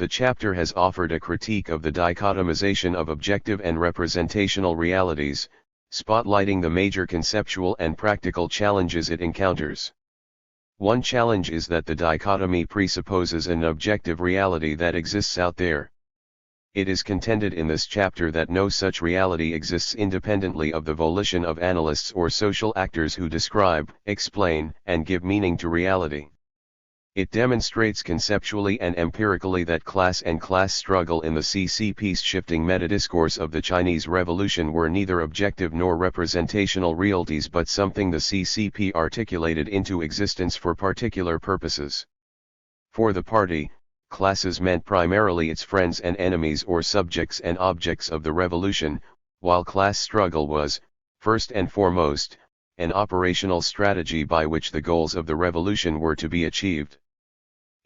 The chapter has offered a critique of the dichotomization of objective and representational realities, spotlighting the major conceptual and practical challenges it encounters. One challenge is that the dichotomy presupposes an objective reality that exists out there. It is contended in this chapter that no such reality exists independently of the volition of analysts or social actors who describe, explain, and give meaning to reality. It demonstrates conceptually and empirically that class and class struggle in the CCP's shifting metadiscourse of the Chinese Revolution were neither objective nor representational realities but something the CCP articulated into existence for particular purposes. For the party, classes meant primarily its friends and enemies or subjects and objects of the revolution, while class struggle was, first and foremost, an operational strategy by which the goals of the revolution were to be achieved.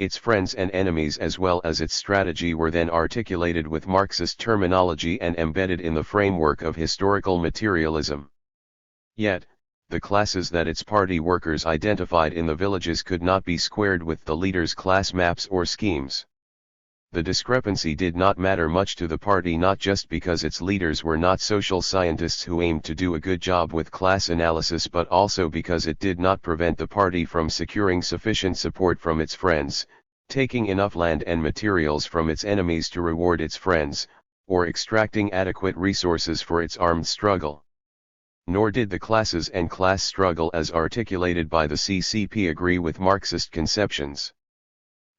Its friends and enemies as well as its strategy were then articulated with Marxist terminology and embedded in the framework of historical materialism. Yet, the classes that its party workers identified in the villages could not be squared with the leaders' class maps or schemes. The discrepancy did not matter much to the party not just because its leaders were not social scientists who aimed to do a good job with class analysis but also because it did not prevent the party from securing sufficient support from its friends, taking enough land and materials from its enemies to reward its friends, or extracting adequate resources for its armed struggle. Nor did the classes and class struggle as articulated by the CCP agree with Marxist conceptions.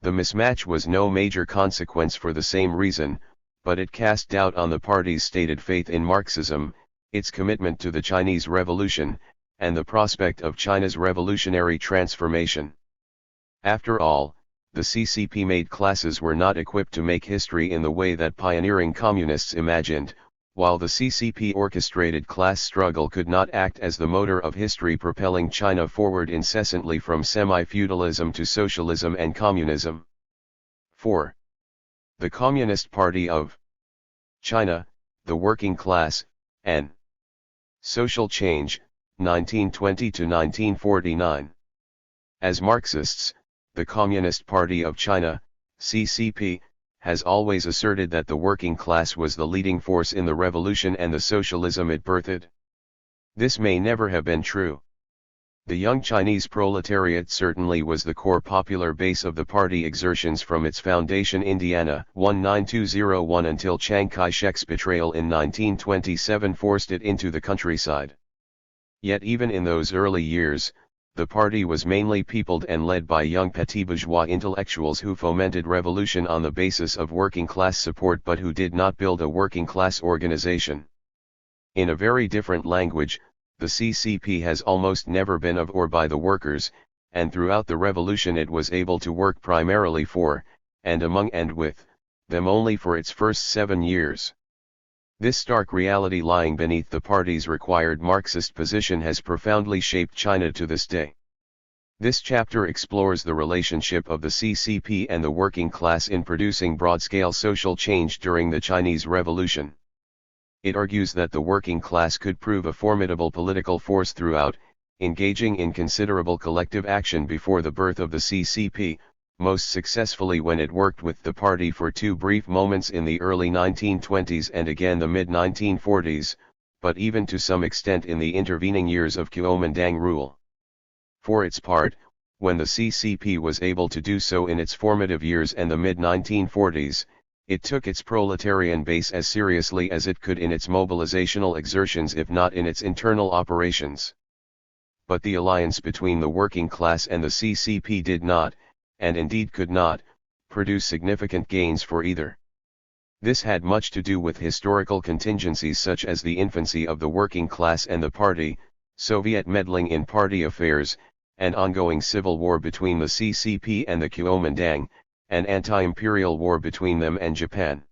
The mismatch was no major consequence for the same reason, but it cast doubt on the party's stated faith in Marxism, its commitment to the Chinese Revolution, and the prospect of China's revolutionary transformation. After all, the CCP-made classes were not equipped to make history in the way that pioneering communists imagined, while the CCP-orchestrated class struggle could not act as the motor of history propelling China forward incessantly from semi-feudalism to socialism and communism. 4. The Communist Party of China, the Working Class, and Social Change, 1920 to 1949. As Marxists, the Communist Party of China, CCP, has always asserted that the working class was the leading force in the revolution and the socialism it birthed. This may never have been true. The young Chinese proletariat certainly was the core popular base of the party exertions from its foundation Indiana 19201 until Chiang Kai-shek's betrayal in 1927 forced it into the countryside. Yet even in those early years, the party was mainly peopled and led by young petit bourgeois intellectuals who fomented revolution on the basis of working class support but who did not build a working class organization. In a very different language, the CCP has almost never been of or by the workers, and throughout the revolution it was able to work primarily for, and among and with, them only for its first 7 years. This stark reality lying beneath the party's required Marxist position has profoundly shaped China to this day. This chapter explores the relationship of the CCP and the working class in producing broad-scale social change during the Chinese Revolution. It argues that the working class could prove a formidable political force throughout, engaging in considerable collective action before the birth of the CCP, most successfully when it worked with the party for 2 brief moments in the early 1920s and again the mid-1940s, but even to some extent in the intervening years of Kuomintang rule. For its part, when the CCP was able to do so in its formative years and the mid-1940s, it took its proletarian base as seriously as it could in its mobilizational exertions if not in its internal operations. But the alliance between the working class and the CCP did not, and indeed could not, produce significant gains for either. This had much to do with historical contingencies such as the infancy of the working class and the party, Soviet meddling in party affairs, an ongoing civil war between the CCP and the Kuomintang, an anti-imperial war between them and Japan.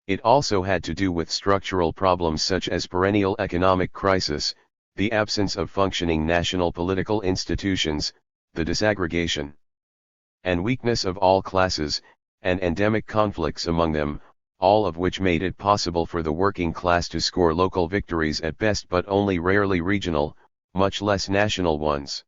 It also had to do with structural problems such as perennial economic crisis, the absence of functioning national political institutions, the disaggregation and weakness of all classes, and endemic conflicts among them, all of which made it possible for the working class to score local victories at best but only rarely regional, much less national ones.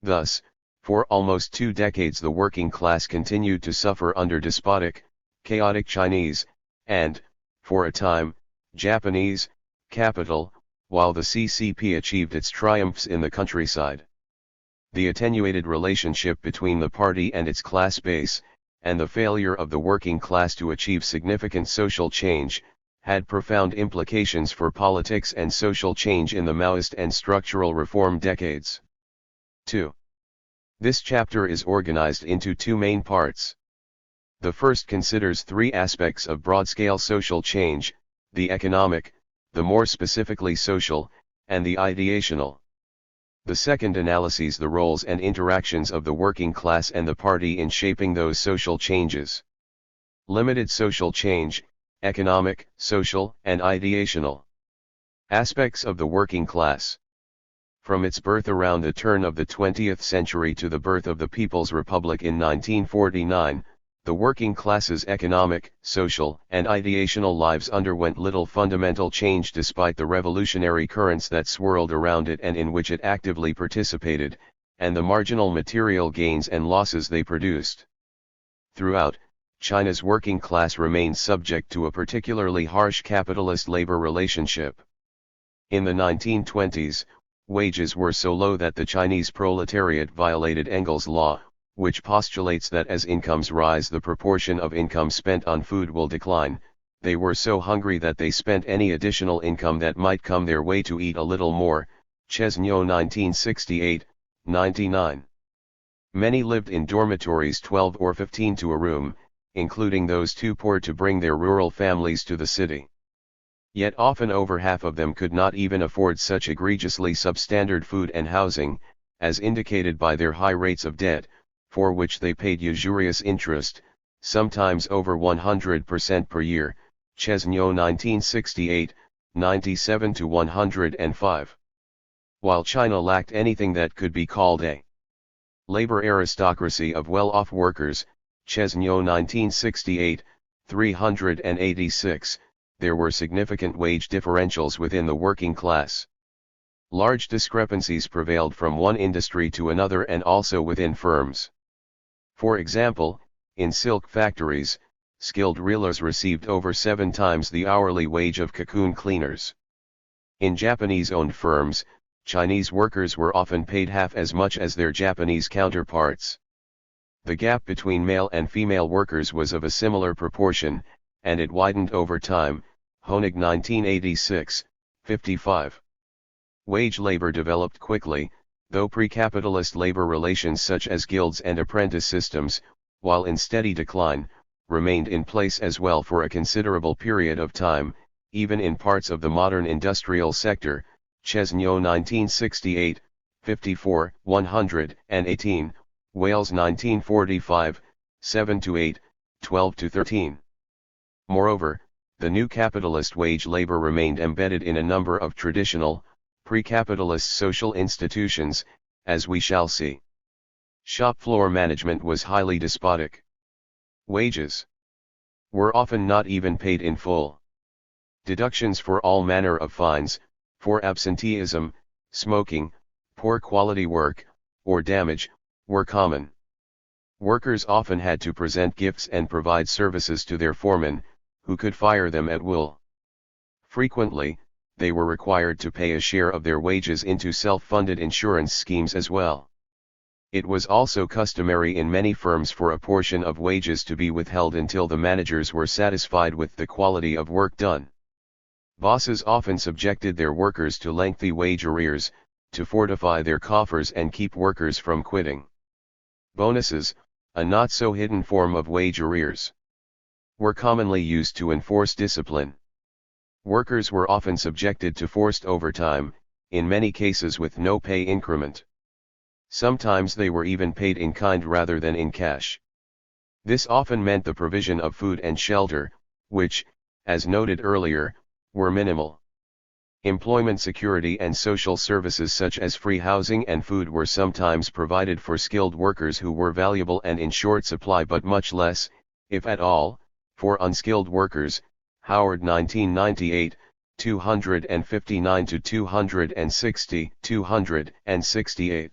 Thus, for almost 2 decades the working class continued to suffer under despotic, chaotic Chinese, and, for a time, Japanese, capital, while the CCP achieved its triumphs in the countryside. The attenuated relationship between the party and its class base, and the failure of the working class to achieve significant social change, had profound implications for politics and social change in the Maoist and structural reform decades. 2. This chapter is organized into two main parts. The first considers three aspects of broad-scale social change: the economic, the more specifically social, and the ideational. The second analyses the roles and interactions of the working class and the party in shaping those social changes. Limited social change, economic, social, and ideational. Aspects of the working class. From its birth around the turn of the 20th century to the birth of the People's Republic in 1949, the working class's economic, social, and ideational lives underwent little fundamental change despite the revolutionary currents that swirled around it and in which it actively participated, and the marginal material gains and losses they produced. Throughout, China's working class remained subject to a particularly harsh capitalist-labor relationship. In the 1920s, wages were so low that the Chinese proletariat violated Engels' law, which postulates that as incomes rise the proportion of income spent on food will decline. They were so hungry that they spent any additional income that might come their way to eat a little more. Chesnyo 1968-99. Many lived in dormitories 12 or 15 to a room, including those too poor to bring their rural families to the city. Yet often over half of them could not even afford such egregiously substandard food and housing, as indicated by their high rates of debt, for which they paid usurious interest, sometimes over 100% per year. Chesnyo 1968-97-105. While China lacked anything that could be called a labor aristocracy of well-off workers, Chesnyo 1968-386, there were significant wage differentials within the working class. Large discrepancies prevailed from one industry to another and also within firms. For example, in silk factories, skilled reelers received over 7 times the hourly wage of cocoon cleaners. In Japanese-owned firms, Chinese workers were often paid half as much as their Japanese counterparts. The gap between male and female workers was of a similar proportion, and it widened over time. Honig 1986, 55. Wage labor developed quickly, though pre-capitalist labor relations such as guilds and apprentice systems, while in steady decline, remained in place as well for a considerable period of time, even in parts of the modern industrial sector. Chesnyo 1968, 54, 118, Wales 1945, 7-8, 12-13. Moreover, the new capitalist wage labor remained embedded in a number of traditional, pre-capitalist social institutions, as we shall see. Shop floor management was highly despotic. Wages were often not even paid in full. Deductions for all manner of fines, for absenteeism, smoking, poor quality work, or damage, were common. Workers often had to present gifts and provide services to their foremen, who could fire them at will. Frequently, they were required to pay a share of their wages into self-funded insurance schemes as well. It was also customary in many firms for a portion of wages to be withheld until the managers were satisfied with the quality of work done. Bosses often subjected their workers to lengthy wage arrears, to fortify their coffers and keep workers from quitting. Bonuses, a not-so-hidden form of wage arrears, were commonly used to enforce discipline. Workers were often subjected to forced overtime, in many cases with no pay increment. Sometimes they were even paid in kind rather than in cash. This often meant the provision of food and shelter, which, as noted earlier, were minimal. Employment security and social services such as free housing and food were sometimes provided for skilled workers who were valuable and in short supply, but much less, if at all, for unskilled workers. Howard 1998, 259-260, 268.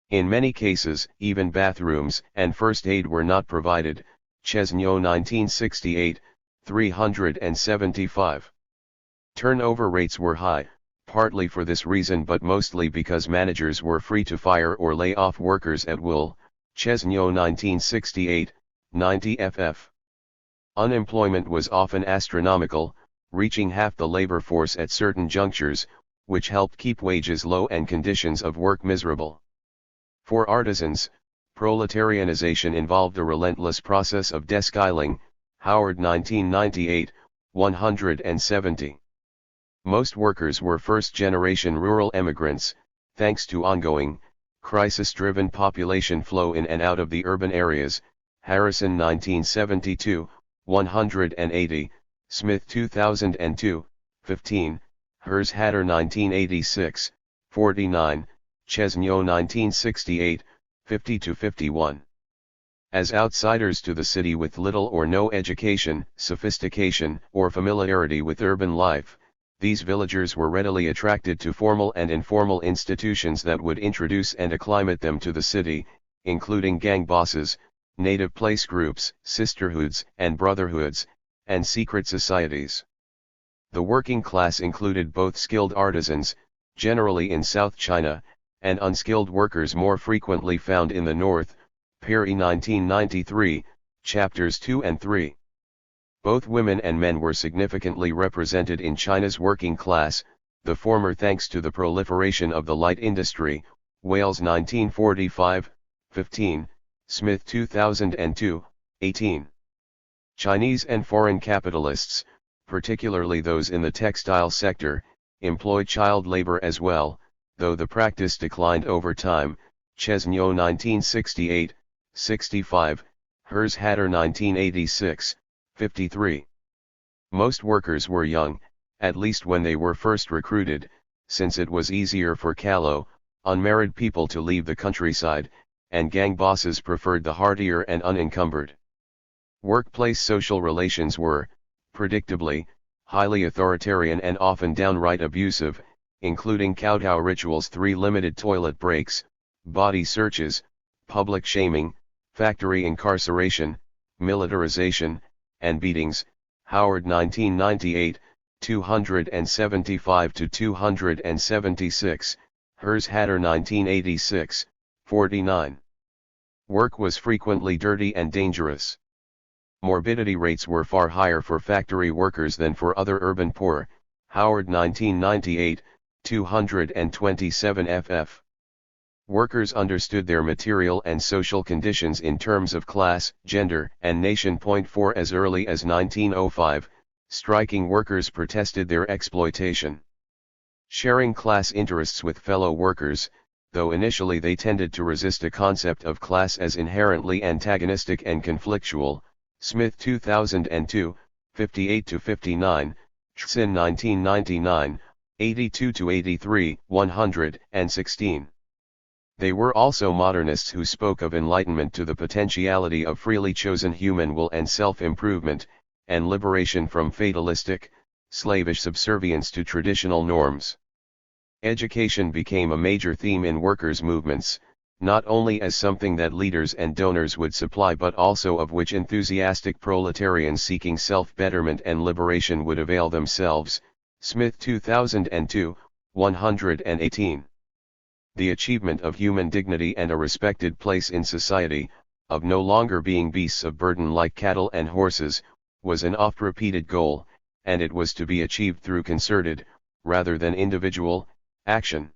In many cases, even bathrooms and first aid were not provided. Chesnyo 1968, 375. Turnover rates were high, partly for this reason but mostly because managers were free to fire or lay off workers at will. Chesnyo 1968, 90 ff. Unemployment was often astronomical, reaching half the labor force at certain junctures, which helped keep wages low and conditions of work miserable. For artisans, proletarianization involved a relentless process of deskyling. Howard 1998, 170. Most workers were first-generation rural emigrants, thanks to ongoing, crisis-driven population flow in and out of the urban areas. Harrison 1972, 180, Smith 2002, 15, Hers Hatter 1986, 49, Chesnyo 1968, 50-51. As outsiders to the city with little or no education, sophistication, or familiarity with urban life, these villagers were readily attracted to formal and informal institutions that would introduce and acclimate them to the city, including gang bosses, native place groups, sisterhoods and brotherhoods, and secret societies. The working class included both skilled artisans, generally in South China, and unskilled workers more frequently found in the north. Perry 1993, chapters 2 and 3. Both women and men were significantly represented in China's working class, the former thanks to the proliferation of the light industry. Wales 1945, 15, Smith 2002, 18. Chinese and foreign capitalists, particularly those in the textile sector, employed child labor as well, though the practice declined over time. Chesnyo 1968, 65, Hers Hatter 1986, 53. Most workers were young, at least when they were first recruited, since it was easier for callow, unmarried people to leave the countryside, and gang bosses preferred the hardier and unencumbered. Workplace social relations were, predictably, highly authoritarian and often downright abusive, including kowtow rituals, 3 limited toilet breaks, body searches, public shaming, factory incarceration, militarization, and beatings. Howard 1998, 275-276, Hers Hatter 1986, 49. Work was frequently dirty and dangerous. Morbidity rates were far higher for factory workers than for other urban poor. Howard 1998, 227 ff. Workers understood their material and social conditions in terms of class, gender, and nation. 4 As early as 1905, striking workers protested their exploitation. Sharing class interests with fellow workers, though initially they tended to resist a concept of class as inherently antagonistic and conflictual. Smith 2002, 58-59, Chsin 1999, 82-83, 116. They were also modernists who spoke of enlightenment to the potentiality of freely chosen human will and self-improvement, and liberation from fatalistic, slavish subservience to traditional norms. Education became a major theme in workers' movements, not only as something that leaders and donors would supply but also of which enthusiastic proletarians seeking self-betterment and liberation would avail themselves. Smith 2002, 118. The achievement of human dignity and a respected place in society, of no longer being beasts of burden like cattle and horses, was an oft-repeated goal, and it was to be achieved through concerted, rather than individual, action.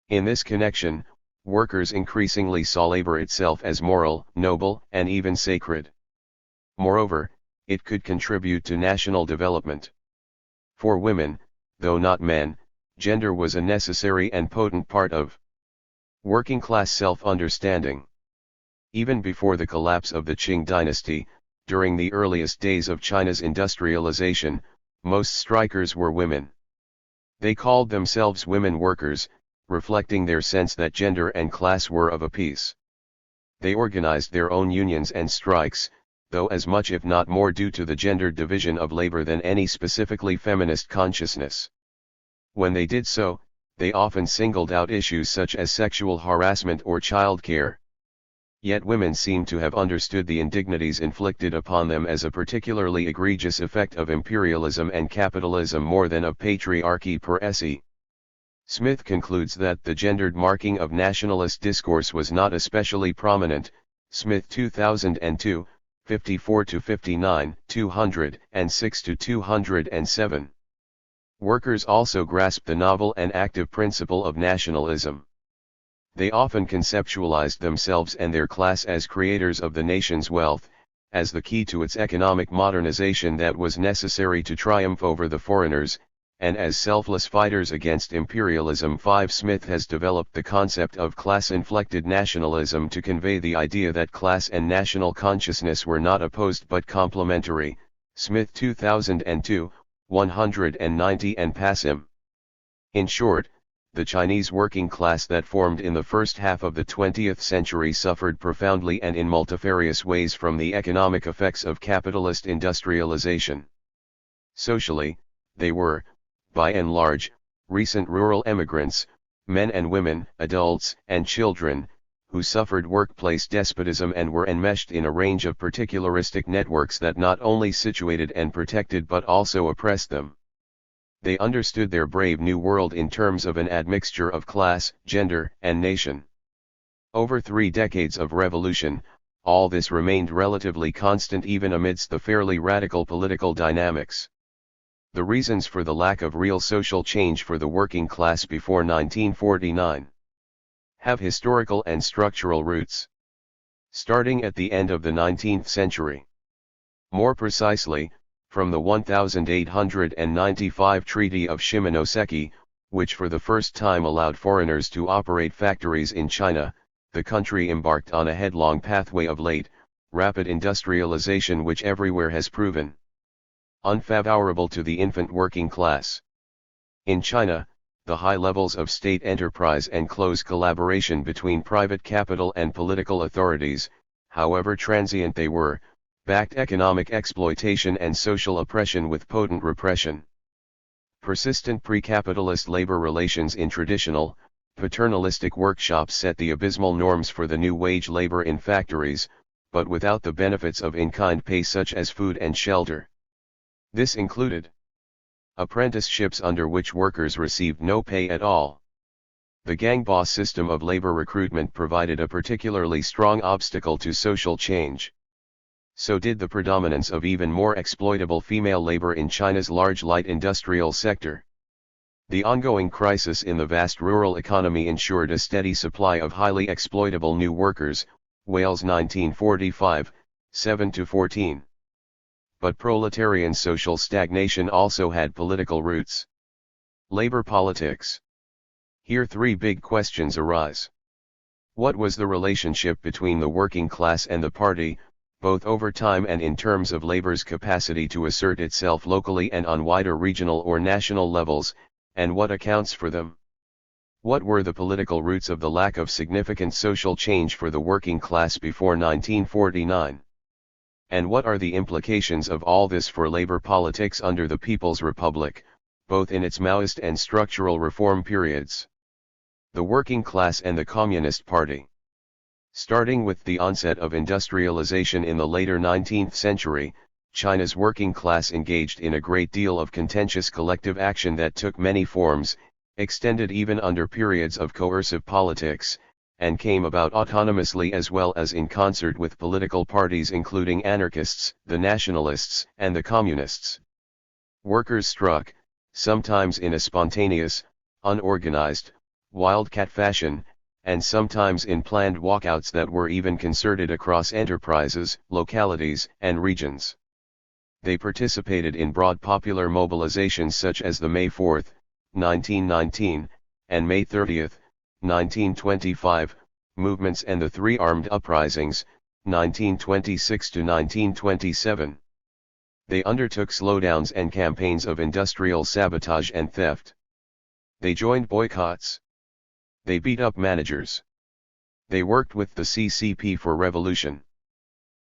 In this connection, workers increasingly saw labor itself as moral, noble, and even sacred. Moreover, it could contribute to national development. For women, though not men, gender was a necessary and potent part of working-class self-understanding. Even before the collapse of the Qing dynasty, during the earliest days of China's industrialization, most strikers were women. They called themselves women workers, reflecting their sense that gender and class were of a piece. They organized their own unions and strikes, though as much if not more due to the gendered division of labor than any specifically feminist consciousness. When they did so, they often singled out issues such as sexual harassment or child care. Yet women seem to have understood the indignities inflicted upon them as a particularly egregious effect of imperialism and capitalism more than of patriarchy per se. Smith concludes that the gendered marking of nationalist discourse was not especially prominent, Smith 2002, 54-59, 206-207. Workers also grasped the novel and active principle of nationalism. They often conceptualized themselves and their class as creators of the nation's wealth, as the key to its economic modernization that was necessary to triumph over the foreigners, and as selfless fighters against imperialism. 5. Smith has developed the concept of class-inflected nationalism to convey the idea that class and national consciousness were not opposed but complementary, Smith 2002, 190 and Passim. In short, the Chinese working class that formed in the first half of the 20th century suffered profoundly and in multifarious ways from the economic effects of capitalist industrialization. Socially, they were, by and large, recent rural emigrants, men and women, adults and children, who suffered workplace despotism and were enmeshed in a range of particularistic networks that not only situated and protected but also oppressed them. They understood their brave new world in terms of an admixture of class, gender, and nation. Over 3 decades of revolution, all this remained relatively constant even amidst the fairly radical political dynamics. The reasons for the lack of real social change for the working class before 1949 have historical and structural roots, starting at the end of the 19th century. More precisely, from the 1895 Treaty of Shimonoseki, which for the first time allowed foreigners to operate factories in China, the country embarked on a headlong pathway of late, rapid industrialization which everywhere has proven unfavorable to the infant working class. In China, the high levels of state enterprise and close collaboration between private capital and political authorities, however transient they were, backed economic exploitation and social oppression with potent repression. Persistent pre-capitalist labor relations in traditional, paternalistic workshops set the abysmal norms for the new wage labor in factories, but without the benefits of in-kind pay such as food and shelter. This included apprenticeships under which workers received no pay at all. The gang boss system of labor recruitment provided a particularly strong obstacle to social change. So did the predominance of even more exploitable female labor in China's large light industrial sector. The ongoing crisis in the vast rural economy ensured a steady supply of highly exploitable new workers, Wales 1945, 7-14. But proletarian social stagnation also had political roots. Labor politics. Here 3 big questions arise. What was the relationship between the working class and the party, both over time and in terms of labor's capacity to assert itself locally and on wider regional or national levels, and what accounts for them? What were the political roots of the lack of significant social change for the working class before 1949? And what are the implications of all this for labor politics under the People's Republic, both in its Maoist and structural reform periods? The working class and the Communist Party. Starting with the onset of industrialization in the later 19th century, China's working class engaged in a great deal of contentious collective action that took many forms, extended even under periods of coercive politics, and came about autonomously as well as in concert with political parties including anarchists, the nationalists, and the communists. Workers struck, sometimes in a spontaneous, unorganized, wildcat fashion, and sometimes in planned walkouts that were even concerted across enterprises, localities, and regions. They participated in broad popular mobilizations such as the May 4, 1919, and May 30, 1925, movements and the 3 armed uprisings, 1926-1927. They undertook slowdowns and campaigns of industrial sabotage and theft. They joined boycotts. They beat up managers. They worked with the CCP for revolution.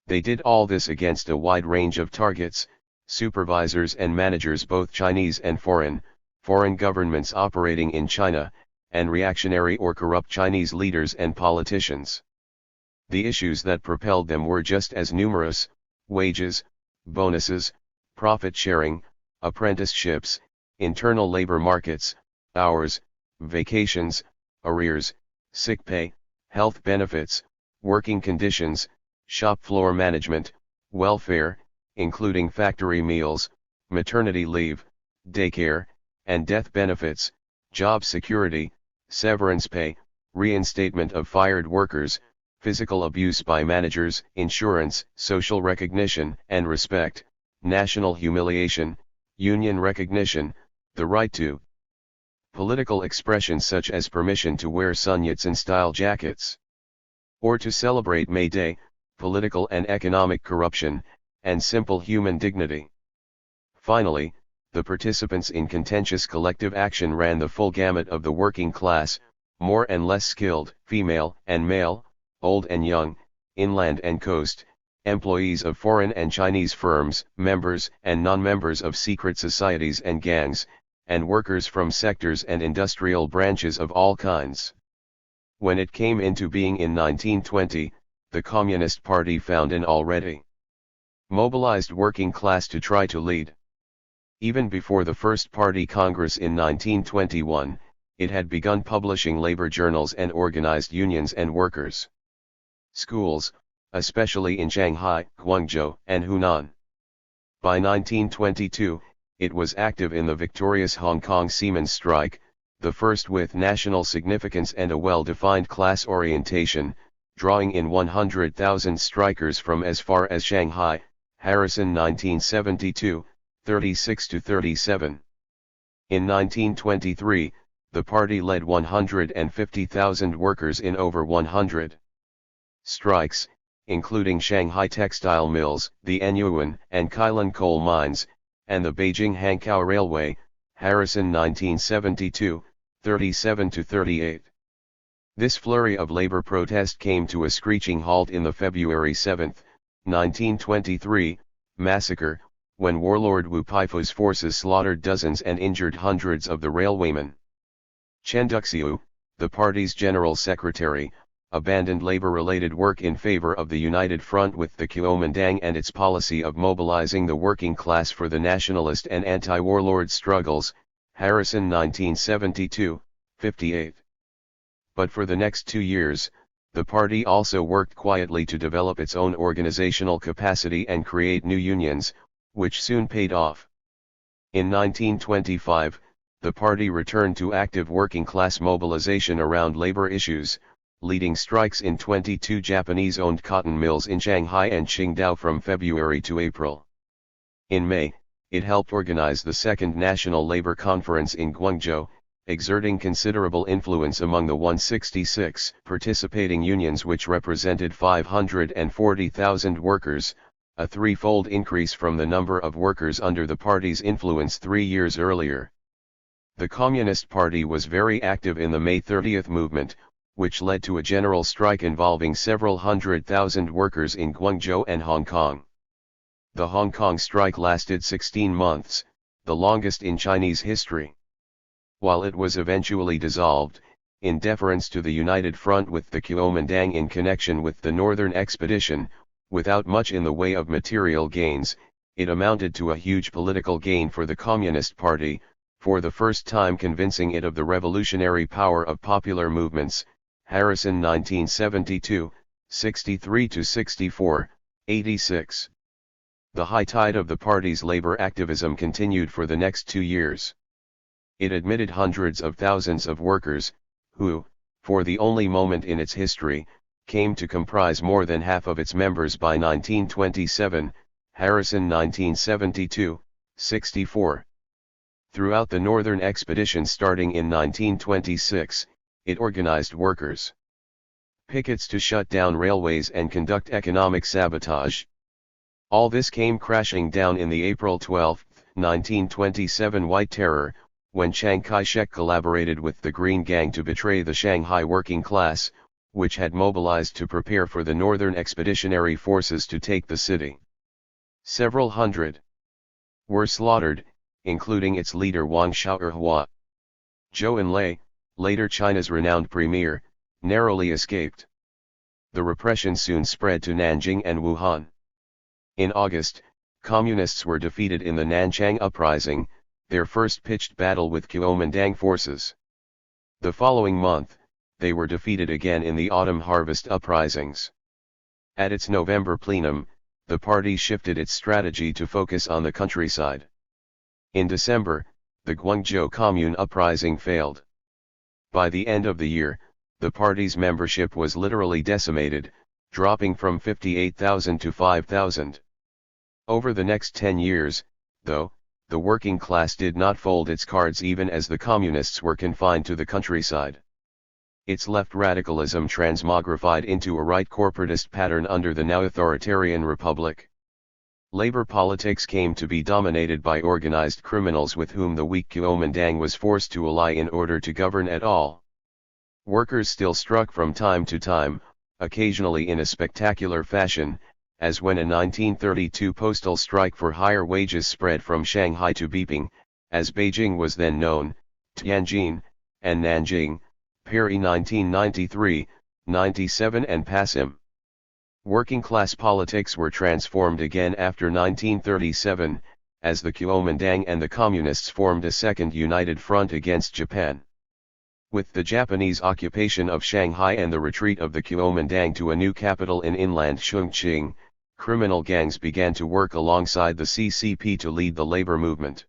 They did all this against a wide range of targets, supervisors and managers both Chinese and foreign governments operating in China, and reactionary or corrupt Chinese leaders and politicians. The issues that propelled them were just as numerous: wages, bonuses, profit sharing, apprenticeships, internal labor markets, hours, vacations, arrears, sick pay, health benefits, working conditions, shop floor management, welfare, including factory meals, maternity leave, daycare, and death benefits, job security, severance pay, reinstatement of fired workers, physical abuse by managers, insurance, social recognition and respect, national humiliation, union recognition, the right to political expression such as permission to wear Sun Yat-sen-style jackets, or to celebrate May Day, political and economic corruption, and simple human dignity. Finally, the participants in contentious collective action ran the full gamut of the working class, more and less skilled, female and male, old and young, inland and coast, employees of foreign and Chinese firms, members and non-members of secret societies and gangs, and workers from sectors and industrial branches of all kinds. When it came into being in 1920, the Communist Party found an already mobilized working class to try to lead. Even before the first party congress in 1921, it had begun publishing labor journals and organized unions and workers. Schools, especially in Shanghai, Guangzhou, and Hunan. By 1922, it was active in the victorious Hong Kong Seamen's Strike, the first with national significance and a well-defined class orientation, drawing in 100,000 strikers from as far as Shanghai, Harrison 1972, 36-37. In 1923, the party led 150,000 workers in over 100 strikes, including Shanghai textile mills, the Anyuan and Kailan coal mines, and the Beijing Hankow Railway, Harrison 1972, 37-38. This flurry of labor protest came to a screeching halt in the February 7, 1923, massacre, when warlord Wu Peifu's forces slaughtered dozens and injured hundreds of the railwaymen. Chen Duxiu, the party's general secretary, abandoned labor-related work in favor of the united front with the Kuomintang and its policy of mobilizing the working class for the nationalist and anti-warlord struggles, Harrison 1972, 58. But for the next 2 years, the party also worked quietly to develop its own organizational capacity and create new unions, which soon paid off. In 1925, the party returned to active working class mobilization around labor issues, leading strikes in 22 Japanese-owned cotton mills in Shanghai and Qingdao from February to April. In May, it helped organize the Second National Labor Conference in Guangzhou, exerting considerable influence among the 166 participating unions which represented 540,000 workers, a threefold increase from the number of workers under the party's influence 3 years earlier. The Communist Party was very active in the May 30th movement, which led to a general strike involving several 100,000 workers in Guangzhou and Hong Kong. The Hong Kong strike lasted 16 months, the longest in Chinese history. While it was eventually dissolved, in deference to the united front with the Kuomintang in connection with the Northern Expedition, without much in the way of material gains, it amounted to a huge political gain for the Communist Party, for the first time convincing it of the revolutionary power of popular movements. Harrison 1972, 63-64, 86. The high tide of the party's labor activism continued for the next 2 years. It admitted hundreds of thousands of workers, who, for the only moment in its history, came to comprise more than half of its members by 1927, Harrison 1972, 64. Throughout the Northern Expedition starting in 1926, it organized workers' pickets to shut down railways and conduct economic sabotage. All this came crashing down in the April 12, 1927 White Terror, when Chiang Kai-shek collaborated with the Green Gang to betray the Shanghai working class, which had mobilized to prepare for the Northern Expeditionary Forces to take the city. Several hundred were slaughtered, including its leader Wang Xiaohua. Zhou Enlai, later China's renowned premier, narrowly escaped. The repression soon spread to Nanjing and Wuhan. In August, Communists were defeated in the Nanchang Uprising, their first pitched battle with Kuomintang forces. The following month, they were defeated again in the autumn harvest uprisings. At its November plenum, the party shifted its strategy to focus on the countryside. In December, the Guangzhou Commune uprising failed. By the end of the year, the party's membership was literally decimated, dropping from 58,000 to 5,000. Over the next 10 years, though, the working class did not fold its cards even as the communists were confined to the countryside. Its left radicalism transmogrified into a right corporatist pattern under the now authoritarian republic. Labor politics came to be dominated by organized criminals with whom the weak Kuomintang was forced to ally in order to govern at all. Workers still struck from time to time, occasionally in a spectacular fashion, as when a 1932 postal strike for higher wages spread from Shanghai to Beiping, as Beijing was then known, Tianjin, and Nanjing, Paris 1993, 97 and Passim. Working class politics were transformed again after 1937, as the Kuomintang and the Communists formed a second united front against Japan. With the Japanese occupation of Shanghai and the retreat of the Kuomintang to a new capital in inland Chongqing, criminal gangs began to work alongside the CCP to lead the labor movement.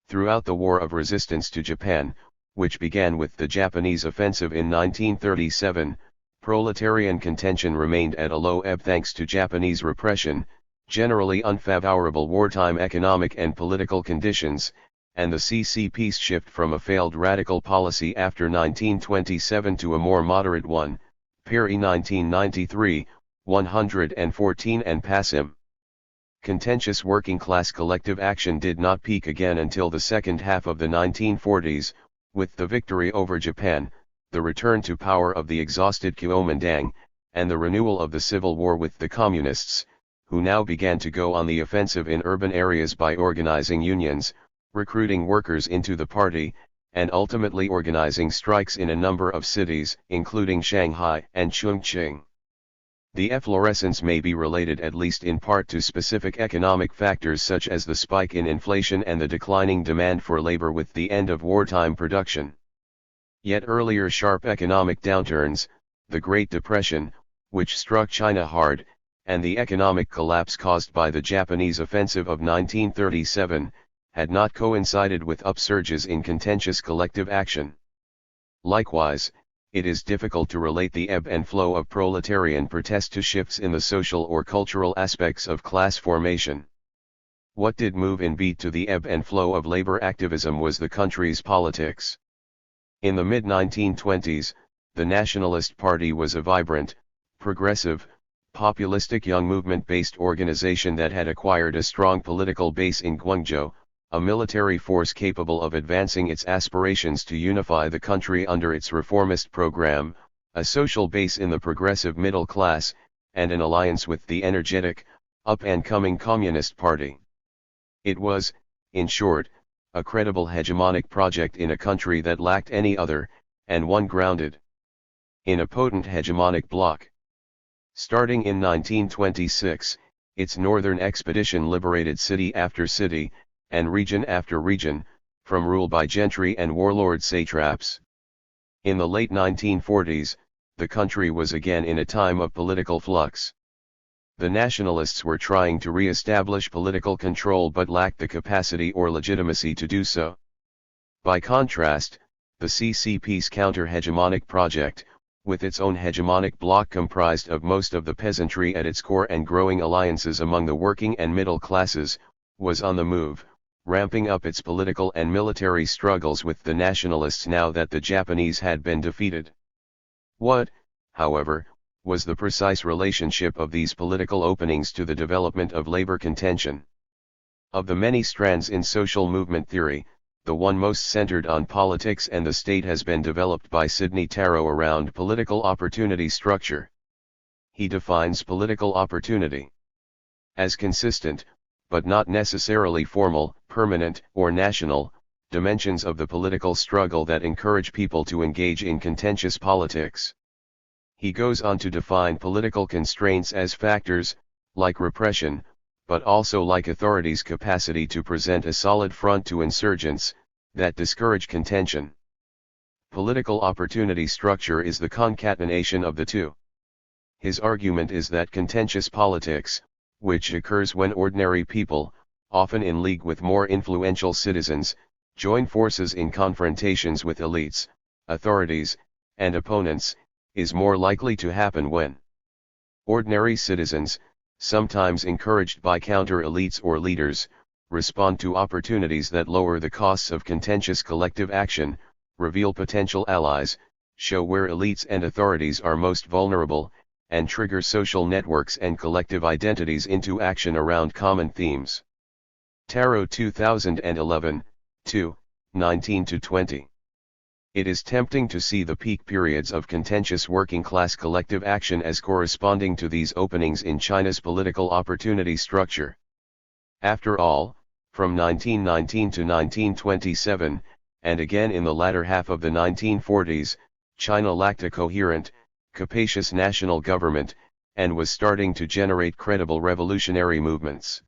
Throughout the War of Resistance to Japan, which began with the Japanese offensive in 1937, proletarian contention remained at a low ebb thanks to Japanese repression, generally unfavorable wartime economic and political conditions, and the CCP's shift from a failed radical policy after 1927 to a more moderate one, Paris 1993, 114 and Passim. Contentious working-class collective action did not peak again until the second half of the 1940s, with the victory over Japan, the return to power of the exhausted Kuomintang, and the renewal of the civil war with the Communists, who now began to go on the offensive in urban areas by organizing unions, recruiting workers into the party, and ultimately organizing strikes in a number of cities, including Shanghai and Chongqing. The efflorescence may be related at least in part to specific economic factors such as the spike in inflation and the declining demand for labor with the end of wartime production. Yet earlier sharp economic downturns, the Great Depression, which struck China hard, and the economic collapse caused by the Japanese offensive of 1937, had not coincided with upsurges in contentious collective action. Likewise, it is difficult to relate the ebb and flow of proletarian protest to shifts in the social or cultural aspects of class formation. What did move in beat to the ebb and flow of labor activism was the country's politics. In the mid-1920s, the Nationalist Party was a vibrant, progressive, populistic young movement-based organization that had acquired a strong political base in Guangzhou, a military force capable of advancing its aspirations to unify the country under its reformist program, a social base in the progressive middle class, and an alliance with the energetic, up-and-coming Communist Party. It was, in short, a credible hegemonic project in a country that lacked any other, and one grounded in a potent hegemonic bloc. Starting in 1926, its northern expedition liberated city after city, and region after region, from rule by gentry and warlord satraps. In the late 1940s, the country was again in a time of political flux. The nationalists were trying to re-establish political control but lacked the capacity or legitimacy to do so. By contrast, the CCP's counter-hegemonic project, with its own hegemonic bloc comprised of most of the peasantry at its core and growing alliances among the working and middle classes, was on the move, ramping up its political and military struggles with the nationalists now that the Japanese had been defeated. What, however, was the precise relationship of these political openings to the development of labor contention? Of the many strands in social movement theory, the one most centered on politics and the state has been developed by Sidney Tarrow around political opportunity structure. He defines political opportunity as consistent, but not necessarily formal, permanent, or national, dimensions of the political struggle that encourage people to engage in contentious politics. He goes on to define political constraints as factors, like repression, but also like authorities' capacity to present a solid front to insurgents, that discourage contention. Political opportunity structure is the concatenation of the two. His argument is that contentious politics, which occurs when ordinary people, often in league with more influential citizens, join forces in confrontations with elites, authorities, and opponents, is more likely to happen when ordinary citizens, sometimes encouraged by counter-elites or leaders, respond to opportunities that lower the costs of contentious collective action, reveal potential allies, show where elites and authorities are most vulnerable, and trigger social networks and collective identities into action around common themes. Tarot 2011, 2, 19-20. It is tempting to see the peak periods of contentious working-class collective action as corresponding to these openings in China's political opportunity structure. After all, from 1919 to 1927, and again in the latter half of the 1940s, China lacked a coherent, capacious national government, and was starting to generate credible revolutionary movements.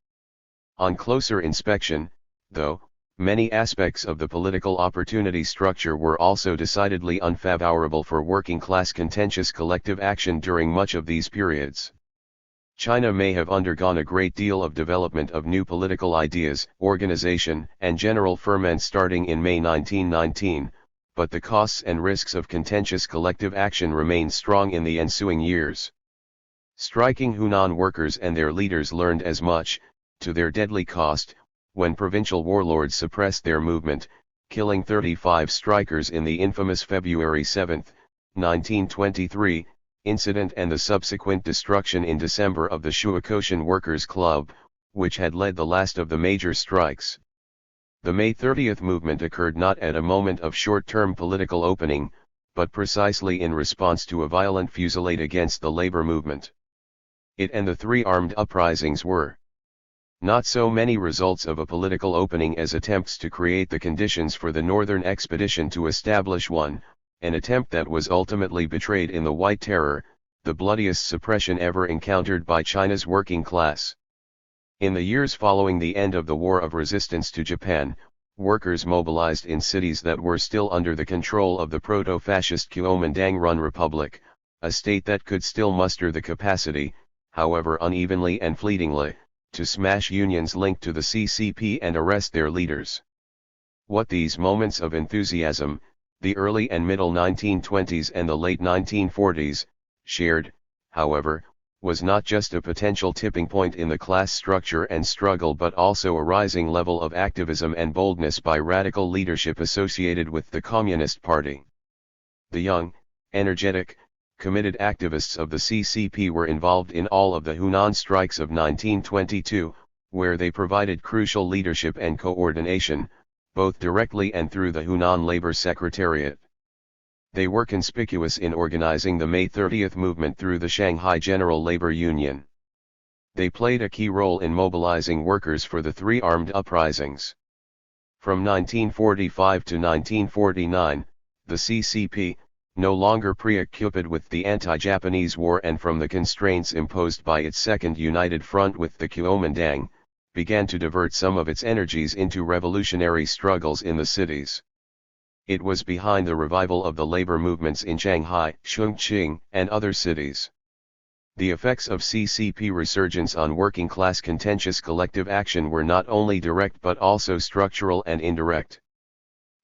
On closer inspection, though, many aspects of the political opportunity structure were also decidedly unfavorable for working-class contentious collective action during much of these periods. China may have undergone a great deal of development of new political ideas, organization, and general ferment starting in May 1919, but the costs and risks of contentious collective action remained strong in the ensuing years. Striking Hunan workers and their leaders learned as much, to their deadly cost, when provincial warlords suppressed their movement, killing 35 strikers in the infamous February 7, 1923, incident and the subsequent destruction in December of the Shuakoshan Workers' Club, which had led the last of the major strikes. The May 30 movement occurred not at a moment of short-term political opening, but precisely in response to a violent fusillade against the labor movement. It and the three armed uprisings were not so many results of a political opening as attempts to create the conditions for the Northern Expedition to establish one, an attempt that was ultimately betrayed in the White Terror, the bloodiest suppression ever encountered by China's working class. In the years following the end of the War of Resistance to Japan, workers mobilized in cities that were still under the control of the proto-fascist Kuomintang-run republic, a state that could still muster the capacity, however unevenly and fleetingly, to smash unions linked to the CCP and arrest their leaders. What these moments of enthusiasm, the early and middle 1920s and the late 1940s, shared, however, was not just a potential tipping point in the class structure and struggle but also a rising level of activism and boldness by radical leadership associated with the Communist Party. The young, energetic, committed activists of the CCP were involved in all of the Hunan strikes of 1922, where they provided crucial leadership and coordination, both directly and through the Hunan Labor Secretariat. They were conspicuous in organizing the May 30 movement through the Shanghai General Labor Union. They played a key role in mobilizing workers for the three armed uprisings. From 1945 to 1949, the CCP, no longer preoccupied with the anti-Japanese war and from the constraints imposed by its Second United Front with the Kuomintang, began to divert some of its energies into revolutionary struggles in the cities. It was behind the revival of the labor movements in Shanghai, Chongqing, and other cities. The effects of CCP resurgence on working-class contentious collective action were not only direct but also structural and indirect.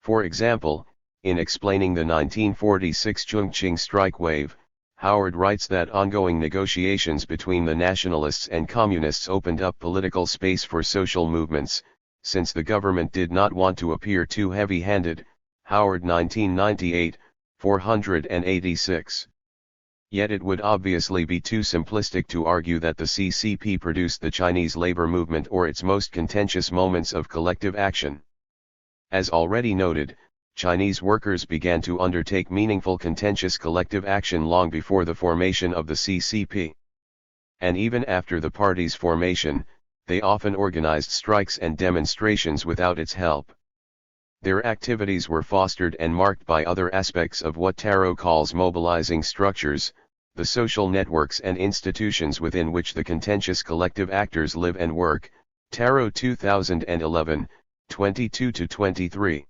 For example, in explaining the 1946 Chongqing strike wave, Howard writes that ongoing negotiations between the nationalists and communists opened up political space for social movements, since the government did not want to appear too heavy-handed. Howard 1998, 486. Yet it would obviously be too simplistic to argue that the CCP produced the Chinese labor movement or its most contentious moments of collective action. As already noted, Chinese workers began to undertake meaningful contentious collective action long before the formation of the CCP. And even after the party's formation, they often organized strikes and demonstrations without its help. Their activities were fostered and marked by other aspects of what Tarot calls mobilizing structures, The social networks and institutions within which the contentious collective actors live and work, Tarot 2011, 22-23.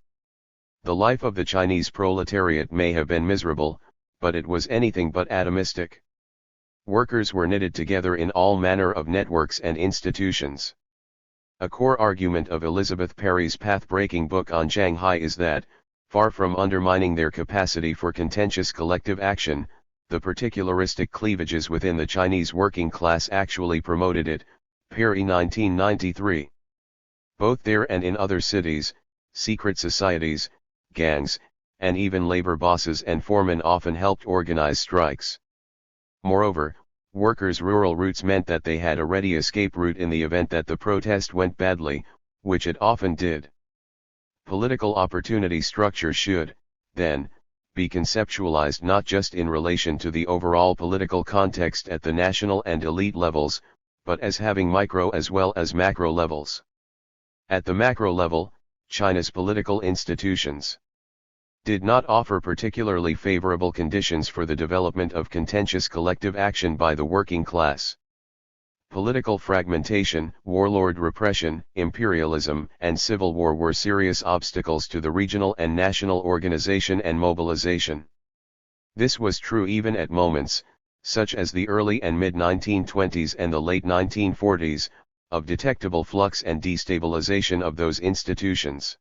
The life of the Chinese proletariat may have been miserable, but it was anything but atomistic. Workers were knitted together in all manner of networks and institutions. A core argument of Elizabeth Perry's path-breaking book on Shanghai is that, far from undermining their capacity for contentious collective action, the particularistic cleavages within the Chinese working class actually promoted it. Perry 1993. Both there and in other cities, secret societies, gangs, and even labor bosses and foremen often helped organize strikes. Moreover, workers' rural roots meant that they had a ready escape route in the event that the protest went badly, which it often did. Political opportunity structure should, then, be conceptualized not just in relation to the overall political context at the national and elite levels, but as having micro as well as macro levels. At the macro level, China's political institutions did not offer particularly favorable conditions for the development of contentious collective action by the working class. Political fragmentation, warlord repression, imperialism, and civil war were serious obstacles to the regional and national organization and mobilization. This was true even at moments, such as the early and mid-1920s and the late 1940s, of detectable flux and destabilization of those institutions.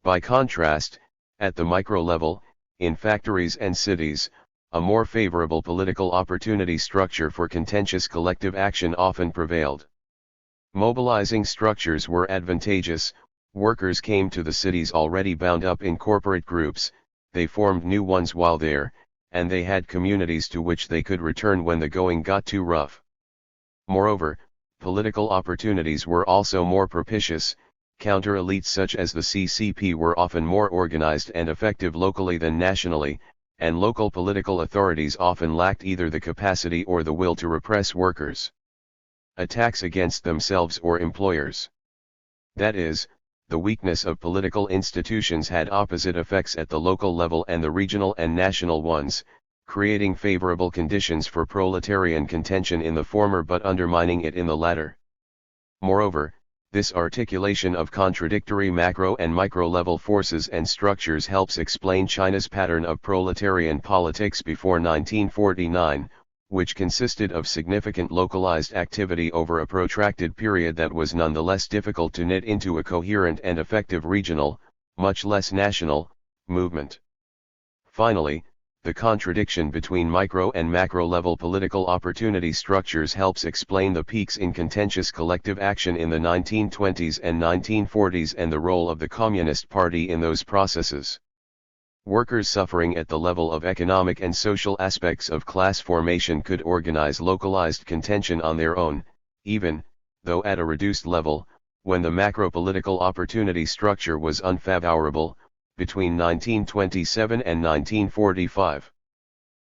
By contrast, at the micro level, in factories and cities, a more favorable political opportunity structure for contentious collective action often prevailed. Mobilizing structures were advantageous, workers came to the cities already bound up in corporate groups, they formed new ones while there, and they had communities to which they could return when the going got too rough. Moreover, political opportunities were also more propitious. Counter-elites such as the CCP were often more organized and effective locally than nationally, and local political authorities often lacked either the capacity or the will to repress workers' attacks against themselves or employers. That is, the weakness of political institutions had opposite effects at the local level and the regional and national ones, creating favorable conditions for proletarian contention in the former but undermining it in the latter. Moreover, this articulation of contradictory macro and micro-level forces and structures helps explain China's pattern of proletarian politics before 1949, which consisted of significant localized activity over a protracted period that was nonetheless difficult to knit into a coherent and effective regional, much less national, movement. Finally, the contradiction between micro and macro-level political opportunity structures helps explain the peaks in contentious collective action in the 1920s and 1940s and the role of the Communist Party in those processes. Workers suffering at the level of economic and social aspects of class formation could organize localized contention on their own, even, though at a reduced level, when the macro-political opportunity structure was unfavorable, between 1927 and 1945.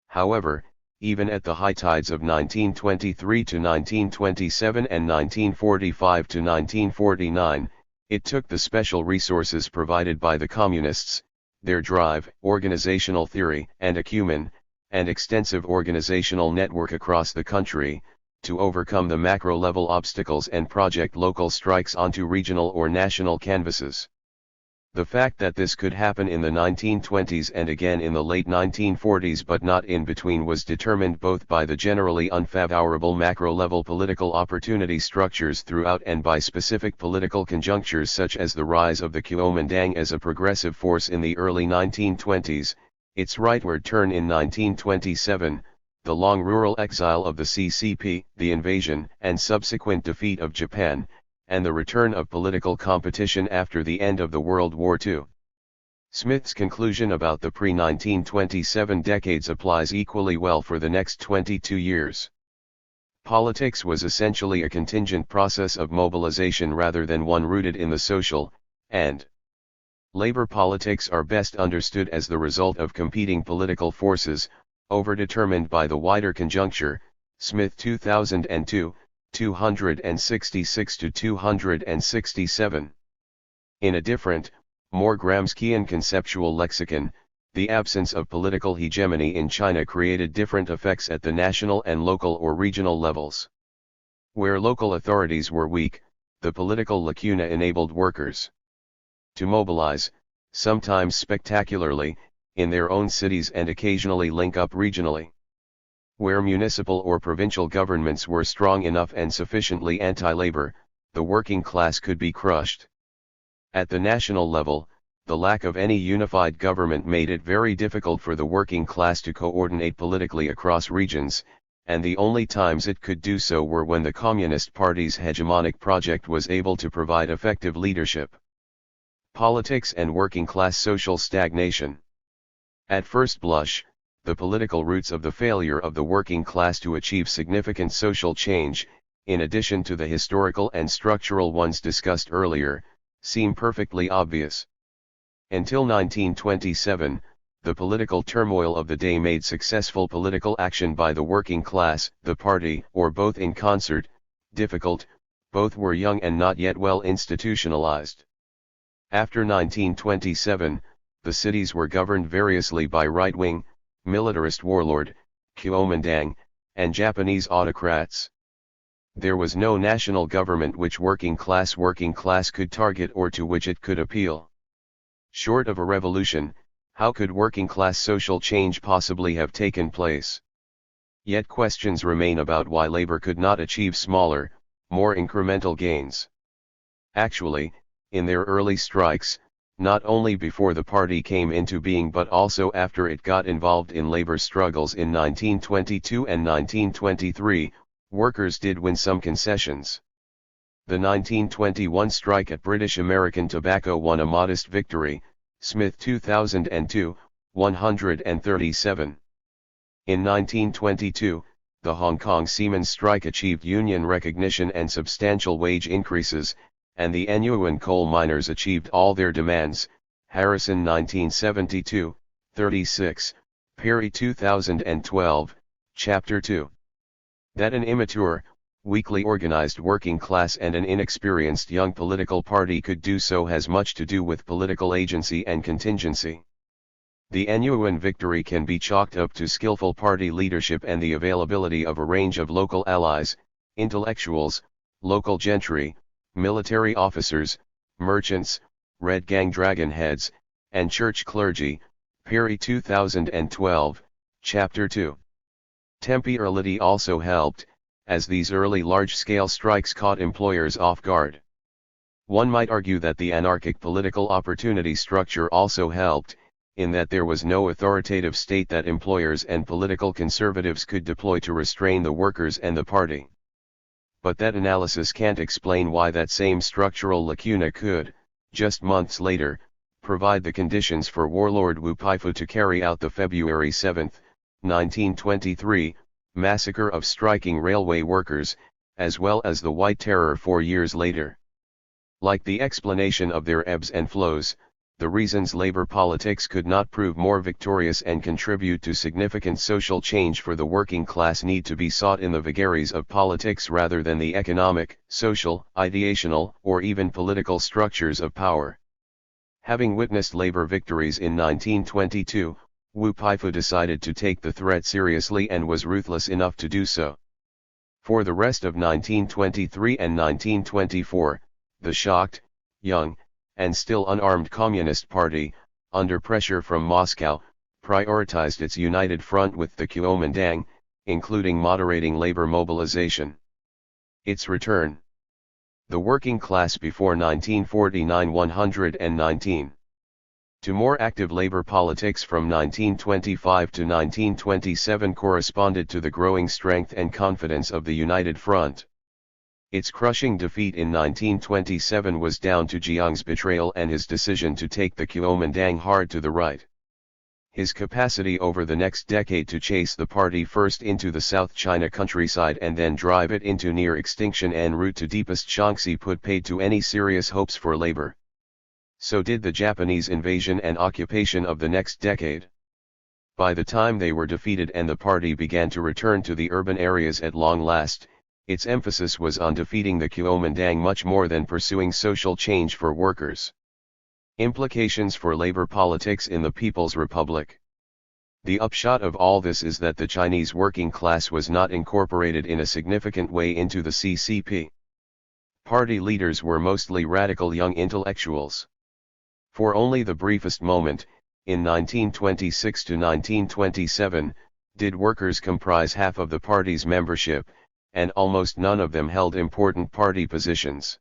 However, even at the high tides of 1923 to 1927 and 1945 to 1949, it took the special resources provided by the Communists, their drive, organizational theory and acumen, and extensive organizational network across the country, to overcome the macro-level obstacles and project local strikes onto regional or national canvases. The fact that this could happen in the 1920s and again in the late 1940s but not in between was determined both by the generally unfavorable macro-level political opportunity structures throughout and by specific political conjunctures such as the rise of the Kuomintang as a progressive force in the early 1920s, its rightward turn in 1927, the long rural exile of the CCP, the invasion and subsequent defeat of Japan, and the return of political competition after the end of the World War II. Smith's conclusion about the pre-1927 decades applies equally well for the next 22 years. Politics was essentially a contingent process of mobilization rather than one rooted in the social, and labor politics are best understood as the result of competing political forces, overdetermined by the wider conjuncture, Smith 2002, 266 to 267. In a different, more Gramscian conceptual lexicon, The absence of political hegemony in China created different effects at the national and local or regional levels. Where local authorities were weak, the political lacuna enabled workers to mobilize, sometimes spectacularly, in their own cities and occasionally link up regionally. Where municipal or provincial governments were strong enough and sufficiently anti-labor, the working class could be crushed. At the national level, the lack of any unified government made it very difficult for the working class to coordinate politically across regions, and the only times it could do so were when the Communist Party's hegemonic project was able to provide effective leadership. Politics and working class social stagnation. At first blush, the political roots of the failure of the working class to achieve significant social change, in addition to the historical and structural ones discussed earlier, seem perfectly obvious. Until 1927, the political turmoil of the day made successful political action by the working class, the party, or both in concert, difficult. Both were young and not yet well institutionalized. After 1927, the cities were governed variously by right-wing, militarist warlord, Kuomintang, and Japanese autocrats. There was no national government which working class could target or to which it could appeal. Short of a revolution, how could working-class social change possibly have taken place? Yet questions remain about why labor could not achieve smaller, more incremental gains. Actually, in their early strikes, not only before the party came into being but also after it got involved in labor struggles in 1922 and 1923, workers did win some concessions. The 1921 strike at British American Tobacco won a modest victory, Smith 2002, 137. In 1922, the Hong Kong Seamen's strike achieved union recognition and substantial wage increases, and the Anyuan coal miners achieved all their demands, Harrison 1972, 36, Perry 2012, Chapter 2. That an immature, weakly organized working class and an inexperienced young political party could do so has much to do with political agency and contingency. The Anyuan victory can be chalked up to skillful party leadership and the availability of a range of local allies, intellectuals, local gentry, military officers, merchants, Red Gang dragon heads, and church clergy, Perry 2012, Chapter 2. Temporality also helped, as these early large-scale strikes caught employers off guard. One might argue that the anarchic political opportunity structure also helped, in that there was no authoritative state that employers and political conservatives could deploy to restrain the workers and the party. But that analysis can't explain why that same structural lacuna could, just months later, provide the conditions for warlord Wu Peifu to carry out the February 7, 1923, massacre of striking railway workers, as well as the White Terror 4 years later. Like the explanation of their ebbs and flows, the reasons labor politics could not prove more victorious and contribute to significant social change for the working class need to be sought in the vagaries of politics rather than the economic, social, ideational, or even political structures of power. Having witnessed labor victories in 1922, Wu Peifu decided to take the threat seriously and was ruthless enough to do so. For the rest of 1923 and 1924, the shocked, young, and still unarmed Communist Party, under pressure from Moscow, prioritized its united front with the Kuomintang, including moderating labor mobilization. Its return. The working class before 1949 119. To more active labor politics from 1925 to 1927 corresponded to the growing strength and confidence of the United Front. Its crushing defeat in 1927 was down to Jiang's betrayal and his decision to take the Kuomintang hard to the right. His capacity over the next decade to chase the party first into the South China countryside and then drive it into near extinction en route to deepest Shaanxi put paid to any serious hopes for labor. So did the Japanese invasion and occupation of the next decade. By the time they were defeated and the party began to return to the urban areas at long last, its emphasis was on defeating the Kuomintang much more than pursuing social change for workers. Implications for labor politics in the People's Republic. The upshot of all this is that the Chinese working class was not incorporated in a significant way into the CCP. Party leaders were mostly radical young intellectuals. For only the briefest moment, in 1926 to 1927, did workers comprise half of the party's membership, and almost none of them held important party positions.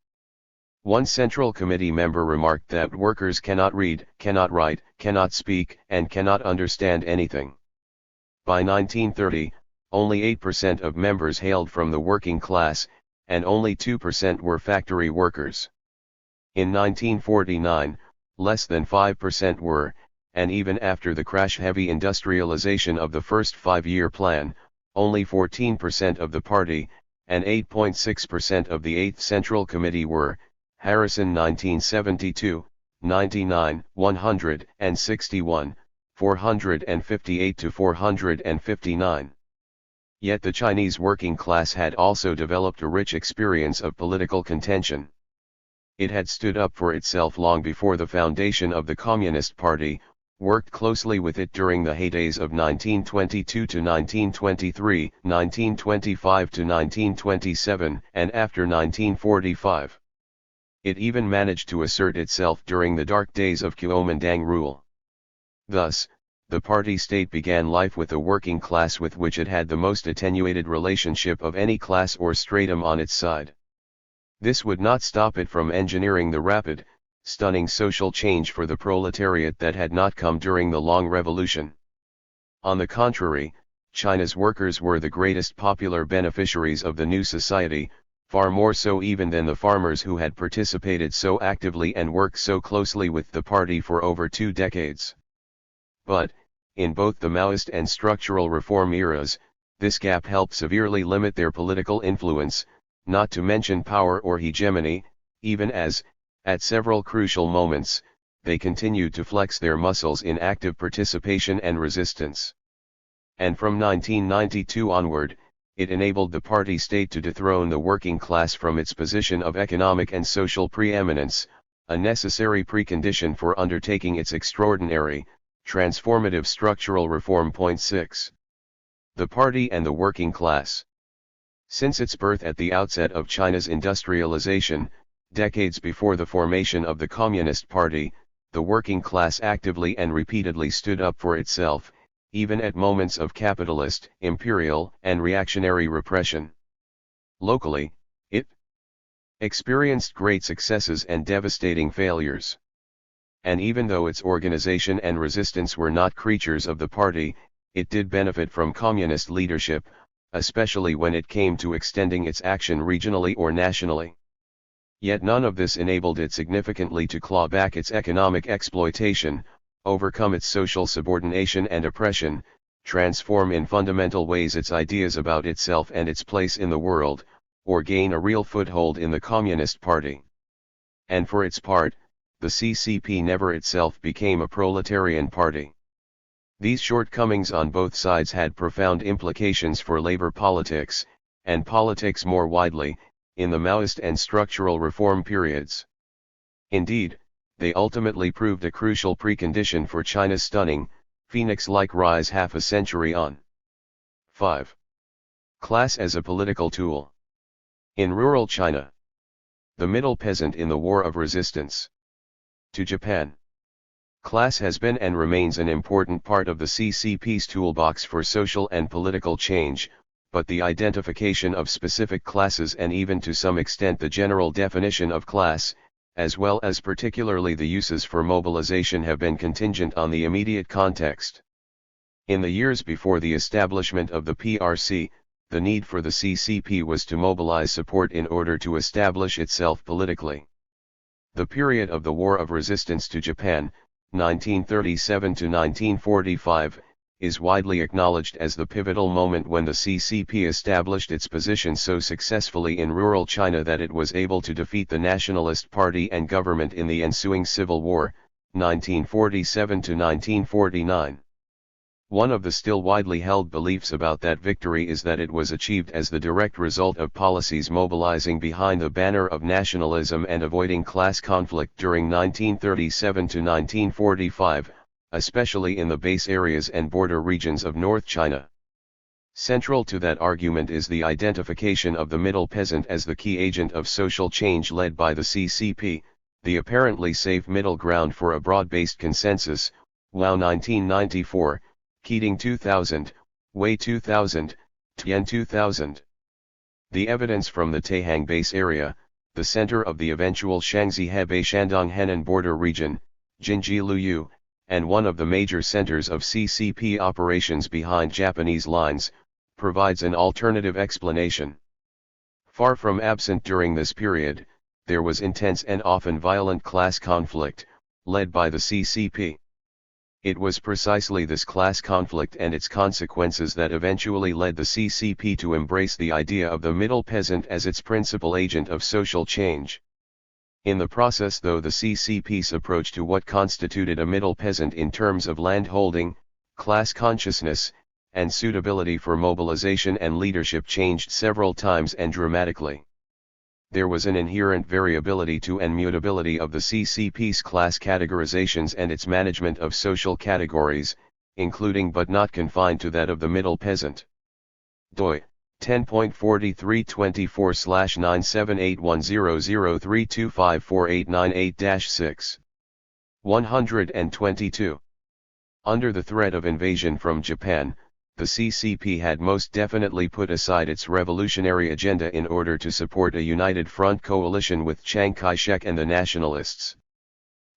One Central Committee member remarked that workers cannot read, cannot write, cannot speak, and cannot understand anything. By 1930, only 8% of members hailed from the working class, and only 2% were factory workers. In 1949, less than 5% were, and even after the crash-heavy industrialization of the first five-year plan, only 14% of the party, and 8.6% of the 8th Central Committee were. Harrison 1972, 99, 161, 458 to 459. Yet the Chinese working class had also developed a rich experience of political contention. It had stood up for itself long before the foundation of the Communist Party, worked closely with it during the heydays of 1922 to 1923, 1925 to 1927, and after 1945. It even managed to assert itself during the dark days of Kuomintang rule. Thus, the party state began life with a working class with which it had the most attenuated relationship of any class or stratum on its side. This would not stop it from engineering the rapid, stunning social change for the proletariat that had not come during the long revolution. On the contrary, China's workers were the greatest popular beneficiaries of the new society, far more so even than the farmers who had participated so actively and worked so closely with the party for over 2 decades. But, in both the Maoist and structural reform eras, this gap helped severely limit their political influence, not to mention power or hegemony, even as, at several crucial moments, they continued to flex their muscles in active participation and resistance. And from 1992 onward, it enabled the party state to dethrone the working class from its position of economic and social preeminence, a necessary precondition for undertaking its extraordinary, transformative structural reform. Point 6. The party and the working class. Since its birth at the outset of China's industrialization, decades before the formation of the Communist Party, the working class actively and repeatedly stood up for itself, even at moments of capitalist, imperial, and reactionary repression. Locally, it experienced great successes and devastating failures. And even though its organization and resistance were not creatures of the party, it did benefit from communist leadership, especially when it came to extending its action regionally or nationally. Yet none of this enabled it significantly to claw back its economic exploitation, overcome its social subordination and oppression, transform in fundamental ways its ideas about itself and its place in the world, or gain a real foothold in the Communist Party. And for its part, the CCP never itself became a proletarian party. These shortcomings on both sides had profound implications for labor politics, and politics more widely, in the Maoist and structural reform periods. Indeed, they ultimately proved a crucial precondition for China's stunning, phoenix-like rise half a century on. 5. Class as a political tool. In rural China, the middle peasant in the War of Resistance to Japan. Class has been and remains an important part of the CCP's toolbox for social and political change, but the identification of specific classes and even to some extent the general definition of class, as well as particularly the uses for mobilization, have been contingent on the immediate context. In the years before the establishment of the PRC, the need for the CCP was to mobilize support in order to establish itself politically. The period of the War of Resistance to Japan, 1937 to 1945, is widely acknowledged as the pivotal moment when the CCP established its position so successfully in rural China that it was able to defeat the Nationalist Party and government in the ensuing Civil War, 1947 to 1949. One of the still widely held beliefs about that victory is that it was achieved as the direct result of policies mobilizing behind the banner of nationalism and avoiding class conflict during 1937 to 1945, especially in the base areas and border regions of North China. Central to that argument is the identification of the middle peasant as the key agent of social change led by the CCP, the apparently safe middle ground for a broad-based consensus. Wao 1994, Keating 2000, Wei 2000, Tian 2000. The evidence from the Taihang base area, the center of the eventual Shaanxi-Hebei Shandong Henan border region, Jinji Luyu, and one of the major centers of CCP operations behind Japanese lines, provides an alternative explanation. Far from absent during this period, there was intense and often violent class conflict, led by the CCP. It was precisely this class conflict and its consequences that eventually led the CCP to embrace the idea of the middle peasant as its principal agent of social change. In the process, though, the CCP's approach to what constituted a middle peasant in terms of landholding, class consciousness, and suitability for mobilization and leadership changed several times and dramatically. There was an inherent variability to and mutability of the CCP's class categorizations and its management of social categories, including but not confined to that of the middle peasant. doi 10.4324/9781003254898-6. 122. Under the threat of invasion from Japan, the CCP had most definitely put aside its revolutionary agenda in order to support a united front coalition with Chiang Kai-shek and the nationalists.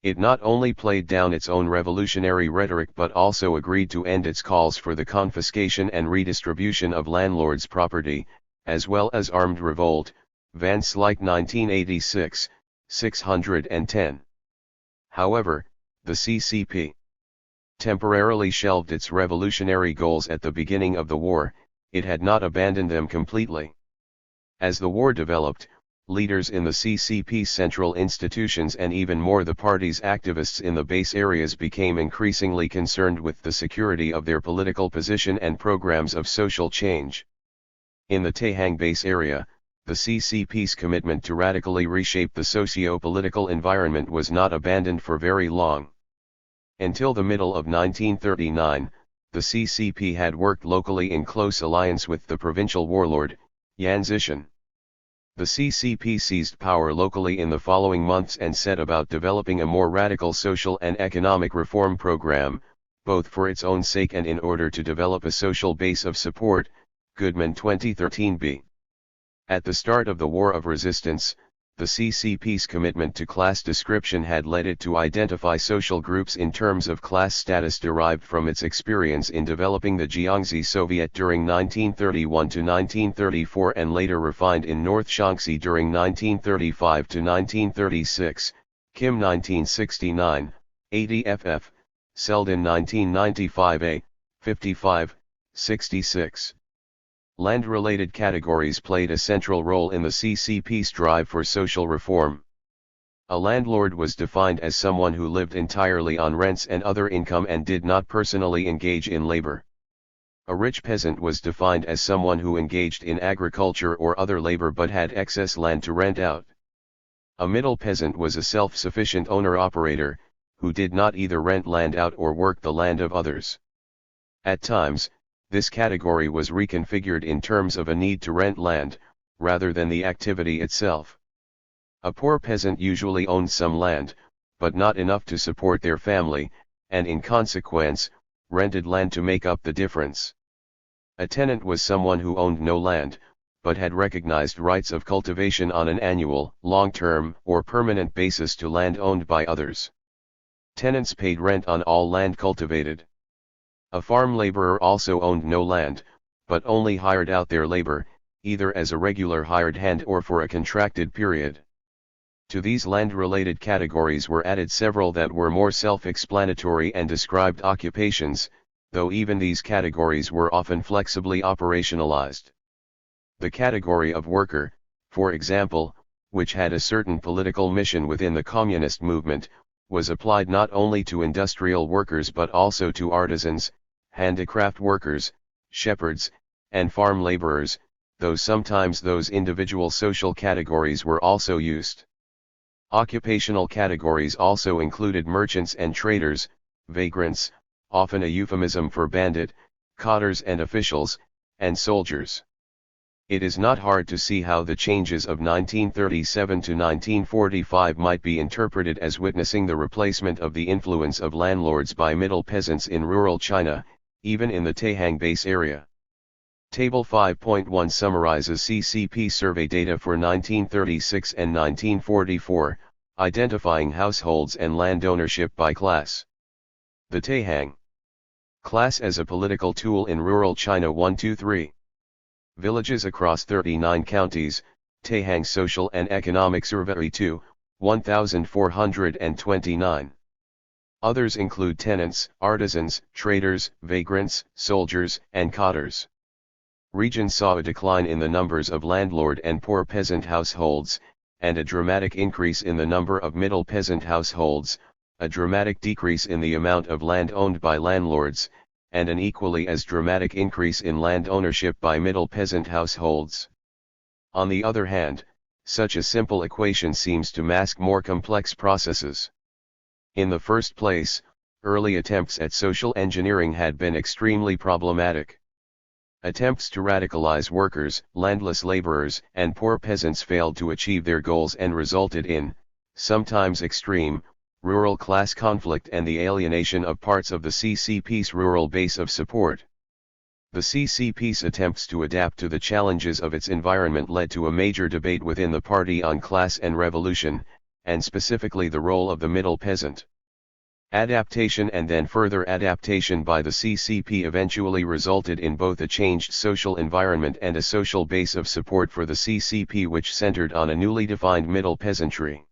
It not only played down its own revolutionary rhetoric but also agreed to end its calls for the confiscation and redistribution of landlords' property, as well as armed revolt, Van Slyke 1986, 610. However, the CCP temporarily shelved its revolutionary goals at the beginning of the war. It had not abandoned them completely. As the war developed, leaders in the CCP's central institutions and even more the party's activists in the base areas became increasingly concerned with the security of their political position and programs of social change. In the Taihang base area, the CCP's commitment to radically reshape the socio-political environment was not abandoned for very long. Until the middle of 1939, the CCP had worked locally in close alliance with the provincial warlord, Yan Zishan. The CCP seized power locally in the following months and set about developing a more radical social and economic reform program, both for its own sake and in order to develop a social base of support. Goodman 2013b. At the start of the War of Resistance, the CCP's commitment to class description had led it to identify social groups in terms of class status derived from its experience in developing the Jiangxi Soviet during 1931 to 1934 and later refined in North Shaanxi during 1935 to 1936, Kim 1969, 80 ff, Selden 1995a, 55, 66. Land-related categories played a central role in the CCP's drive for social reform. A landlord was defined as someone who lived entirely on rents and other income and did not personally engage in labor. A rich peasant was defined as someone who engaged in agriculture or other labor but had excess land to rent out. A middle peasant was a self-sufficient owner-operator, who did not either rent land out or work the land of others. At times, this category was reconfigured in terms of a need to rent land, rather than the activity itself. A poor peasant usually owned some land, but not enough to support their family, and in consequence, rented land to make up the difference. A tenant was someone who owned no land, but had recognized rights of cultivation on an annual, long-term, or permanent basis to land owned by others. Tenants paid rent on all land cultivated. A farm laborer also owned no land, but only hired out their labor, either as a regular hired hand or for a contracted period. To these land-related categories were added several that were more self-explanatory and described occupations, though even these categories were often flexibly operationalized. The category of worker, for example, which had a certain political mission within the communist movement, was applied not only to industrial workers but also to artisans, handicraft workers, shepherds, and farm laborers, though sometimes those individual social categories were also used. Occupational categories also included merchants and traders, vagrants, often a euphemism for bandit, cotters and officials, and soldiers. It is not hard to see how the changes of 1937 to 1945 might be interpreted as witnessing the replacement of the influence of landlords by middle peasants in rural China, even in the Taihang base area. Table 5.1 summarizes CCP survey data for 1936 and 1944, identifying households and land ownership by class. The Taihang class as a political tool in rural China. 123 villages across 39 counties, Taihang Social and Economic Survey 2, 1429. Others include tenants, artisans, traders, vagrants, soldiers, and cotters. Region saw a decline in the numbers of landlord and poor peasant households, and a dramatic increase in the number of middle peasant households, a dramatic decrease in the amount of land owned by landlords, and an equally as dramatic increase in land ownership by middle peasant households. On the other hand, such a simple equation seems to mask more complex processes. In the first place, early attempts at social engineering had been extremely problematic. Attempts to radicalize workers, landless laborers, and poor peasants failed to achieve their goals and resulted in, sometimes extreme, rural class conflict and the alienation of parts of the CCP's rural base of support. The CCP's attempts to adapt to the challenges of its environment led to a major debate within the party on class and revolution, and specifically the role of the middle peasant. Adaptation and then further adaptation by the CCP eventually resulted in both a changed social environment and a social base of support for the CCP which centered on a newly defined middle peasantry.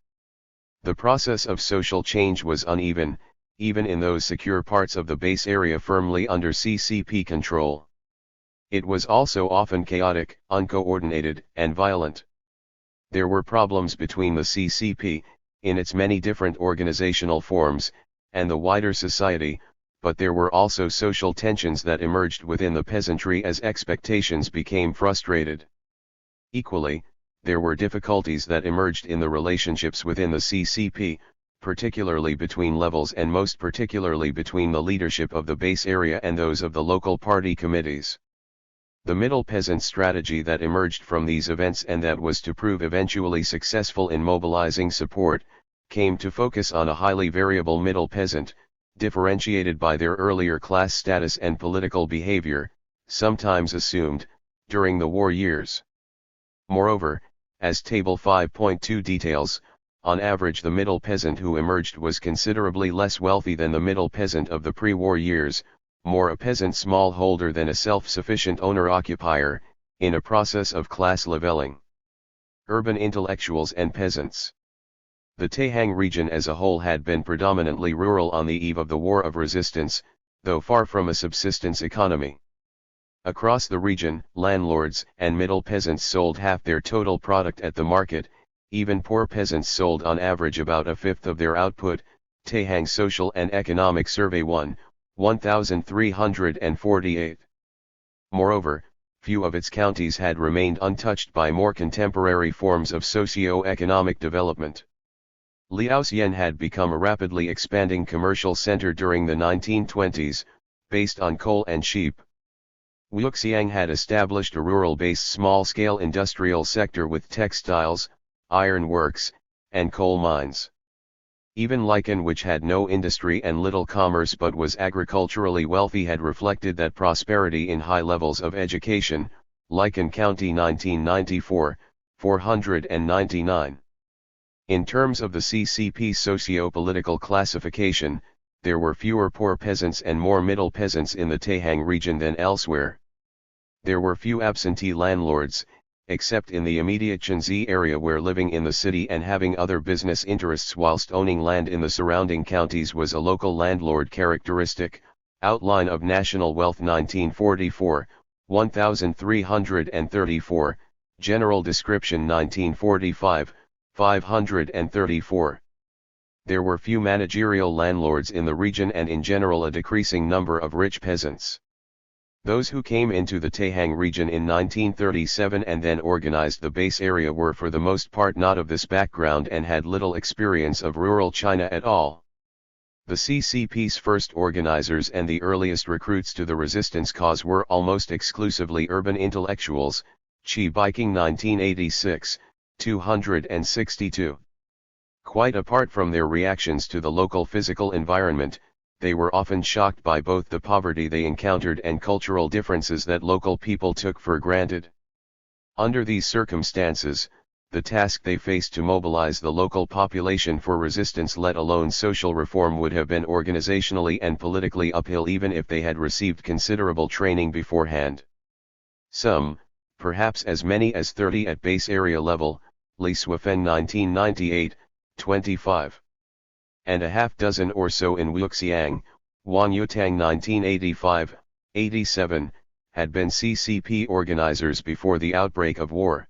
The process of social change was uneven, even in those secure parts of the base area firmly under CCP control. It was also often chaotic, uncoordinated, and violent. There were problems between the CCP, in its many different organizational forms, and the wider society, but there were also social tensions that emerged within the peasantry as expectations became frustrated. Equally, there were difficulties that emerged in the relationships within the CCP, particularly between levels and most particularly between the leadership of the base area and those of the local party committees. The middle peasant strategy that emerged from these events and that was to prove eventually successful in mobilizing support, came to focus on a highly variable middle peasant, differentiated by their earlier class status and political behavior, sometimes assumed, during the war years. Moreover, as Table 5.2 details, on average the middle peasant who emerged was considerably less wealthy than the middle peasant of the pre-war years, more a peasant smallholder than a self-sufficient owner-occupier, in a process of class leveling. Urban intellectuals and peasants. The Taihang region as a whole had been predominantly rural on the eve of the War of Resistance, though far from a subsistence economy. Across the region, landlords and middle peasants sold half their total product at the market, even poor peasants sold on average about a fifth of their output. Taihang Social and Economic Survey 1, 1348. Moreover, few of its counties had remained untouched by more contemporary forms of socio-economic development. Liaoxian had become a rapidly expanding commercial center during the 1920s, based on coal and sheep. Wuxiang had established a rural-based small-scale industrial sector with textiles, iron works, and coal mines. Even Lycan, which had no industry and little commerce but was agriculturally wealthy, had reflected that prosperity in high levels of education. Lycan County 1994, 499. In terms of the CCP socio-political classification, there were fewer poor peasants and more middle peasants in the Taihang region than elsewhere. There were few absentee landlords, except in the immediate Chenzi area where living in the city and having other business interests whilst owning land in the surrounding counties was a local landlord characteristic. Outline of National Wealth 1944, 1334, General Description 1945, 534. there were few managerial landlords in the region and in general a decreasing number of rich peasants. Those who came into the Taihang region in 1937 and then organized the base area were for the most part not of this background and had little experience of rural China at all. The CCP's first organizers and the earliest recruits to the resistance cause were almost exclusively urban intellectuals, Chi Biking 1986, 262. Quite apart from their reactions to the local physical environment, they were often shocked by both the poverty they encountered and cultural differences that local people took for granted. Under these circumstances, the task they faced to mobilize the local population for resistance, let alone social reform, would have been organizationally and politically uphill even if they had received considerable training beforehand. Some, perhaps as many as 30 at base area level, Li Suifen 1998, 25. And a half dozen or so in Wuxiang, Wang Yutang 1985, 87, had been CCP organizers before the outbreak of war.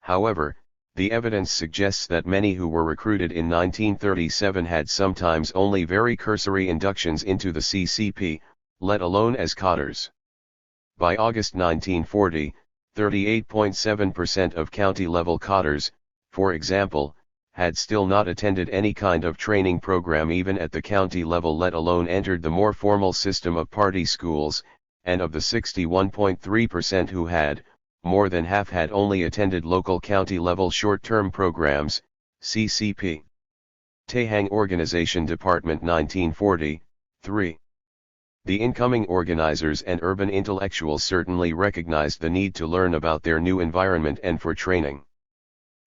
However, the evidence suggests that many who were recruited in 1937 had sometimes only very cursory inductions into the CCP, let alone as cadres. By August 1940, 38.7% of county-level cadres, for example, had still not attended any kind of training program even at the county level, let alone entered the more formal system of party schools, and of the 61.3% who had, more than half had only attended local county-level short-term programs, CCP. Taihang Organization Department 1940, 3. The incoming organizers and urban intellectuals certainly recognized the need to learn about their new environment and for training.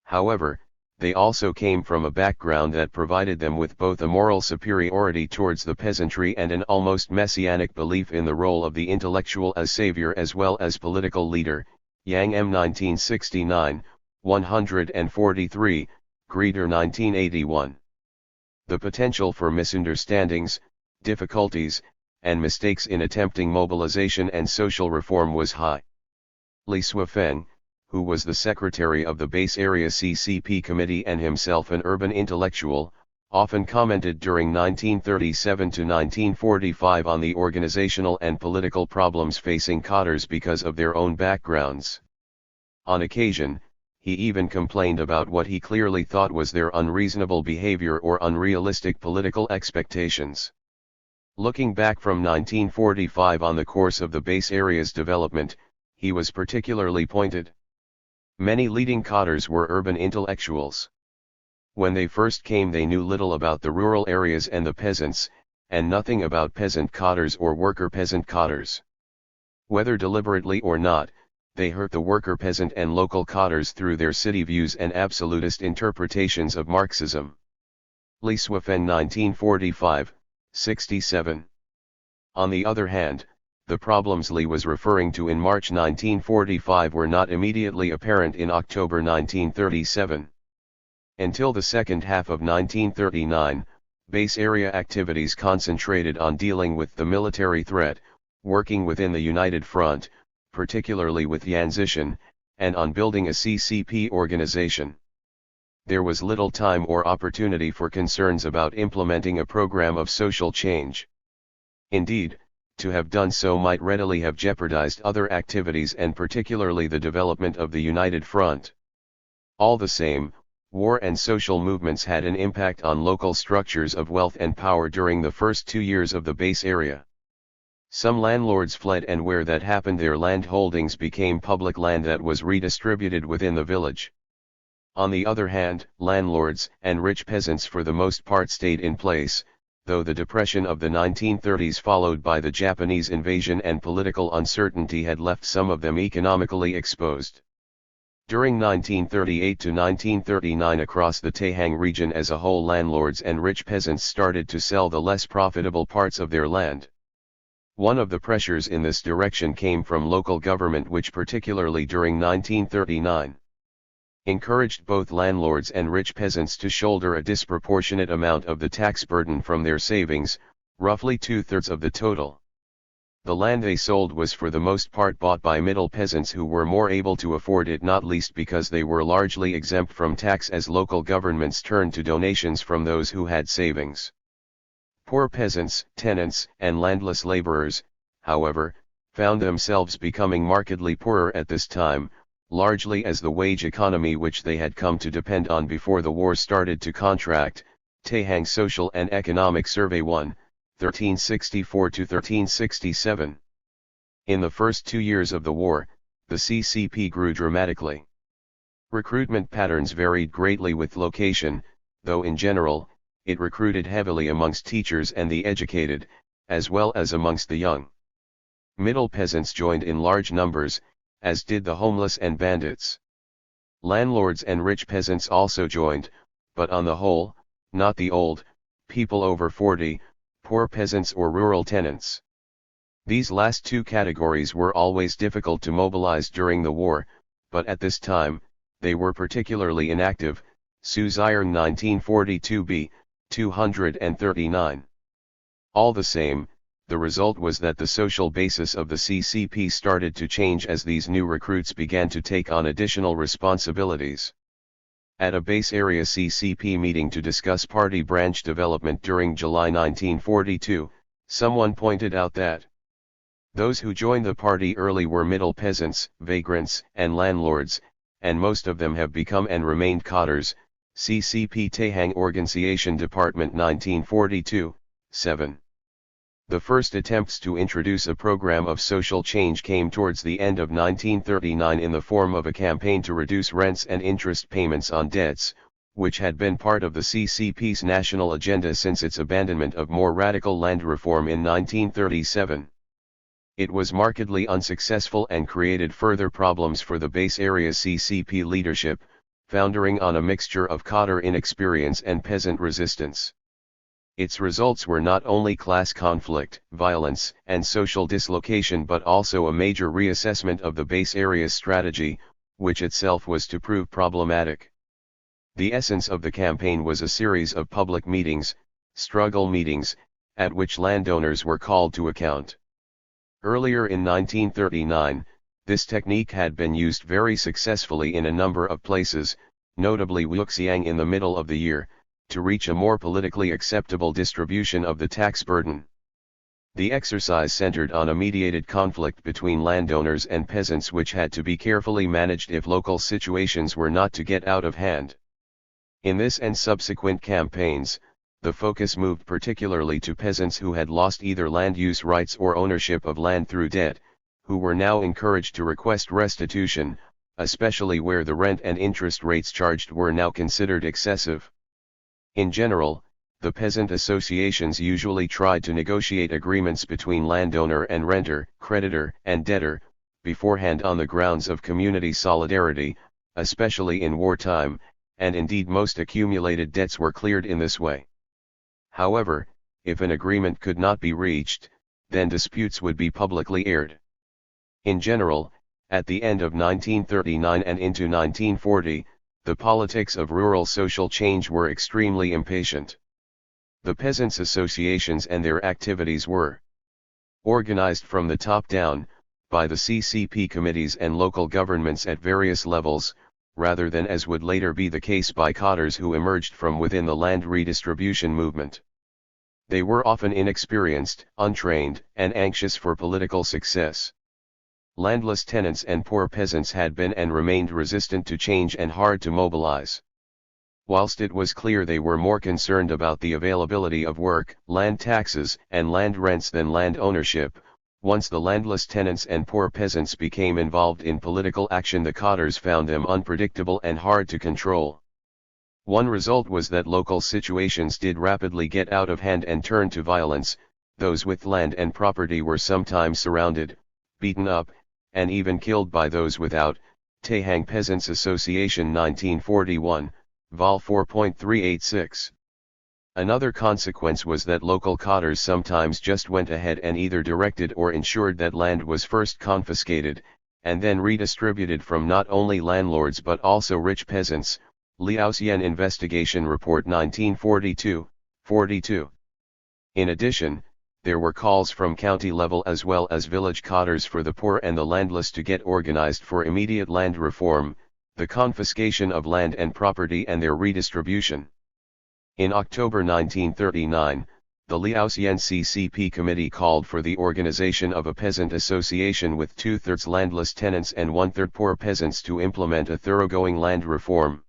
However, they also came from a background that provided them with both a moral superiority towards the peasantry and an almost messianic belief in the role of the intellectual as savior as well as political leader. Yang M 1969, 143, Grieder 1981. The potential for misunderstandings, difficulties, and mistakes in attempting mobilization and social reform was high. Li Suifen, who was the secretary of the base area CCP committee and himself an urban intellectual, often commented during 1937 to 1945 on the organizational and political problems facing cadres because of their own backgrounds. On occasion, he even complained about what he clearly thought was their unreasonable behavior or unrealistic political expectations. Looking back from 1945 on the course of the base area's development, he was particularly pointed. Many leading cadres were urban intellectuals. When they first came they knew little about the rural areas and the peasants, and nothing about peasant cadres or worker peasant cadres. Whether deliberately or not, they hurt the worker peasant and local cadres through their city views and absolutist interpretations of Marxism. Li Suifen 1945, 67. On the other hand, the problems Li was referring to in March 1945 were not immediately apparent in October 1937. Until the second half of 1939, base area activities concentrated on dealing with the military threat, working within the United Front, particularly with Yan Zishan, and on building a CCP organization. There was little time or opportunity for concerns about implementing a program of social change. Indeed, to have done so might readily have jeopardized other activities and particularly the development of the United Front. All the same, war and social movements had an impact on local structures of wealth and power during the first 2 years of the base area. Some landlords fled, and where that happened their land holdings became public land that was redistributed within the village. On the other hand, landlords and rich peasants for the most part stayed in place, though the depression of the 1930s followed by the Japanese invasion and political uncertainty had left some of them economically exposed. During 1938 to 1939 across the Taihang region as a whole, landlords and rich peasants started to sell the less profitable parts of their land. One of the pressures in this direction came from local government, which particularly during 1939 encouraged both landlords and rich peasants to shoulder a disproportionate amount of the tax burden from their savings, roughly 2/3 of the total. The land they sold was for the most part bought by middle peasants who were more able to afford it, not least because they were largely exempt from tax as local governments turned to donations from those who had savings. Poor peasants, tenants, and landless laborers, however, found themselves becoming markedly poorer at this time, largely as the wage economy which they had come to depend on before the war started to contract. Tahang Social and Economic Survey 1, 1364–1367. In the first 2 years of the war, the CCP grew dramatically. Recruitment patterns varied greatly with location, though in general, it recruited heavily amongst teachers and the educated, as well as amongst the young. Middle peasants joined in large numbers, as did the homeless and bandits. Landlords and rich peasants also joined, but on the whole, not the old, people over 40, poor peasants or rural tenants. These last two categories were always difficult to mobilize during the war, but at this time, they were particularly inactive. Suziron 1942b, 239. All the same, the result was that the social basis of the CCP started to change as these new recruits began to take on additional responsibilities. At a base area CCP meeting to discuss party branch development during July 1942, someone pointed out that those who joined the party early were middle peasants, vagrants, and landlords, and most of them have become and remained cadres. CCP Tahang Organisation Department 1942, 7. The first attempts to introduce a program of social change came towards the end of 1939 in the form of a campaign to reduce rents and interest payments on debts, which had been part of the CCP's national agenda since its abandonment of more radical land reform in 1937. It was markedly unsuccessful and created further problems for the base area CCP leadership, foundering on a mixture of cadre inexperience and peasant resistance. Its results were not only class conflict, violence, and social dislocation but also a major reassessment of the base area's strategy, which itself was to prove problematic. The essence of the campaign was a series of public meetings, struggle meetings, at which landowners were called to account. Earlier in 1939, this technique had been used very successfully in a number of places, notably Wuxiang in the middle of the year, to reach a more politically acceptable distribution of the tax burden. The exercise centered on a mediated conflict between landowners and peasants which had to be carefully managed if local situations were not to get out of hand. In this and subsequent campaigns, the focus moved particularly to peasants who had lost either land use rights or ownership of land through debt, who were now encouraged to request restitution, especially where the rent and interest rates charged were now considered excessive. In general, the peasant associations usually tried to negotiate agreements between landowner and renter, creditor and debtor, beforehand on the grounds of community solidarity, especially in wartime, and indeed most accumulated debts were cleared in this way. However, if an agreement could not be reached, then disputes would be publicly aired. In general, at the end of 1939 and into 1940, the politics of rural social change were extremely impatient. The peasants' associations and their activities were organized from the top down, by the CCP committees and local governments at various levels, rather than as would later be the case by cadres who emerged from within the land redistribution movement. They were often inexperienced, untrained, and anxious for political success. Landless tenants and poor peasants had been and remained resistant to change and hard to mobilize. Whilst it was clear they were more concerned about the availability of work, land taxes, and land rents than land ownership, once the landless tenants and poor peasants became involved in political action, the cadres found them unpredictable and hard to control. One result was that local situations did rapidly get out of hand and turn to violence. Those with land and property were sometimes surrounded, beaten up, and even killed by those without. Tahang Peasants Association 1941, Vol 4.386. Another consequence was that local cadres sometimes just went ahead and either directed or ensured that land was first confiscated, and then redistributed from not only landlords but also rich peasants. Liaoxian Investigation Report 1942, 42. In addition, there were calls from county level as well as village cadres for the poor and the landless to get organized for immediate land reform, the confiscation of land and property and their redistribution. In October 1939, the Liaosian CCP committee called for the organization of a peasant association with 2/3 landless tenants and 1/3 poor peasants to implement a thoroughgoing land reform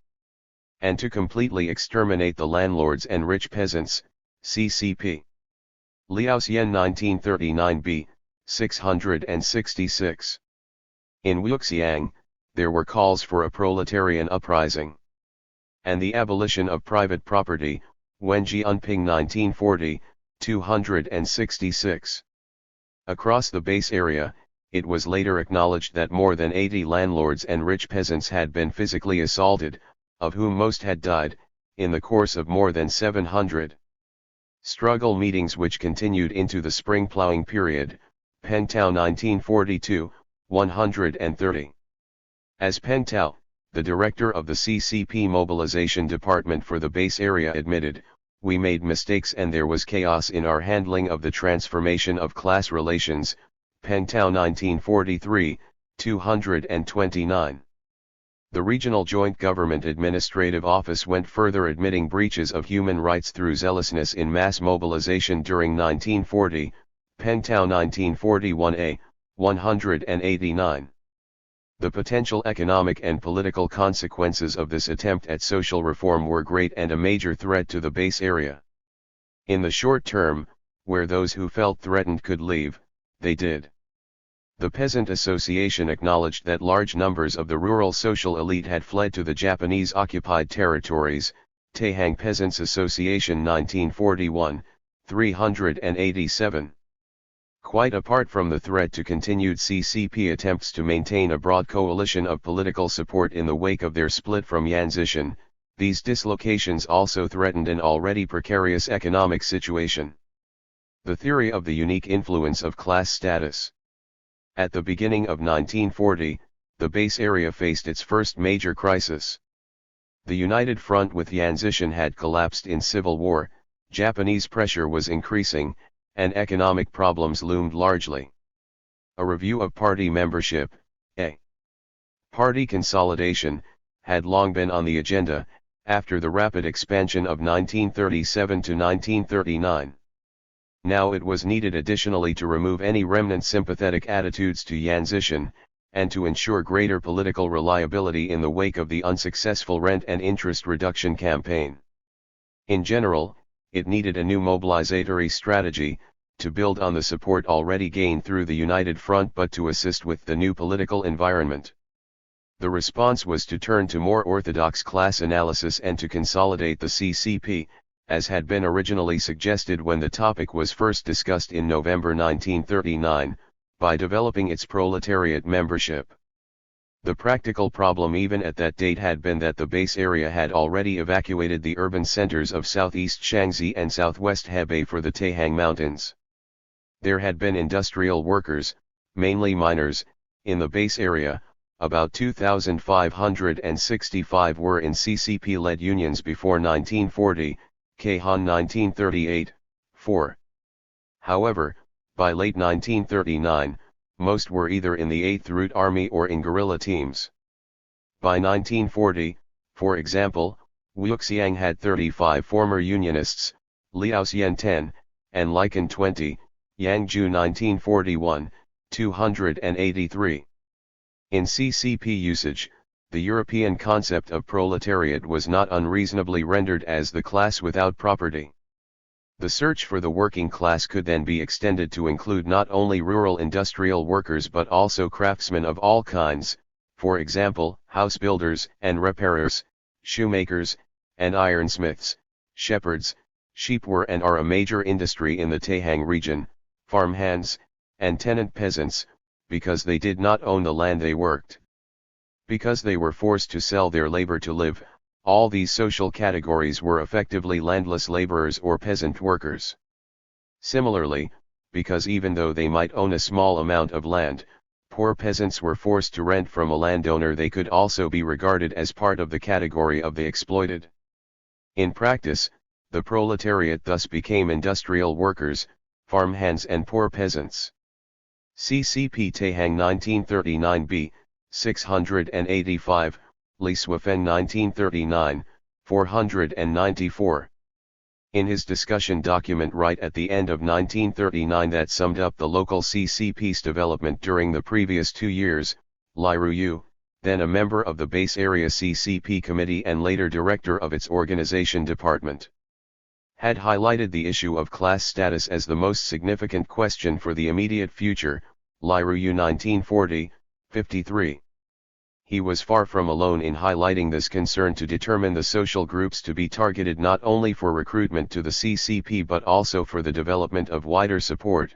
and to completely exterminate the landlords and rich peasants, CCP. Liaosian 1939b, 666. In Wuxiang, there were calls for a proletarian uprising and the abolition of private property, Wenji Unping 1940, 266. Across the base area, it was later acknowledged that more than 80 landlords and rich peasants had been physically assaulted, of whom most had died, in the course of more than 700 struggle meetings which continued into the spring plowing period, Pengtao 1942, 130. As Pengtao, the director of the CCP Mobilization Department for the base area admitted, we made mistakes and there was chaos in our handling of the transformation of class relations, Pengtao 1943, 229. The Regional Joint Government Administrative Office went further admitting breaches of human rights through zealousness in mass mobilization during 1940, Pengtao 1941a, 189. The potential economic and political consequences of this attempt at social reform were great and a major threat to the base area. In the short term, where those who felt threatened could leave, they did. The Peasant Association acknowledged that large numbers of the rural social elite had fled to the Japanese-occupied territories, Taihang Peasants Association 1941, 387. Quite apart from the threat to continued CCP attempts to maintain a broad coalition of political support in the wake of their split from Yanzhishan, these dislocations also threatened an already precarious economic situation. The theory of the unique influence of class status. At the beginning of 1940, the base area faced its first major crisis. The united front with Yanzhishan had collapsed in civil war, Japanese pressure was increasing, and economic problems loomed largely. A review of party membership, a party consolidation, had long been on the agenda, after the rapid expansion of 1937 to 1939. Now it was needed additionally to remove any remnant sympathetic attitudes to Yanzhishan, and to ensure greater political reliability in the wake of the unsuccessful rent and interest reduction campaign. In general, it needed a new mobilizatory strategy, to build on the support already gained through the United Front but to assist with the new political environment. The response was to turn to more orthodox class analysis and to consolidate the CCP, as had been originally suggested when the topic was first discussed in November 1939, by developing its proletariat membership. The practical problem even at that date had been that the base area had already evacuated the urban centers of southeast Shaanxi and southwest Hebei for the Taihang Mountains. There had been industrial workers, mainly miners, in the base area. About 2,565 were in CCP-led unions before 1940, Keihan 1938, 4. However, by late 1939, most were either in the 8th Route Army or in guerrilla teams. By 1940, for example, Wuxiang had 35 former Unionists, Liaosian 10, and Liken 20, Yangzhou 1941, 283. In CCP usage, the European concept of proletariat was not unreasonably rendered as the class without property. The search for the working class could then be extended to include not only rural industrial workers but also craftsmen of all kinds, for example, house builders and repairers, shoemakers, and ironsmiths. Shepherds, sheep were and are a major industry in the Taihang region, farmhands, and tenant peasants, because they did not own the land they worked. Because they were forced to sell their labor to live, all these social categories were effectively landless laborers or peasant workers. Similarly, because even though they might own a small amount of land, poor peasants were forced to rent from a landowner, they could also be regarded as part of the category of the exploited. In practice, the proletariat thus became industrial workers, farmhands and poor peasants. CCP Tahang 1939b, 685, Lee Swafen 1939, 494. In his discussion document right at the end of 1939 that summed up the local CCP's development during the previous 2 years, Lai Ruyu, then a member of the Base Area CCP Committee and later director of its organization department, had highlighted the issue of class status as the most significant question for the immediate future, Lai Ruyu 1940, 53. He was far from alone in highlighting this concern to determine the social groups to be targeted not only for recruitment to the CCP but also for the development of wider support.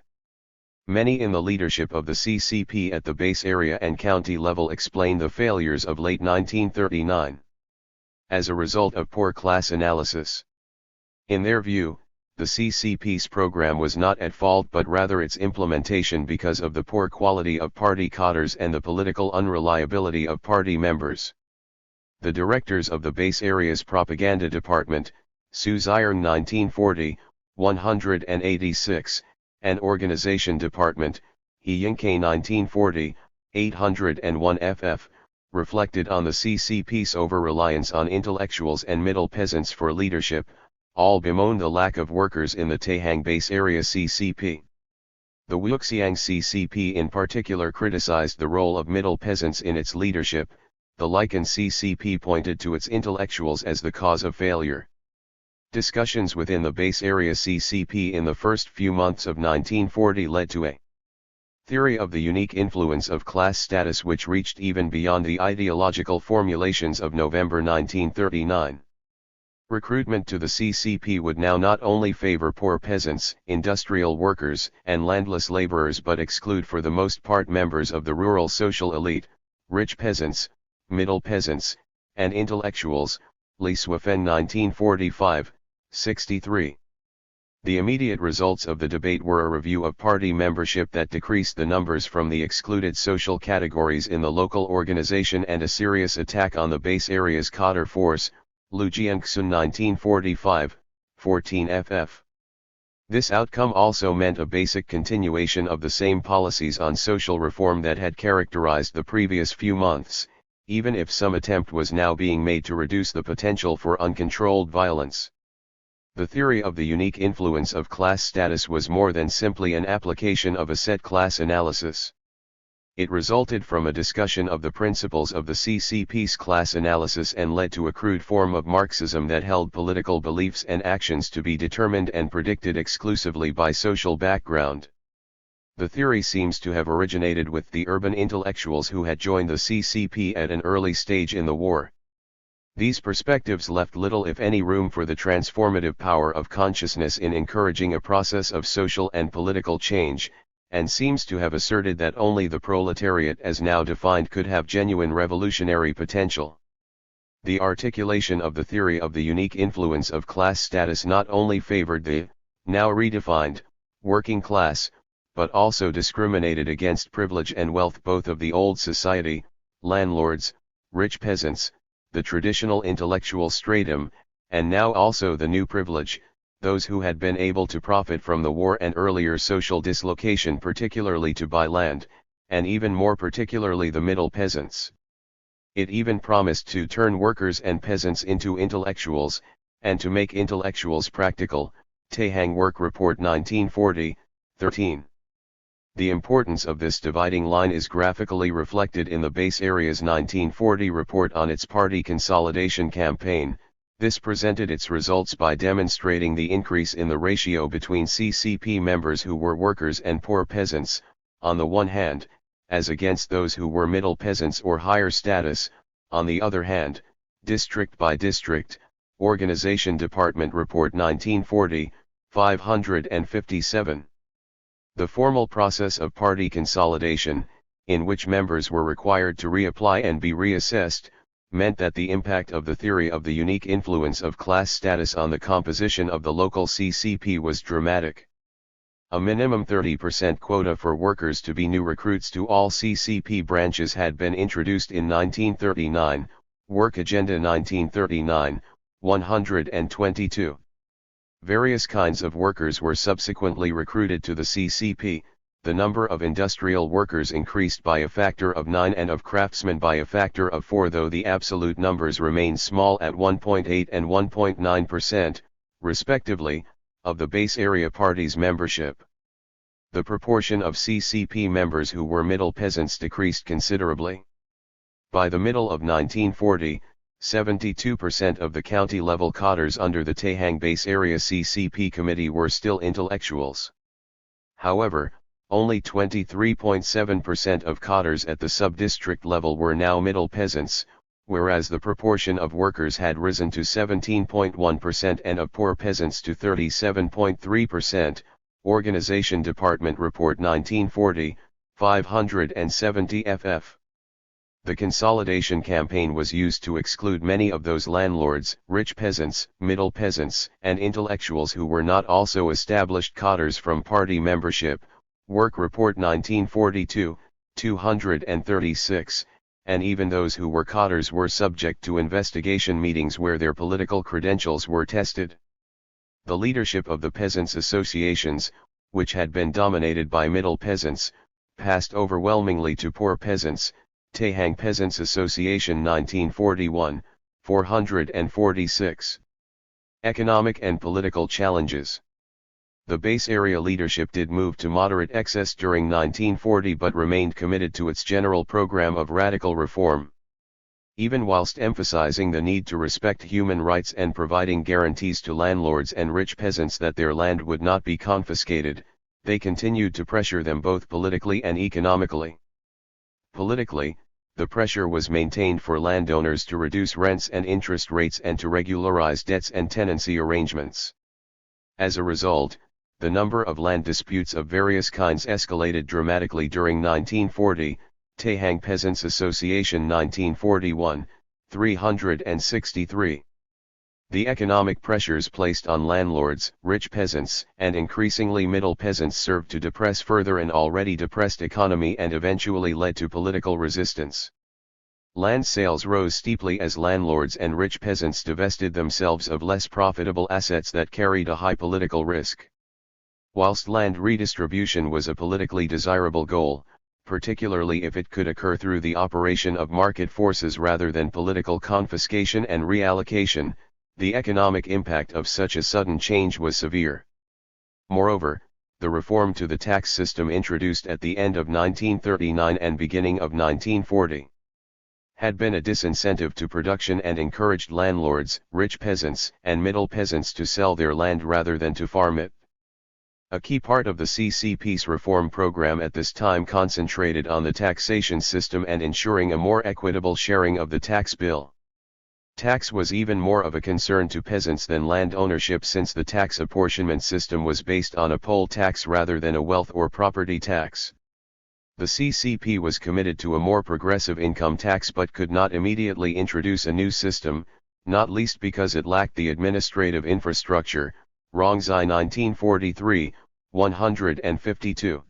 Many in the leadership of the CCP at the base area and county level explain the failures of late 1939 as a result of poor class analysis. In their view, the CCP's program was not at fault but rather its implementation because of the poor quality of party cadres and the political unreliability of party members. The directors of the base area's propaganda department, Su Ziyang 1940, 186, and organization department, He Yingke 1940, 801 ff, reflected on the CCP's over-reliance on intellectuals and middle peasants for leadership, all bemoan the lack of workers in the Tahang base area CCP. The Wuxiang CCP in particular criticized the role of middle peasants in its leadership. The Lycan CCP pointed to its intellectuals as the cause of failure. Discussions within the base area CCP in the first few months of 1940 led to a theory of the unique influence of class status which reached even beyond the ideological formulations of November 1939. Recruitment to the CCP would now not only favor poor peasants, industrial workers, and landless laborers but exclude for the most part members of the rural social elite, rich peasants, middle peasants, and intellectuals, Lee Swafen 1945, 63. The immediate results of the debate were a review of party membership that decreased the numbers from the excluded social categories in the local organization and a serious attack on the base area's cadre force, Lu Jiangxun 1945, 14 ff. This outcome also meant a basic continuation of the same policies on social reform that had characterized the previous few months, even if some attempt was now being made to reduce the potential for uncontrolled violence. The theory of the unique influence of class status was more than simply an application of a set class analysis. It resulted from a discussion of the principles of the CCP's class analysis and led to a crude form of Marxism that held political beliefs and actions to be determined and predicted exclusively by social background. The theory seems to have originated with the urban intellectuals who had joined the CCP at an early stage in the war. These perspectives left little if any room for the transformative power of consciousness in encouraging a process of social and political change, and seems to have asserted that only the proletariat as now defined could have genuine revolutionary potential. The articulation of the theory of the unique influence of class status not only favored the, now redefined, working class, but also discriminated against privilege and wealth both of the old society, landlords, rich peasants, the traditional intellectual stratum, and now also the new privilege, those who had been able to profit from the war and earlier social dislocation, particularly to buy land, and even more particularly the middle peasants. It even promised to turn workers and peasants into intellectuals, and to make intellectuals practical, Tahang Work Report 1940, 13. The importance of this dividing line is graphically reflected in the base area's 1940 report on its party consolidation campaign. This presented its results by demonstrating the increase in the ratio between CCP members who were workers and poor peasants, on the one hand, as against those who were middle peasants or higher status, on the other hand, district by district, Organization Department Report 1940, 557. The formal process of party consolidation, in which members were required to reapply and be reassessed, meant that the impact of the theory of the unique influence of class status on the composition of the local CCP was dramatic. A minimum 30% quota for workers to be new recruits to all CCP branches had been introduced in 1939, Work Agenda 1939, 122. Various kinds of workers were subsequently recruited to the CCP. The number of industrial workers increased by a factor of 9 and of craftsmen by a factor of 4, though the absolute numbers remained small at 1.8 and 1.9%, respectively, of the base area party's membership. The proportion of CCP members who were middle peasants decreased considerably. By the middle of 1940, 72% of the county-level cadres under the Taihang Base Area CCP Committee were still intellectuals. However, only 23.7% of cadres at the sub-district level were now middle peasants, whereas the proportion of workers had risen to 17.1% and of poor peasants to 37.3%. Organization Department Report 1940, 570 ff. The consolidation campaign was used to exclude many of those landlords, rich peasants, middle peasants, and intellectuals who were not also established cadres from party membership. Work Report 1942, 236, and even those who were cadres were subject to investigation meetings where their political credentials were tested. The leadership of the peasants' associations, which had been dominated by middle peasants, passed overwhelmingly to poor peasants. Taihang Peasants Association 1941, 446. Economic and political challenges. The base area leadership did move to moderate excess during 1940 but remained committed to its general program of radical reform. Even whilst emphasizing the need to respect human rights and providing guarantees to landlords and rich peasants that their land would not be confiscated, they continued to pressure them both politically and economically. Politically, the pressure was maintained for landowners to reduce rents and interest rates and to regularize debts and tenancy arrangements. As a result, the number of land disputes of various kinds escalated dramatically during 1940, Taihang Peasants Association 1941, 363. The economic pressures placed on landlords, rich peasants, and increasingly middle peasants served to depress further an already depressed economy and eventually led to political resistance. Land sales rose steeply as landlords and rich peasants divested themselves of less profitable assets that carried a high political risk. Whilst land redistribution was a politically desirable goal, particularly if it could occur through the operation of market forces rather than political confiscation and reallocation, the economic impact of such a sudden change was severe. Moreover, the reform to the tax system introduced at the end of 1939 and beginning of 1940 had been a disincentive to production and encouraged landlords, rich peasants, and middle peasants to sell their land rather than to farm it. A key part of the CCP's reform program at this time concentrated on the taxation system and ensuring a more equitable sharing of the tax bill. Tax was even more of a concern to peasants than land ownership since the tax apportionment system was based on a poll tax rather than a wealth or property tax. The CCP was committed to a more progressive income tax but could not immediately introduce a new system, not least because it lacked the administrative infrastructure. Rongzai 1943, 152.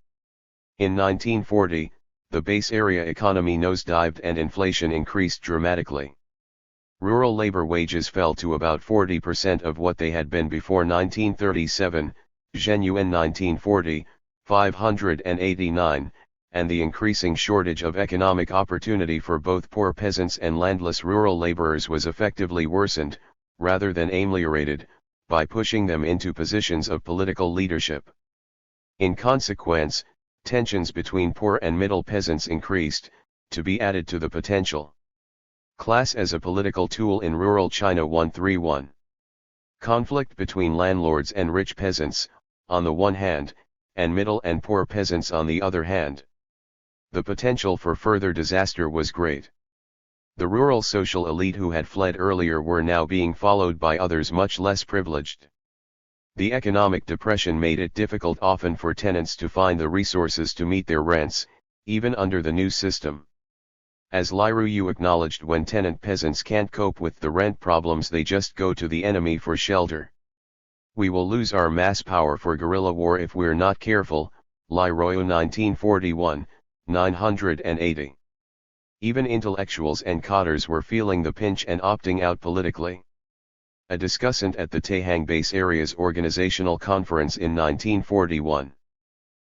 In 1940, the base area economy nosedived and inflation increased dramatically. Rural labor wages fell to about 40% of what they had been before 1937, Zhenyuan 1940, 589, and the increasing shortage of economic opportunity for both poor peasants and landless rural laborers was effectively worsened, rather than ameliorated, by pushing them into positions of political leadership. In consequence, tensions between poor and middle peasants increased, to be added to the potential class as a political tool in rural China 131. Conflict between landlords and rich peasants, on the one hand, and middle and poor peasants on the other hand. The potential for further disaster was great. The rural social elite who had fled earlier were now being followed by others much less privileged. The economic depression made it difficult often for tenants to find the resources to meet their rents, even under the new system. As Lai Ruyu acknowledged, when tenant peasants can't cope with the rent problems, they just go to the enemy for shelter. We will lose our mass power for guerrilla war if we're not careful, Lai Ruyu 1941, 980. Even intellectuals and cadres were feeling the pinch and opting out politically. a discussant at the Taihang Base Area's organizational conference in 1941,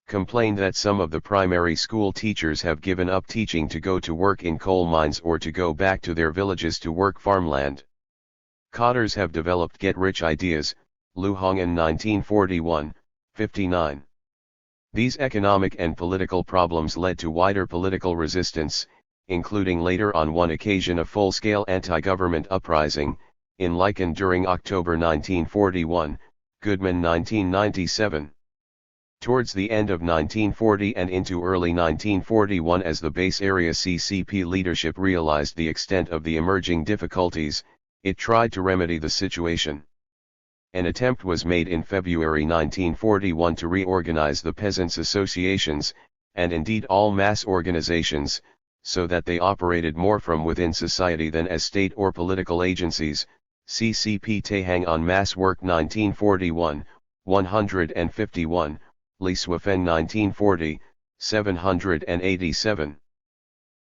complained that some of the primary school teachers have given up teaching to go to work in coal mines or to go back to their villages to work farmland. Cadres have developed get-rich ideas, Lu Hongan 1941, 59. These economic and political problems led to wider political resistance, including later on one occasion a full-scale anti-government uprising, in Lycan during October 1941, Goodman 1997. Towards the end of 1940 and into early 1941, as the base area CCP leadership realized the extent of the emerging difficulties, it tried to remedy the situation. An attempt was made in February 1941 to reorganize the peasants' associations, and indeed all mass organizations, so that they operated more from within society than as state or political agencies. CCP Taihang on Mass Work 1941, 151, Li Suifeng 1940, 787.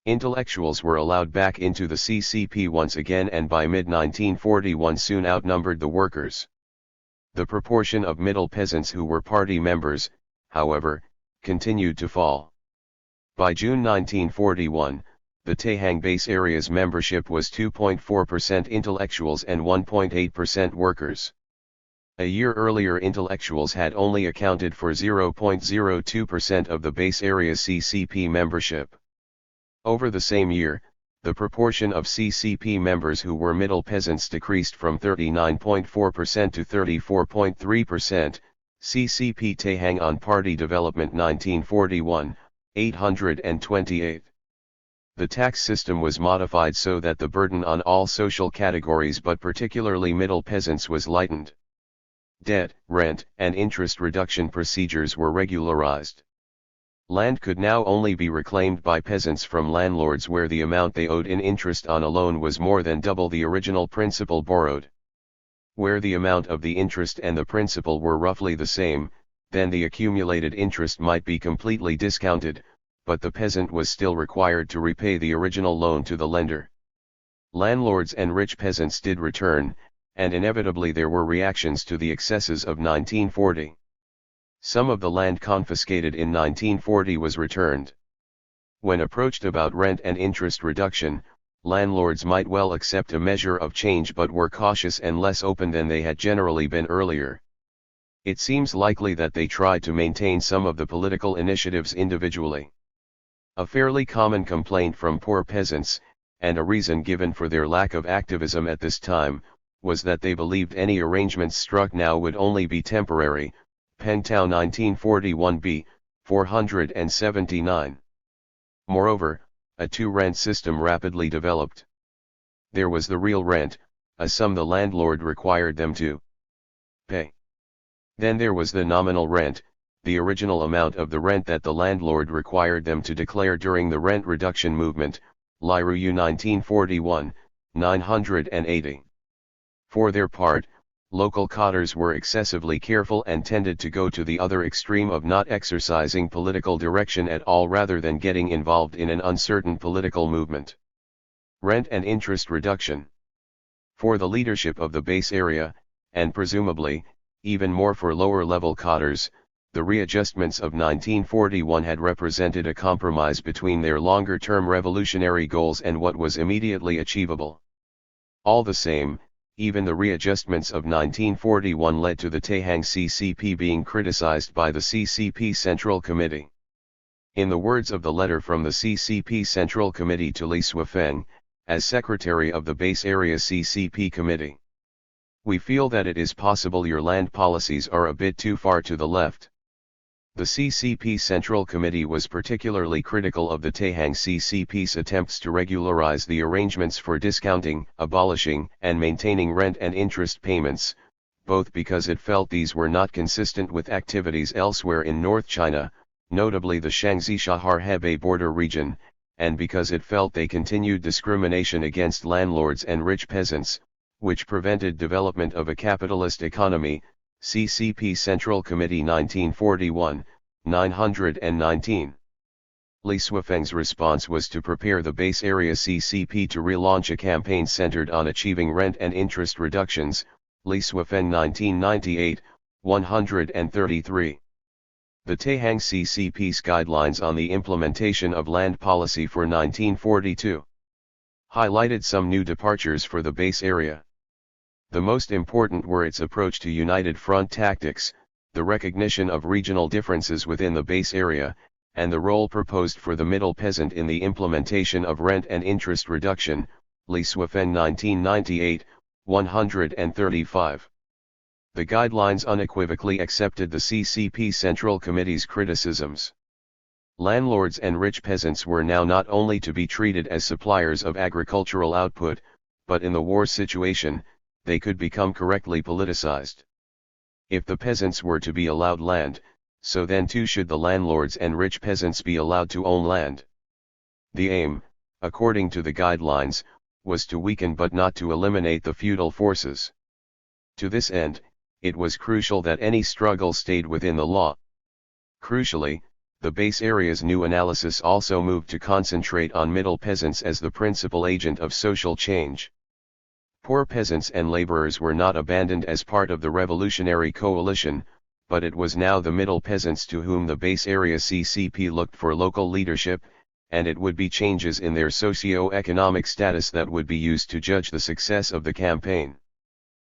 Intellectuals were allowed back into the CCP once again, and by mid-1941 soon outnumbered the workers. The proportion of middle peasants who were party members, however, continued to fall. By June 1941, the Taihang Base Area's membership was 2.4% intellectuals and 1.8% workers. A year earlier, intellectuals had only accounted for 0.02% of the base area CCP membership. Over the same year, the proportion of CCP members who were middle peasants decreased from 39.4% to 34.3%. CCP Taihang on Party Development 1941, 828. The tax system was modified so that the burden on all social categories but particularly middle peasants was lightened. Debt, rent, and interest reduction procedures were regularized. Land could now only be reclaimed by peasants from landlords where the amount they owed in interest on a loan was more than double the original principal borrowed. Where the amount of the interest and the principal were roughly the same, then the accumulated interest might be completely discounted, but the peasant was still required to repay the original loan to the lender. Landlords and rich peasants did return, and inevitably there were reactions to the excesses of 1940. Some of the land confiscated in 1940 was returned. When approached about rent and interest reduction, landlords might well accept a measure of change but were cautious and less open than they had generally been earlier. It seems likely that they tried to maintain some of the political initiatives individually. A fairly common complaint from poor peasants, and a reason given for their lack of activism at this time, was that they believed any arrangements struck now would only be temporary. Pengtao 1941b, 479. Moreover, a two-rent system rapidly developed. There was the real rent, a sum the landlord required them to pay. Then there was the nominal rent, the original amount of the rent that the landlord required them to declare during the rent reduction movement, Liru 1941, 980. For their part, local cadres were excessively careful and tended to go to the other extreme of not exercising political direction at all rather than getting involved in an uncertain political movement. Rent and interest reduction. For the leadership of the base area, and presumably, even more for lower-level cadres, the readjustments of 1941 had represented a compromise between their longer-term revolutionary goals and what was immediately achievable. All the same, even the readjustments of 1941 led to the Taihang CCP being criticized by the CCP Central Committee. In the words of the letter from the CCP Central Committee to Li Suifeng, as secretary of the Base Area CCP Committee, we feel that it is possible your land policies are a bit too far to the left. The CCP Central Committee was particularly critical of the Taihang CCP's attempts to regularize the arrangements for discounting, abolishing, and maintaining rent and interest payments, both because it felt these were not consistent with activities elsewhere in North China, notably the Shaanxi-Shahar-Hebei border region, and because it felt they continued discrimination against landlords and rich peasants, which prevented development of a capitalist economy. CCP Central Committee 1941, 919. Li Suifeng's response was to prepare the base area CCP to relaunch a campaign centered on achieving rent and interest reductions, Li Suifen 1998, 133. The Taihang CCP's Guidelines on the Implementation of Land Policy for 1942 highlighted some new departures for the base area. The most important were its approach to united front tactics, the recognition of regional differences within the base area, and the role proposed for the middle peasant in the implementation of rent and interest reduction, Li Suifen 1998, 135. The guidelines unequivocally accepted the CCP Central Committee's criticisms. Landlords and rich peasants were now not only to be treated as suppliers of agricultural output, but in the war situation, they could become correctly politicized. If the peasants were to be allowed land, so then too should the landlords and rich peasants be allowed to own land. The aim, according to the guidelines, was to weaken but not to eliminate the feudal forces. To this end, it was crucial that any struggle stayed within the law. Crucially, the base area's new analysis also moved to concentrate on middle peasants as the principal agent of social change. Poor peasants and laborers were not abandoned as part of the revolutionary coalition, but it was now the middle peasants to whom the base area CCP looked for local leadership, and it would be changes in their socio-economic status that would be used to judge the success of the campaign.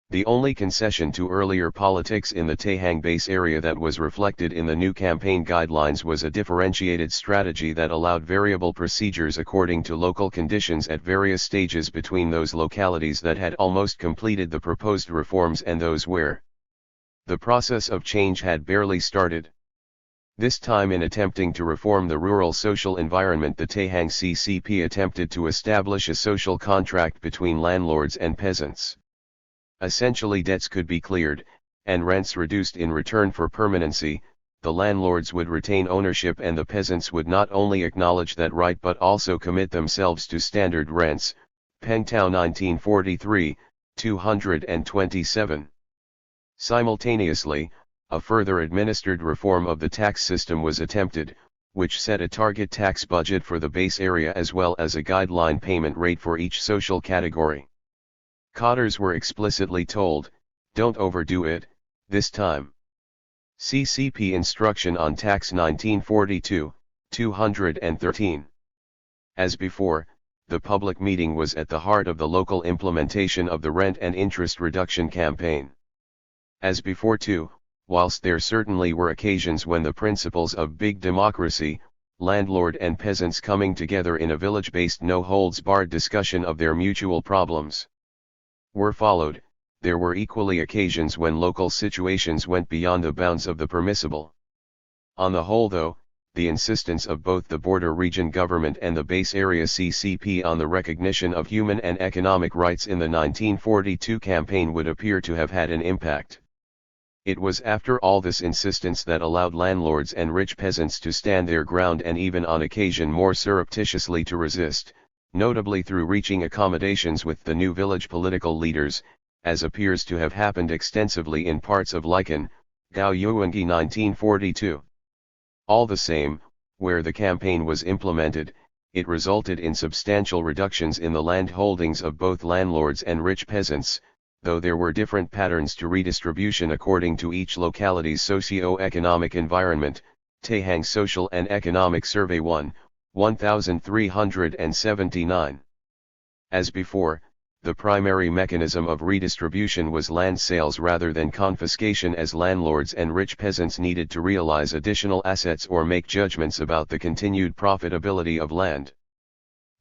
The only concession to earlier politics in the Taihang base area that was reflected in the new campaign guidelines was a differentiated strategy that allowed variable procedures according to local conditions at various stages between those localities that had almost completed the proposed reforms and those where the process of change had barely started. This time, in attempting to reform the rural social environment, the Taihang CCP attempted to establish a social contract between landlords and peasants. Essentially, debts could be cleared, and rents reduced in return for permanency. The landlords would retain ownership and the peasants would not only acknowledge that right but also commit themselves to standard rents. Pengtao 1943, 227. Simultaneously, a further administered reform of the tax system was attempted, which set a target tax budget for the base area as well as a guideline payment rate for each social category. Cadres were explicitly told, "Don't overdo it, this time." CCP Instruction on Tax 1942, 213. As before, the public meeting was at the heart of the local implementation of the rent and interest reduction campaign. As before too, whilst there certainly were occasions when the principles of big democracy, landlord and peasants coming together in a village-based no-holds-barred discussion of their mutual problems were followed, there were equally occasions when local situations went beyond the bounds of the permissible. On the whole though, the insistence of both the border region government and the base area CCP on the recognition of human and economic rights in the 1942 campaign would appear to have had an impact. It was after all this insistence that allowed landlords and rich peasants to stand their ground and even on occasion more surreptitiously to resist, notably through reaching accommodations with the new village political leaders, as appears to have happened extensively in parts of Lichen, Gao Yuangi 1942. All the same, where the campaign was implemented, it resulted in substantial reductions in the land holdings of both landlords and rich peasants, though there were different patterns to redistribution according to each locality's socio-economic environment. Taihang Social and Economic Survey 1, 1379. As before, the primary mechanism of redistribution was land sales rather than confiscation, as landlords and rich peasants needed to realize additional assets or make judgments about the continued profitability of land.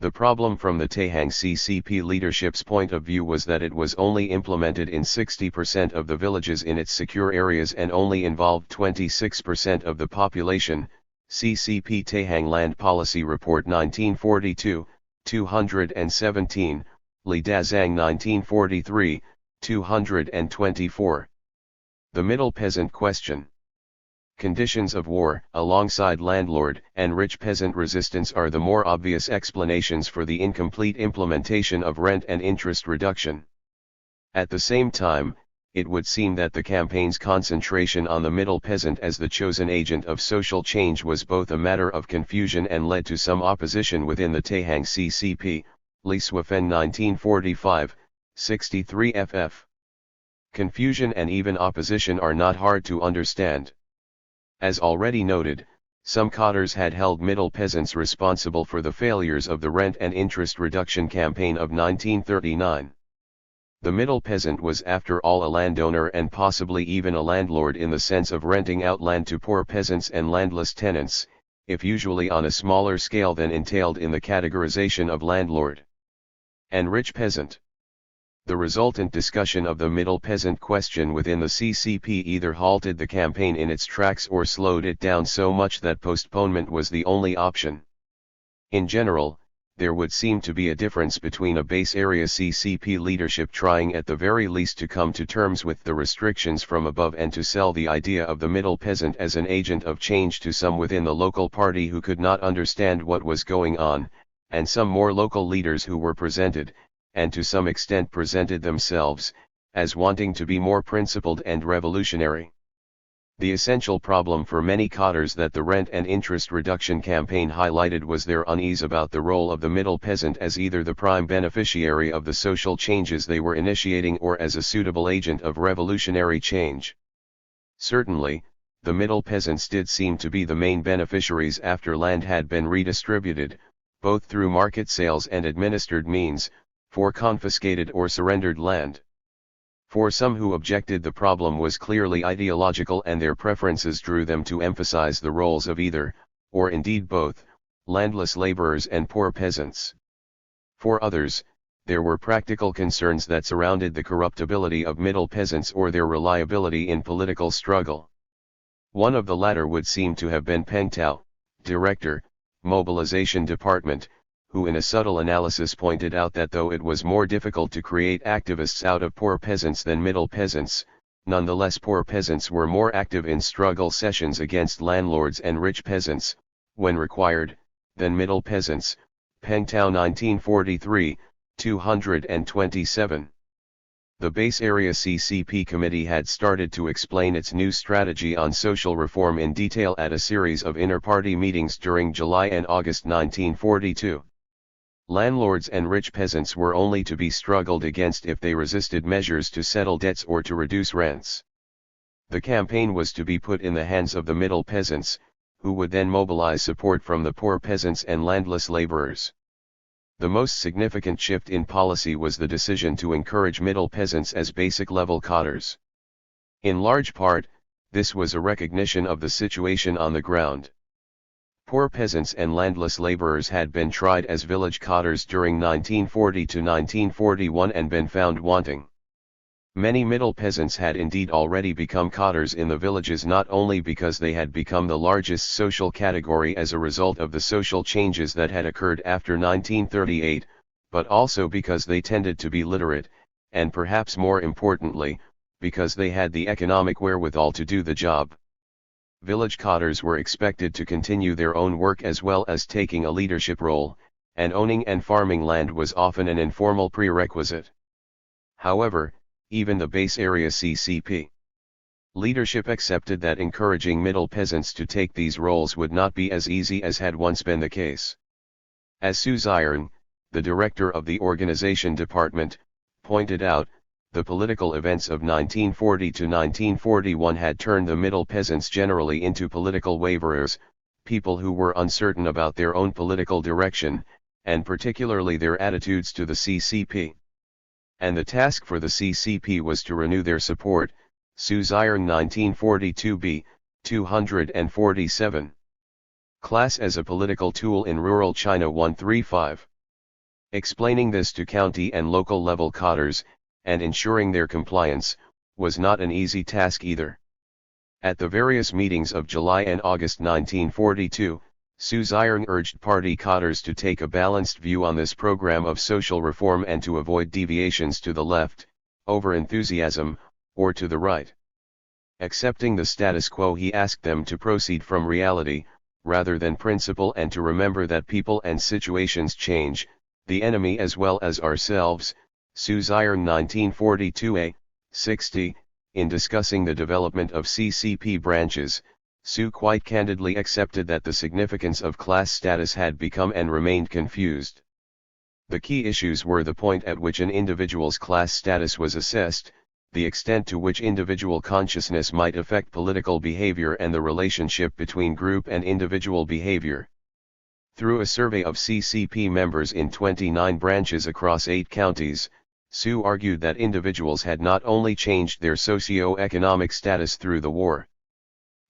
The problem from the Taihang CCP leadership's point of view was that it was only implemented in 60% of the villages in its secure areas and only involved 26% of the population. CCP Taihang Land Policy Report 1942, 217, Li Dazhang 1943, 224. The Middle Peasant Question. Conditions of war, alongside landlord and rich peasant resistance, are the more obvious explanations for the incomplete implementation of rent and interest reduction. At the same time, it would seem that the campaign's concentration on the middle peasant as the chosen agent of social change was both a matter of confusion and led to some opposition within the Taihang CCP. Li Suifen 1945, 63 ff. Confusion and even opposition are not hard to understand. As already noted, some cottars had held middle peasants responsible for the failures of the rent and interest reduction campaign of 1939. The middle peasant was after all a landowner and possibly even a landlord in the sense of renting out land to poor peasants and landless tenants, if usually on a smaller scale than entailed in the categorization of landlord and rich peasant. The resultant discussion of the middle peasant question within the CCP either halted the campaign in its tracks or slowed it down so much that postponement was the only option. In general, there would seem to be a difference between a base area CCP leadership trying at the very least to come to terms with the restrictions from above and to sell the idea of the middle peasant as an agent of change to some within the local party who could not understand what was going on, and some more local leaders who were presented, and to some extent presented themselves, as wanting to be more principled and revolutionary. The essential problem for many cottars that the rent and interest reduction campaign highlighted was their unease about the role of the middle peasant as either the prime beneficiary of the social changes they were initiating or as a suitable agent of revolutionary change. Certainly, the middle peasants did seem to be the main beneficiaries after land had been redistributed, both through market sales and administered means, for confiscated or surrendered land. For some who objected, the problem was clearly ideological and their preferences drew them to emphasize the roles of either, or indeed both, landless laborers and poor peasants. For others, there were practical concerns that surrounded the corruptibility of middle peasants or their reliability in political struggle. One of the latter would seem to have been Peng Tao, Director, Mobilization Department, who in a subtle analysis pointed out that though it was more difficult to create activists out of poor peasants than middle peasants, nonetheless poor peasants were more active in struggle sessions against landlords and rich peasants, when required, than middle peasants. Peng Tao 1943, 227. The Base Area CCP Committee had started to explain its new strategy on social reform in detail at a series of inter-party meetings during July and August 1942. Landlords and rich peasants were only to be struggled against if they resisted measures to settle debts or to reduce rents. The campaign was to be put in the hands of the middle peasants, who would then mobilize support from the poor peasants and landless laborers. The most significant shift in policy was the decision to encourage middle peasants as basic level cottars. In large part, this was a recognition of the situation on the ground. Poor peasants and landless laborers had been tried as village cottars during 1940 to 1941 and been found wanting. Many middle peasants had indeed already become cottars in the villages, not only because they had become the largest social category as a result of the social changes that had occurred after 1938, but also because they tended to be literate, and perhaps more importantly, because they had the economic wherewithal to do the job. Village cottars were expected to continue their own work as well as taking a leadership role, and owning and farming land was often an informal prerequisite. However, even the base area CCP leadership accepted that encouraging middle peasants to take these roles would not be as easy as had once been the case. As Su Ziyang, the director of the organization department, pointed out, the political events of 1940 to 1941 had turned the middle peasants generally into political waverers, people who were uncertain about their own political direction, and particularly their attitudes to the CCP. And the task for the CCP was to renew their support. Su Ziyang 1942b, 247. Class as a political tool in rural China 135. Explaining this to county and local level cottars, and ensuring their compliance, was not an easy task either. At the various meetings of July and August 1942, Su Ziyang urged party cottars to take a balanced view on this program of social reform and to avoid deviations to the left, over-enthusiasm, or to the right. Accepting the status quo, he asked them to proceed from reality, rather than principle, and to remember that people and situations change, the enemy as well as ourselves. Su Ziyang 1942a, 60. In discussing the development of CCP branches, Su quite candidly accepted that the significance of class status had become and remained confused. The key issues were the point at which an individual's class status was assessed, the extent to which individual consciousness might affect political behavior and the relationship between group and individual behavior. Through a survey of CCP members in 29 branches across 8 counties, Su argued that individuals had not only changed their socio-economic status through the war.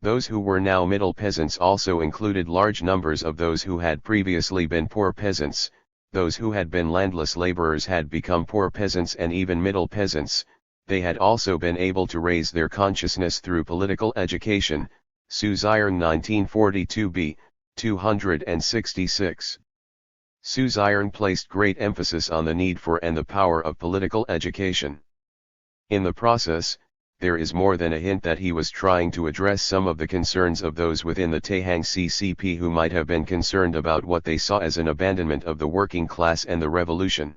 Those who were now middle peasants also included large numbers of those who had previously been poor peasants. Those who had been landless laborers had become poor peasants and even middle peasants. They had also been able to raise their consciousness through political education. Su Ziyang 1942b, 266. Su Ziyang placed great emphasis on the need for and the power of political education. In the process, there is more than a hint that he was trying to address some of the concerns of those within the Taihang CCP who might have been concerned about what they saw as an abandonment of the working class and the revolution.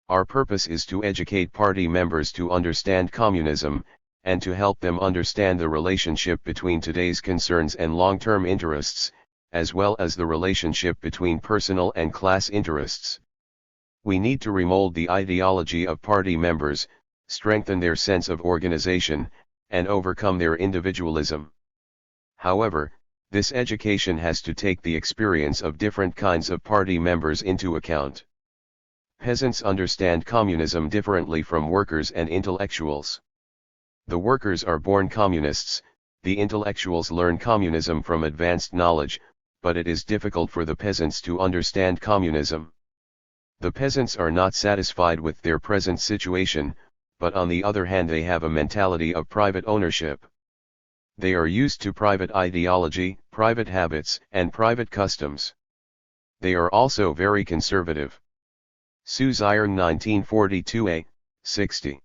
Our purpose is to educate party members to understand communism, and to help them understand the relationship between today's concerns and long-term interests, as well as the relationship between personal and class interests. We need to remold the ideology of party members, strengthen their sense of organization, and overcome their individualism. However, this education has to take the experience of different kinds of party members into account. Peasants understand communism differently from workers and intellectuals. The workers are born communists, the intellectuals learn communism from advanced knowledge, but it is difficult for the peasants to understand communism. The peasants are not satisfied with their present situation, but on the other hand they have a mentality of private ownership. They are used to private ideology, private habits, and private customs. They are also very conservative. Su Ziyang 1942a, 60.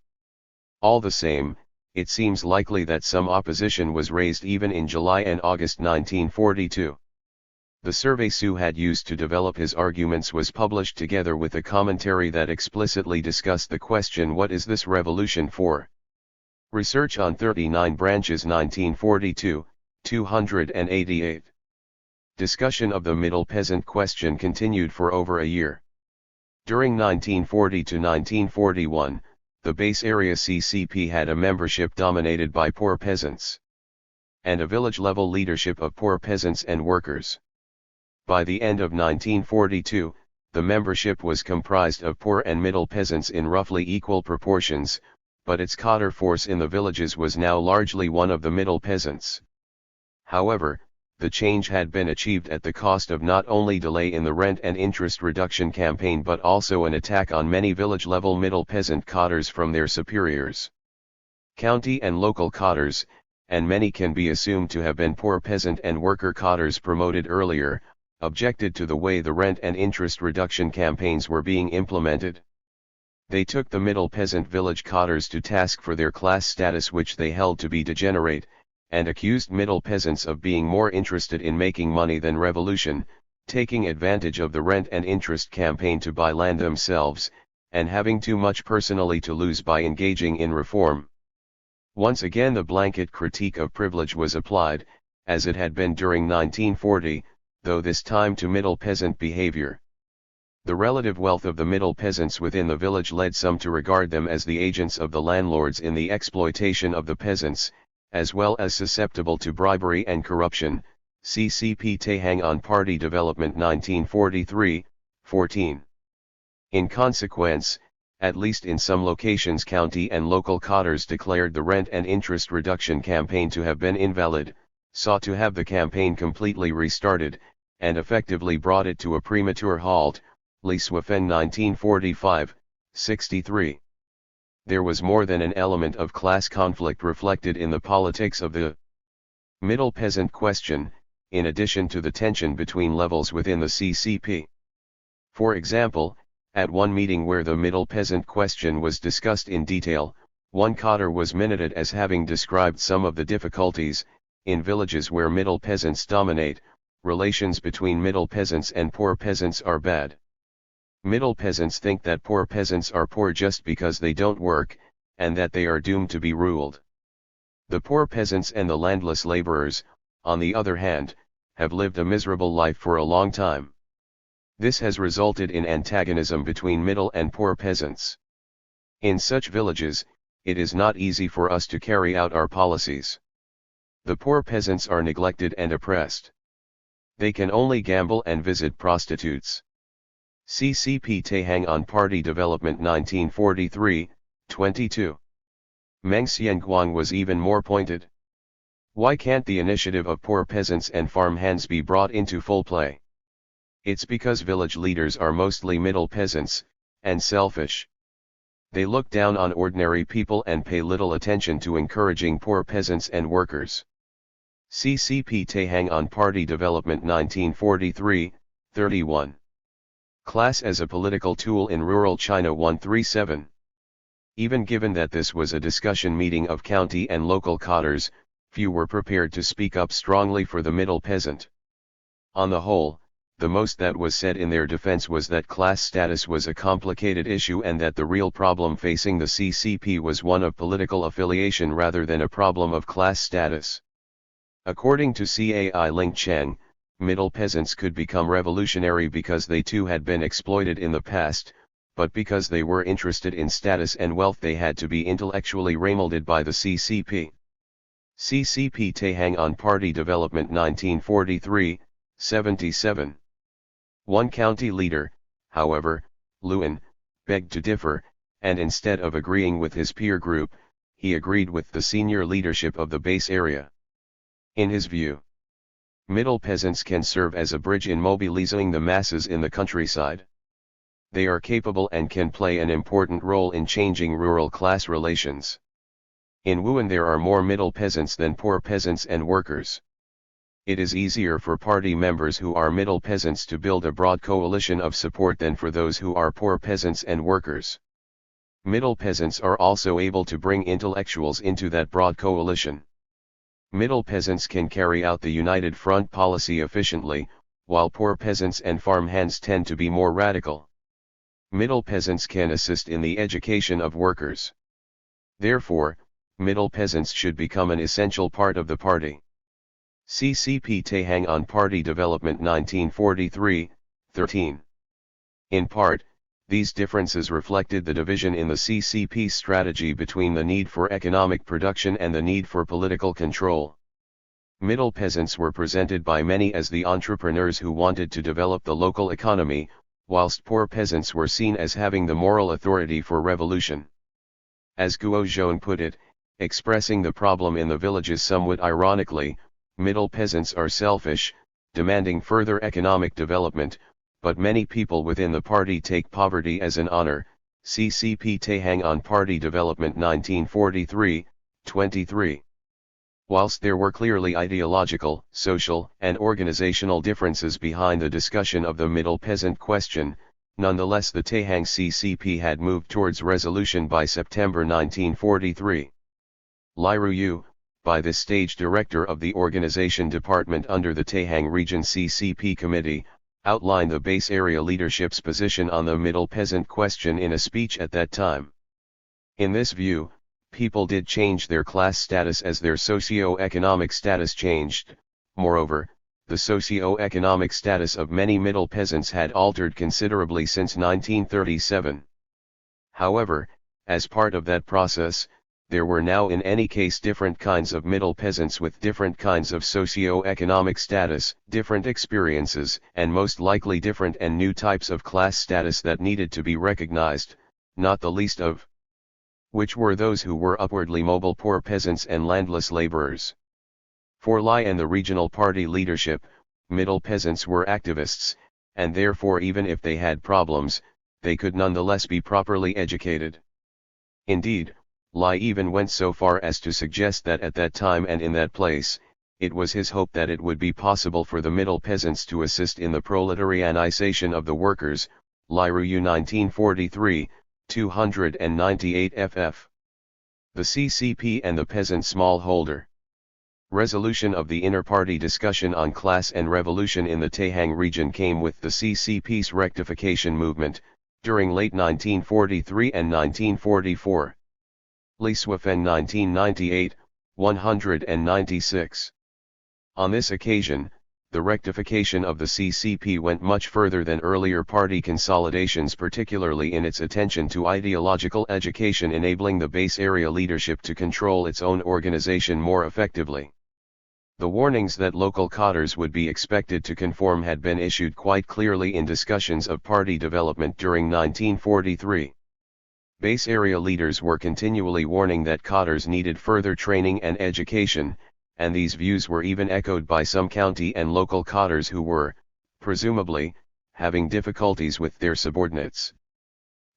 All the same, it seems likely that some opposition was raised even in July and August 1942. The survey Su had used to develop his arguments was published together with a commentary that explicitly discussed the question, what is this revolution for? Research on 39 branches 1942, 288. Discussion of the middle peasant question continued for over a year. During 1940 to 1941, the base area CCP had a membership dominated by poor peasants, and a village-level leadership of poor peasants and workers. By the end of 1942, the membership was comprised of poor and middle peasants in roughly equal proportions, but its cadre force in the villages was now largely one of the middle peasants. However, the change had been achieved at the cost of not only delay in the rent and interest reduction campaign but also an attack on many village-level middle peasant cadres from their superiors. County and local cadres, and many can be assumed to have been poor peasant and worker cadres promoted earlier, objected to the way the rent and interest reduction campaigns were being implemented. They took the middle peasant village cadres to task for their class status, which they held to be degenerate, and accused middle peasants of being more interested in making money than revolution, taking advantage of the rent and interest campaign to buy land themselves, and having too much personally to lose by engaging in reform. Once again the blanket critique of privilege was applied, as it had been during 1940, though this time to middle peasant behavior. The relative wealth of the middle peasants within the village led some to regard them as the agents of the landlords in the exploitation of the peasants, as well as susceptible to bribery and corruption. CCP Taihang on Party Development 1943, 14. In consequence, at least in some locations county and local cadres declared the rent and interest reduction campaign to have been invalid, sought to have the campaign completely restarted, and effectively brought it to a premature halt. Li Suifeng 1945, 63. There was more than an element of class conflict reflected in the politics of the middle peasant question, in addition to the tension between levels within the CCP. For example, at one meeting where the middle peasant question was discussed in detail, one cadre was minuted as having described some of the difficulties, in villages where middle peasants dominate. Relations between middle peasants and poor peasants are bad. Middle peasants think that poor peasants are poor just because they don't work, and that they are doomed to be ruled. The poor peasants and the landless laborers, on the other hand, have lived a miserable life for a long time. This has resulted in antagonism between middle and poor peasants. In such villages, it is not easy for us to carry out our policies. The poor peasants are neglected and oppressed. They can only gamble and visit prostitutes. CCP Taihang on Party Development 1943, 22. Meng Xianguang was even more pointed. Why can't the initiative of poor peasants and farmhands be brought into full play? It's because village leaders are mostly middle peasants, and selfish. They look down on ordinary people and pay little attention to encouraging poor peasants and workers. CCP Taihang on Party Development 1943, 31. Class as a political tool in rural China 137. Even given that this was a discussion meeting of county and local cadres, few were prepared to speak up strongly for the middle peasant. On the whole, the most that was said in their defense was that class status was a complicated issue and that the real problem facing the CCP was one of political affiliation rather than a problem of class status. According to Cai Ling Cheng, middle peasants could become revolutionary because they too had been exploited in the past, but because they were interested in status and wealth they had to be intellectually remolded by the CCP. CCP Taihang on Party Development 1943, 77. One county leader, however, Luan, begged to differ, and instead of agreeing with his peer group, he agreed with the senior leadership of the base area. In his view, middle peasants can serve as a bridge in mobilizing the masses in the countryside. They are capable and can play an important role in changing rural class relations. In Wuhan there are more middle peasants than poor peasants and workers. It is easier for party members who are middle peasants to build a broad coalition of support than for those who are poor peasants and workers. Middle peasants are also able to bring intellectuals into that broad coalition. Middle peasants can carry out the United Front policy efficiently, while poor peasants and farmhands tend to be more radical. Middle peasants can assist in the education of workers. Therefore, middle peasants should become an essential part of the party. CCP Taihang on Party Development 1943, 13. In part, these differences reflected the division in the CCP strategy between the need for economic production and the need for political control. Middle peasants were presented by many as the entrepreneurs who wanted to develop the local economy, whilst poor peasants were seen as having the moral authority for revolution. As Guo Zhong put it, expressing the problem in the villages somewhat ironically, middle peasants are selfish, demanding further economic development, but many people within the party take poverty as an honor. CCP Taihang on Party Development 1943, 23. Whilst there were clearly ideological, social, and organizational differences behind the discussion of the middle peasant question, nonetheless the Taihang CCP had moved towards resolution by September 1943. Lai Ruyu, by this stage director of the organization department under the Taihang Region CCP Committee, outlined the base area leadership's position on the middle peasant question in a speech at that time. In this view, people did change their class status as their socio-economic status changed. Moreover, the socio-economic status of many middle peasants had altered considerably since 1937. However, as part of that process, there were now in any case different kinds of middle peasants with different kinds of socio-economic status, different experiences, and most likely different and new types of class status that needed to be recognized, not the least of which were those who were upwardly mobile poor peasants and landless laborers. For Lai and the regional party leadership, middle peasants were activists, and therefore even if they had problems, they could nonetheless be properly educated. Indeed, Lai even went so far as to suggest that at that time and in that place, it was his hope that it would be possible for the middle peasants to assist in the proletarianization of the workers. Lai Ruyu 1943, 298 ff. The CCP and the peasant smallholder. Resolution of the inter-party discussion on class and revolution in the Taihang region came with the CCP's rectification movement, during late 1943 and 1944. Li Suifen 1998, 196. On this occasion, The rectification of the CCP went much further than earlier party consolidations, particularly in its attention to ideological education, enabling the base area leadership to control its own organization more effectively. The warnings that local cadres would be expected to conform had been issued quite clearly in discussions of party development during 1943. Base area leaders were continually warning that cadres needed further training and education, and these views were even echoed by some county and local cadres who were, presumably, having difficulties with their subordinates.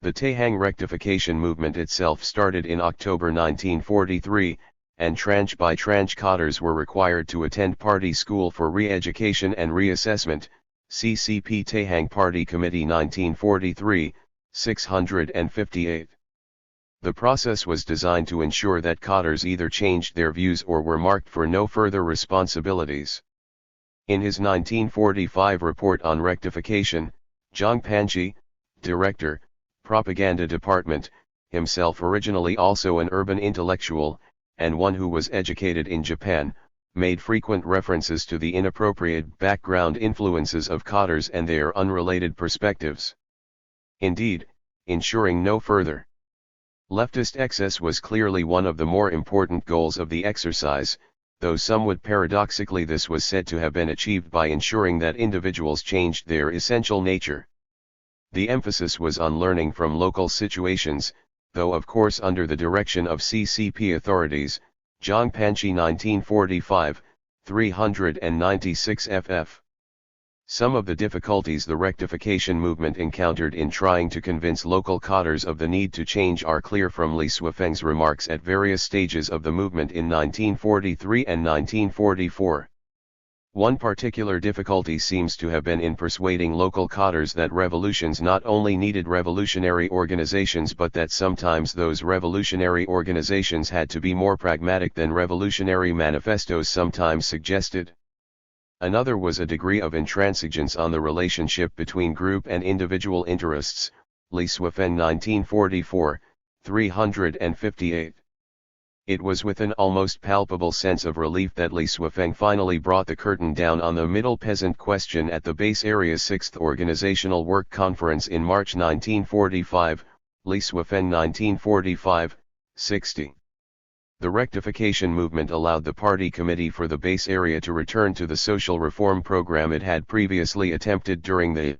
The Tahang rectification movement itself started in October 1943, and tranche by tranche cadres were required to attend party school for re-education and reassessment. CCP Tahang Party Committee 1943, 658. The process was designed to ensure that cadres either changed their views or were marked for no further responsibilities. In his 1945 report on rectification, Zhang Panchi, Director, Propaganda Department, himself originally also an urban intellectual, and one who was educated in Japan, made frequent references to the inappropriate background influences of cadres and their unrelated perspectives. Indeed, ensuring no further leftist excess was clearly one of the more important goals of the exercise, though somewhat paradoxically this was said to have been achieved by ensuring that individuals changed their essential nature. The emphasis was on learning from local situations, though of course under the direction of CCP authorities. Zhang Panchi 1945, 396 ff. Some of the difficulties the rectification movement encountered in trying to convince local cadres of the need to change are clear from Li Suifeng's remarks at various stages of the movement in 1943 and 1944. One particular difficulty seems to have been in persuading local cadres that revolutions not only needed revolutionary organizations but that sometimes those revolutionary organizations had to be more pragmatic than revolutionary manifestos sometimes suggested. Another was a degree of intransigence on the relationship between group and individual interests. Li Suifeng 1944, 358. It was with an almost palpable sense of relief that Li Suifeng finally brought the curtain down on the middle peasant question at the Base Area's 6th Organizational Work Conference in March 1945, Li Suifeng 1945, 60. The rectification movement allowed the party committee for the base area to return to the social reform program it had previously attempted during the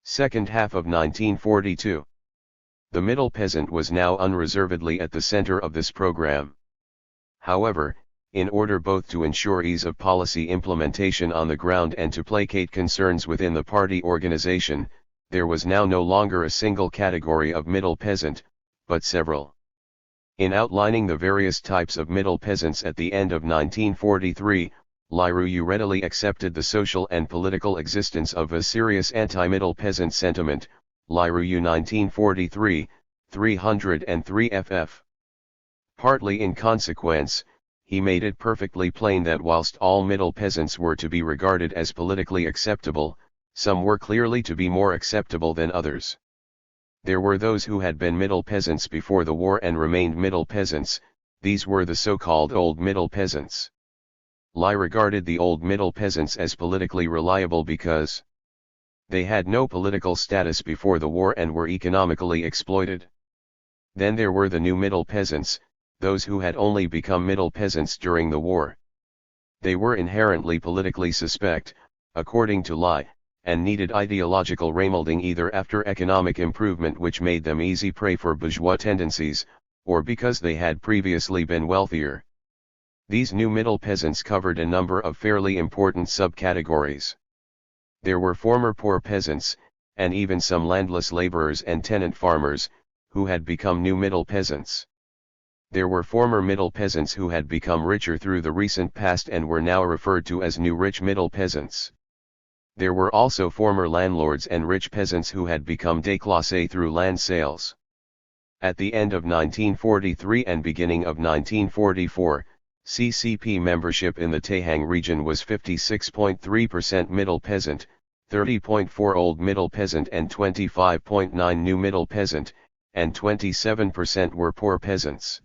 second half of 1942. The middle peasant was now unreservedly at the center of this program. However, in order both to ensure ease of policy implementation on the ground and to placate concerns within the party organization, there was now no longer a single category of middle peasant, but several. In outlining the various types of middle peasants at the end of 1943, Lai Ruyu readily accepted the social and political existence of a serious anti-middle peasant sentiment. Lai Ruyu 1943, 303 ff. Partly in consequence, he made it perfectly plain that whilst all middle peasants were to be regarded as politically acceptable, some were clearly to be more acceptable than others. There were those who had been middle peasants before the war and remained middle peasants. These were the so-called old middle peasants. Lai regarded the old middle peasants as politically reliable because they had no political status before the war and were economically exploited. Then there were the new middle peasants, those who had only become middle peasants during the war. They were inherently politically suspect, according to Lai, and needed ideological remolding either after economic improvement which made them easy prey for bourgeois tendencies, or because they had previously been wealthier. These new middle peasants covered a number of fairly important subcategories. There were former poor peasants, and even some landless laborers and tenant farmers, who had become new middle peasants. There were former middle peasants who had become richer through the recent past and were now referred to as new rich middle peasants. There were also former landlords and rich peasants who had become déclassés through land sales. At the end of 1943 and beginning of 1944, CCP membership in the Tahang region was 56.3% middle peasant, 30.4% old middle peasant and 25.9% new middle peasant, and 27% were poor peasants.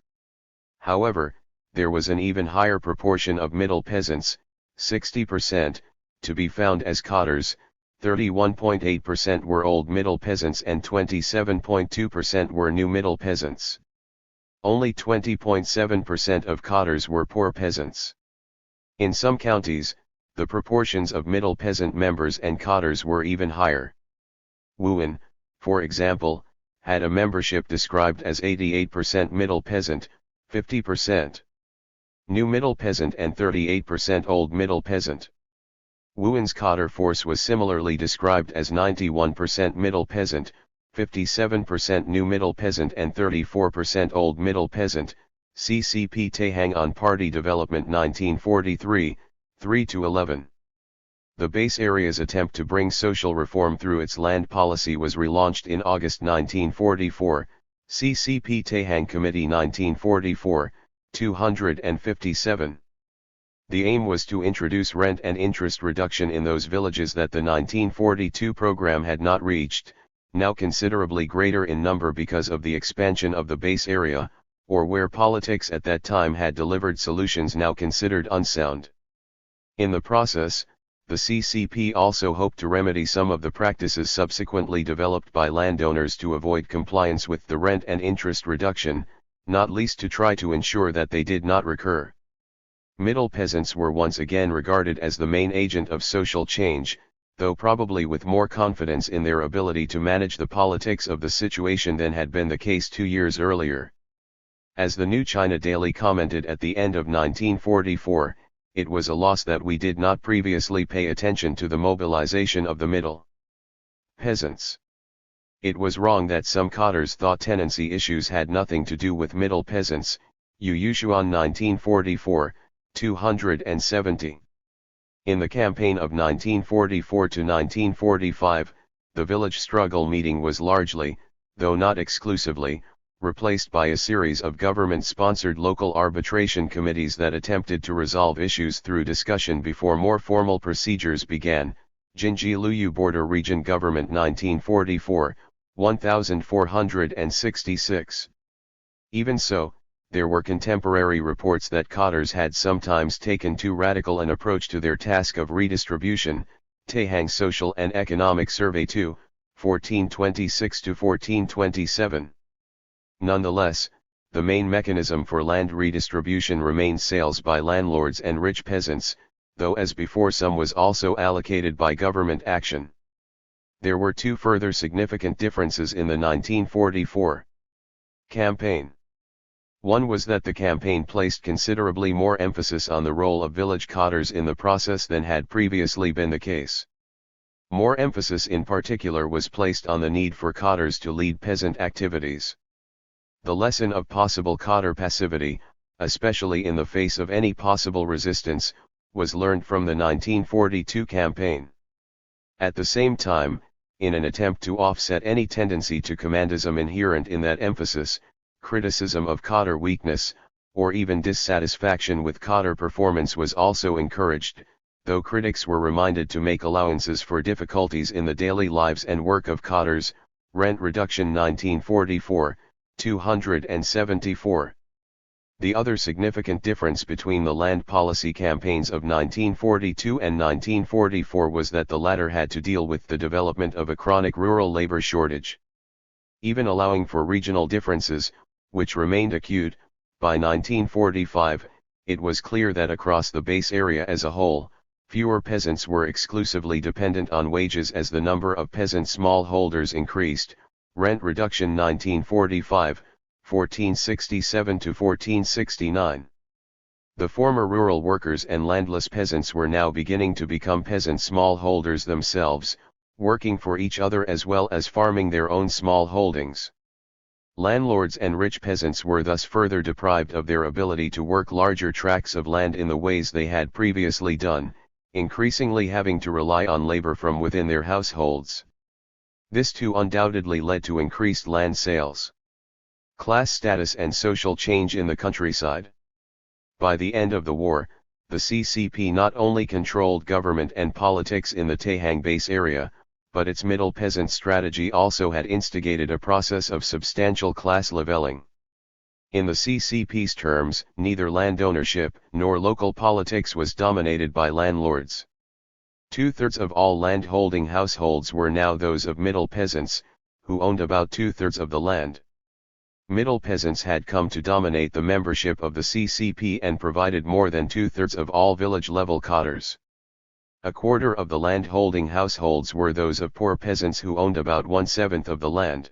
However, there was an even higher proportion of middle peasants, 60%, to be found as cottars, 31.8% were Old Middle peasants and 27.2% were New Middle peasants. Only 20.7% of cottars were poor peasants. In some counties, the proportions of Middle peasant members and cottars were even higher. Wuhan, for example, had a membership described as 88% Middle peasant, 50% New Middle peasant and 38% Old Middle peasant. Wuhan's cottar force was similarly described as 91% Middle peasant, 57% New Middle peasant and 34% Old Middle peasant. CCP Taihang on Party Development 1943, 3-11. The base area's attempt to bring social reform through its land policy was relaunched in August 1944, CCP Taihang Committee 1944, 257. The aim was to introduce rent and interest reduction in those villages that the 1942 program had not reached, now considerably greater in number because of the expansion of the base area, or where politics at that time had delivered solutions now considered unsound. In the process, the CCP also hoped to remedy some of the practices subsequently developed by landowners to avoid compliance with the rent and interest reduction, not least to try to ensure that they did not recur. Middle peasants were once again regarded as the main agent of social change, though probably with more confidence in their ability to manage the politics of the situation than had been the case 2 years earlier. As the New China Daily commented at the end of 1944, it was a loss that we did not previously pay attention to the mobilization of the middle peasants. It was wrong that some cottars thought tenancy issues had nothing to do with middle peasants. Yu Yushuan 1944, 270. In the campaign of 1944 to 1945, the village struggle meeting was largely, though not exclusively, replaced by a series of government-sponsored local arbitration committees that attempted to resolve issues through discussion before more formal procedures began. Jinji Luyu Border Region Government 1944, 1466. Even so, there were contemporary reports that cottars had sometimes taken too radical an approach to their task of redistribution. Taihang Social and Economic Survey 2, 1426-1427. Nonetheless, the main mechanism for land redistribution remained sales by landlords and rich peasants, though as before some was also allocated by government action. There were two further significant differences in the 1944 campaign. One was that the campaign placed considerably more emphasis on the role of village cottars in the process than had previously been the case. More emphasis in particular was placed on the need for cottars to lead peasant activities. The lesson of possible cottar passivity, especially in the face of any possible resistance, was learned from the 1942 campaign. At the same time, in an attempt to offset any tendency to commandism inherent in that emphasis, criticism of cottar weakness, or even dissatisfaction with cottar performance was also encouraged, though critics were reminded to make allowances for difficulties in the daily lives and work of cottars. Rent Reduction 1944, 274. The other significant difference between the land policy campaigns of 1942 and 1944 was that the latter had to deal with the development of a chronic rural labor shortage. Even allowing for regional differences, which remained acute, by 1945, it was clear that across the base area as a whole, fewer peasants were exclusively dependent on wages as the number of peasant smallholders increased. Rent Reduction 1945, 1467-1469. The former rural workers and landless peasants were now beginning to become peasant smallholders themselves, working for each other as well as farming their own small holdings. Landlords and rich peasants were thus further deprived of their ability to work larger tracts of land in the ways they had previously done, increasingly having to rely on labor from within their households. This too undoubtedly led to increased land sales, class status and social change in the countryside. By the end of the war, the CCP not only controlled government and politics in the Taihang base area, but its middle peasant strategy also had instigated a process of substantial class leveling. In the CCP's terms, neither land ownership nor local politics was dominated by landlords. 2/3 of all land-holding households were now those of middle peasants, who owned about 2/3 of the land. Middle peasants had come to dominate the membership of the CCP and provided more than 2/3 of all village-level cottars. A quarter of the land-holding households were those of poor peasants who owned about 1/7 of the land.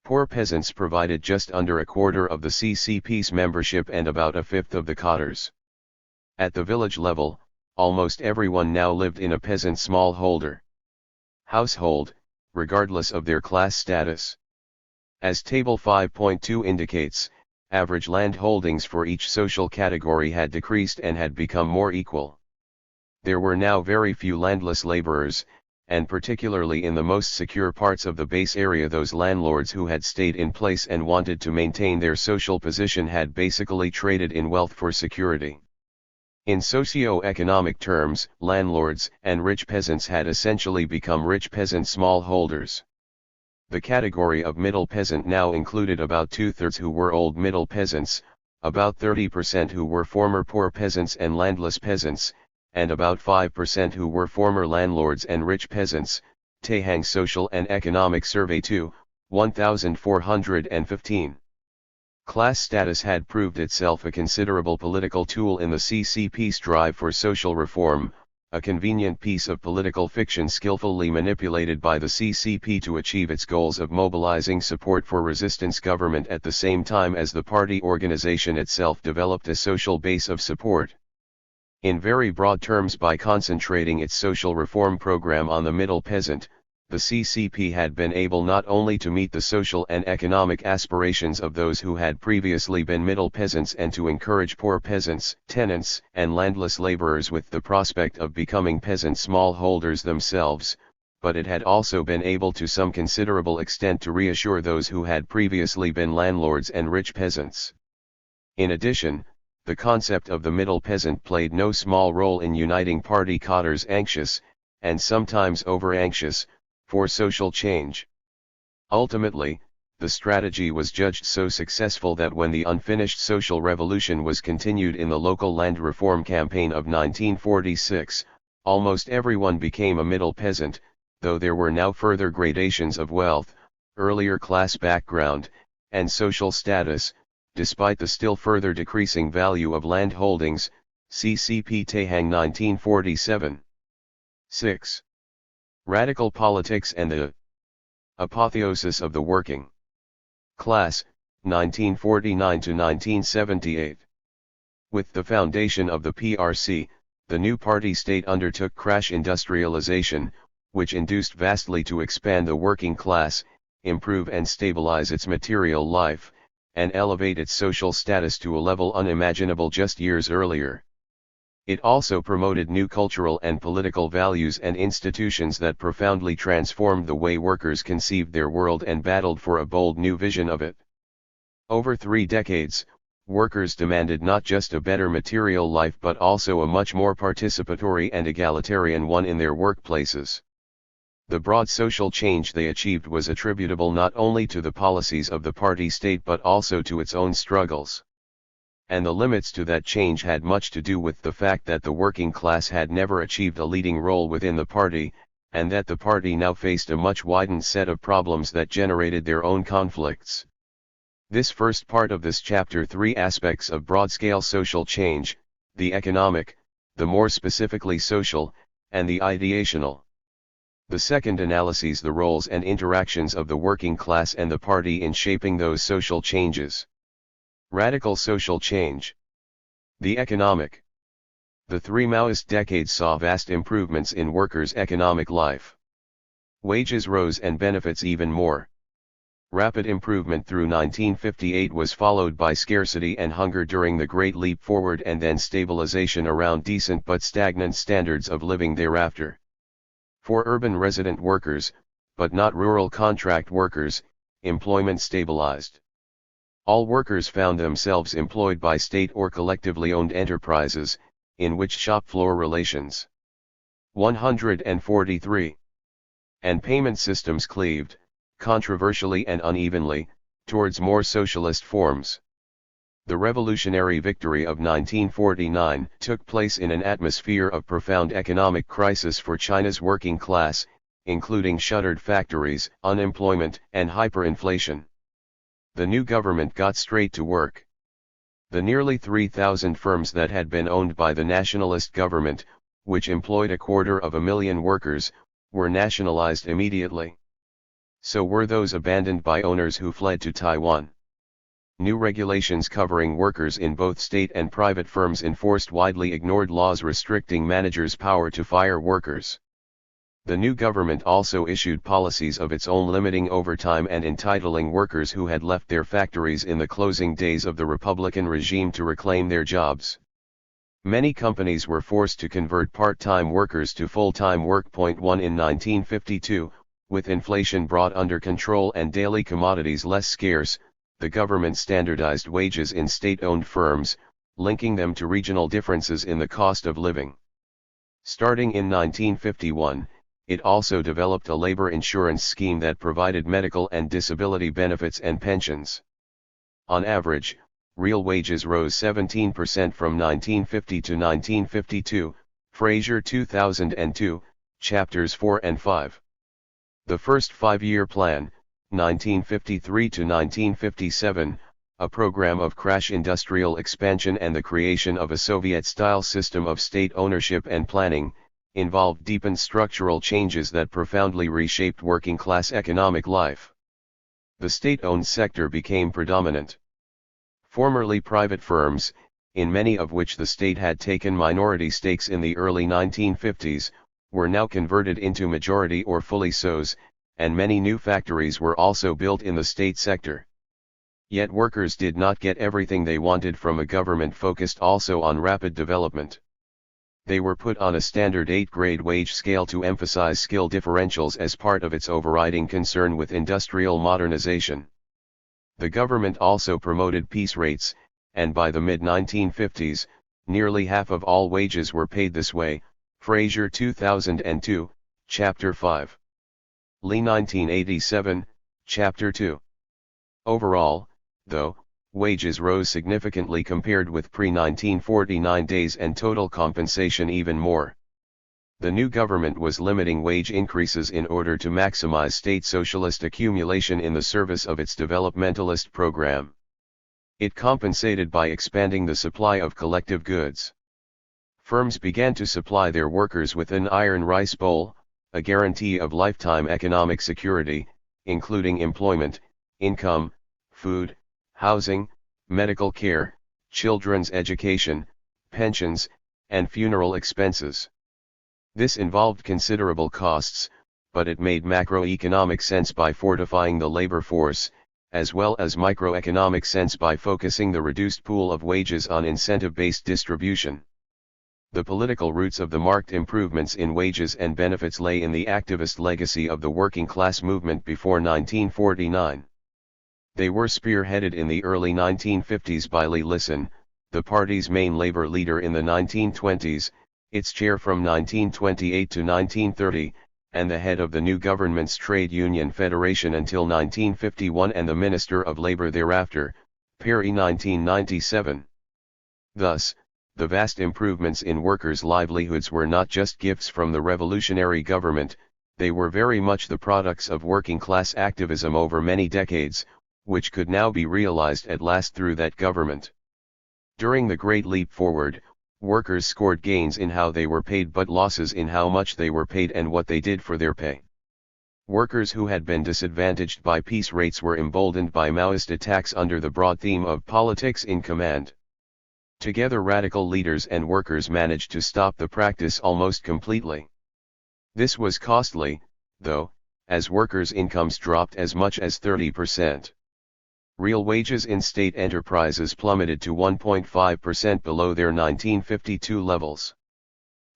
Poor peasants provided just under a quarter of the CCP's membership and about a fifth of the cottars. At the village level, almost everyone now lived in a peasant smallholder household, regardless of their class status. As Table 5.2 indicates, average land holdings for each social category had decreased and had become more equal. There were now very few landless laborers, and particularly in the most secure parts of the base area those landlords who had stayed in place and wanted to maintain their social position had basically traded in wealth for security. In socio-economic terms, landlords and rich peasants had essentially become rich peasant smallholders. The category of middle peasant now included about 2/3 who were old middle peasants, about 30% who were former poor peasants and landless peasants, and about 5% who were former landlords and rich peasants. Tahang Social and Economic Survey 2, 1415. Class status had proved itself a considerable political tool in the CCP's drive for social reform, a convenient piece of political fiction skillfully manipulated by the CCP to achieve its goals of mobilizing support for resistance government at the same time as the party organization itself developed a social base of support. In very broad terms, by concentrating its social reform program on the middle peasant, the CCP had been able not only to meet the social and economic aspirations of those who had previously been middle peasants and to encourage poor peasants, tenants, and landless laborers with the prospect of becoming peasant smallholders themselves, but it had also been able to some considerable extent to reassure those who had previously been landlords and rich peasants. In addition, the concept of the middle peasant played no small role in uniting party cottars anxious, and sometimes over-anxious, for social change. Ultimately, the strategy was judged so successful that when the unfinished social revolution was continued in the local land reform campaign of 1946, almost everyone became a middle peasant, though there were now further gradations of wealth, earlier class background, and social status. Despite the still further decreasing value of land holdings, CCP Tahang 1947. 6. Radical Politics and the Apotheosis of the Working Class, 1949 to 1978. With the foundation of the PRC, the new party state undertook crash industrialization, which induced vastly to expand the working class, improve and stabilize its material life, and elevate its social status to a level unimaginable just years earlier. It also promoted new cultural and political values and institutions that profoundly transformed the way workers conceived their world and battled for a bold new vision of it. Over 3 decades, workers demanded not just a better material life but also a much more participatory and egalitarian one in their workplaces. The broad social change they achieved was attributable not only to the policies of the party state but also to its own struggles. And the limits to that change had much to do with the fact that the working class had never achieved a leading role within the party, and that the party now faced a much widened set of problems that generated their own conflicts. This first part of this chapter 3 aspects of broad-scale social change, the economic, the more specifically social, and the ideational. The second analyses the roles and interactions of the working class and the party in shaping those social changes. Radical social change. The economic. The 3 Maoist decades saw vast improvements in workers' economic life. Wages rose and benefits even more. Rapid improvement through 1958 was followed by scarcity and hunger during the Great Leap Forward and then stabilization around decent but stagnant standards of living thereafter. For urban resident workers, but not rural contract workers, employment stabilized. All workers found themselves employed by state or collectively owned enterprises, in which shop floor relations. 143. And payment systems cleaved, controversially and unevenly, towards more socialist forms. The revolutionary victory of 1949 took place in an atmosphere of profound economic crisis for China's working class, including shuttered factories, unemployment, and hyperinflation. The new government got straight to work. The nearly 3,000 firms that had been owned by the nationalist government, which employed 250,000 workers, were nationalized immediately. So were those abandoned by owners who fled to Taiwan. New regulations covering workers in both state and private firms enforced widely ignored laws restricting managers' power to fire workers. The new government also issued policies of its own limiting overtime and entitling workers who had left their factories in the closing days of the Republican regime to reclaim their jobs. Many companies were forced to convert part-time workers to full-time work. In 1952, with inflation brought under control and daily commodities less scarce, the government standardized wages in state-owned firms, linking them to regional differences in the cost of living. Starting in 1951, it also developed a labor insurance scheme that provided medical and disability benefits and pensions. On average, real wages rose 17% from 1950 to 1952, Fraser 2002, Chapters 4 and 5. The first five-year plan, 1953 to 1957, a program of crash industrial expansion and the creation of a Soviet-style system of state ownership and planning, involved deepened structural changes that profoundly reshaped working-class economic life. The state-owned sector became predominant. Formerly private firms, in many of which the state had taken minority stakes in the early 1950s, were now converted into majority or fully so's, and many new factories were also built in the state sector. Yet workers did not get everything they wanted from a government focused also on rapid development. They were put on a standard 8-grade wage scale to emphasize skill differentials as part of its overriding concern with industrial modernization. The government also promoted piece rates, and by the mid-1950s, nearly half of all wages were paid this way, Fraser 2002, Chapter 5. Lee 1987, Chapter 2. Overall, though, wages rose significantly compared with pre-1949 days and total compensation even more. The new government was limiting wage increases in order to maximize state socialist accumulation in the service of its developmentalist program. It compensated by expanding the supply of collective goods. Firms began to supply their workers with an iron rice bowl, a guarantee of lifetime economic security, including employment, income, food, housing, medical care, children's education, pensions, and funeral expenses. This involved considerable costs, but it made macroeconomic sense by fortifying the labor force, as well as microeconomic sense by focusing the reduced pool of wages on incentive-based distribution. The political roots of the marked improvements in wages and benefits lay in the activist legacy of the working class movement before 1949. They were spearheaded in the early 1950s by Lee Lichen, the party's main labor leader in the 1920s, its chair from 1928 to 1930, and the head of the new government's trade union federation until 1951 and the Minister of Labor thereafter, Perry 1997. Thus, the vast improvements in workers' livelihoods were not just gifts from the revolutionary government, they were very much the products of working-class activism over many decades, which could now be realized at last through that government. During the Great Leap Forward, workers scored gains in how they were paid but losses in how much they were paid and what they did for their pay. Workers who had been disadvantaged by piece rates were emboldened by Maoist attacks under the broad theme of politics in command. Together radical leaders and workers managed to stop the practice almost completely. This was costly, though, as workers' incomes dropped as much as 30%. Real wages in state enterprises plummeted to 1.5% below their 1952 levels.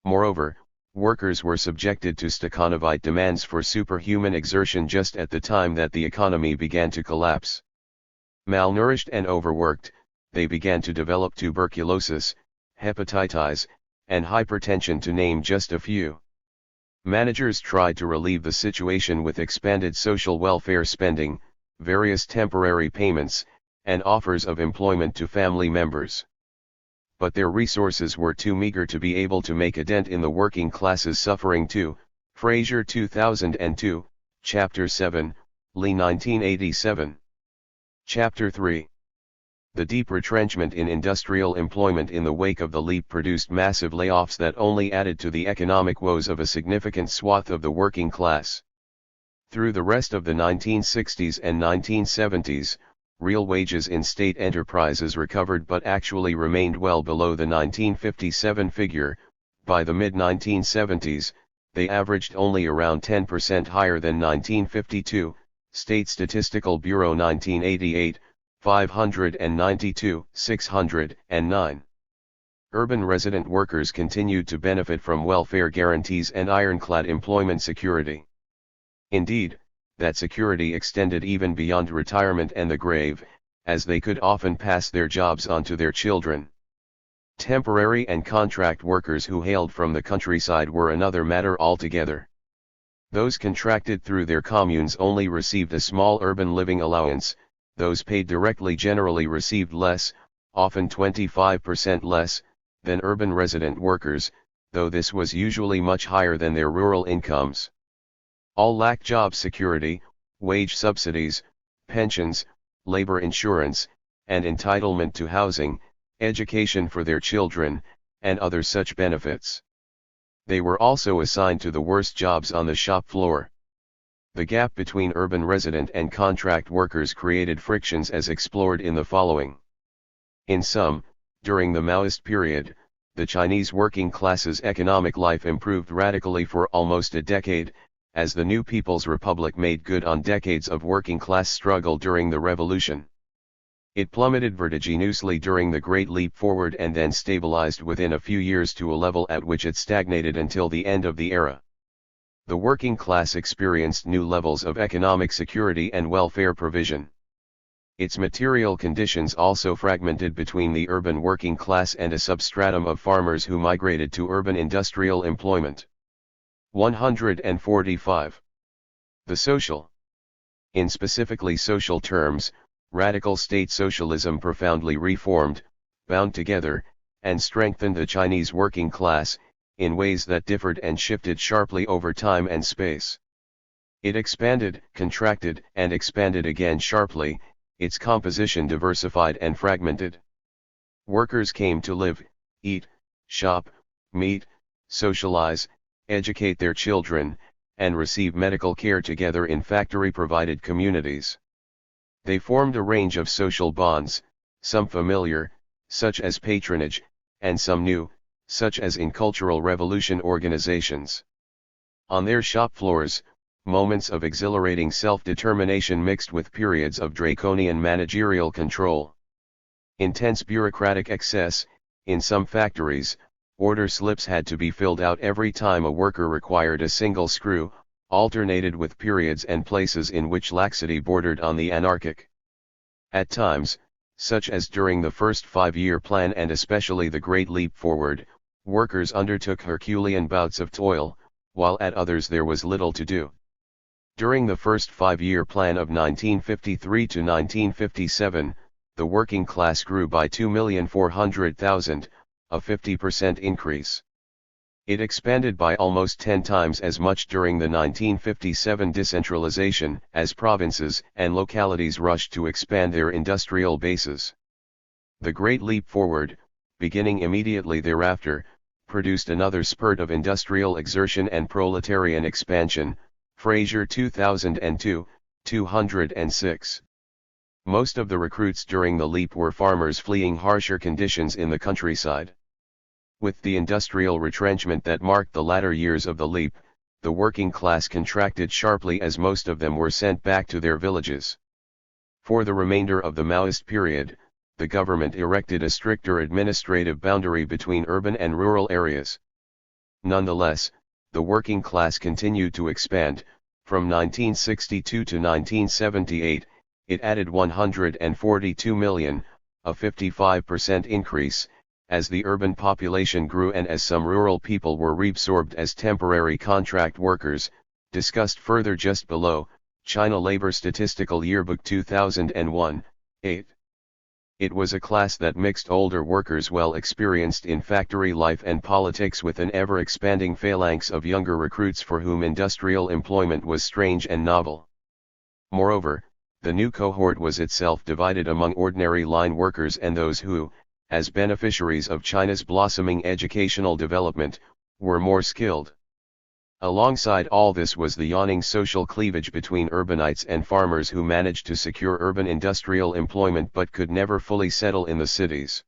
Moreover, workers were subjected to Stakhanovite demands for superhuman exertion just at the time that the economy began to collapse. Malnourished and overworked, they began to develop tuberculosis, hepatitis, and hypertension to name just a few. Managers tried to relieve the situation with expanded social welfare spending, various temporary payments, and offers of employment to family members. But their resources were too meager to be able to make a dent in the working classes suffering too. Fraser 2002, Chapter 7, Lee 1987. Chapter 3. The deep retrenchment in industrial employment in the wake of the leap produced massive layoffs that only added to the economic woes of a significant swath of the working class. Through the rest of the 1960s and 1970s, real wages in state enterprises recovered but actually remained well below the 1957 figure. By the mid-1970s, they averaged only around 10% higher than 1952, State Statistical Bureau 1988, 592, 609. Urban resident workers continued to benefit from welfare guarantees and ironclad employment security. Indeed, that security extended even beyond retirement and the grave, as they could often pass their jobs on to their children. Temporary and contract workers who hailed from the countryside were another matter altogether. Those contracted through their communes only received a small urban living allowance, those paid directly generally received less, often 25% less, than urban resident workers, though this was usually much higher than their rural incomes. All lacked job security, wage subsidies, pensions, labor insurance, and entitlement to housing, education for their children, and other such benefits. They were also assigned to the worst jobs on the shop floor. The gap between urban resident and contract workers created frictions as explored in the following. In sum, during the Maoist period, the Chinese working class's economic life improved radically for almost a decade, as the new People's Republic made good on decades of working class struggle during the revolution. It plummeted vertiginously during the Great Leap Forward and then stabilized within a few years to a level at which it stagnated until the end of the era. The working class experienced new levels of economic security and welfare provision. Its material conditions also fragmented between the urban working class and a substratum of farmers who migrated to urban industrial employment. 145. The social. In specifically social terms, radical state socialism profoundly reformed, bound together, and strengthened the Chinese working class, in ways that differed and shifted sharply over time and space. It expanded, contracted, and expanded again sharply, its composition diversified and fragmented. Workers came to live, eat, shop, meet, socialize, educate their children, and receive medical care together in factory-provided communities. They formed a range of social bonds, some familiar, such as patronage, and some new, such as in cultural revolution organizations. On their shop floors, moments of exhilarating self-determination mixed with periods of draconian managerial control. Intense bureaucratic excess. In some factories, order slips had to be filled out every time a worker required a single screw, alternated with periods and places in which laxity bordered on the anarchic. At times, such as during the first 5-year plan and especially the Great Leap Forward, workers undertook Herculean bouts of toil, while at others there was little to do. During the first 5-year plan of 1953 to 1957, the working class grew by 2,400,000, a 50% increase. It expanded by almost 10 times as much during the 1957 decentralization, as provinces and localities rushed to expand their industrial bases. The Great Leap Forward, beginning immediately thereafter, produced another spurt of industrial exertion and proletarian expansion. Fraser 2002, 206. Most of the recruits during the leap were farmers fleeing harsher conditions in the countryside. With the industrial retrenchment that marked the latter years of the leap, the working class contracted sharply as most of them were sent back to their villages. For the remainder of the Maoist period, the government erected a stricter administrative boundary between urban and rural areas. Nonetheless, the working class continued to expand. From 1962 to 1978, it added 142 million, a 55% increase, as the urban population grew and as some rural people were reabsorbed as temporary contract workers, discussed further just below. China Labor Statistical Yearbook 2001, 8. It was a class that mixed older workers well experienced in factory life and politics with an ever-expanding phalanx of younger recruits for whom industrial employment was strange and novel. Moreover, the new cohort was itself divided among ordinary line workers and those who, as beneficiaries of China's blossoming educational development, were more skilled. Alongside all this was the yawning social cleavage between urbanites and farmers who managed to secure urban industrial employment but could never fully settle in the cities.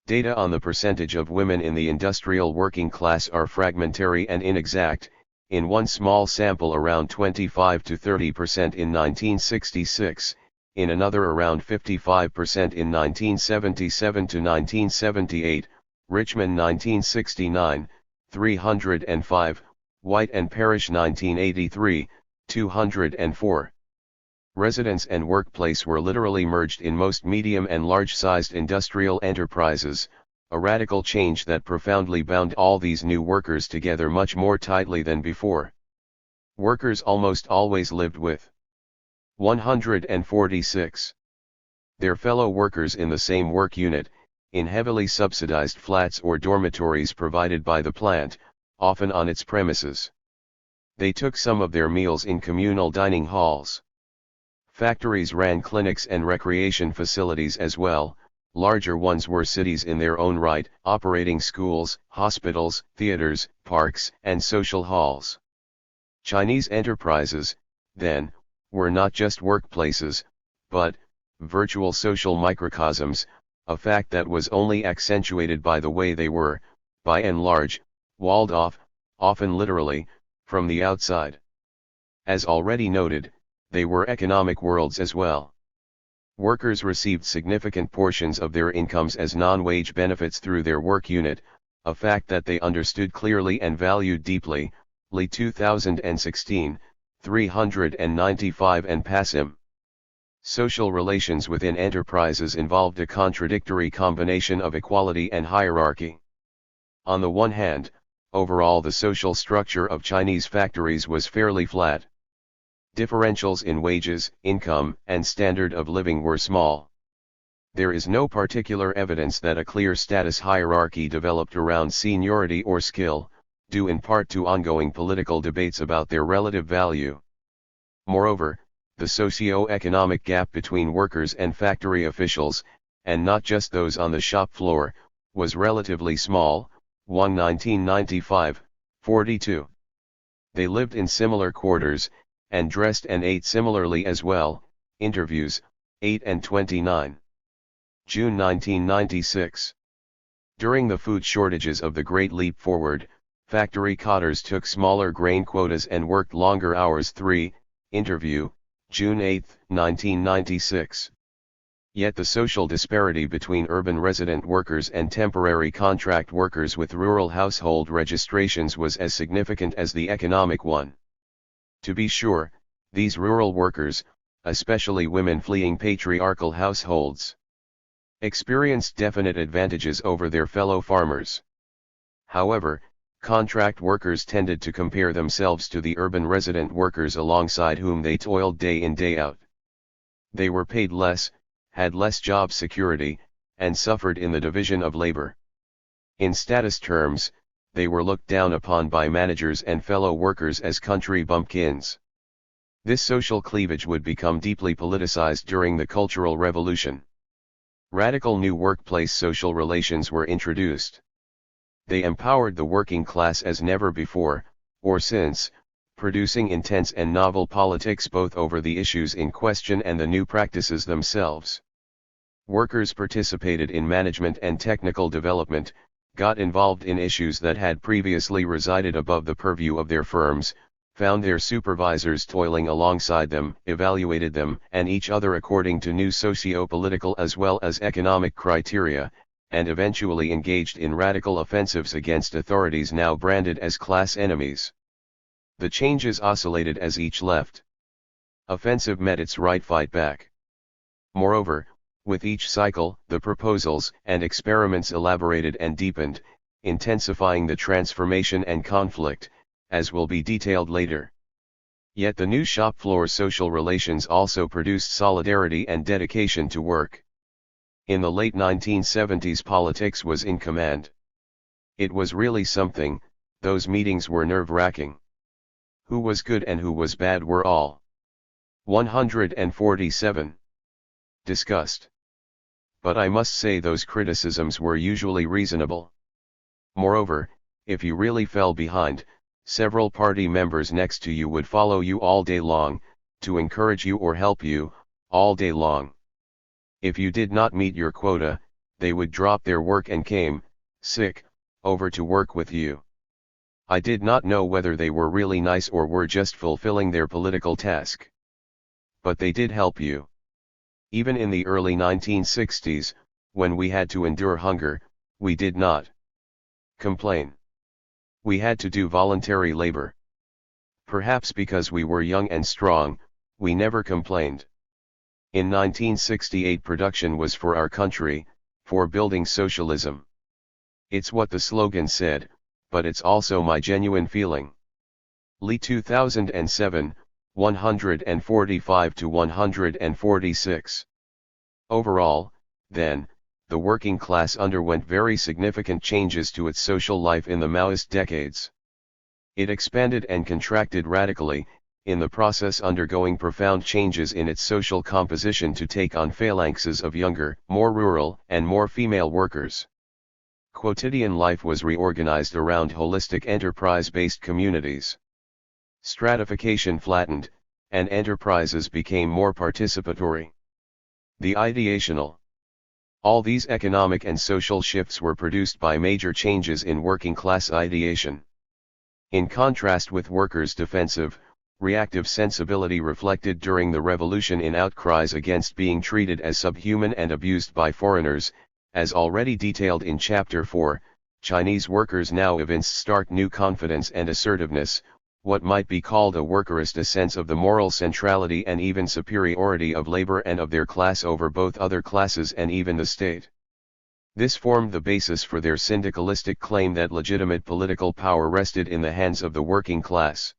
Data on the percentage of women in the industrial working class are fragmentary and inexact, in one small sample around 25 to 30% in 1966, in another around 55% in 1977 to 1978, Richmond 1969, 305, White and Parish 1983, 204. Residence and workplace were literally merged in most medium and large-sized industrial enterprises, a radical change that profoundly bound all these new workers together much more tightly than before. Workers almost always lived with 146. Their fellow workers in the same work unit, in heavily subsidized flats or dormitories provided by the plant, often on its premises. They took some of their meals in communal dining halls. Factories ran clinics and recreation facilities as well. Larger ones were cities in their own right, operating schools, hospitals, theaters, parks, and social halls. Chinese enterprises, then, were not just workplaces, but virtual social microcosms, a fact that was only accentuated by the way they were, by and large, walled off, often literally, from the outside. As already noted, they were economic worlds as well. Workers received significant portions of their incomes as non-wage benefits through their work unit, a fact that they understood clearly and valued deeply. Lee 2016, 395 and Passim. Social relations within enterprises involved a contradictory combination of equality and hierarchy. On the one hand, overall the social structure of Chinese factories was fairly flat. Differentials in wages, income, and standard of living were small. There is no particular evidence that a clear status hierarchy developed around seniority or skill, due in part to ongoing political debates about their relative value. Moreover, the socio-economic gap between workers and factory officials, and not just those on the shop floor, was relatively small. 1995, 42. They lived in similar quarters, and dressed and ate similarly as well. Interviews, 8 and 29. June 1996. During the food shortages of the Great Leap Forward, factory cotters took smaller grain quotas and worked longer hours. 3. Interview, June 8, 1996. Yet the social disparity between urban resident workers and temporary contract workers with rural household registrations was as significant as the economic one. To be sure, these rural workers, especially women fleeing patriarchal households, experienced definite advantages over their fellow farmers. However, contract workers tended to compare themselves to the urban resident workers alongside whom they toiled day in day out. They were paid less, had less job security, and suffered in the division of labor. In status terms, they were looked down upon by managers and fellow workers as country bumpkins. This social cleavage would become deeply politicized during the Cultural Revolution. Radical new workplace social relations were introduced. They empowered the working class as never before, or since, producing intense and novel politics both over the issues in question and the new practices themselves. Workers participated in management and technical development, got involved in issues that had previously resided above the purview of their firms, found their supervisors toiling alongside them, evaluated them and each other according to new socio-political as well as economic criteria, and eventually engaged in radical offensives against authorities now branded as class enemies. The changes oscillated as each left offensive met its right fight back. Moreover, with each cycle, the proposals and experiments elaborated and deepened, intensifying the transformation and conflict, as will be detailed later. Yet the new shop floor social relations also produced solidarity and dedication to work. In the late 1970s, politics was in command. It was really something. Those meetings were nerve-wracking. Who was good and who was bad were all 147 discussed. But I must say those criticisms were usually reasonable. Moreover, if you really fell behind, several party members next to you would follow you all day long, to encourage you or help you, all day long. If you did not meet your quota, they would drop their work and came, sick, over to work with you. I did not know whether they were really nice or were just fulfilling their political task. But they did help you. Even in the early 1960s, when we had to endure hunger, we did not complain. We had to do voluntary labor. Perhaps because we were young and strong, we never complained. In 1968, production was for our country, for building socialism. It's what the slogan said, but it's also my genuine feeling. Lee 2007, 145 to 146. Overall, then, the working class underwent very significant changes to its social life in the Maoist decades. It expanded and contracted radically, in the process undergoing profound changes in its social composition to take on phalanxes of younger, more rural, and more female workers. Quotidian life was reorganized around holistic enterprise-based communities. Stratification flattened, and enterprises became more participatory. The ideational. All these economic and social shifts were produced by major changes in working class ideation. In contrast with workers' defensive, reactive sensibility reflected during the revolution in outcries against being treated as subhuman and abused by foreigners, as already detailed in Chapter 4, Chinese workers now evinced stark new confidence and assertiveness, what might be called a workerist sense of the moral centrality and even superiority of labor and of their class over both other classes and even the state. This formed the basis for their syndicalistic claim that legitimate political power rested in the hands of the working class.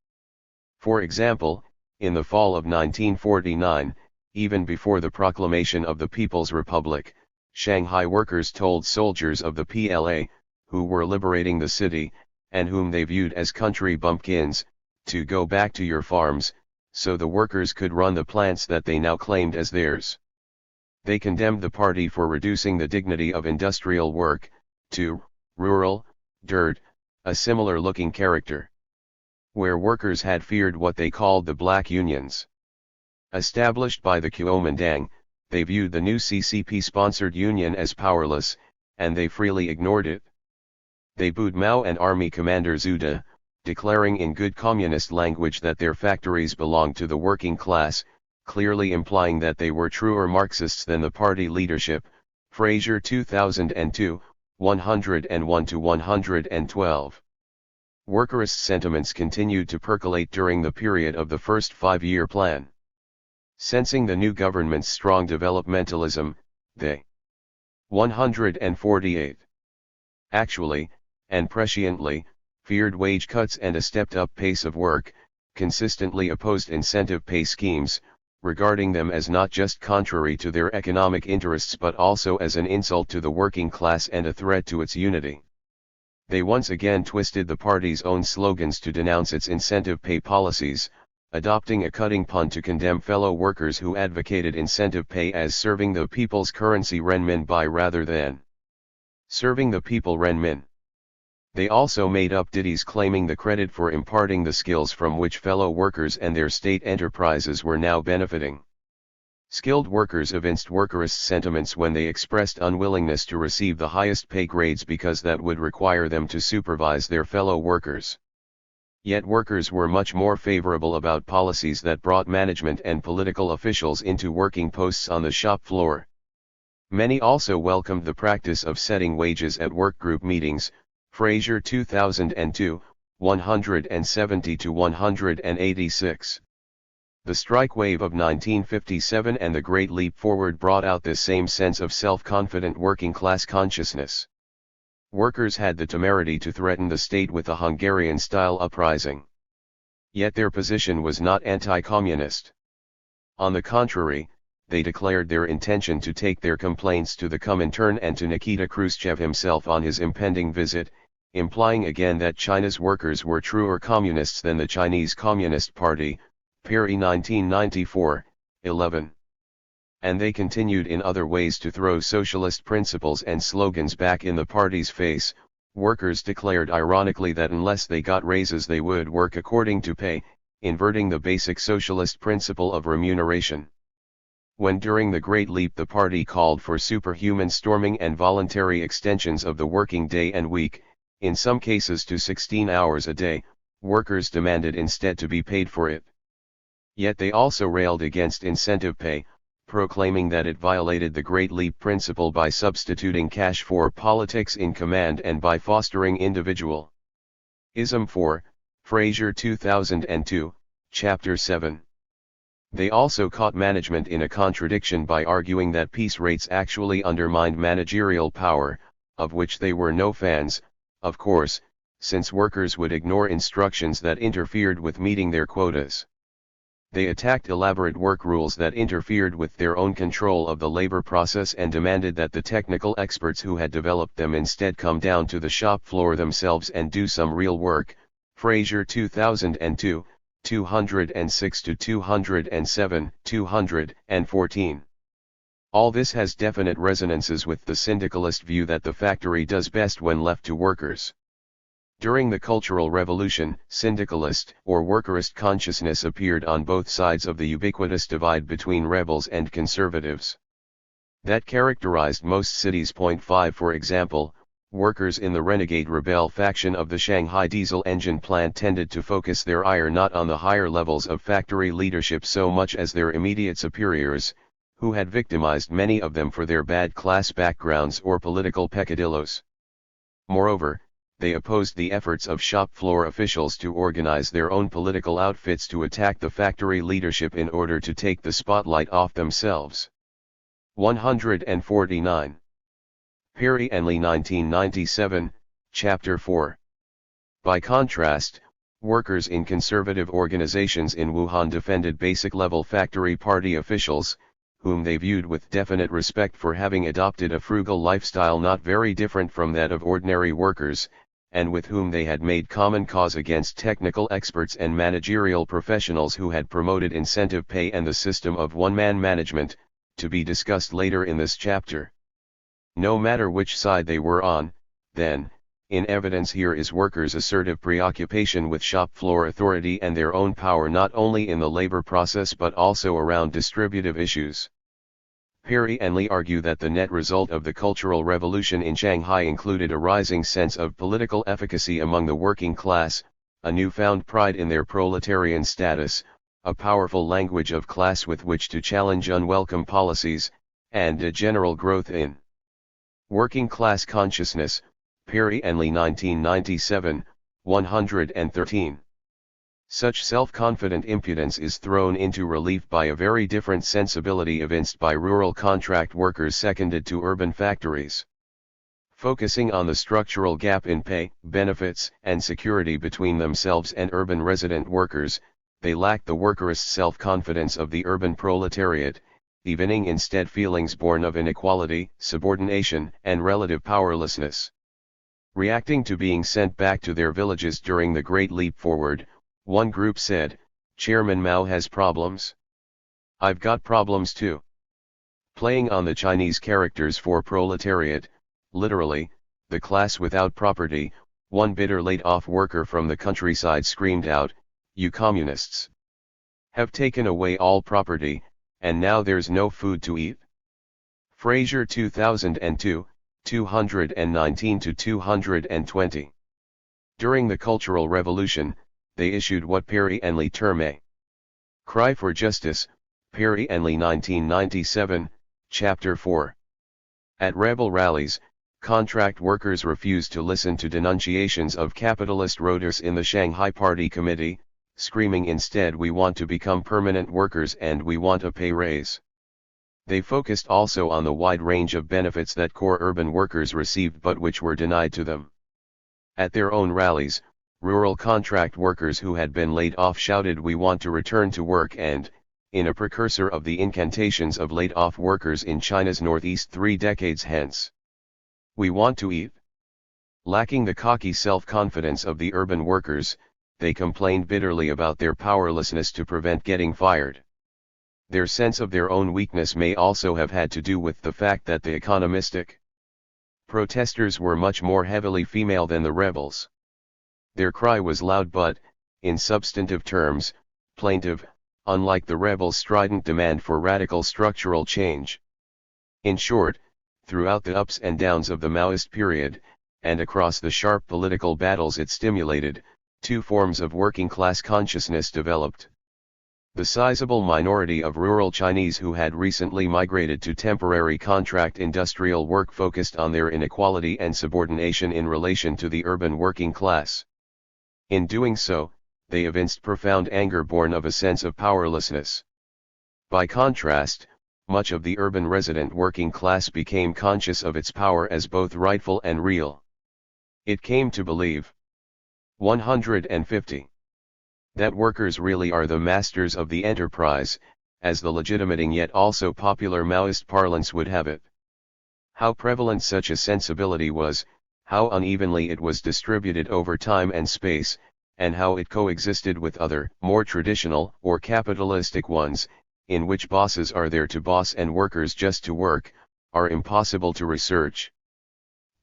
For example, in the fall of 1949, even before the proclamation of the People's Republic, Shanghai workers told soldiers of the PLA, who were liberating the city, and whom they viewed as country bumpkins, to go back to your farms, so the workers could run the plants that they now claimed as theirs. They condemned the party for reducing the dignity of industrial work, to rural, dirt, a similar-looking character. Where workers had feared what they called the black unions established by the Kuomintang, they viewed the new CCP-sponsored union as powerless, and they freely ignored it. They booed Mao and Army Commander Zhu De, declaring in good communist language that their factories belonged to the working class, clearly implying that they were truer Marxists than the party leadership. Fraser 2002, 101 to 112. Workerist sentiments continued to percolate during the period of the first five-year plan. Sensing the new government's strong developmentalism, they 148. Actually, and presciently, feared wage cuts and a stepped-up pace of work, consistently opposed incentive pay schemes, regarding them as not just contrary to their economic interests but also as an insult to the working class and a threat to its unity. They once again twisted the party's own slogans to denounce its incentive pay policies, adopting a cutting pun to condemn fellow workers who advocated incentive pay as serving the people's currency renminbi rather than serving the people renmin. They also made up ditties claiming the credit for imparting the skills from which fellow workers and their state enterprises were now benefiting. Skilled workers evinced workerist sentiments when they expressed unwillingness to receive the highest pay grades because that would require them to supervise their fellow workers. Yet workers were much more favorable about policies that brought management and political officials into working posts on the shop floor. Many also welcomed the practice of setting wages at workgroup meetings. Fraser 2002, 170 to 186. The strike wave of 1957 and the Great Leap Forward brought out this same sense of self-confident working-class consciousness. Workers had the temerity to threaten the state with a Hungarian-style uprising. Yet their position was not anti-communist. On the contrary, they declared their intention to take their complaints to the Comintern and to Nikita Khrushchev himself on his impending visit, implying again that China's workers were truer communists than the Chinese Communist Party, Perry 1994, 11. And they continued in other ways to throw socialist principles and slogans back in the party's face. Workers declared ironically that unless they got raises they would work according to pay, inverting the basic socialist principle of remuneration. When during the Great Leap the party called for superhuman storming and voluntary extensions of the working day and week, in some cases to 16 hours a day, workers demanded instead to be paid for it. Yet they also railed against incentive pay, proclaiming that it violated the Great Leap principle by substituting cash for politics in command and by fostering individualism. 4, Fraser 2002, Chapter 7. They also caught management in a contradiction by arguing that peace rates actually undermined managerial power, of which they were no fans, of course, since workers would ignore instructions that interfered with meeting their quotas. They attacked elaborate work rules that interfered with their own control of the labor process and demanded that the technical experts who had developed them instead come down to the shop floor themselves and do some real work. Fraser 2002, 206-207, 214. All this has definite resonances with the syndicalist view that the factory does best when left to workers. During the Cultural Revolution, syndicalist or workerist consciousness appeared on both sides of the ubiquitous divide between rebels and conservatives. That characterized most cities. 5 For example, workers in the renegade rebel faction of the Shanghai diesel engine plant tended to focus their ire not on the higher levels of factory leadership so much as their immediate superiors, who had victimized many of them for their bad class backgrounds or political peccadillos. Moreover, they opposed the efforts of shop floor officials to organize their own political outfits to attack the factory leadership in order to take the spotlight off themselves. 149. Perry and Lee 1997, Chapter 4. By contrast, workers in conservative organizations in Wuhan defended basic-level factory party officials, whom they viewed with definite respect for having adopted a frugal lifestyle not very different from that of ordinary workers, and with whom they had made common cause against technical experts and managerial professionals who had promoted incentive pay and the system of one-man management, to be discussed later in this chapter. No matter which side they were on, then, in evidence here is workers' assertive preoccupation with shop floor authority and their own power not only in the labor process but also around distributive issues. Perry and Lee argue that the net result of the Cultural Revolution in Shanghai included a rising sense of political efficacy among the working class, a newfound pride in their proletarian status, a powerful language of class with which to challenge unwelcome policies, and a general growth in working class consciousness. Perry and Lee 1997, 113. Such self-confident impudence is thrown into relief by a very different sensibility evinced by rural contract workers seconded to urban factories. Focusing on the structural gap in pay, benefits, and security between themselves and urban resident workers, they lack the workerist self-confidence of the urban proletariat, evening instead feelings born of inequality, subordination, and relative powerlessness. Reacting to being sent back to their villages during the Great Leap Forward, one group said, "Chairman Mao has problems. I've got problems too." Playing on the Chinese characters for proletariat, literally, the class without property, one bitter laid-off worker from the countryside screamed out, "You communists have taken away all property, and now there's no food to eat." Fraser 2002, 219-220. During the Cultural Revolution, they issued what Perry and Lee term a cry for justice. Perry and Lee 1997, Chapter 4. At rebel rallies, contract workers refused to listen to denunciations of capitalist roaders in the Shanghai Party Committee, screaming instead, "We want to become permanent workers and we want a pay raise." They focused also on the wide range of benefits that core urban workers received but which were denied to them. At their own rallies, rural contract workers who had been laid off shouted, "We want to return to work and, in a precursor of the incantations of laid-off workers in China's northeast 3 decades hence. We want to eat. Lacking the cocky self-confidence of the urban workers, they complained bitterly about their powerlessness to prevent getting fired. Their sense of their own weakness may also have had to do with the fact that the economistic protesters were much more heavily female than the rebels. Their cry was loud but, in substantive terms, plaintive, unlike the rebels' strident demand for radical structural change. In short, throughout the ups and downs of the Maoist period, and across the sharp political battles it stimulated, 2 forms of working-class consciousness developed. The sizable minority of rural Chinese who had recently migrated to temporary contract industrial work focused on their inequality and subordination in relation to the urban working class. In doing so, they evinced profound anger born of a sense of powerlessness. By contrast, much of the urban resident working class became conscious of its power as both rightful and real. It came to believe 150. That workers really are the masters of the enterprise, as the legitimating yet also popular Maoist parlance would have it. How prevalent such a sensibility was, how unevenly it was distributed over time and space, and how it coexisted with other, more traditional or capitalistic ones, in which bosses are there to boss and workers just to work, are impossible to research.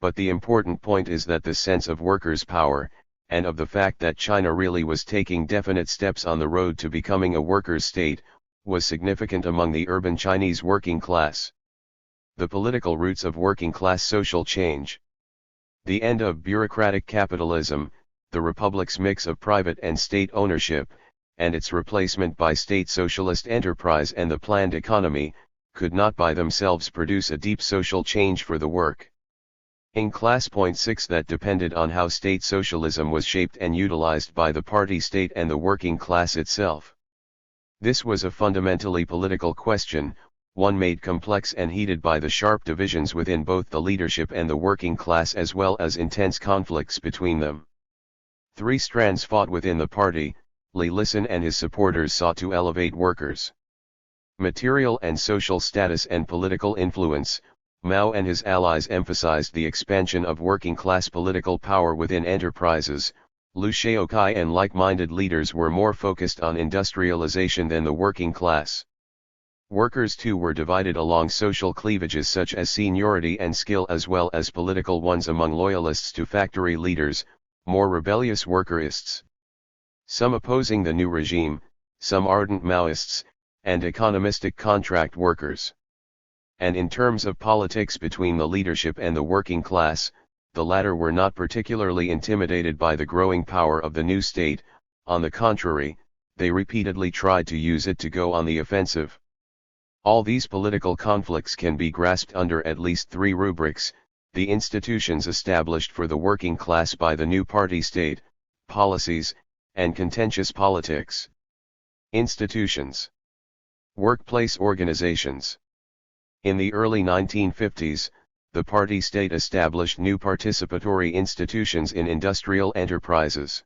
But the important point is that the sense of workers' power, and of the fact that China really was taking definite steps on the road to becoming a workers' state, was significant among the urban Chinese working class. The political roots of working-class social change. The end of bureaucratic capitalism, the republic's mix of private and state ownership, and its replacement by state socialist enterprise and the planned economy, could not by themselves produce a deep social change for the work in class. Point 6 That depended on how state socialism was shaped and utilized by the party state and the working class itself. This was a fundamentally political question, one made complex and heated by the sharp divisions within both the leadership and the working class as well as intense conflicts between them. 3 strands fought within the party. Li Lisan and his supporters sought to elevate workers' material and social status and political influence. Mao and his allies emphasized the expansion of working-class political power within enterprises. Liu Shaoqi and like-minded leaders were more focused on industrialization than the working class. Workers too were divided along social cleavages such as seniority and skill as well as political ones among loyalists to factory leaders, more rebellious workerists. Some opposing the new regime, some ardent Maoists, and economistic contract workers. And in terms of politics between the leadership and the working class, the latter were not particularly intimidated by the growing power of the new state. On the contrary, they repeatedly tried to use it to go on the offensive. All these political conflicts can be grasped under at least 3 rubrics: the institutions established for the working class by the new party state, policies, and contentious politics. Institutions. Workplace organizations. In the early 1950s, the party state established new participatory institutions in industrial enterprises.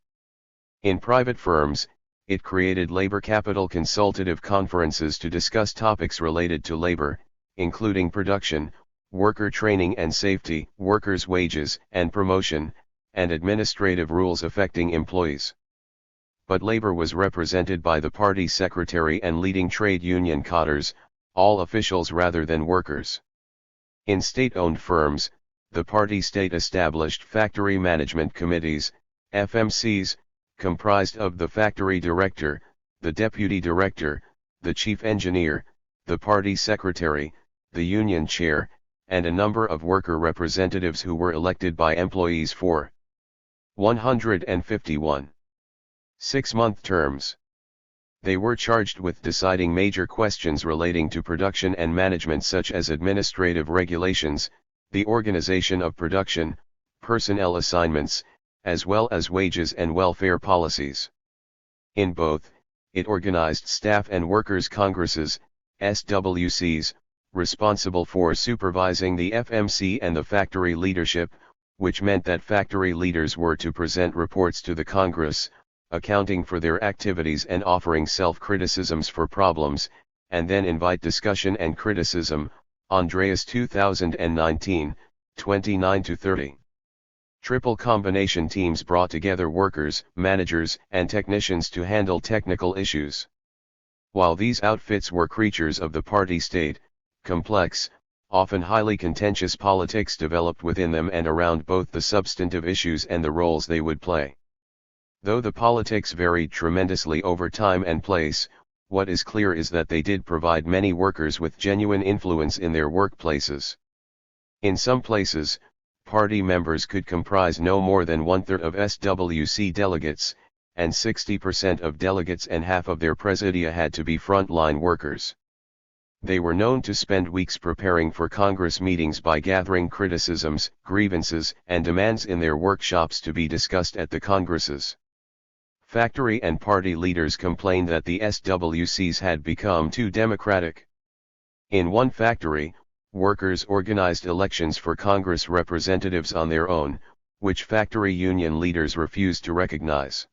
In private firms, it created labor capital consultative conferences to discuss topics related to labor, including production, worker training and safety, workers' wages and promotion, and administrative rules affecting employees. But labor was represented by the party secretary and leading trade union cadres, all officials rather than workers. In state-owned firms, the party state established factory management committees, FMCs, comprised of the factory director, the deputy director, the chief engineer, the party secretary, the union chair, and a number of worker representatives who were elected by employees for 151 6-month terms. They were charged with deciding major questions relating to production and management such as administrative regulations, the organization of production, personnel assignments, as well as wages and welfare policies. In both, it organized staff and workers' congresses, SWCs, responsible for supervising the FMC and the factory leadership, which meant that factory leaders were to present reports to the Congress, accounting for their activities and offering self-criticisms for problems, and then invite discussion and criticism. Andreas 2019, 29-30. Triple combination teams brought together workers, managers, and technicians to handle technical issues. While these outfits were creatures of the party state, complex, often highly contentious politics developed within them and around both the substantive issues and the roles they would play. Though the politics varied tremendously over time and place, what is clear is that they did provide many workers with genuine influence in their workplaces. In some places, party members could comprise no more than 1/3 of SWC delegates, and 60% of delegates and half of their presidia had to be frontline workers. They were known to spend weeks preparing for Congress meetings by gathering criticisms, grievances, and demands in their workshops to be discussed at the Congresses. Factory and party leaders complained that the SWCs had become too democratic. In one factory, workers organized elections for Congress representatives on their own, which factory union leaders refused to recognize.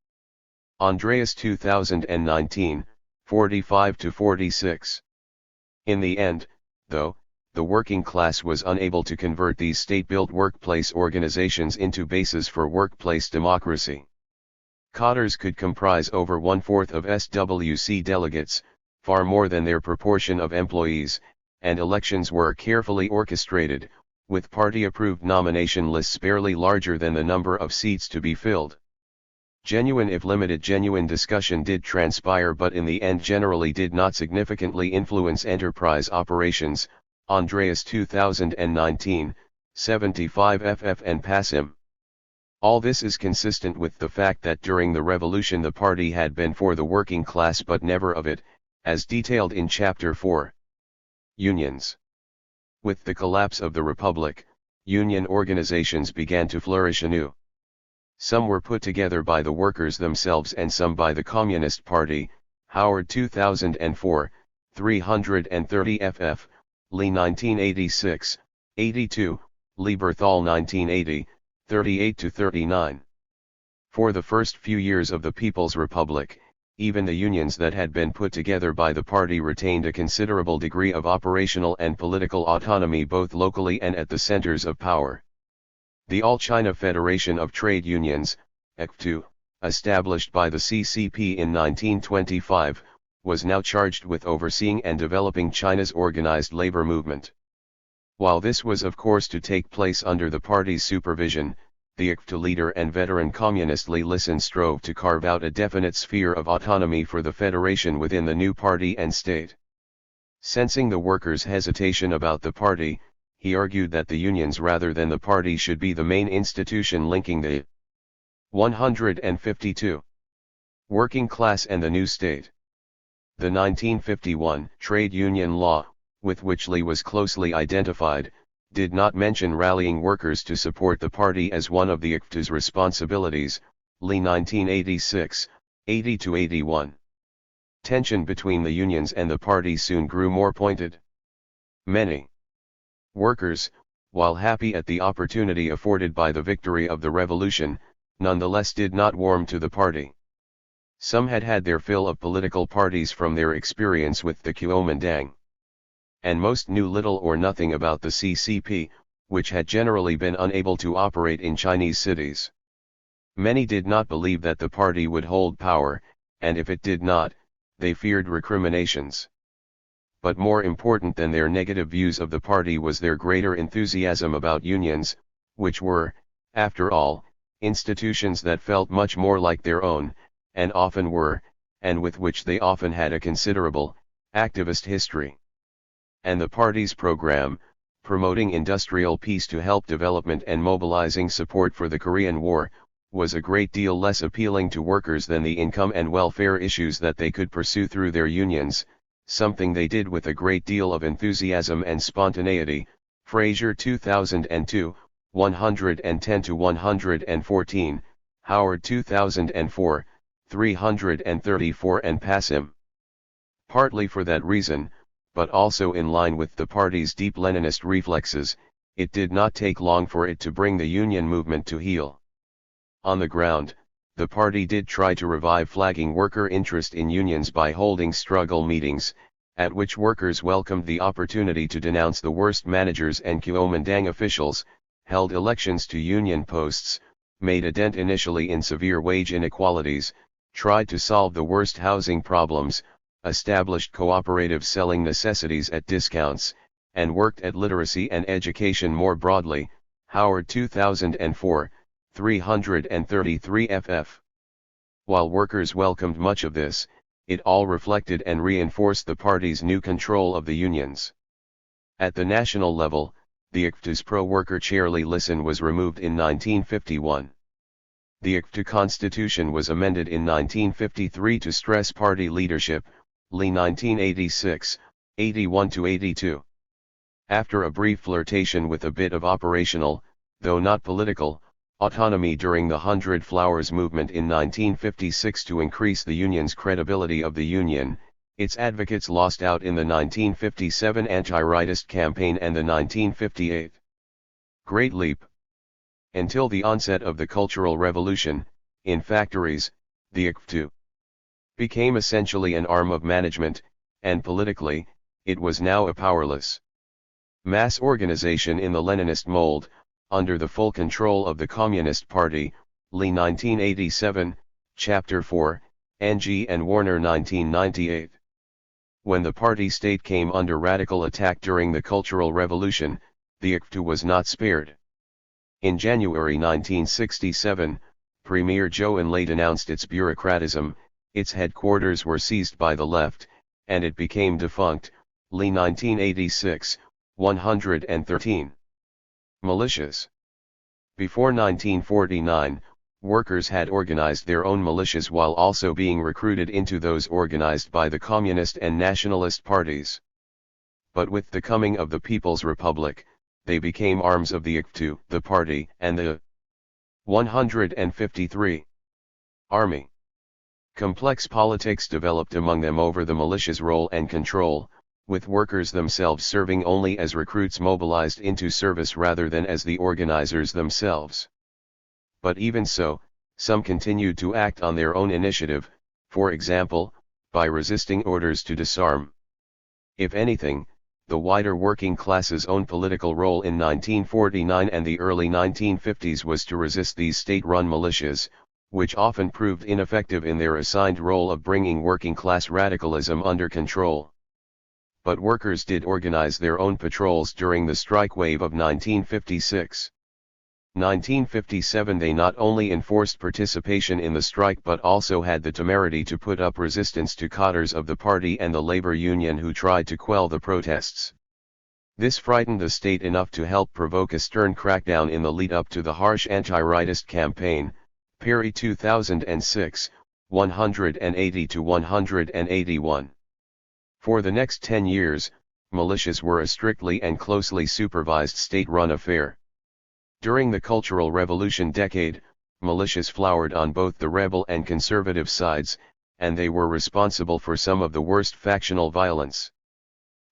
Andreas 2019, 45-46. In the end, though, the working class was unable to convert these state-built workplace organizations into bases for workplace democracy. Cadres could comprise over 1/4 of SWC delegates, far more than their proportion of employees, and elections were carefully orchestrated, with party-approved nomination lists barely larger than the number of seats to be filled. Genuine if limited genuine discussion did transpire but in the end generally did not significantly influence enterprise operations. Andreas 2019, 75 ff and Passim. All this is consistent with the fact that during the revolution the party had been for the working class but never of it, as detailed in Chapter 4. Unions. With the collapse of the Republic, union organizations began to flourish anew. Some were put together by the workers themselves and some by the Communist Party. Howard 2004, 330 ff, Lee 1986, 82, Lieberthal 1980, 38-39. For the first few years of the People's Republic, even the unions that had been put together by the party retained a considerable degree of operational and political autonomy both locally and at the centers of power. The All-China Federation of Trade Unions, ECFTU, established by the CCP in 1925, was now charged with overseeing and developing China's organized labor movement. While this was of course to take place under the party's supervision, the ECFTU leader and veteran communist Li Lisan strove to carve out a definite sphere of autonomy for the federation within the new party and state. Sensing the workers' hesitation about the party, he argued that the unions rather than the party should be the main institution linking the 152 working class and the new state. The 1951 trade union law, with which Li was closely identified, did not mention rallying workers to support the party as one of the ECFTU's responsibilities. Li 1986, 80-81. Tension between the unions and the party soon grew more pointed. Many workers, while happy at the opportunity afforded by the victory of the revolution, nonetheless did not warm to the party. Some had had their fill of political parties from their experience with the Kuomintang. And most knew little or nothing about the CCP, which had generally been unable to operate in Chinese cities. Many did not believe that the party would hold power, and if it did not, they feared recriminations. But more important than their negative views of the party was their greater enthusiasm about unions, which were, after all, institutions that felt much more like their own, and often were, and with which they often had a considerable, activist history. And the party's program, promoting industrial peace to help development and mobilizing support for the Korean War, was a great deal less appealing to workers than the income and welfare issues that they could pursue through their unions, something they did with a great deal of enthusiasm and spontaneity. Fraser 2002, 110-114, Howard 2004, 334 and Passim. Partly for that reason, but also in line with the party's deep Leninist reflexes, it did not take long for it to bring the union movement to heel. On the ground, the party did try to revive flagging worker interest in unions by holding struggle meetings, at which workers welcomed the opportunity to denounce the worst managers and Kuomintang officials, held elections to union posts, made a dent initially in severe wage inequalities, tried to solve the worst housing problems, established cooperative selling necessities at discounts, and worked at literacy and education more broadly. Howard 2004, 333 ff. While workers welcomed much of this, it all reflected and reinforced the party's new control of the unions. At the national level, the ICFTU's pro-worker chair Lee Listen was removed in 1951. The ICFTU constitution was amended in 1953 to stress party leadership, Lee 1986, 81-82. After a brief flirtation with a bit of operational, though not political, autonomy during the 100 Flowers movement in 1956 to increase the union's credibility of the union, its advocates lost out in the 1957 anti-rightist campaign and the 1958 Great Leap. Until the onset of the Cultural Revolution, in factories, the ICFTU became essentially an arm of management, and politically, it was now a powerless mass organization in the Leninist mold, under the full control of the Communist Party, Lee 1987, Chapter 4, NG and Warner 1998. When the party state came under radical attack during the Cultural Revolution, the ICFTU was not spared. In January 1967, Premier Zhou Enlai denounced its bureaucratism, its headquarters were seized by the left, and it became defunct, Lee 1986, 113. Militias. Before 1949, workers had organized their own militias while also being recruited into those organized by the Communist and Nationalist parties. But with the coming of the People's Republic, they became arms of the ICFTU, the party, and the 153 Army. Complex politics developed among them over the militia's role and control, with workers themselves serving only as recruits mobilized into service rather than as the organizers themselves. But even so, some continued to act on their own initiative, for example, by resisting orders to disarm. If anything, the wider working class's own political role in 1949 and the early 1950s was to resist these state-run militias, which often proved ineffective in their assigned role of bringing working-class radicalism under control. But workers did organize their own patrols during the strike wave of 1956. 1957 they not only enforced participation in the strike but also had the temerity to put up resistance to cadres of the party and the labor union who tried to quell the protests. This frightened the state enough to help provoke a stern crackdown in the lead-up to the harsh anti-rightist campaign, Perry 2006, 180-181. For the next 10 years, militias were a strictly and closely supervised state-run affair. During the Cultural Revolution decade, militias flowered on both the rebel and conservative sides, and they were responsible for some of the worst factional violence.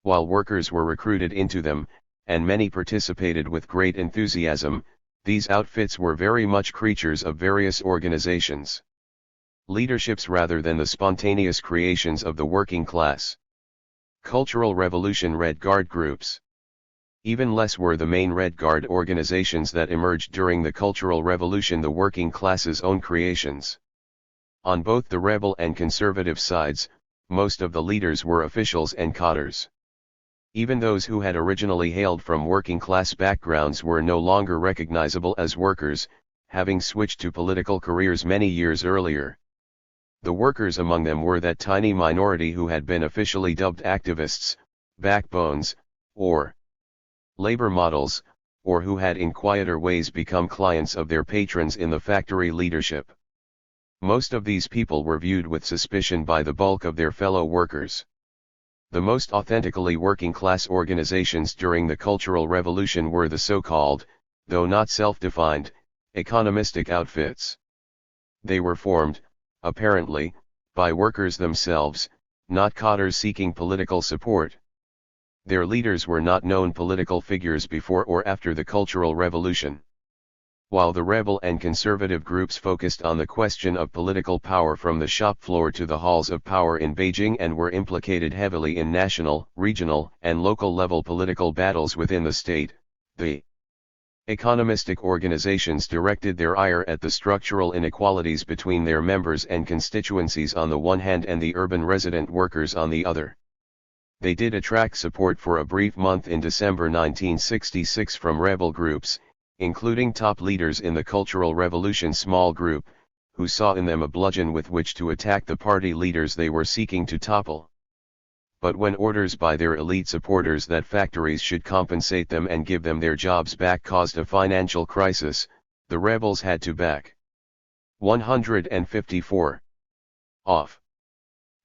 While workers were recruited into them, and many participated with great enthusiasm, these outfits were very much creatures of various organizations. Leaderships rather than the spontaneous creations of the working class. Cultural Revolution Red Guard groups. Even less were the main Red Guard organizations that emerged during the Cultural Revolution the working class's own creations. On both the rebel and conservative sides, most of the leaders were officials and cadres. Even those who had originally hailed from working class backgrounds were no longer recognizable as workers, having switched to political careers many years earlier. The workers among them were that tiny minority who had been officially dubbed activists, backbones, or labor models, or who had in quieter ways become clients of their patrons in the factory leadership. Most of these people were viewed with suspicion by the bulk of their fellow workers. The most authentically working-class organizations during the Cultural Revolution were the so-called, though not self-defined, economistic outfits. They were formed, apparently, by workers themselves, not cadres seeking political support. Their leaders were not known political figures before or after the Cultural Revolution. While the rebel and conservative groups focused on the question of political power from the shop floor to the halls of power in Beijing and were implicated heavily in national, regional, and local level political battles within the state, the economistic organizations directed their ire at the structural inequalities between their members and constituencies on the one hand and the urban resident workers on the other. They did attract support for a brief month in December 1966 from rebel groups, including top leaders in the Cultural Revolution small group, who saw in them a bludgeon with which to attack the party leaders they were seeking to topple. But when orders by their elite supporters that factories should compensate them and give them their jobs back caused a financial crisis, the rebels had to back. 154. Off.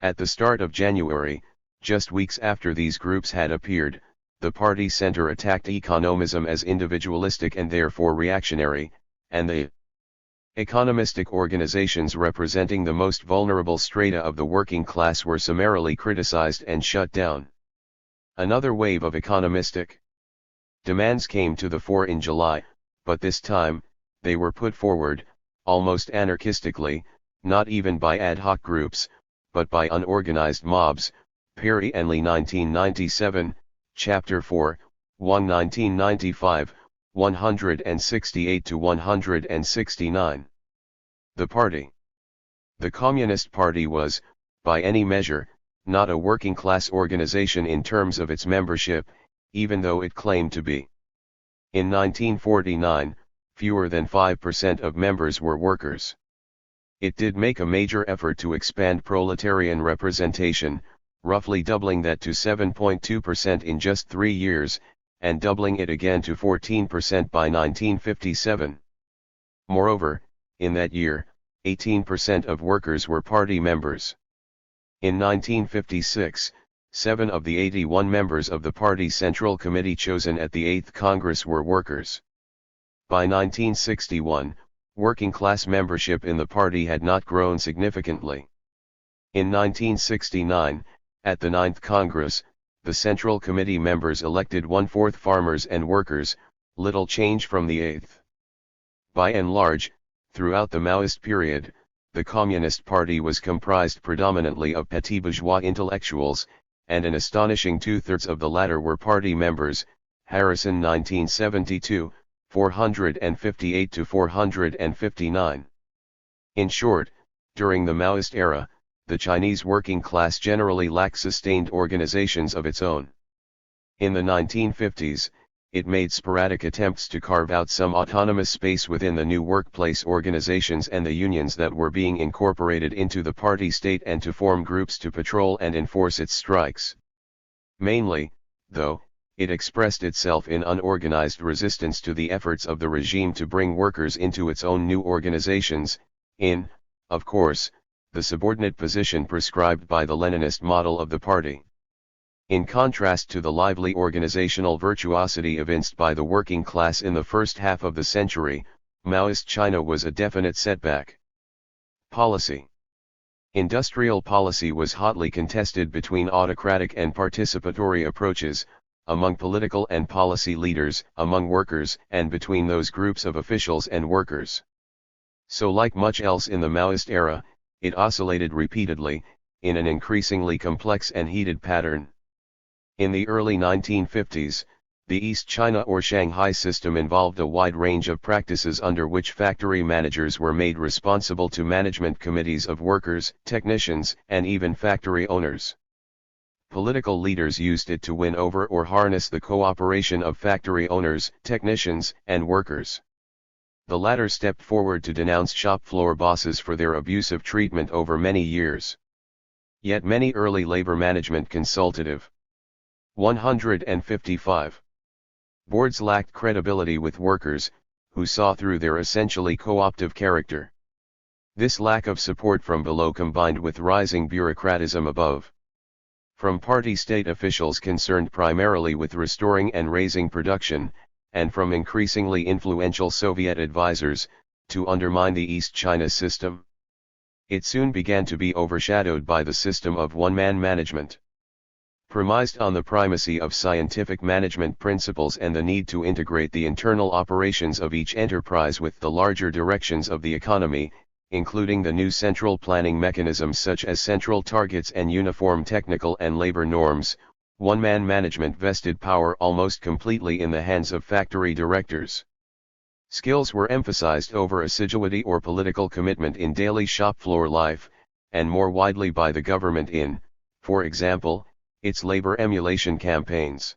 At the start of January, just weeks after these groups had appeared, the party center attacked economism as individualistic and therefore reactionary, and the economistic organizations representing the most vulnerable strata of the working class were summarily criticized and shut down. Another wave of economistic demands came to the fore in July, but this time, they were put forward, almost anarchistically, not even by ad hoc groups, but by unorganized mobs. Perry and Lee 1997, Chapter 4, 1 1995, 168-169. The party. The Communist Party was, by any measure, not a working-class organization in terms of its membership, even though it claimed to be. In 1949, fewer than 5% of members were workers. It did make a major effort to expand proletarian representation, roughly doubling that to 7.2% in just 3 years, and doubling it again to 14% by 1957. Moreover, in that year, 18% of workers were party members. In 1956, 7 of the 81 members of the party Central Committee chosen at the 8th Congress were workers. By 1961, working-class membership in the party had not grown significantly. In 1969, at the 9th Congress, the Central Committee members elected 1/4 farmers and workers, little change from the 8th. By and large, throughout the Maoist period, the Communist Party was comprised predominantly of petty bourgeois intellectuals, and an astonishing 2/3 of the latter were party members. Harrison 1972, 458-459. In short, during the Maoist era, the Chinese working class generally lacked sustained organizations of its own. In the 1950s, it made sporadic attempts to carve out some autonomous space within the new workplace organizations and the unions that were being incorporated into the party state and to form groups to patrol and enforce its strikes. Mainly, though, it expressed itself in unorganized resistance to the efforts of the regime to bring workers into its own new organizations, in, of course, the subordinate position prescribed by the Leninist model of the party. In contrast to the lively organizational virtuosity evinced by the working class in the first half of the century, Maoist China was a definite setback. Policy. Industrial policy was hotly contested between autocratic and participatory approaches, among political and policy leaders, among workers, and between those groups of officials and workers. So like much else in the Maoist era, it oscillated repeatedly, in an increasingly complex and heated pattern. In the early 1950s, the East China or Shanghai system involved a wide range of practices under which factory managers were made responsible to management committees of workers, technicians, and even factory owners. Political leaders used it to win over or harness the cooperation of factory owners, technicians, and workers. The latter stepped forward to denounce shop floor bosses for their abusive treatment over many years. Yet many early labor management consultative 155 boards lacked credibility with workers, who saw through their essentially co-optive character. This lack of support from below combined with rising bureaucratism above. From party state officials concerned primarily with restoring and raising production, and from increasingly influential Soviet advisors, to undermine the East China system. It soon began to be overshadowed by the system of one-man management. premised on the primacy of scientific management principles and the need to integrate the internal operations of each enterprise with the larger directions of the economy, including the new central planning mechanisms such as central targets and uniform technical and labor norms. One-man management vested power almost completely in the hands of factory directors. Skills were emphasized over assiduity or political commitment in daily shop floor life, and more widely by the government in, for example, its labor emulation campaigns.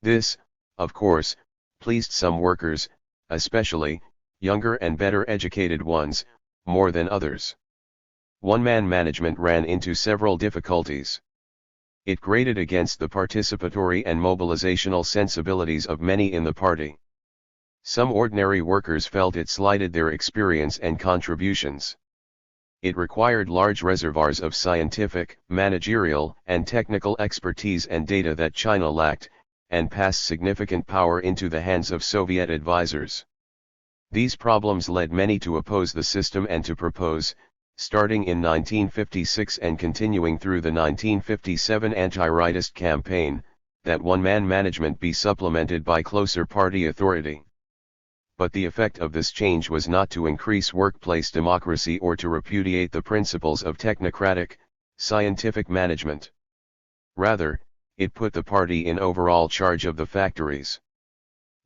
This, of course, pleased some workers, especially younger and better educated ones, more than others. One-man management ran into several difficulties. It grated against the participatory and mobilizational sensibilities of many in the party. Some ordinary workers felt it slighted their experience and contributions. It required large reservoirs of scientific, managerial, and technical expertise and data that China lacked, and passed significant power into the hands of Soviet advisors. These problems led many to oppose the system and to propose, starting in 1956 and continuing through the 1957 anti-rightist campaign, that one-man management be supplemented by closer party authority. But the effect of this change was not to increase workplace democracy or to repudiate the principles of technocratic, scientific management. Rather, it put the party in overall charge of the factories.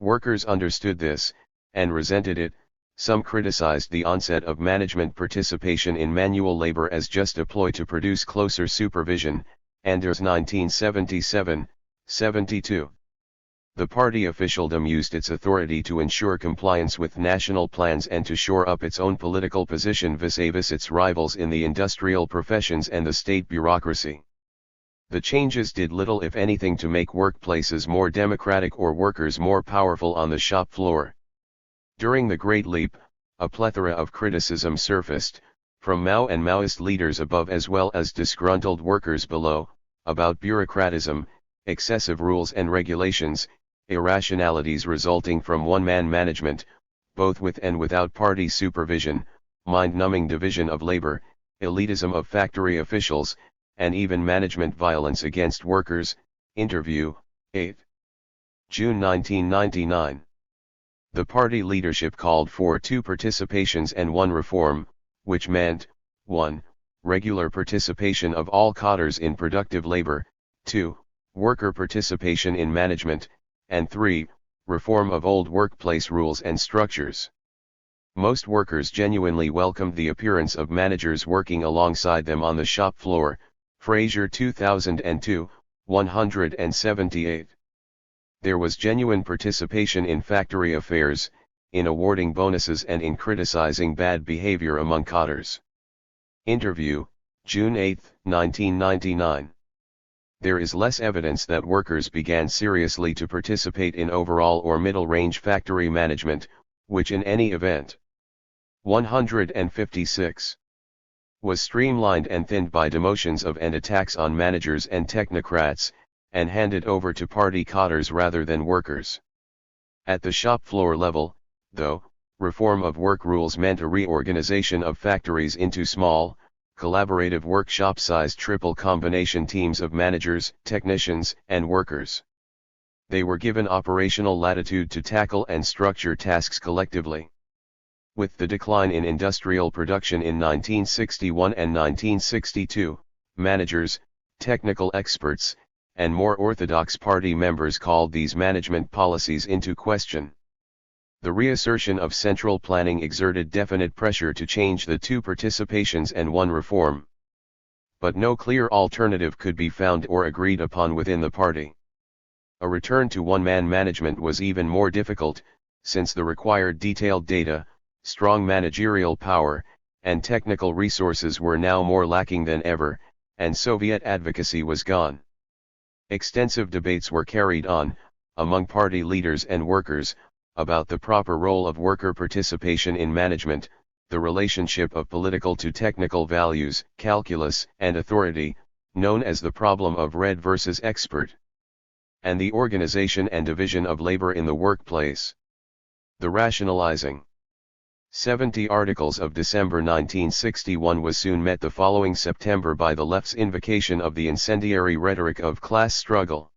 Workers understood this, and resented it. Some criticized the onset of management participation in manual labor as just a ploy to produce closer supervision, Anders 1977-72. The party officialdom used its authority to ensure compliance with national plans and to shore up its own political position vis-a-vis its rivals in the industrial professions and the state bureaucracy. The changes did little if anything to make workplaces more democratic or workers more powerful on the shop floor. During the Great Leap, a plethora of criticism surfaced, from Mao and Maoist leaders above as well as disgruntled workers below, about bureaucratism, excessive rules and regulations, irrationalities resulting from one-man management, both with and without party supervision, mind-numbing division of labor, elitism of factory officials, and even management violence against workers. Interview, 8 June 1999. The party leadership called for 2 participations and 1 reform, which meant, 1. Regular participation of all cadres in productive labor, 2. Worker participation in management, and 3. Reform of old workplace rules and structures. Most workers genuinely welcomed the appearance of managers working alongside them on the shop floor. Fraser 2002, 178. There was genuine participation in factory affairs, in awarding bonuses and in criticizing bad behavior among cadres. Interview, June 8, 1999. There is less evidence that workers began seriously to participate in overall or middle-range factory management, which in any event, 156, was streamlined and thinned by demotions of and attacks on managers and technocrats, and handed over to party cadres rather than workers. At the shop floor level, though, reform of work rules meant a reorganization of factories into small, collaborative workshop-sized triple combination teams of managers, technicians, and workers. They were given operational latitude to tackle and structure tasks collectively. With the decline in industrial production in 1961 and 1962, managers, technical experts, and more orthodox party members called these management policies into question. The reassertion of central planning exerted definite pressure to change the 2 participations and 1 reform. But no clear alternative could be found or agreed upon within the party. A return to one-man management was even more difficult, since the required detailed data, strong managerial power, and technical resources were now more lacking than ever, and Soviet advocacy was gone. Extensive debates were carried on, among party leaders and workers, about the proper role of worker participation in management, the relationship of political to technical values, calculus, and authority, known as the problem of red versus expert, and the organization and division of labor in the workplace. The rationalizing 70 articles of December 1961 was soon met the following September by the left's invocation of the incendiary rhetoric of class struggle.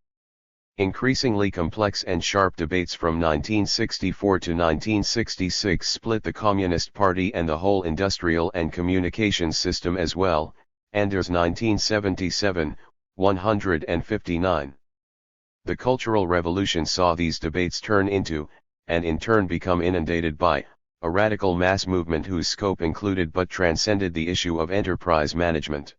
Increasingly complex and sharp debates from 1964 to 1966 split the Communist Party and the whole industrial and communications system as well, Anders 1977, 159. The Cultural Revolution saw these debates turn into, and in turn become inundated by, a radical mass movement whose scope included but transcended the issue of enterprise management.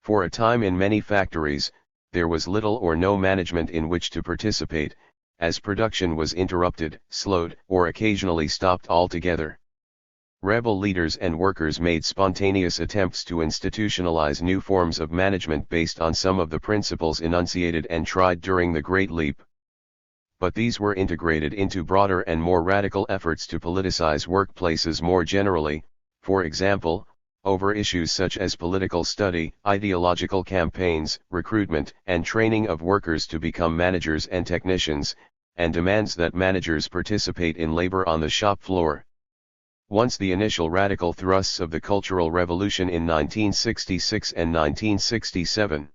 For a time in many factories, there was little or no management in which to participate, as production was interrupted, slowed, or occasionally stopped altogether. Rebel leaders and workers made spontaneous attempts to institutionalize new forms of management based on some of the principles enunciated and tried during the Great Leap. But these were integrated into broader and more radical efforts to politicize workplaces more generally, for example, over issues such as political study, ideological campaigns, recruitment and training of workers to become managers and technicians, and demands that managers participate in labor on the shop floor. Once the initial radical thrusts of the Cultural Revolution in 1966 and 1967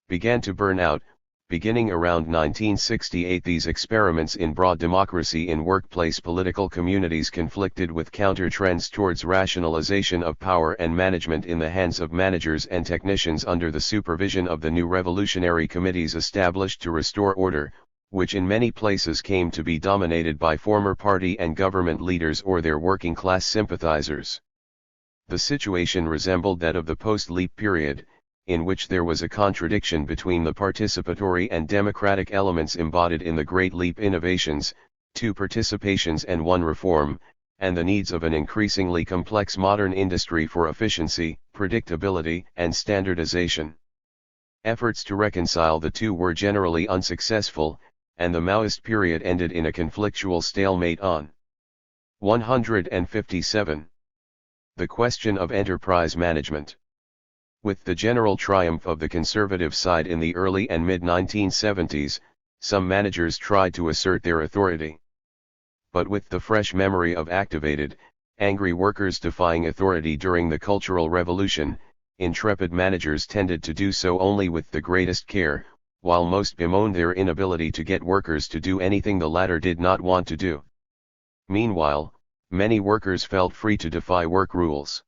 began to burn out, beginning around 1968, these experiments in broad democracy in workplace political communities conflicted with counter-trends towards rationalization of power and management in the hands of managers and technicians under the supervision of the new revolutionary committees established to restore order, which in many places came to be dominated by former party and government leaders or their working-class sympathizers. The situation resembled that of the post-Leap period, in which there was a contradiction between the participatory and democratic elements embodied in the Great Leap innovations, 2 participations and 1 reform, and the needs of an increasingly complex modern industry for efficiency, predictability, and standardization. Efforts to reconcile the two were generally unsuccessful, and the Maoist period ended in a conflictual stalemate on 157. The question of enterprise management. With the general triumph of the conservative side in the early and mid-1970s, some managers tried to assert their authority. But with the fresh memory of activated, angry workers defying authority during the Cultural Revolution, intrepid managers tended to do so only with the greatest care, while most bemoaned their inability to get workers to do anything the latter did not want to do. Meanwhile, many workers felt free to defy work rules.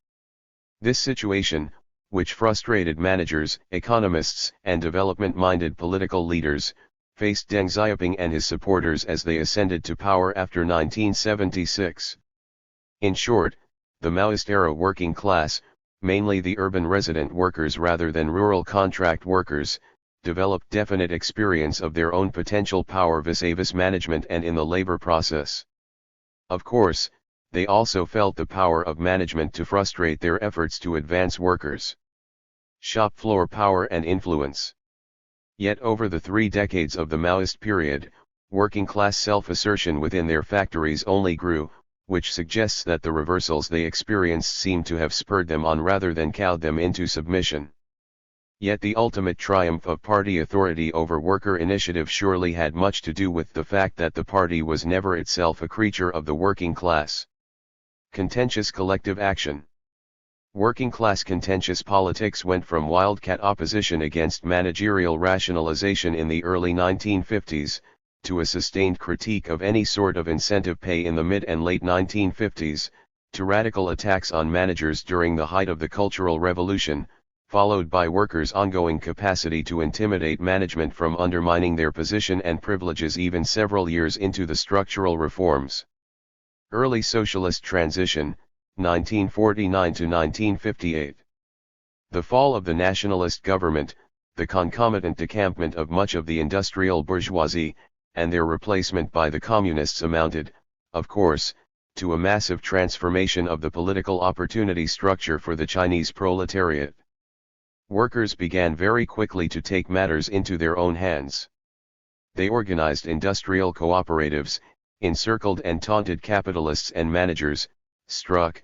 This situation, which frustrated managers, economists, and development-minded political leaders, faced Deng Xiaoping and his supporters as they ascended to power after 1976. In short, the Maoist-era working class, mainly the urban resident workers rather than rural contract workers, developed definite experience of their own potential power vis-a-vis management and in the labor process. Of course, they also felt the power of management to frustrate their efforts to advance workers' shop floor power and influence. Yet over the 3 decades of the Maoist period, working-class self-assertion within their factories only grew, which suggests that the reversals they experienced seemed to have spurred them on rather than cowed them into submission. Yet the ultimate triumph of party authority over worker initiative surely had much to do with the fact that the party was never itself a creature of the working class. Contentious collective action. Working-class contentious politics went from wildcat opposition against managerial rationalization in the early 1950s, to a sustained critique of any sort of incentive pay in the mid and late 1950s, to radical attacks on managers during the height of the Cultural Revolution, followed by workers' ongoing capacity to intimidate management from undermining their position and privileges even several years into the structural reforms. Early socialist transition, 1949 to 1958. The fall of the nationalist government, the concomitant decampment of much of the industrial bourgeoisie, and their replacement by the communists amounted, of course, to a massive transformation of the political opportunity structure for the Chinese proletariat. Workers began very quickly to take matters into their own hands. They organized industrial cooperatives, encircled and taunted capitalists and managers, struck,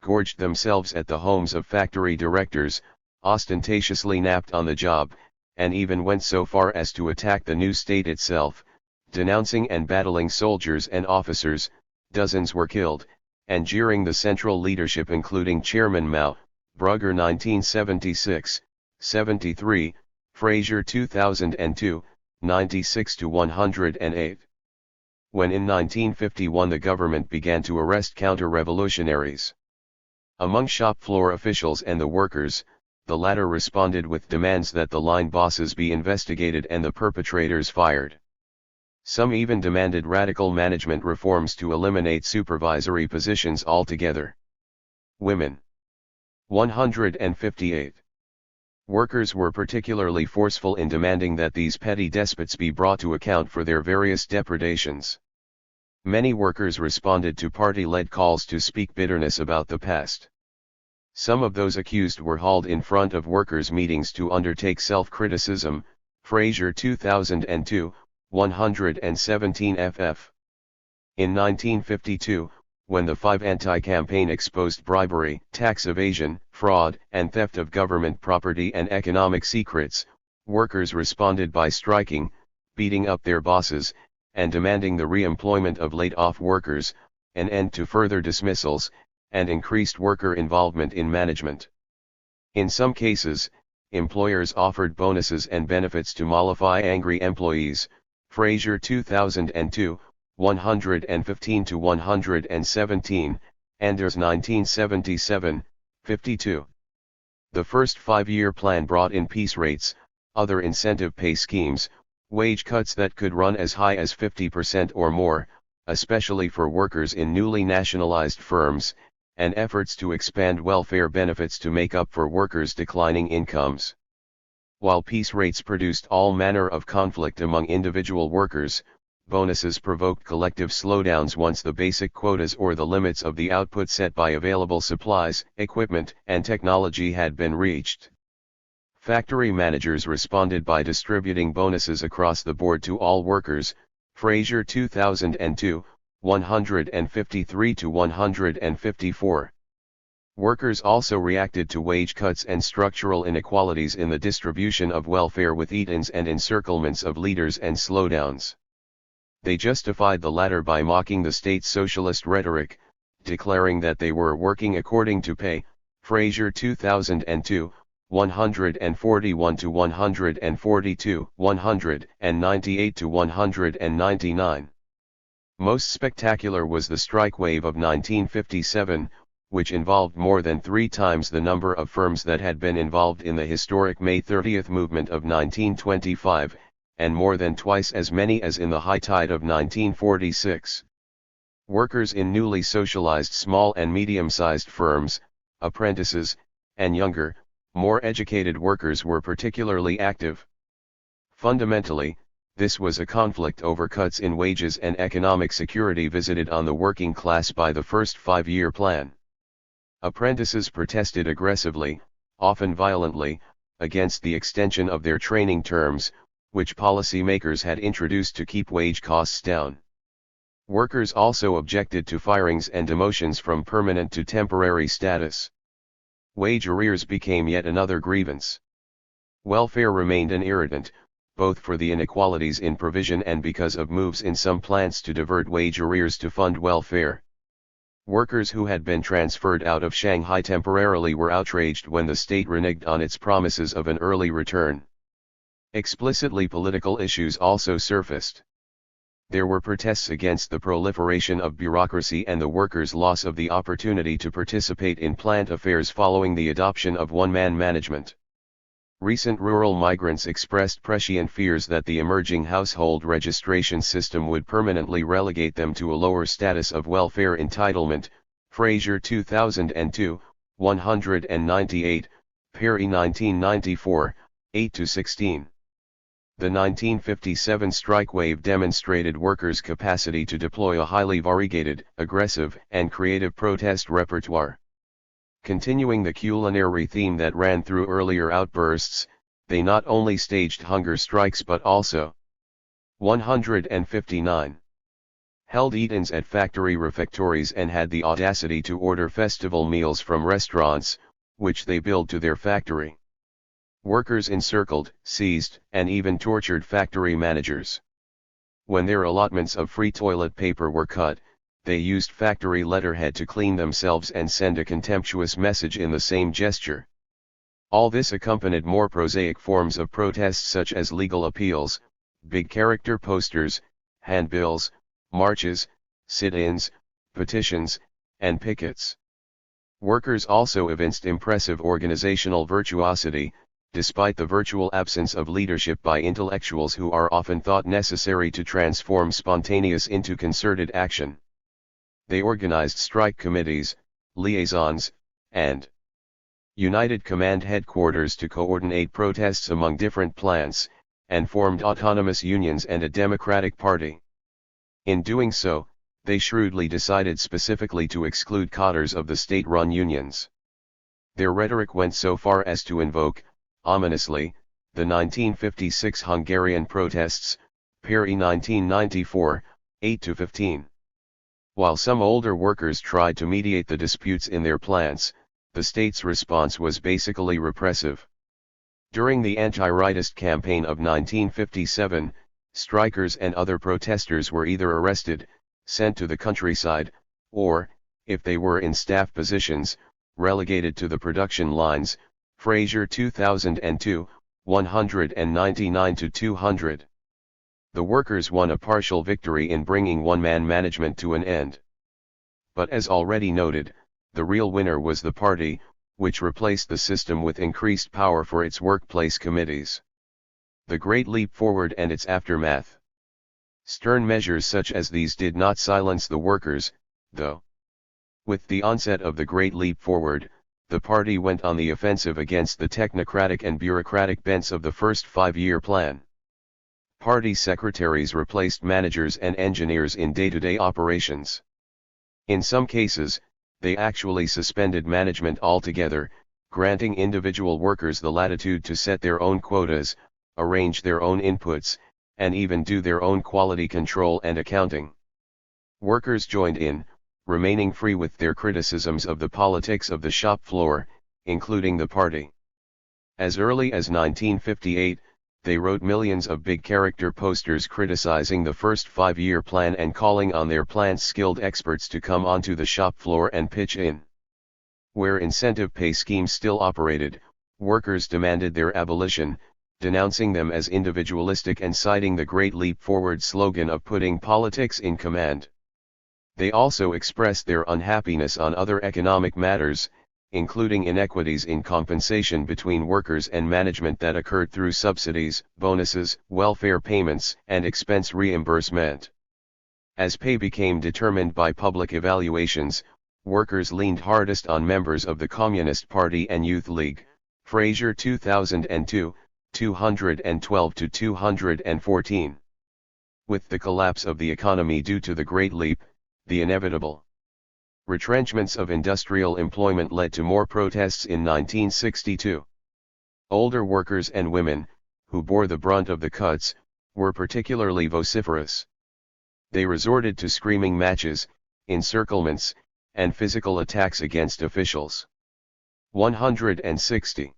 gorged themselves at the homes of factory directors, ostentatiously napped on the job, and even went so far as to attack the new state itself, denouncing and battling soldiers and officers. Dozens were killed, and jeering the central leadership including Chairman Mao, Brugger 1976, 73, Fraser 2002, 96 to 108. When in 1951 the government began to arrest counter-revolutionaries among shop floor officials and the workers, the latter responded with demands that the line bosses be investigated and the perpetrators fired. Some even demanded radical management reforms to eliminate supervisory positions altogether. Women. 158. Workers were particularly forceful in demanding that these petty despots be brought to account for their various depredations. Many workers responded to party-led calls to speak bitterness about the past. Some of those accused were hauled in front of workers' meetings to undertake self-criticism, Fraser 2002, 117 ff. In 1952, when the 5 Anti-campaign exposed bribery, tax evasion, fraud, and theft of government property and economic secrets, workers responded by striking, beating up their bosses, and demanding the re-employment of laid-off workers, an end to further dismissals, and increased worker involvement in management. In some cases, employers offered bonuses and benefits to mollify angry employees, Fraser 2002, 115 to 117, Anders 1977, 52. The first 5-year plan brought in piece rates, other incentive pay schemes, wage cuts that could run as high as 50% or more, especially for workers in newly nationalized firms, and efforts to expand welfare benefits to make up for workers' declining incomes. While piece rates produced all manner of conflict among individual workers, bonuses provoked collective slowdowns once the basic quotas or the limits of the output set by available supplies, equipment, and technology had been reached. Factory managers responded by distributing bonuses across the board to all workers, Fraser 2002, 153 to 154. Workers also reacted to wage cuts and structural inequalities in the distribution of welfare with eat-ins and encirclements of leaders and slowdowns. They justified the latter by mocking the state's socialist rhetoric, declaring that they were working according to pay, Fraser 2002, 141 to 142, 198 to 199. Most spectacular was the strike wave of 1957, which involved more than 3 times the number of firms that had been involved in the historic May 30 movement of 1925, and more than twice as many as in the high tide of 1946. Workers in newly socialized small and medium-sized firms, apprentices, and younger, more educated workers were particularly active. Fundamentally, this was a conflict over cuts in wages and economic security visited on the working class by the first 5-year plan. Apprentices protested aggressively, often violently, against the extension of their training terms, which policymakers had introduced to keep wage costs down. Workers also objected to firings and demotions from permanent to temporary status. Wage arrears became yet another grievance. Welfare remained an irritant, both for the inequalities in provision and because of moves in some plants to divert wage arrears to fund welfare. Workers who had been transferred out of Shanghai temporarily were outraged when the state reneged on its promises of an early return. Explicitly political issues also surfaced. There were protests against the proliferation of bureaucracy and the workers' loss of the opportunity to participate in plant affairs following the adoption of one-man management. Recent rural migrants expressed prescient fears that the emerging household registration system would permanently relegate them to a lower status of welfare entitlement, Fraser 2002, 198, Perry 1994, 8-16. The 1957 strike wave demonstrated workers' capacity to deploy a highly variegated, aggressive, and creative protest repertoire. Continuing the culinary theme that ran through earlier outbursts, they not only staged hunger strikes but also 159. Held eat-ins at factory refectories and had the audacity to order festival meals from restaurants, which they billed to their factory. Workers encircled, seized, and even tortured factory managers. When their allotments of free toilet paper were cut, they used factory letterhead to clean themselves and send a contemptuous message in the same gesture. All this accompanied more prosaic forms of protest such as legal appeals, big character posters, handbills, marches, sit-ins, petitions, and pickets. Workers also evinced impressive organizational virtuosity, despite the virtual absence of leadership by intellectuals who are often thought necessary to transform spontaneous into concerted action. They organized strike committees, liaisons, and United Command headquarters to coordinate protests among different plants, and formed autonomous unions and a democratic party. In doing so, they shrewdly decided specifically to exclude cadres of the state-run unions. Their rhetoric went so far as to invoke, ominously, the 1956 Hungarian protests, Peri 1994, 8-15. While some older workers tried to mediate the disputes in their plants, the state's response was basically repressive. During the anti-rightist campaign of 1957, strikers and other protesters were either arrested, sent to the countryside, or, if they were in staff positions, relegated to the production lines. Fraser 2002, 199-200. The workers won a partial victory in bringing one-man management to an end. But as already noted, the real winner was the party, which replaced the system with increased power for its workplace committees. The Great Leap Forward and its aftermath. Stern measures such as these did not silence the workers, though. With the onset of the Great Leap Forward, the party went on the offensive against the technocratic and bureaucratic bents of the first five-year plan. Party secretaries replaced managers and engineers in day-to-day operations. In some cases, they actually suspended management altogether, granting individual workers the latitude to set their own quotas, arrange their own inputs, and even do their own quality control and accounting. Workers joined in, remaining free with their criticisms of the politics of the shop floor, including the party. As early as 1958, they wrote millions of big character posters criticizing the first five-year plan and calling on their plant's skilled experts to come onto the shop floor and pitch in. Where incentive pay schemes still operated, workers demanded their abolition, denouncing them as individualistic and citing the Great Leap Forward slogan of putting politics in command. They also expressed their unhappiness on other economic matters, including inequities in compensation between workers and management that occurred through subsidies, bonuses, welfare payments, and expense reimbursement. As pay became determined by public evaluations, workers leaned hardest on members of the Communist Party and Youth League, Fraser 2002, 212-214. With the collapse of the economy due to the Great Leap, the inevitable retrenchments of industrial employment led to more protests in 1962. Older workers and women, who bore the brunt of the cuts, were particularly vociferous. They resorted to screaming matches, encirclements, and physical attacks against officials. 160.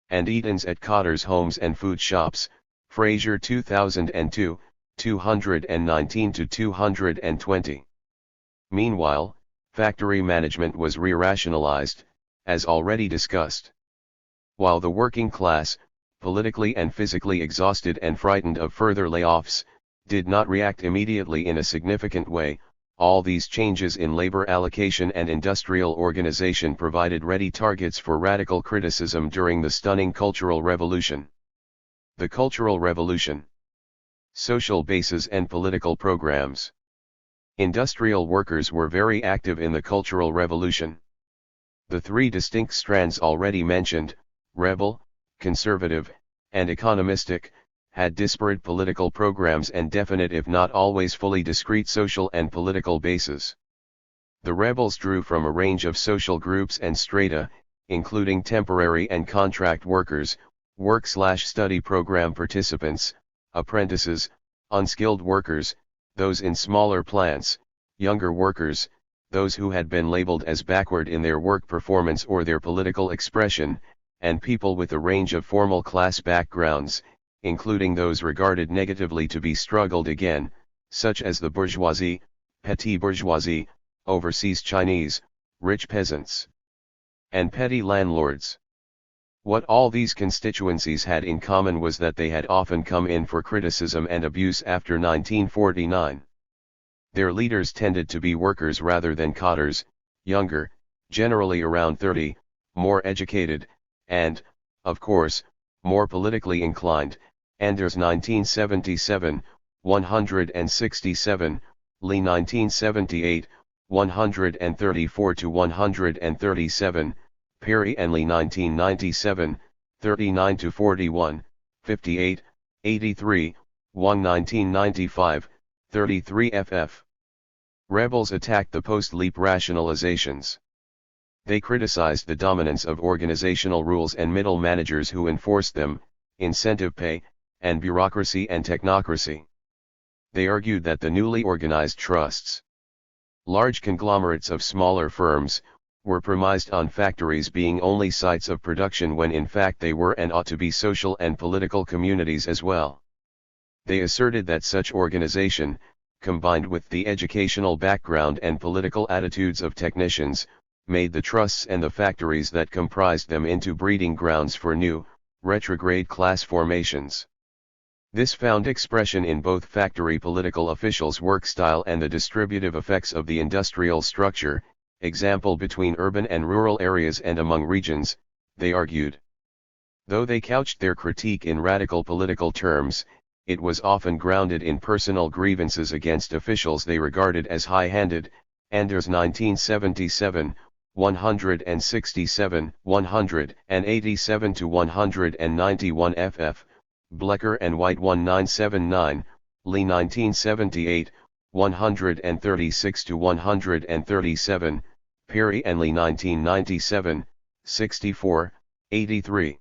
And eat-ins at cotters' homes and food shops, Fraser 2002, 219-220. Meanwhile, factory management was re-rationalized, as already discussed. While the working class, politically and physically exhausted and frightened of further layoffs, did not react immediately in a significant way, all these changes in labor allocation and industrial organization provided ready targets for radical criticism during the stunning Cultural Revolution. The Cultural Revolution. Social bases and political programs. Industrial workers were very active in the Cultural Revolution. The three distinct strands already mentioned, rebel, conservative, and economistic, had disparate political programs and definite if not always fully discrete social and political bases. The rebels drew from a range of social groups and strata, including temporary and contract workers, work/study program participants, apprentices, unskilled workers, those in smaller plants, younger workers, those who had been labeled as backward in their work performance or their political expression, and people with a range of formal class backgrounds, including those regarded negatively to be struggled again, such as the bourgeoisie, petty bourgeoisie, overseas Chinese, rich peasants, and petty landlords. What all these constituencies had in common was that they had often come in for criticism and abuse after 1949. Their leaders tended to be workers rather than cadres, younger, generally around 30, more educated, and, of course, more politically inclined. Anders 1977, 167, Lee 1978, 134 to 137, Perry and Lee 1997, 39 to 41, 58, 83, Wang 1995, 33 ff. Rebels attacked the post-Leap rationalizations. They criticized the dominance of organizational rules and middle managers who enforced them, incentive pay, and bureaucracy and technocracy. They argued that the newly organized trusts, large conglomerates of smaller firms, were premised on factories being only sites of production when in fact they were and ought to be social and political communities as well. They asserted that such organization, combined with the educational background and political attitudes of technicians, made the trusts and the factories that comprised them into breeding grounds for new, retrograde class formations. This found expression in both factory political officials' work style and the distributive effects of the industrial structure, example between urban and rural areas and among regions, they argued. Though they couched their critique in radical political terms, it was often grounded in personal grievances against officials they regarded as high-handed. Anders 1977, 167, 187 to 191 ff. Blecker and White 1979, Lee 1978, 136 to 137, Perry and Lee 1997, 64, 83.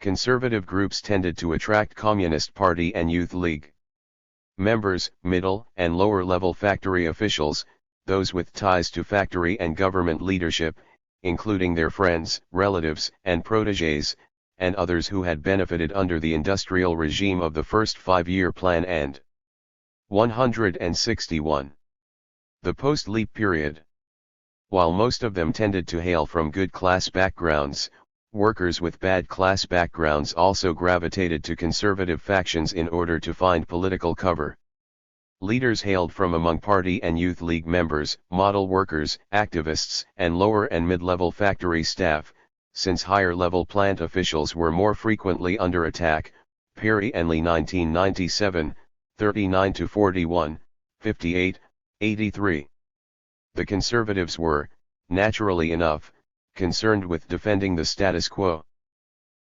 Conservative groups tended to attract Communist Party and Youth League members, middle and lower-level factory officials, those with ties to factory and government leadership, including their friends, relatives, and protégés, and others who had benefited under the industrial regime of the first five-year plan and 161. The post-Leap period. While most of them tended to hail from good class backgrounds, workers with bad class backgrounds also gravitated to conservative factions in order to find political cover. Leaders hailed from among party and youth league members, model workers, activists, and lower and mid-level factory staff, since higher-level plant officials were more frequently under attack. Perry and Lee 1997, 39 to 41, 58, 83. The conservatives were, naturally enough, concerned with defending the status quo.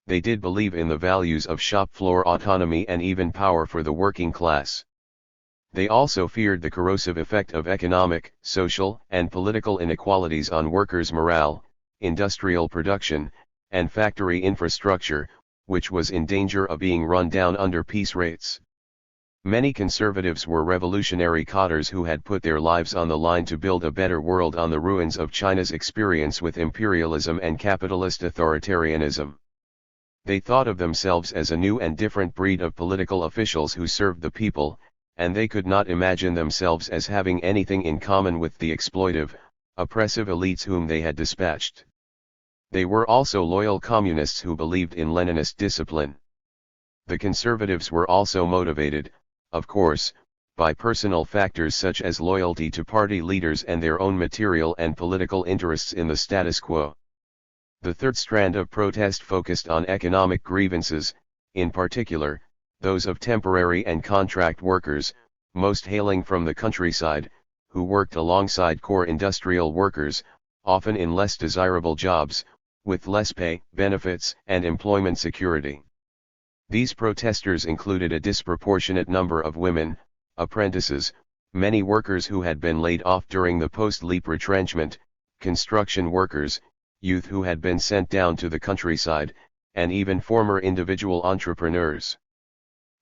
They did believe in the values of shop floor autonomy and even power for the working class. They also feared the corrosive effect of economic, social, and political inequalities on workers' morale, industrial production, and factory infrastructure, which was in danger of being run down under peace rates. Many conservatives were revolutionary cadres who had put their lives on the line to build a better world on the ruins of China's experience with imperialism and capitalist authoritarianism. They thought of themselves as a new and different breed of political officials who served the people, and they could not imagine themselves as having anything in common with the exploitive, oppressive elites whom they had dispatched. They were also loyal communists who believed in Leninist discipline. The conservatives were also motivated, of course, by personal factors such as loyalty to party leaders and their own material and political interests in the status quo. The third strand of protest focused on economic grievances, in particular, those of temporary and contract workers, most hailing from the countryside, who worked alongside core industrial workers, often in less desirable jobs, with less pay, benefits, and employment security. These protesters included a disproportionate number of women, apprentices, many workers who had been laid off during the post-Leap retrenchment, construction workers, youth who had been sent down to the countryside, and even former individual entrepreneurs.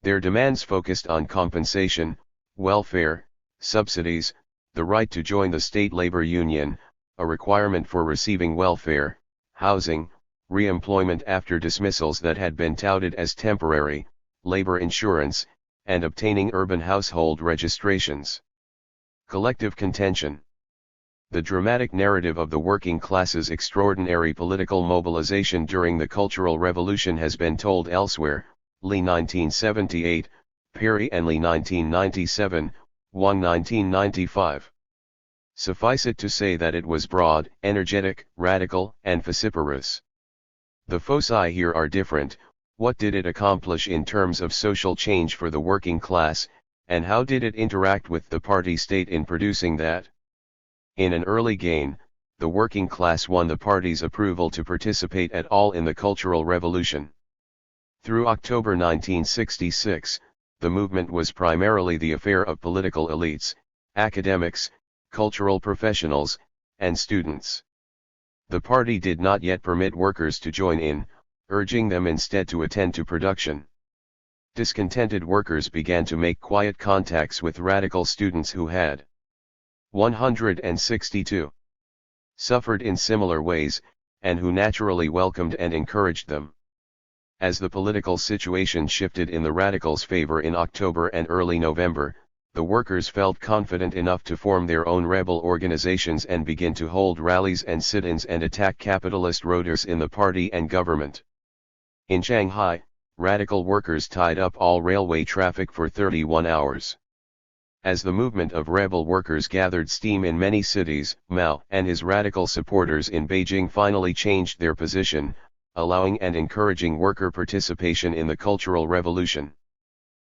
Their demands focused on compensation, welfare, subsidies, the right to join the state labor union, a requirement for receiving welfare, housing, re-employment after dismissals that had been touted as temporary, labor insurance, and obtaining urban household registrations. Collective contention. The dramatic narrative of the working class's extraordinary political mobilization during the Cultural Revolution has been told elsewhere. Lee 1978, Perry and Lee 1997, 1995. Suffice it to say that it was broad, energetic, radical, and vociferous. The foci here are different. What did it accomplish in terms of social change for the working class, and how did it interact with the party state in producing that? In an early gain, the working class won the party's approval to participate at all in the Cultural Revolution. Through October 1966, the movement was primarily the affair of political elites, academics, cultural professionals, and students. The party did not yet permit workers to join in, urging them instead to attend to production. Discontented workers began to make quiet contacts with radical students who had 162 suffered in similar ways, and who naturally welcomed and encouraged them. As the political situation shifted in the radicals' favor in October and early November, the workers felt confident enough to form their own rebel organizations and begin to hold rallies and sit-ins and attack capitalist roaders in the party and government. In Shanghai, radical workers tied up all railway traffic for 31 hours. As the movement of rebel workers gathered steam in many cities, Mao and his radical supporters in Beijing finally changed their position, allowing and encouraging worker participation in the Cultural Revolution.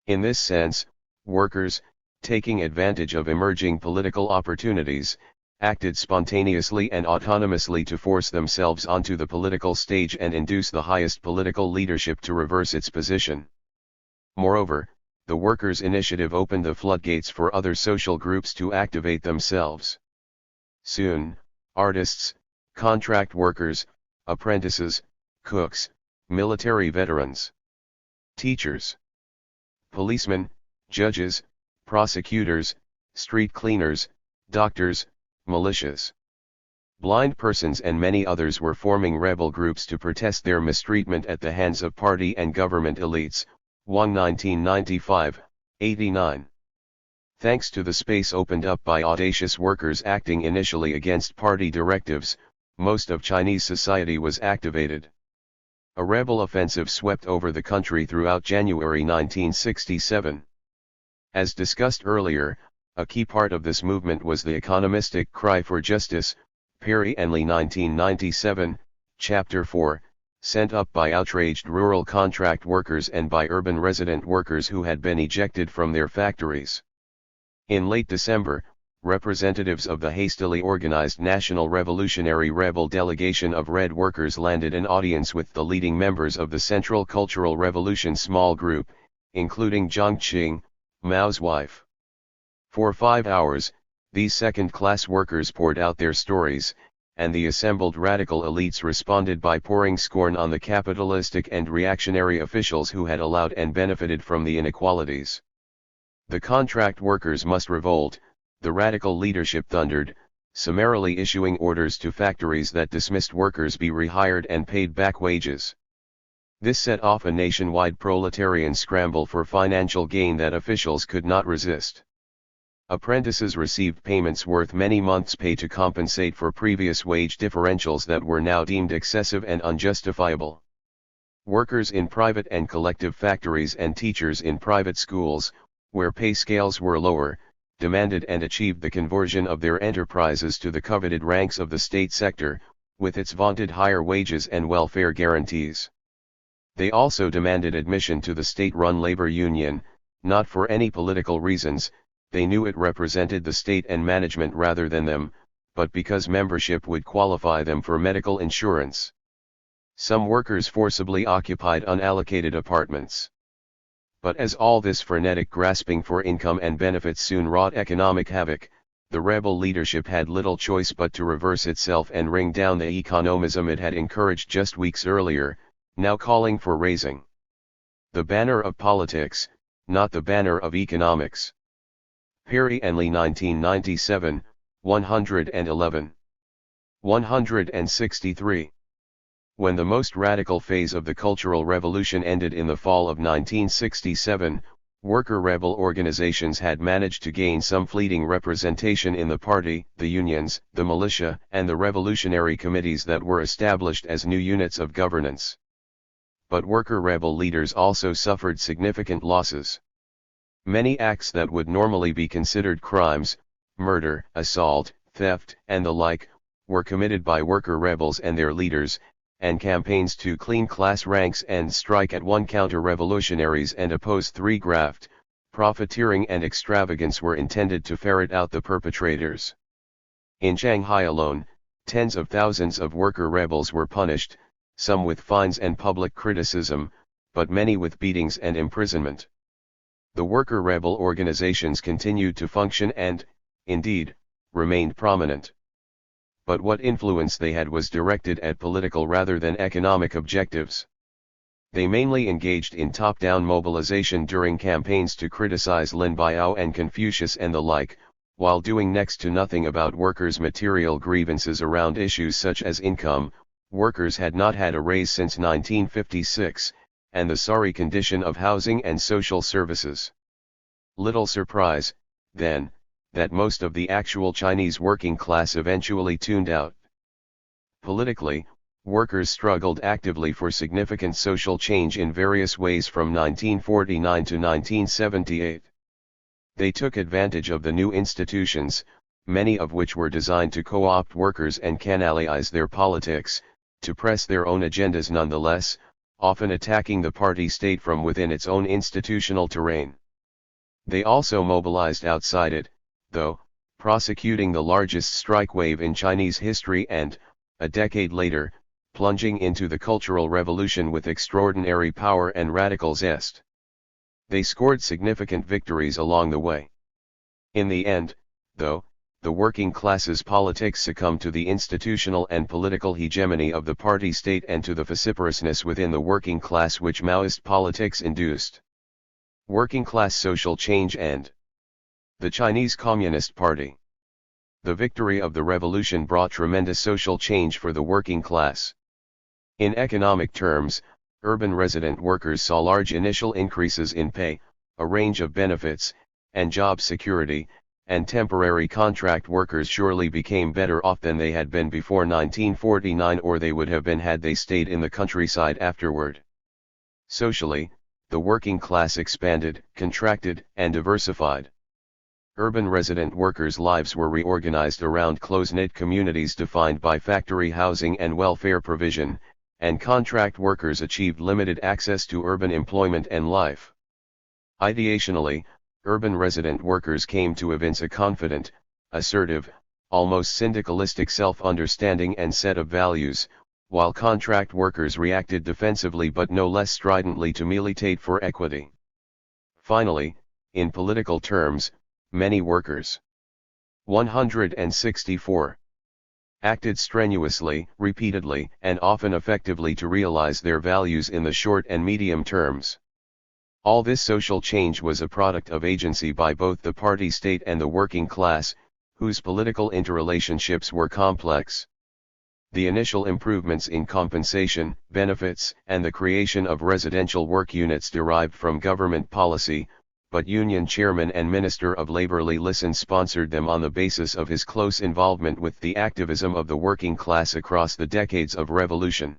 In this sense, workers, taking advantage of emerging political opportunities, acted spontaneously and autonomously to force themselves onto the political stage and induce the highest political leadership to reverse its position. Moreover, the workers' initiative opened the floodgates for other social groups to activate themselves. Soon, artists, contract workers, apprentices, cooks, military veterans, teachers, policemen, judges, prosecutors, street cleaners, doctors, militias, blind persons and many others were forming rebel groups to protest their mistreatment at the hands of party and government elites. 1995, 89. Thanks to the space opened up by audacious workers acting initially against party directives, most of Chinese society was activated. A rebel offensive swept over the country throughout January 1967. As discussed earlier, a key part of this movement was the economistic cry for justice, Perry and Lee 1997, Chapter 4, sent up by outraged rural contract workers and by urban resident workers who had been ejected from their factories. In late December, representatives of the hastily organized National Revolutionary Rebel delegation of Red workers landed an audience with the leading members of the Central Cultural Revolution small group, including Jiang Qing, Mao's wife. For 5 hours, these second-class workers poured out their stories, and the assembled radical elites responded by pouring scorn on the capitalistic and reactionary officials who had allowed and benefited from the inequalities. The contract workers must revolt, the radical leadership thundered, summarily issuing orders to factories that dismissed workers be rehired and paid back wages. This set off a nationwide proletarian scramble for financial gain that officials could not resist. Apprentices received payments worth many months' pay to compensate for previous wage differentials that were now deemed excessive and unjustifiable. Workers in private and collective factories and teachers in private schools, where pay scales were lower, demanded and achieved the conversion of their enterprises to the coveted ranks of the state sector, with its vaunted higher wages and welfare guarantees. They also demanded admission to the state-run labor union, not for any political reasons, they knew it represented the state and management rather than them, but because membership would qualify them for medical insurance. Some workers forcibly occupied unallocated apartments. But as all this frenetic grasping for income and benefits soon wrought economic havoc, the rebel leadership had little choice but to reverse itself and ring down the economism it had encouraged just weeks earlier, now calling for raising the banner of politics, not the banner of economics. Perry and Lee 1997, 111. 163. When the most radical phase of the Cultural Revolution ended in the fall of 1967, Worker rebel organizations had managed to gain some fleeting representation in the party, the unions, the militia, and the revolutionary committees that were established as new units of governance. But worker rebel leaders also suffered significant losses. Many acts that would normally be considered crimes, murder, assault, theft, and the like, were committed by worker rebels and their leaders, and campaigns to clean class ranks and strike at one counter-revolutionaries and oppose three graft, profiteering and extravagance were intended to ferret out the perpetrators. In Shanghai alone, tens of thousands of worker rebels were punished, some with fines and public criticism, but many with beatings and imprisonment. The worker rebel organizations continued to function and, indeed, remained prominent. But what influence they had was directed at political rather than economic objectives. They mainly engaged in top-down mobilization during campaigns to criticize Lin Biao and Confucius and the like, while doing next to nothing about workers' material grievances around issues such as income. Workers had not had a raise since 1956, and the sorry condition of housing and social services. Little surprise, then, that most of the actual Chinese working class eventually tuned out. Politically, workers struggled actively for significant social change in various ways from 1949 to 1978. They took advantage of the new institutions, many of which were designed to co-opt workers and canalize their politics, to press their own agendas nonetheless, often attacking the party state from within its own institutional terrain. They also mobilized outside it, though, prosecuting the largest strike wave in Chinese history and, a decade later, plunging into the Cultural Revolution with extraordinary power and radical zest. They scored significant victories along the way. In the end, though, the working class's politics succumbed to the institutional and political hegemony of the party state and to the vociferousness within the working class which Maoist politics induced. Working class social change and the Chinese Communist Party. The victory of the revolution brought tremendous social change for the working class. In economic terms, urban resident workers saw large initial increases in pay, a range of benefits, and job security, and temporary contract workers surely became better off than they had been before 1949 or they would have been had they stayed in the countryside afterward. Socially, the working class expanded, contracted, and diversified. Urban resident workers' lives were reorganized around close-knit communities defined by factory housing and welfare provision, and contract workers achieved limited access to urban employment and life. Ideationally, urban resident workers came to evince a confident, assertive, almost syndicalistic self-understanding and set of values, while contract workers reacted defensively but no less stridently to militate for equity. Finally, in political terms, many workers, 164, acted strenuously, repeatedly, and often effectively to realize their values in the short and medium terms. All this social change was a product of agency by both the party state and the working class, whose political interrelationships were complex. The initial improvements in compensation, benefits, and the creation of residential work units derived from government policy, but Union Chairman and Minister of Labor Li Lisan sponsored them on the basis of his close involvement with the activism of the working class across the decades of revolution.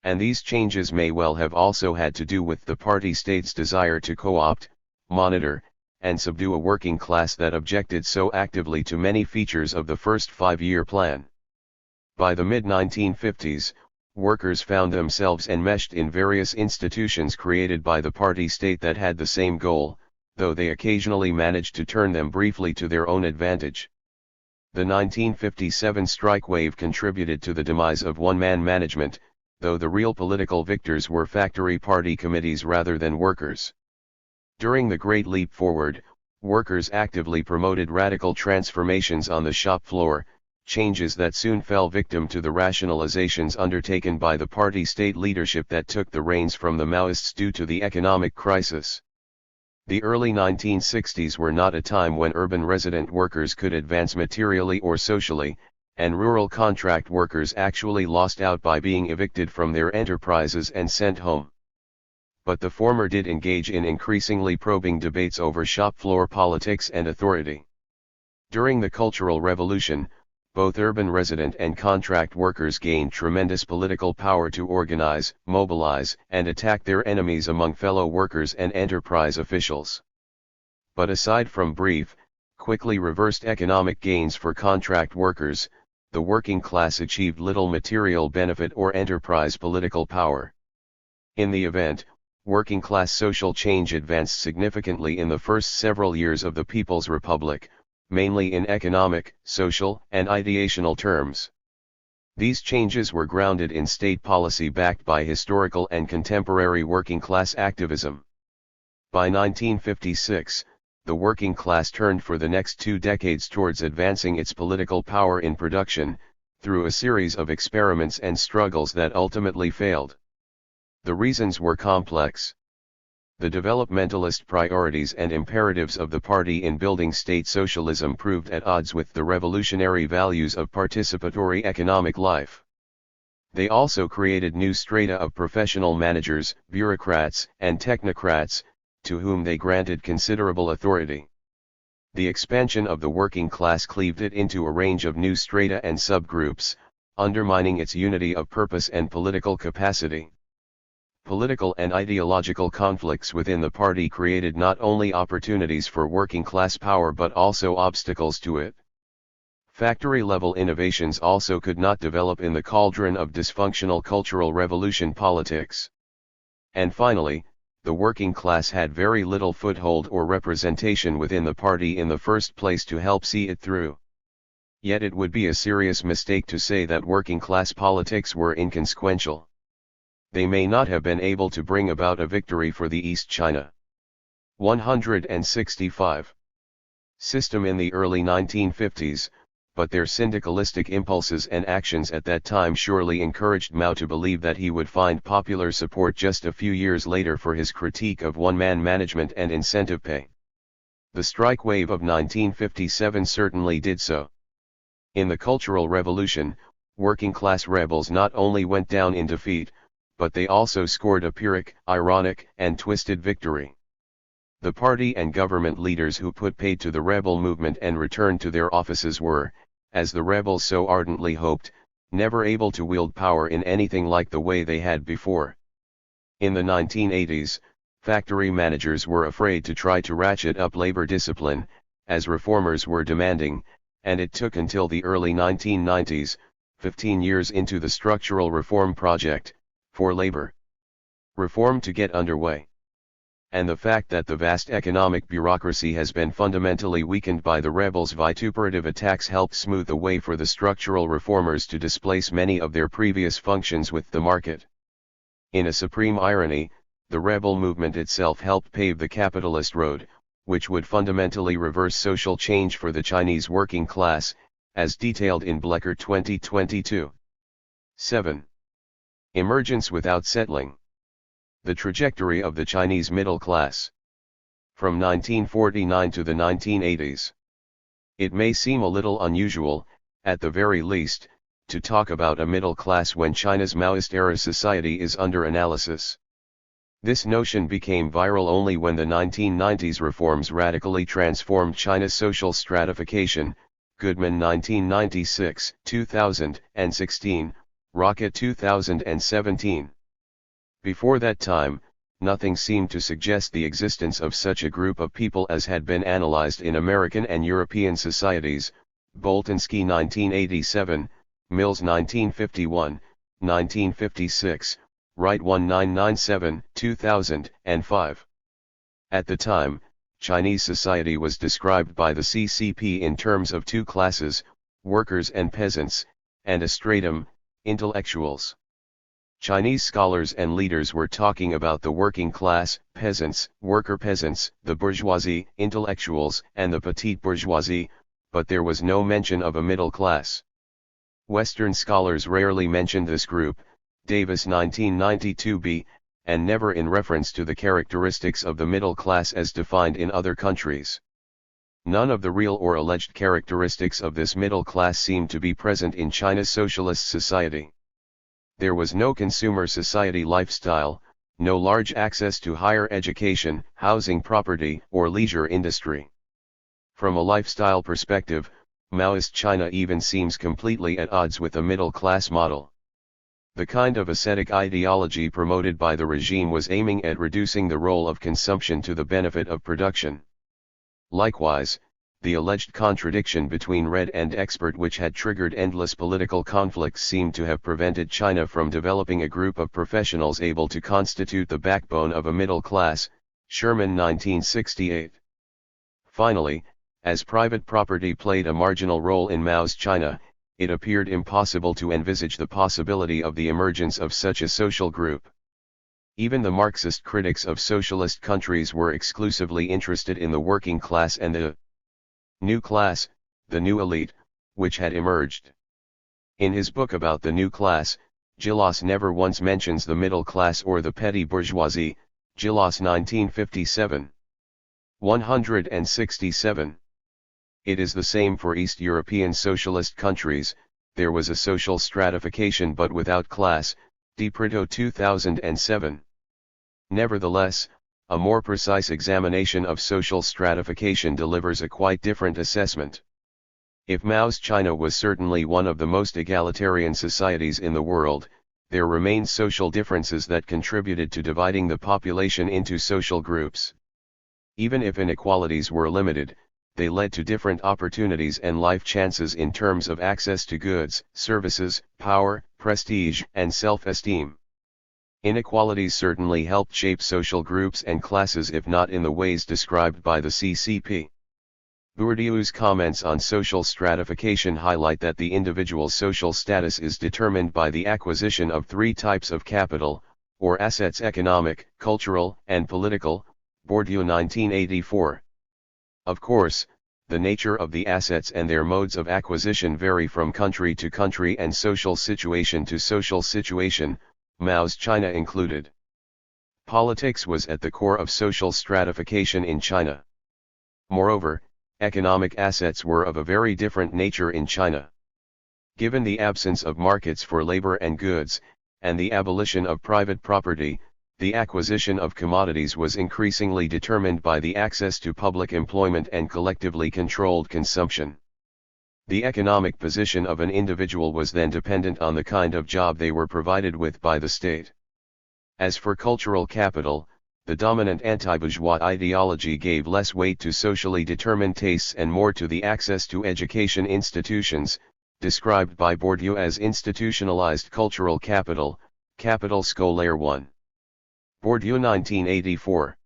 And these changes may well have also had to do with the party state's desire to co-opt, monitor, and subdue a working class that objected so actively to many features of the first five-year plan. By the mid-1950s, workers found themselves enmeshed in various institutions created by the party state that had the same goal, though they occasionally managed to turn them briefly to their own advantage. The 1957 strike wave contributed to the demise of one-man management, though the real political victors were factory party committees rather than workers. During the Great Leap Forward, workers actively promoted radical transformations on the shop floor, changes that soon fell victim to the rationalizations undertaken by the party state leadership that took the reins from the Maoists due to the economic crisis. The early 1960s were not a time when urban resident workers could advance materially or socially, and rural contract workers actually lost out by being evicted from their enterprises and sent home. but the former did engage in increasingly probing debates over shop floor politics and authority. During the Cultural Revolution, both urban resident and contract workers gained tremendous political power to organize, mobilize, and attack their enemies among fellow workers and enterprise officials. But aside from brief, quickly reversed economic gains for contract workers, the working class achieved little material benefit or enterprise political power. In the event, working class social change advanced significantly in the first several years of the People's Republic, mainly in economic, social, and ideational terms. These changes were grounded in state policy backed by historical and contemporary working class activism. By 1956, the working class turned for the next 2 decades towards advancing its political power in production, through a series of experiments and struggles that ultimately failed. The reasons were complex. The developmentalist priorities and imperatives of the party in building state socialism proved at odds with the revolutionary values of participatory economic life. They also created new strata of professional managers, bureaucrats, and technocrats, to whom they granted considerable authority. The expansion of the working class cleaved it into a range of new strata and subgroups, undermining its unity of purpose and political capacity. Political and ideological conflicts within the party created not only opportunities for working class power but also obstacles to it. Factory-level innovations also could not develop in the cauldron of dysfunctional Cultural Revolution politics. And finally, the working class had very little foothold or representation within the party in the first place to help see it through. Yet it would be a serious mistake to say that working class politics were inconsequential. They may not have been able to bring about a victory for the East China 165 system in the early 1950s, but their syndicalistic impulses and actions at that time surely encouraged Mao to believe that he would find popular support just a few years later for his critique of one-man management and incentive pay. The strike wave of 1957 certainly did so. In the Cultural Revolution, working-class rebels not only went down in defeat, but they also scored a Pyrrhic, ironic, and twisted victory. The party and government leaders who put paid to the rebel movement and returned to their offices were, as the rebels so ardently hoped, never able to wield power in anything like the way they had before. In the 1980s, factory managers were afraid to try to ratchet up labor discipline, as reformers were demanding, and it took until the early 1990s, 15 years into the structural reform project, for labor reform to get underway. And the fact that the vast economic bureaucracy has been fundamentally weakened by the rebels' vituperative attacks helped smooth the way for the structural reformers to displace many of their previous functions with the market. In a supreme irony, the rebel movement itself helped pave the capitalist road, which would fundamentally reverse social change for the Chinese working class, as detailed in Blecker 2022. 7. Emergence without settling. The trajectory of the Chinese middle class. From 1949 to the 1980s. It may seem a little unusual, at the very least, to talk about a middle class when China's Maoist-era society is under analysis. This notion became viral only when the 1990s reforms radically transformed China's social stratification, Goodman 1996, 2016, Rocket 2017. Before that time, nothing seemed to suggest the existence of such a group of people as had been analyzed in American and European societies, Boltanski 1987, Mills 1951, 1956, Wright 1997, 2005. At the time, Chinese society was described by the CCP in terms of two classes, workers and peasants, and a stratum, intellectuals. Chinese scholars and leaders were talking about the working class, peasants, worker peasants, the bourgeoisie, intellectuals, and the petite bourgeoisie, but there was no mention of a middle class. Western scholars rarely mentioned this group, Davis 1992b, and never in reference to the characteristics of the middle class as defined in other countries. None of the real or alleged characteristics of this middle class seemed to be present in China's socialist society. There was no consumer society lifestyle, no large access to higher education, housing, property, or leisure industry. From a lifestyle perspective, Maoist China even seems completely at odds with a middle-class model. The kind of ascetic ideology promoted by the regime was aiming at reducing the role of consumption to the benefit of production. Likewise, the alleged contradiction between red and expert, which had triggered endless political conflicts, seemed to have prevented China from developing a group of professionals able to constitute the backbone of a middle class. Sherman, 1968. Finally, as private property played a marginal role in Mao's China, it appeared impossible to envisage the possibility of the emergence of such a social group. Even the Marxist critics of socialist countries were exclusively interested in the working class and the new class, the new elite, which had emerged. In his book about the new class, Gillas never once mentions the middle class or the petty bourgeoisie. Gillas, 1957. 167. It is the same for East European socialist countries. There was a social stratification but without class. De Prito, 2007. Nevertheless, a more precise examination of social stratification delivers a quite different assessment. If Mao's China was certainly one of the most egalitarian societies in the world, there remained social differences that contributed to dividing the population into social groups. Even if inequalities were limited, they led to different opportunities and life chances in terms of access to goods, services, power, prestige, and self-esteem. Inequalities certainly helped shape social groups and classes, if not in the ways described by the CCP. Bourdieu's comments on social stratification highlight that the individual's social status is determined by the acquisition of three types of capital, or assets: economic, cultural, and political. Bourdieu, 1984. Of course, the nature of the assets and their modes of acquisition vary from country to country and social situation to social situation, Mao's China included. Politics was at the core of social stratification in China. Moreover, economic assets were of a very different nature in China. Given the absence of markets for labor and goods, and the abolition of private property, the acquisition of commodities was increasingly determined by the access to public employment and collectively controlled consumption. The economic position of an individual was then dependent on the kind of job they were provided with by the state. As for cultural capital, the dominant anti-bourgeois ideology gave less weight to socially determined tastes and more to the access to education institutions, described by Bourdieu as institutionalized cultural capital, capital scolaire 1. Bourdieu, 1984.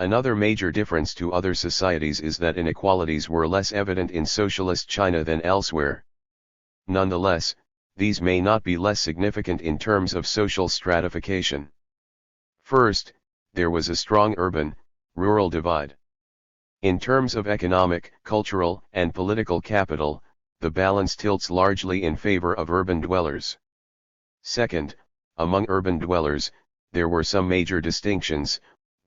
Another major difference to other societies is that inequalities were less evident in socialist China than elsewhere. Nonetheless, these may not be less significant in terms of social stratification. First, there was a strong urban-rural divide. In terms of economic, cultural, and political capital, the balance tilts largely in favor of urban dwellers. Second, among urban dwellers, there were some major distinctions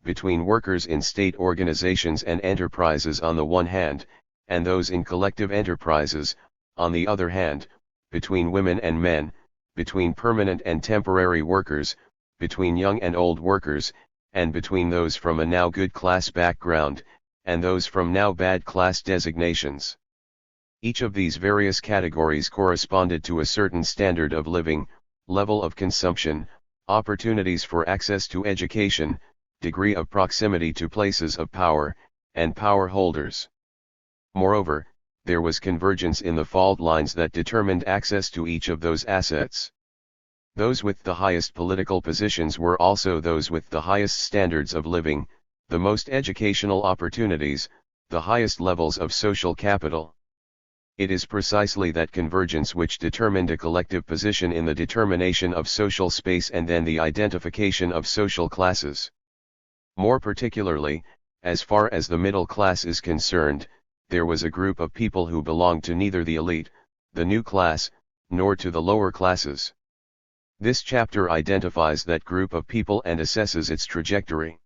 between workers in state organizations and enterprises on the one hand, and those in collective enterprises, on the other hand, between women and men, between permanent and temporary workers, between young and old workers, and between those from a now good class background, and those from now bad class designations. Each of these various categories corresponded to a certain standard of living, level of consumption, opportunities for access to education, degree of proximity to places of power, and power holders. Moreover, there was convergence in the fault lines that determined access to each of those assets. Those with the highest political positions were also those with the highest standards of living, the most educational opportunities, the highest levels of social capital. It is precisely that convergence which determined a collective position in the determination of social space and then the identification of social classes. More particularly, as far as the middle class is concerned, there was a group of people who belonged to neither the elite, the new class, nor to the lower classes. This chapter identifies that group of people and assesses its trajectory.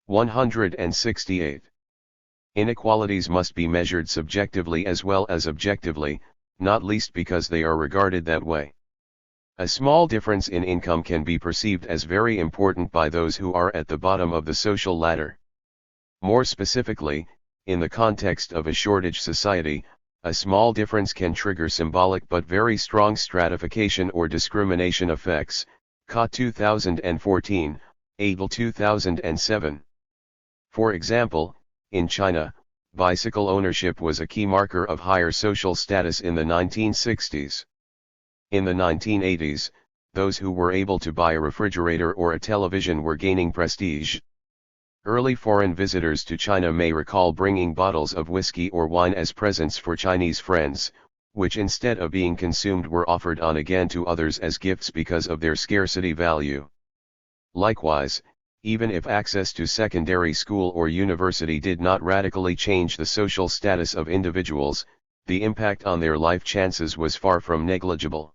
168. Inequalities must be measured subjectively as well as objectively, not least because they are regarded that way. A small difference in income can be perceived as very important by those who are at the bottom of the social ladder. More specifically, in the context of a shortage society, a small difference can trigger symbolic but very strong stratification or discrimination effects. Ka 2014, Adel 2007. For example, in China, bicycle ownership was a key marker of higher social status in the 1960s. In the 1980s, those who were able to buy a refrigerator or a television were gaining prestige. Early foreign visitors to China may recall bringing bottles of whiskey or wine as presents for Chinese friends, which instead of being consumed were offered on again to others as gifts because of their scarcity value. Likewise, even if access to secondary school or university did not radically change the social status of individuals, the impact on their life chances was far from negligible.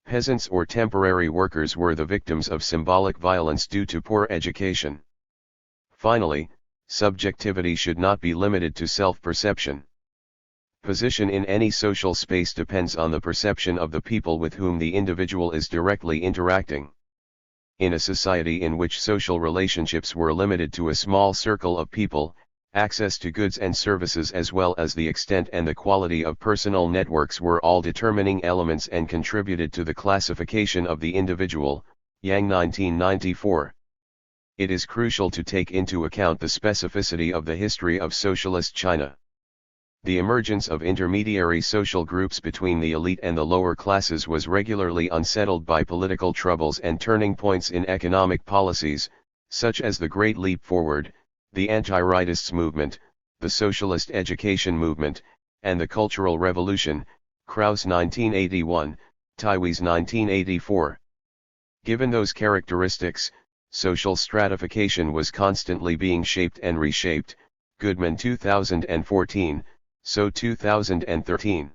Peasants or temporary workers were the victims of symbolic violence due to poor education. Finally, subjectivity should not be limited to self-perception. Position in any social space depends on the perception of the people with whom the individual is directly interacting. In a society in which social relationships were limited to a small circle of people, access to goods and services as well as the extent and the quality of personal networks were all determining elements and contributed to the classification of the individual. Yang 1994. It is crucial to take into account the specificity of the history of socialist China. The emergence of intermediary social groups between the elite and the lower classes was regularly unsettled by political troubles and turning points in economic policies, such as the Great Leap Forward, the anti-rightists movement, the socialist education movement, and the Cultural Revolution. Krauss 1981, Taiwes 1984. Given those characteristics, social stratification was constantly being shaped and reshaped. Goodman 2014, So 2013.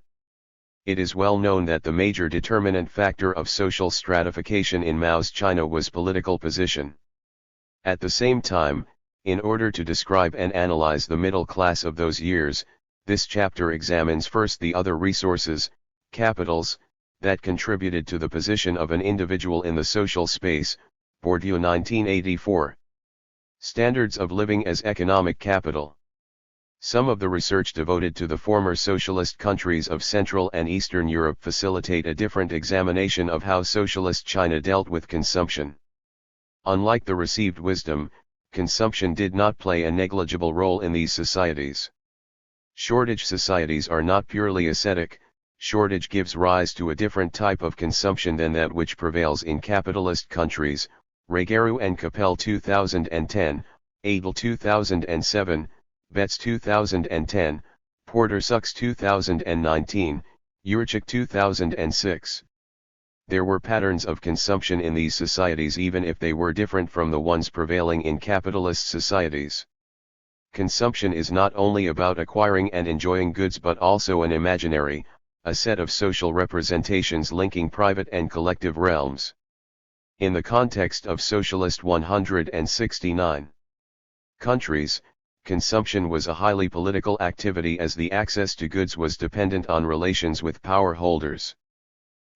It is well known that the major determinant factor of social stratification in Mao's China was political position. At the same time, in order to describe and analyze the middle class of those years, this chapter examines first the other resources, capitals, that contributed to the position of an individual in the social space. Bourdieu 1984. Standards of living as economic capital. Some of the research devoted to the former socialist countries of Central and Eastern Europe facilitate a different examination of how socialist China dealt with consumption. Unlike the received wisdom, consumption did not play a negligible role in these societies. Shortage societies are not purely ascetic. Shortage gives rise to a different type of consumption than that which prevails in capitalist countries. Regeru and Capel 2010, Adel 2007, Betts 2010, Porter Sucks 2019, Urchik 2006. There were patterns of consumption in these societies even if they were different from the ones prevailing in capitalist societies. Consumption is not only about acquiring and enjoying goods but also an imaginary, a set of social representations linking private and collective realms. In the context of Socialist 169 countries, consumption was a highly political activity as the access to goods was dependent on relations with power holders.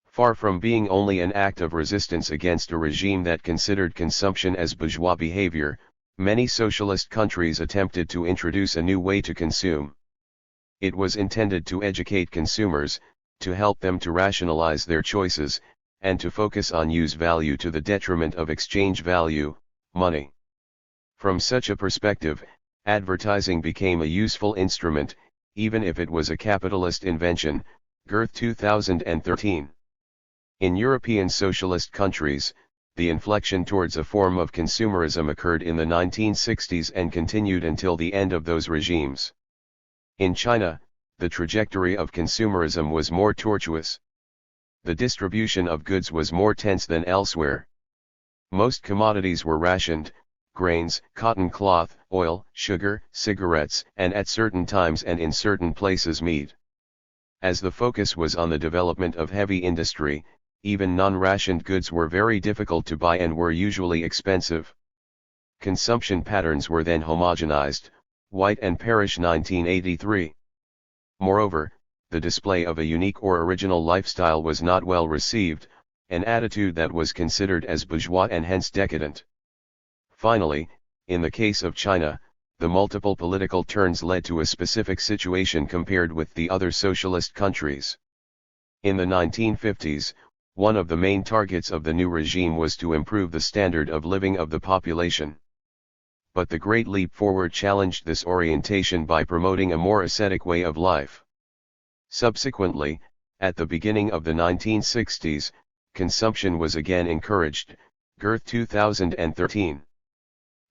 Far from being only an act of resistance against a regime that considered consumption as bourgeois behavior, many socialist countries attempted to introduce a new way to consume. It was intended to educate consumers, to help them to rationalize their choices, and to focus on use value to the detriment of exchange value, money. From such a perspective, advertising became a useful instrument, even if it was a capitalist invention. Girth 2013. In European socialist countries, the inflection towards a form of consumerism occurred in the 1960s and continued until the end of those regimes. In China, the trajectory of consumerism was more tortuous. The distribution of goods was more tense than elsewhere. Most commodities were rationed: grains, cotton cloth, oil, sugar, cigarettes, and at certain times and in certain places meat. As the focus was on the development of heavy industry, even non-rationed goods were very difficult to buy and were usually expensive. Consumption patterns were then homogenized. White and Parrish 1983. Moreover, the display of a unique or original lifestyle was not well received. an attitude that was considered as bourgeois and hence decadent. Finally, in the case of China, the multiple political turns led to a specific situation compared with the other socialist countries. In the 1950s, one of the main targets of the new regime was to improve the standard of living of the population. But the Great Leap Forward challenged this orientation by promoting a more ascetic way of life. Subsequently, at the beginning of the 1960s, consumption was again encouraged, Girth 2013.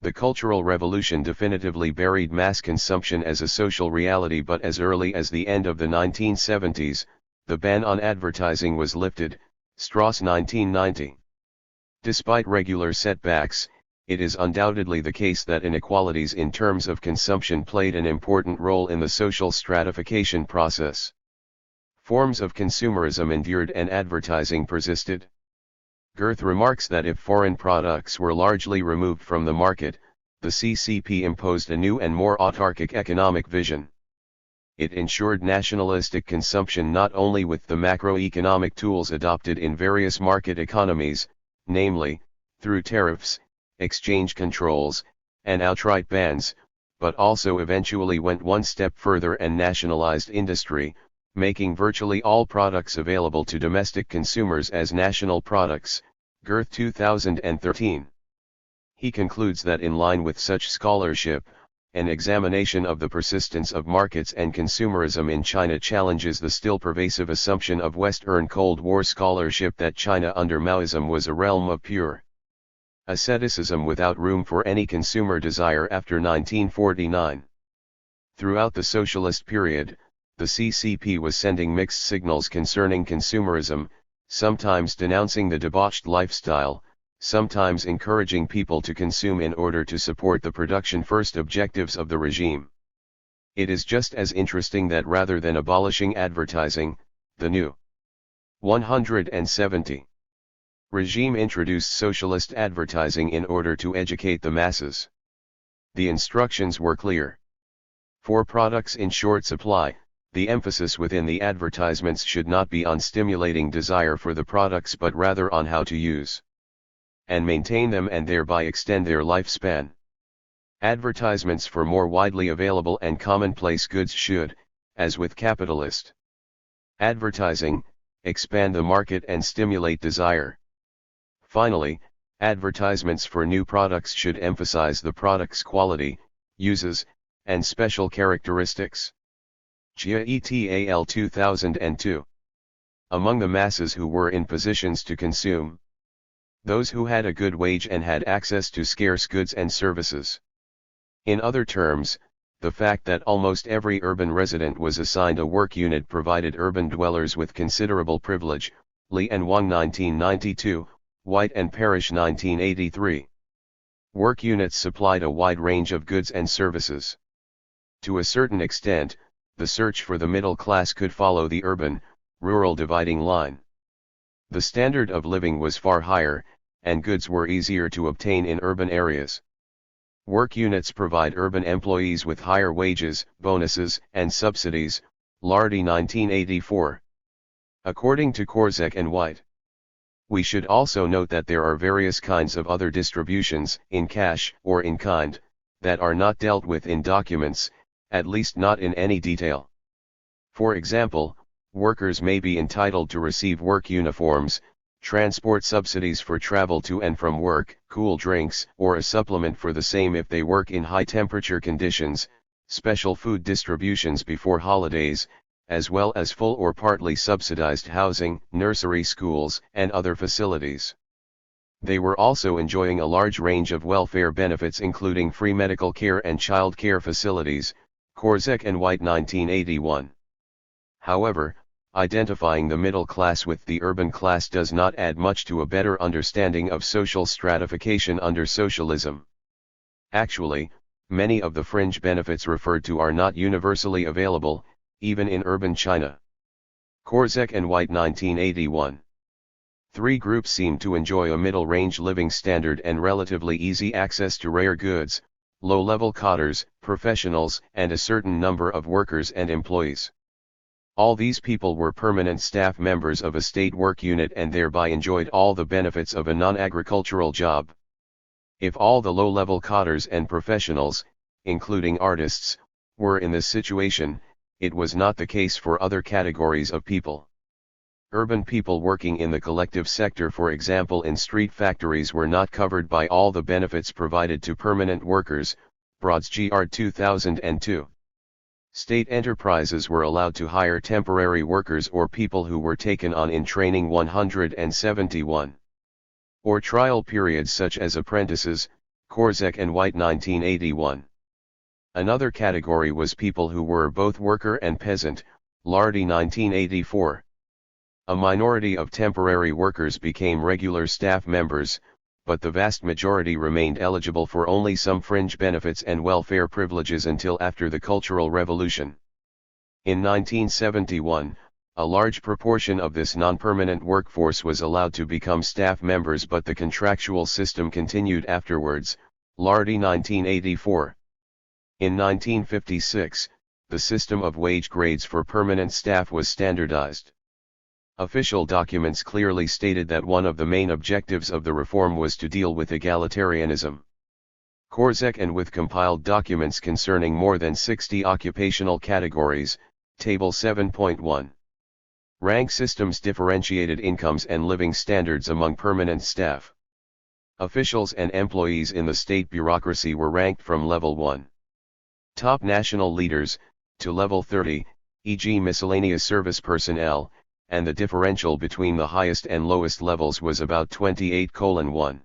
The Cultural Revolution definitively buried mass consumption as a social reality, but as early as the end of the 1970s, the ban on advertising was lifted, Strauss 1990. Despite regular setbacks, it is undoubtedly the case that inequalities in terms of consumption played an important role in the social stratification process. Forms of consumerism endured and advertising persisted. Girth remarks that if foreign products were largely removed from the market, the CCP imposed a new and more autarkic economic vision. It ensured nationalistic consumption not only with the macroeconomic tools adopted in various market economies, namely, through tariffs, exchange controls, and outright bans, but also eventually went one step further and nationalized industry, making virtually all products available to domestic consumers as national products, Girth 2013. He concludes that in line with such scholarship, an examination of the persistence of markets and consumerism in China challenges the still pervasive assumption of Western Cold War scholarship that China under Maoism was a realm of pure asceticism without room for any consumer desire after 1949. Throughout the socialist period, the CCP was sending mixed signals concerning consumerism, sometimes denouncing the debauched lifestyle, sometimes encouraging people to consume in order to support the production-first objectives of the regime. It is just as interesting that rather than abolishing advertising, the new 170 regime introduced socialist advertising in order to educate the masses. The instructions were clear. For products in short supply, the emphasis within the advertisements should not be on stimulating desire for the products but rather on how to use and maintain them and thereby extend their lifespan. Advertisements for more widely available and commonplace goods should, as with capitalist advertising, expand the market and stimulate desire. Finally, advertisements for new products should emphasize the product's quality, uses, and special characteristics. Jia et al. 2002. Among the masses who were in positions to consume, those who had a good wage and had access to scarce goods and services. In other terms, the fact that almost every urban resident was assigned a work unit provided urban dwellers with considerable privilege, Li and Wang 1992, White and Parrish 1983. Work units supplied a wide range of goods and services. To a certain extent, the search for the middle class could follow the urban-rural dividing line. The standard of living was far higher, and goods were easier to obtain in urban areas. Work units provide urban employees with higher wages, bonuses, and subsidies, Lardy 1984. According to Korzek and White. We should also note that there are various kinds of other distributions, in cash or in kind, that are not dealt with in documents, at least not in any detail. For example, workers may be entitled to receive work uniforms, transport subsidies for travel to and from work, cool drinks, or a supplement for the same if they work in high-temperature conditions, special food distributions before holidays, as well as full or partly subsidized housing, nursery schools, and other facilities. They were also enjoying a large range of welfare benefits including free medical care and child care facilities, Korzek and White 1981. However, identifying the middle class with the urban class does not add much to a better understanding of social stratification under socialism. Actually, many of the fringe benefits referred to are not universally available, even in urban China. Korzek and White 1981. Three groups seem to enjoy a middle-range living standard and relatively easy access to rare goods: low-level cotters, professionals, and a certain number of workers and employees. All these people were permanent staff members of a state work unit and thereby enjoyed all the benefits of a non-agricultural job. If all the low-level cotters and professionals, including artists, were in this situation, it was not the case for other categories of people. Urban people working in the collective sector, for example in street factories, were not covered by all the benefits provided to permanent workers, Broads Gr. 2002. State enterprises were allowed to hire temporary workers or people who were taken on in training 171. Or trial periods such as apprentices, Korzek and White 1981. Another category was people who were both worker and peasant, Lardy 1984. A minority of temporary workers became regular staff members, but the vast majority remained eligible for only some fringe benefits and welfare privileges until after the Cultural Revolution. In 1971, a large proportion of this non-permanent workforce was allowed to become staff members, but the contractual system continued afterwards, Lardy 1984. In 1956, the system of wage grades for permanent staff was standardized. Official documents clearly stated that one of the main objectives of the reform was to deal with egalitarianism. Korzek and with compiled documents concerning more than 60 occupational categories, Table 7.1. Rank systems differentiated incomes and living standards among permanent staff. Officials and employees in the state bureaucracy were ranked from level 1. Top national leaders, to level 30, e.g. miscellaneous service personnel, and the differential between the highest and lowest levels was about 28:1.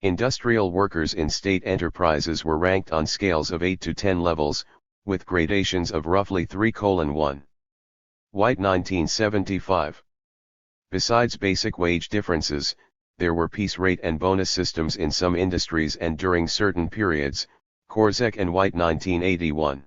Industrial workers in state enterprises were ranked on scales of 8 to 10 levels, with gradations of roughly 3:1. White 1975. Besides basic wage differences, there were piece rate and bonus systems in some industries and during certain periods, Korzek and White 1981.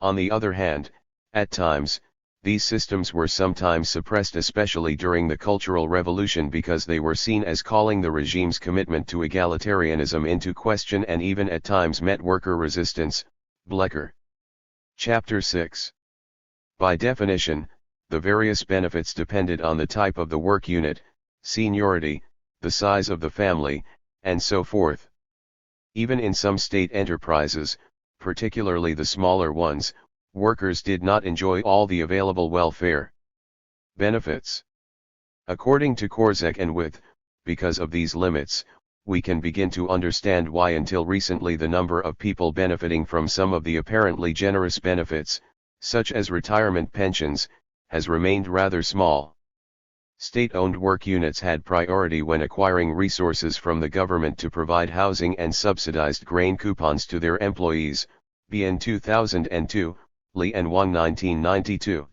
On the other hand, at times, these systems were sometimes suppressed, especially during the Cultural Revolution, because they were seen as calling the regime's commitment to egalitarianism into question and even at times met worker resistance. Blecker. Chapter 6. By definition, the various benefits depended on the type of the work unit, seniority, the size of the family, and so forth. Even in some state enterprises, particularly the smaller ones, workers did not enjoy all the available welfare benefits. According to Korzek and with, because of these limits, we can begin to understand why until recently the number of people benefiting from some of the apparently generous benefits, such as retirement pensions, has remained rather small. State-owned work units had priority when acquiring resources from the government to provide housing and subsidized grain coupons to their employees, BN 2002, Lee and Wang 1992.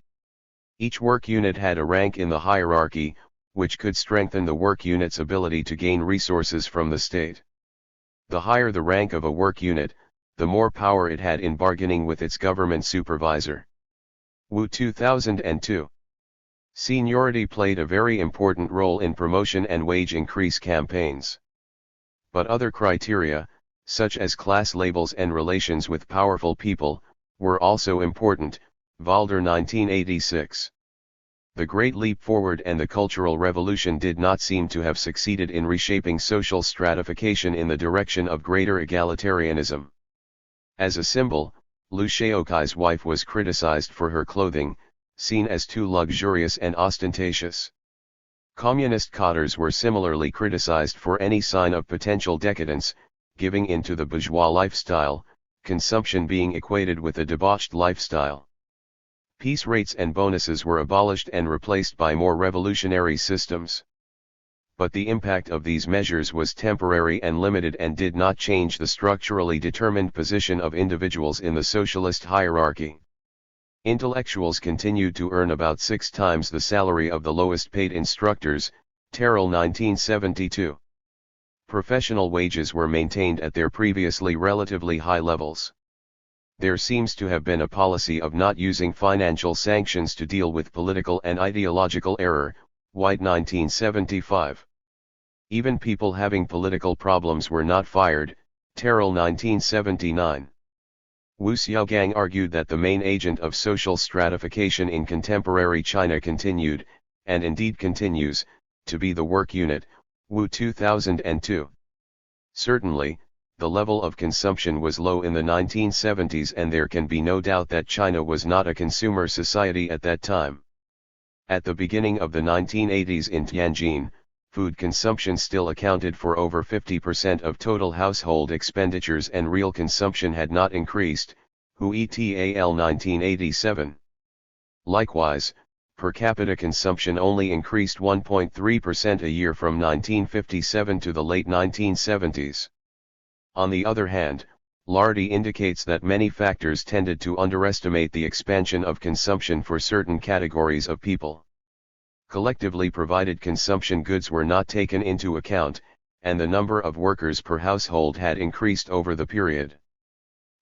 Each work unit had a rank in the hierarchy, which could strengthen the work unit's ability to gain resources from the state. The higher the rank of a work unit, the more power it had in bargaining with its government supervisor. Wu 2002. Seniority played a very important role in promotion and wage increase campaigns. But other criteria, such as class labels and relations with powerful people, were also important. Valder 1986. The Great Leap Forward and the Cultural Revolution did not seem to have succeeded in reshaping social stratification in the direction of greater egalitarianism. As a symbol, Liu Shaokai's wife was criticized for her clothing, seen as too luxurious and ostentatious. Communist cotters were similarly criticized for any sign of potential decadence, giving in to the bourgeois lifestyle, consumption being equated with a debauched lifestyle. Piece rates and bonuses were abolished and replaced by more revolutionary systems. But the impact of these measures was temporary and limited and did not change the structurally determined position of individuals in the socialist hierarchy. Intellectuals continued to earn about 6 times the salary of the lowest paid instructors, Terrell 1972. Professional wages were maintained at their previously relatively high levels. There seems to have been a policy of not using financial sanctions to deal with political and ideological error, White 1975. Even people having political problems were not fired, Terrell 1979. Wu Xiaogang argued that the main agent of social stratification in contemporary China continued, and indeed continues, to be the work unit, Wu 2002. Certainly, the level of consumption was low in the 1970s, and there can be no doubt that China was not a consumer society at that time. At the beginning of the 1980s in Tianjin, food consumption still accounted for over 50% of total household expenditures, and real consumption had not increased, Hu et al. 1987. Likewise, per capita consumption only increased 1.3% a year from 1957 to the late 1970s. On the other hand, Lardy indicates that many factors tended to underestimate the expansion of consumption for certain categories of people. Collectively provided consumption goods were not taken into account, and the number of workers per household had increased over the period.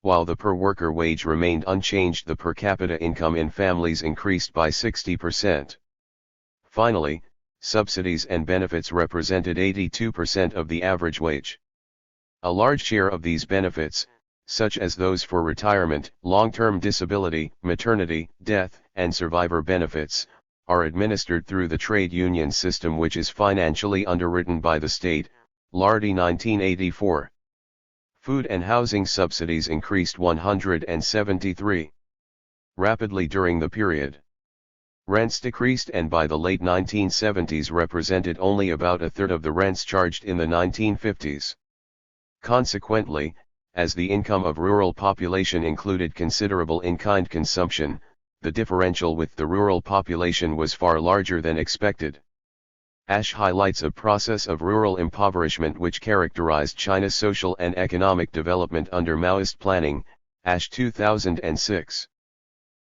While the per worker wage remained unchanged, the per capita income in families increased by 60%. Finally, subsidies and benefits represented 82% of the average wage. A large share of these benefits, such as those for retirement, long-term disability, maternity, death, and survivor benefits, are administered through the trade union system, which is financially underwritten by the state, Lardy 1984. Food and housing subsidies increased 173 rapidly during the period. Rents decreased, and by the late 1970s represented only about a third of the rents charged in the 1950s. Consequently, as the income of rural population included considerable in-kind consumption, the differential with the rural population was far larger than expected. Ash highlights a process of rural impoverishment which characterized China's social and economic development under Maoist planning, Ash 2006.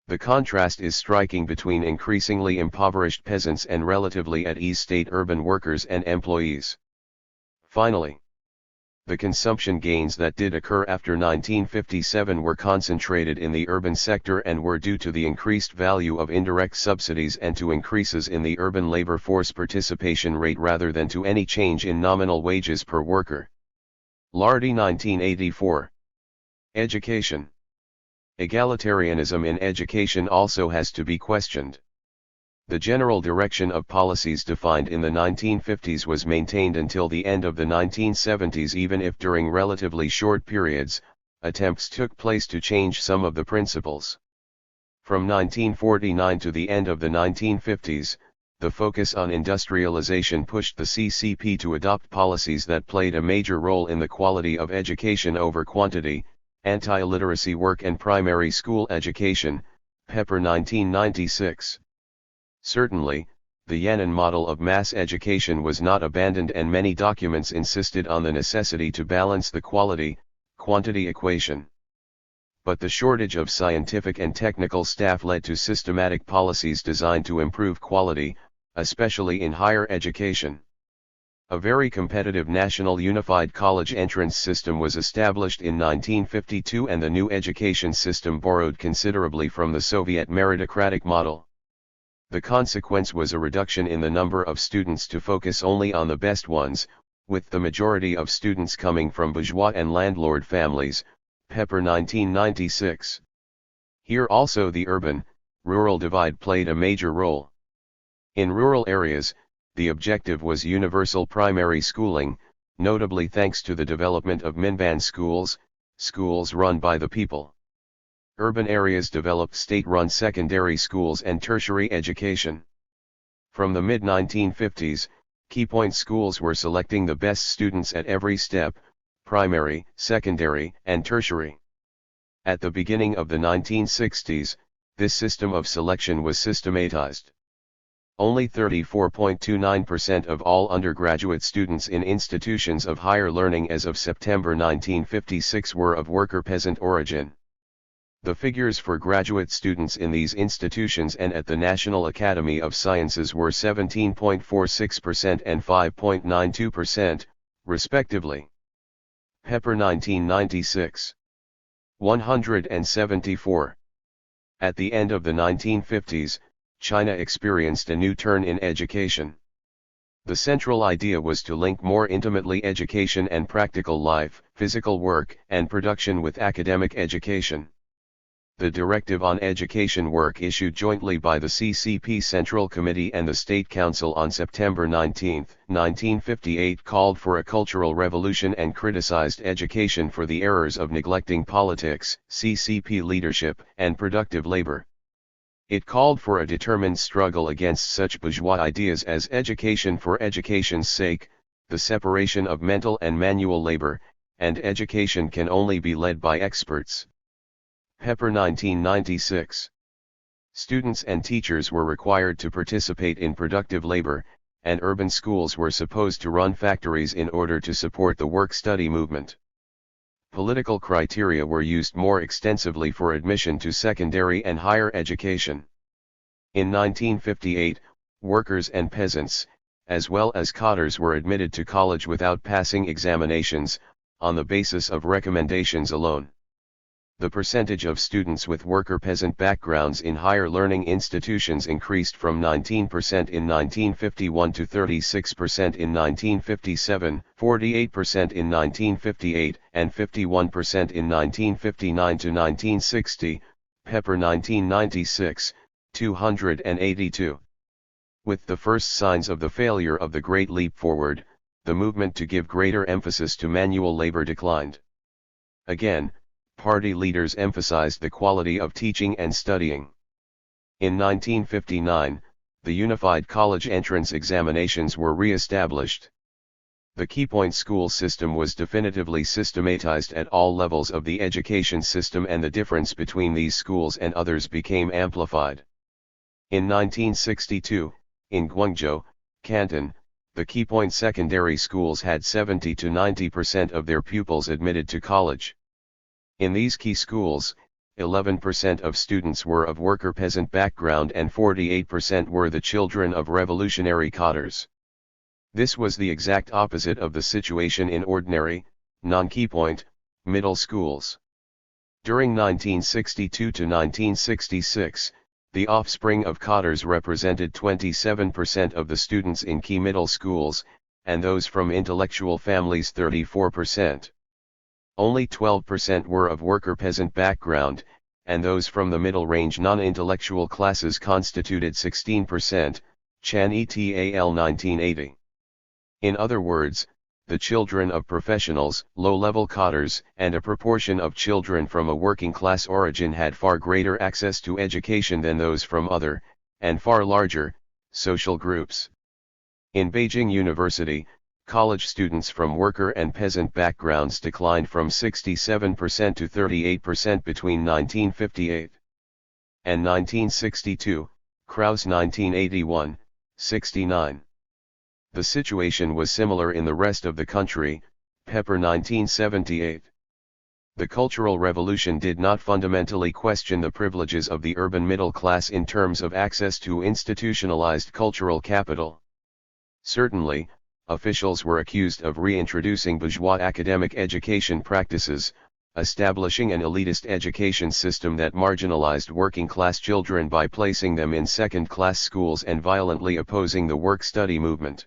The contrast is striking between increasingly impoverished peasants and relatively at ease state urban workers and employees. Finally, the consumption gains that did occur after 1957 were concentrated in the urban sector and were due to the increased value of indirect subsidies and to increases in the urban labor force participation rate rather than to any change in nominal wages per worker. Lardy 1984. Education. Egalitarianism in education also has to be questioned. The general direction of policies defined in the 1950s was maintained until the end of the 1970s, even if during relatively short periods, attempts took place to change some of the principles. From 1949 to the end of the 1950s, the focus on industrialization pushed the CCP to adopt policies that played a major role in the quality of education over quantity, anti-illiteracy work and primary school education, Pepper 1996. Certainly, the Yan'an model of mass education was not abandoned, and many documents insisted on the necessity to balance the quality-quantity equation. But the shortage of scientific and technical staff led to systematic policies designed to improve quality, especially in higher education. A very competitive national unified college entrance system was established in 1952, and the new education system borrowed considerably from the Soviet meritocratic model. The consequence was a reduction in the number of students to focus only on the best ones, with the majority of students coming from bourgeois and landlord families, Pepper 1996. Here also the urban-rural divide played a major role. In rural areas, the objective was universal primary schooling, notably thanks to the development of Minban schools, schools run by the people. Urban areas developed state-run secondary schools and tertiary education. From the mid-1950s, keypoint schools were selecting the best students at every step, primary, secondary, and tertiary. At the beginning of the 1960s, this system of selection was systematized. Only 34.29% of all undergraduate students in institutions of higher learning as of September 1956 were of worker-peasant origin. The figures for graduate students in these institutions and at the National Academy of Sciences were 17.46% and 5.92%, respectively. Pepper 1996. 174. At the end of the 1950s, China experienced a new turn in education. The central idea was to link more intimately education and practical life, physical work, and production with academic education. The Directive on Education Work issued jointly by the CCP Central Committee and the State Council on September 19, 1958 called for a cultural revolution and criticized education for the errors of neglecting politics, CCP leadership, and productive labor. It called for a determined struggle against such bourgeois ideas as education for education's sake, the separation of mental and manual labor, and education can only be led by experts. Pepper 1996. Students and teachers were required to participate in productive labor, and urban schools were supposed to run factories in order to support the work-study movement. Political criteria were used more extensively for admission to secondary and higher education. In 1958, workers and peasants, as well as cotters, were admitted to college without passing examinations, on the basis of recommendations alone. The percentage of students with worker-peasant backgrounds in higher learning institutions increased from 19% in 1951 to 36% in 1957, 48% in 1958, and 51% in 1959 to 1960, Pepper 1996, 282. With the first signs of the failure of the Great Leap Forward, the movement to give greater emphasis to manual labor declined. Again, party leaders emphasized the quality of teaching and studying. In 1959, the unified college entrance examinations were re-established. The Keypoint school system was definitively systematized at all levels of the education system, and the difference between these schools and others became amplified. In 1962, in Guangzhou, Canton, the Keypoint secondary schools had 70 to 90% of their pupils admitted to college. In these key schools, 11% of students were of worker-peasant background and 48% were the children of revolutionary cotters. This was the exact opposite of the situation in ordinary, non-Keypoint, middle schools. During 1962 to 1966, the offspring of cotters represented 27% of the students in key middle schools, and those from intellectual families 34%. Only 12% were of worker-peasant background, and those from the middle-range non-intellectual classes constituted 16%, Chan et al. 1980. In other words, the children of professionals, low-level cotters, and a proportion of children from a working-class origin had far greater access to education than those from other, and far larger, social groups. In Beijing University, college students from worker and peasant backgrounds declined from 67% to 38% between 1958 and 1962, Krauss 1981, 69. The situation was similar in the rest of the country, Pepper 1978. The Cultural Revolution did not fundamentally question the privileges of the urban middle class in terms of access to institutionalized cultural capital. Certainly, officials were accused of reintroducing bourgeois academic education practices, establishing an elitist education system that marginalized working-class children by placing them in second-class schools and violently opposing the work-study movement.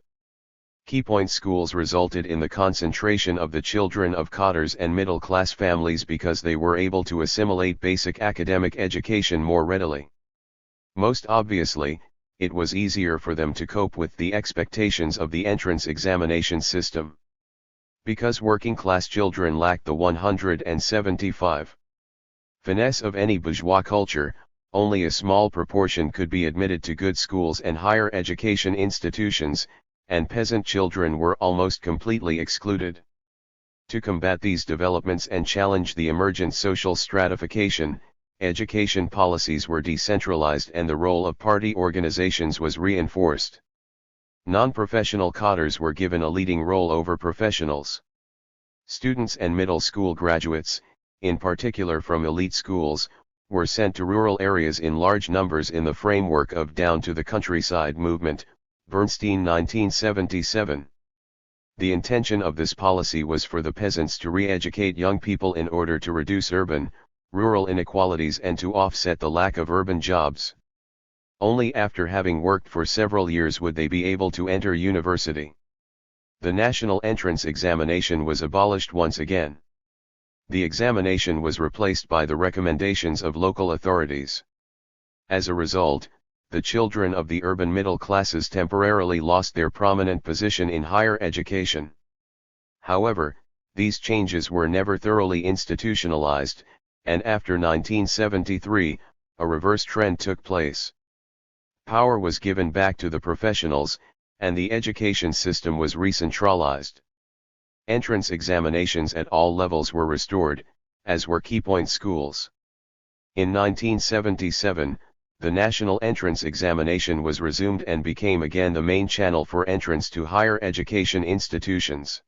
Keypoint schools resulted in the concentration of the children of cotters and middle-class families because they were able to assimilate basic academic education more readily. Most obviously, it was easier for them to cope with the expectations of the entrance examination system. Because working-class children lacked the 175 finesse of any bourgeois culture, only a small proportion could be admitted to good schools and higher education institutions, and peasant children were almost completely excluded. To combat these developments and challenge the emergent social stratification, education policies were decentralized and the role of party organizations was reinforced. Non-professional cotters were given a leading role over professionals. Students and middle school graduates, in particular from elite schools, were sent to rural areas in large numbers in the framework of Down to the Countryside movement, Bernstein 1977. The intention of this policy was for the peasants to re-educate young people in order to reduce urban, rural inequalities and to offset the lack of urban jobs. Only after having worked for several years would they be able to enter university. The national entrance examination was abolished once again. The examination was replaced by the recommendations of local authorities. As a result, the children of the urban middle classes temporarily lost their prominent position in higher education. However, these changes were never thoroughly institutionalized, and after 1973, a reverse trend took place. Power was given back to the professionals, and the education system was re-centralized. Entrance examinations at all levels were restored, as were keypoint schools. In 1977, the national entrance examination was resumed and became again the main channel for entrance to higher education institutions.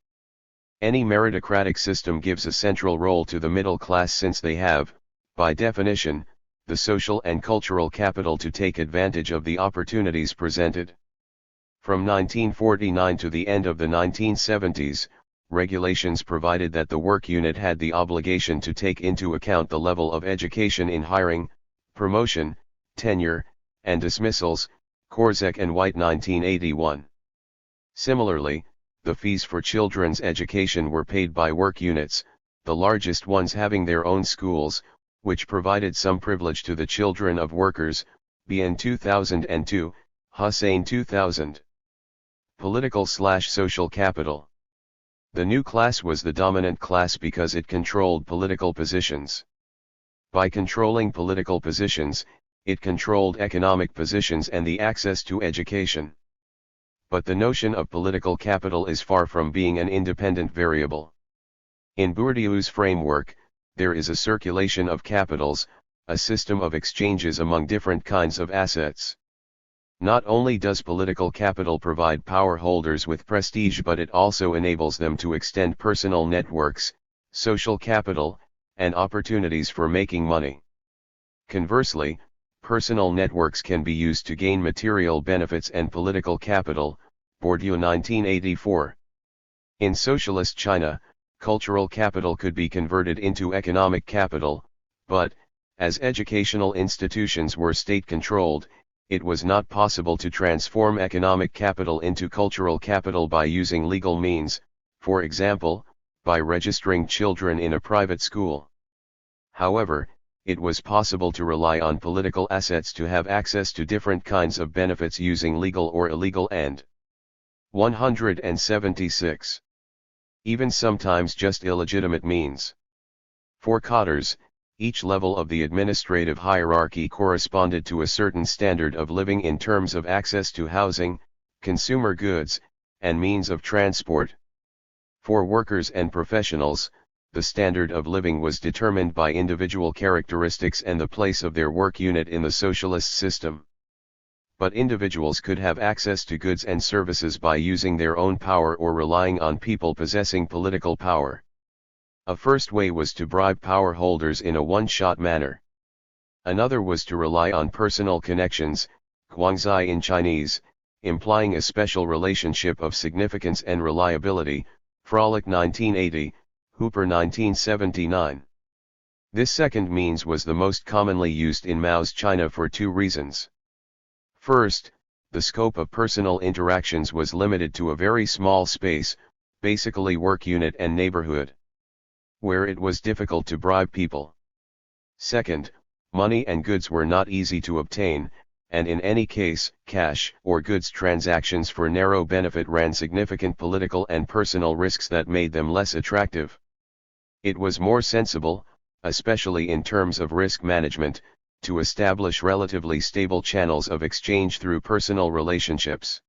Any meritocratic system gives a central role to the middle class since they have, by definition, the social and cultural capital to take advantage of the opportunities presented. From 1949 to the end of the 1970s, regulations provided that the work unit had the obligation to take into account the level of education in hiring, promotion, tenure, and dismissals, Korzek and White 1981. Similarly, the fees for children's education were paid by work units, the largest ones having their own schools, which provided some privilege to the children of workers, BN 2002, Hussein 2000. Political/social capital. The new class was the dominant class because it controlled political positions. By controlling political positions, it controlled economic positions and the access to education. But the notion of political capital is far from being an independent variable. In Bourdieu's framework, there is a circulation of capitals, a system of exchanges among different kinds of assets. Not only does political capital provide power holders with prestige, but it also enables them to extend personal networks, social capital, and opportunities for making money. Conversely, personal networks can be used to gain material benefits and political capital, Bourdieu 1984. In socialist China, cultural capital could be converted into economic capital, but, as educational institutions were state-controlled, it was not possible to transform economic capital into cultural capital by using legal means, for example, by registering children in a private school. However, it was possible to rely on political assets to have access to different kinds of benefits using legal or illegal and 176. Even sometimes just illegitimate means. For Cotters, each level of the administrative hierarchy corresponded to a certain standard of living in terms of access to housing, consumer goods, and means of transport. For workers and professionals, the standard of living was determined by individual characteristics and the place of their work unit in the socialist system. But individuals could have access to goods and services by using their own power or relying on people possessing political power. A first way was to bribe power holders in a one-shot manner. Another was to rely on personal connections, guangzai in Chinese, implying a special relationship of significance and reliability, Frolic 1980, Hooper 1979. This second means was the most commonly used in Mao's China for two reasons. First, the scope of personal interactions was limited to a very small space, basically work unit and neighborhood, where it was difficult to bribe people. Second, money and goods were not easy to obtain, and in any case, cash or goods transactions for narrow benefit ran significant political and personal risks that made them less attractive. It was more sensible, especially in terms of risk management, to establish relatively stable channels of exchange through personal relationships.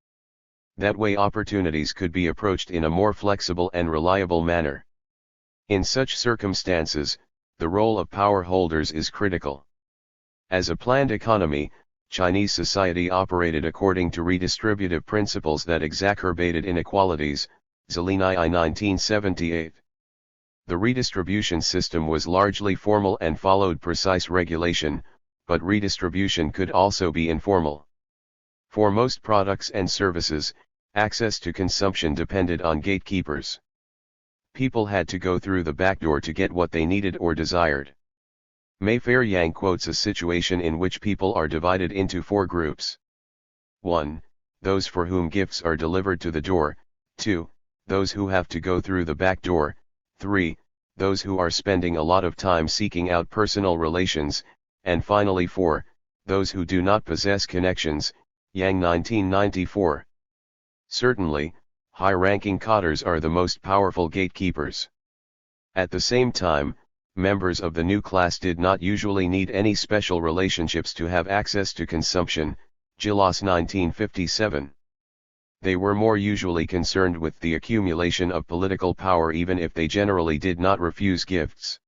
That way opportunities could be approached in a more flexible and reliable manner. In such circumstances, the role of power holders is critical. As a planned economy, Chinese society operated according to redistributive principles that exacerbated inequalities, Zeleny 1978. The redistribution system was largely formal and followed precise regulation, but redistribution could also be informal. For most products and services, access to consumption depended on gatekeepers. People had to go through the back door to get what they needed or desired. Mayfair Yang quotes a situation in which people are divided into four groups. 1. Those for whom gifts are delivered to the door. 2. Those who have to go through the back door. 3. those who are spending a lot of time seeking out personal relations, and finally 4, those who do not possess connections, Yang 1994. Certainly, high-ranking cadres are the most powerful gatekeepers. At the same time, members of the new class did not usually need any special relationships to have access to consumption, Gillas 1957. They were more usually concerned with the accumulation of political power even if they generally did not refuse gifts.